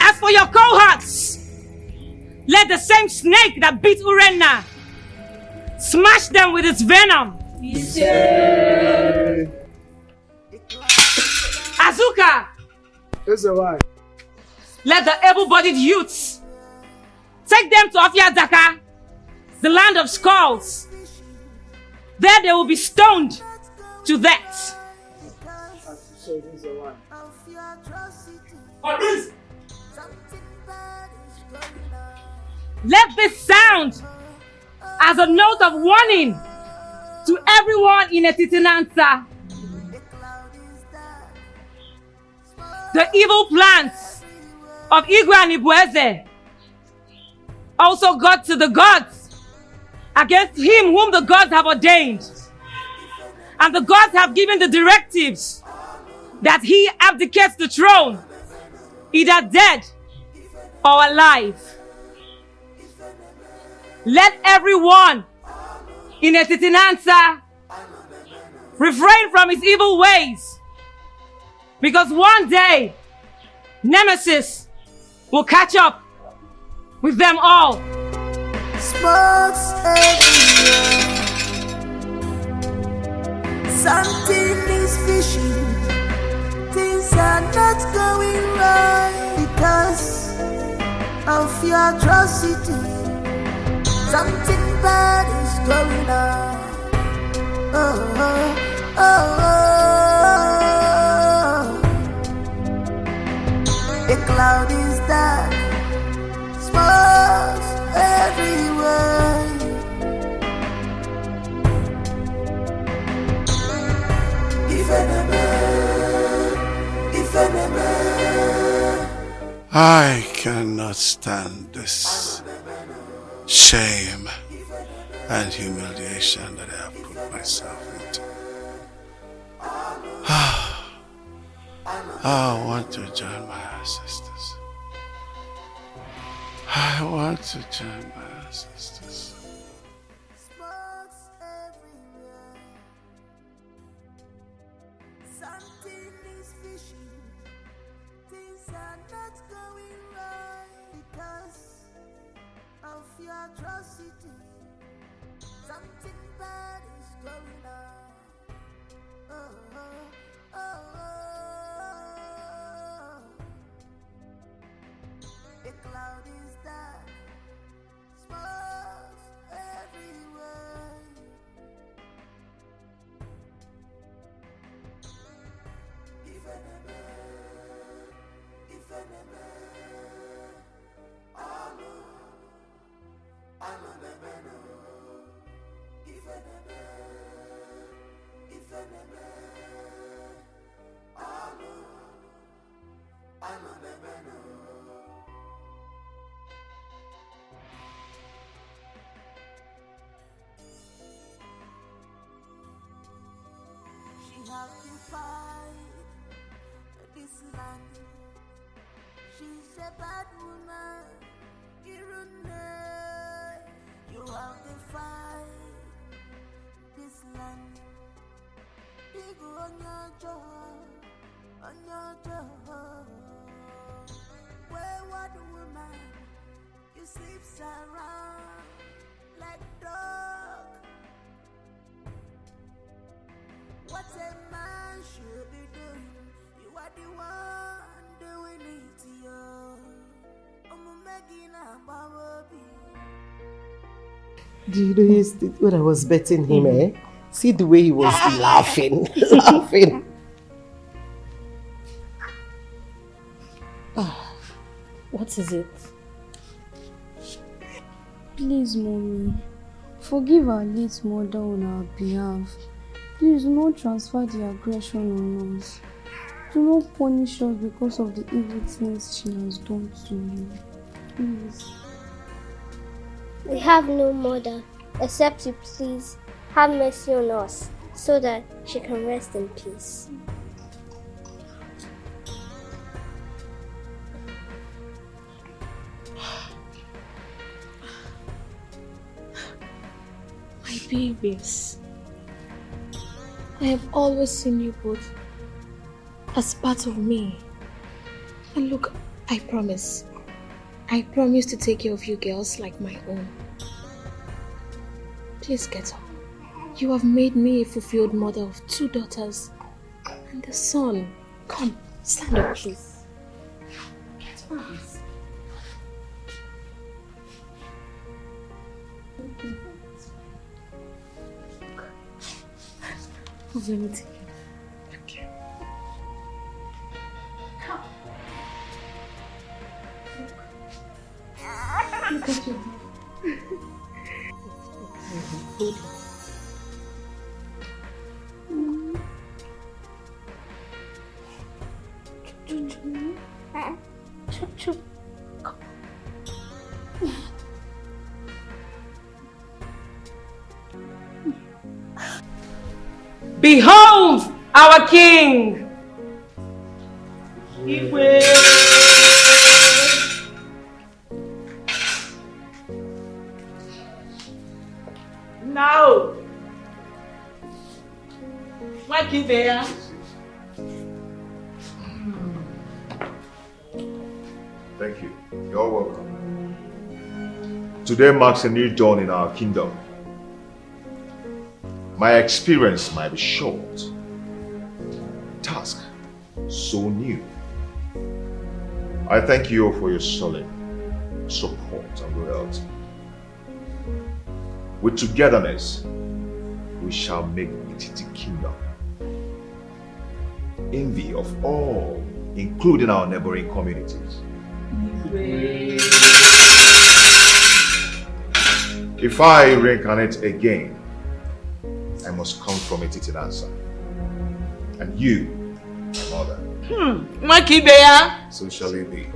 S13: As for your cohorts, let the same snake that beat Urena smash them with its venom. Azuka, let the able-bodied youths take them to Afiadaka, the land of skulls. There they will be stoned to death. Let this sound as a note of warning to everyone in Etitinansa. The evil plans of Igwe and Ibueze also got to the gods against him whom the gods have ordained. And the gods have given the directives that he abdicates the throne, either dead or alive. Let everyone in Etitinansa refrain from his evil ways, because one day Nemesis will catch up with them all.
S16: Smokes everywhere. Something is fishing. Things are not going right because of your atrocity. Something bad is going on. Oh, oh, oh, oh. The cloud is dark. Smokes everywhere.
S10: I cannot stand this shame and humiliation that I have put myself into. I want to join my ancestors. I want to join my ancestors.
S16: Something is fishing. Things are not going right because of your atrocity. Something bad is going on. Oh, oh, oh, oh. The cloud is dark. Smokes everywhere. She has defied this land. She's a bad woman. You have defied this land. You go on your job, wayward woman, you sleeps around like dog. What a man should be doing, you are the one doing it to you.
S5: Do you know when I was betting him, See the way he was laughing, laughing.
S19: What is it?
S20: Please, Mommy, forgive our late mother on our behalf. Please do not transfer the aggression on us. Do not punish us because of the evil things she has done to you. Please.
S18: We have no mother, except you please have mercy on us, so that she can rest in peace.
S19: My babies. I have always seen you both as part of me. And look, I promise to take care of you girls like my own. Please get up. You have made me a fulfilled mother of 2 daughters and a son. Come, stand up, please. Get up. Let me take you. Okay. Come. Look at your Good. Chup. Come.
S11: Behold our king!
S17: Now, what is there?
S4: Thank you. You're welcome. Today marks a new dawn in our kingdom. My experience might be short. Task so new. I thank you for your solid support and loyalty. With togetherness, we shall make ETIKO kingdom envy of all, including our neighboring communities. If I reincarnate again, I must come from a Titinansa. And you, my mother. So shall it be.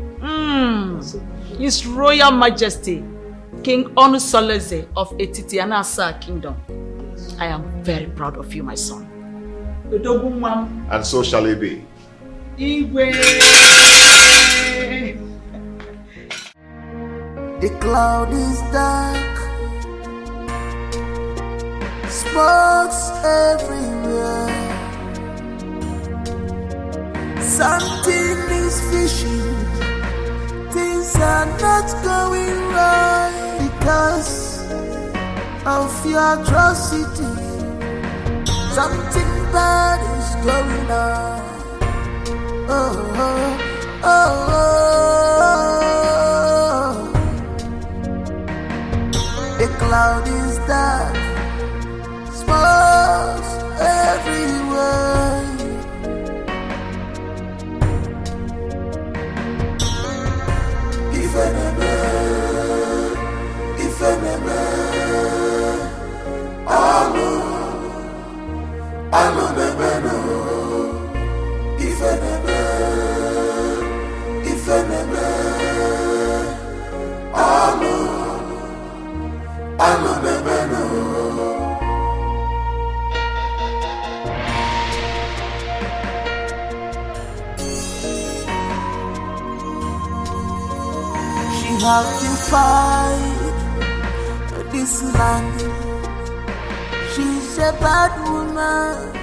S14: His Royal Majesty, King Onusoleze of Etitianasa Kingdom. I am very proud of you, my son.
S4: And so shall it be.
S16: The cloud is dark, smokes everywhere. Something is fishing, things are not going right because of your atrocity. Something bad is going on. The cloud is dark, smokes everywhere. If enemy, alo bebeno. If enemy, alo bebeno. She have defied this land. She's a bad woman.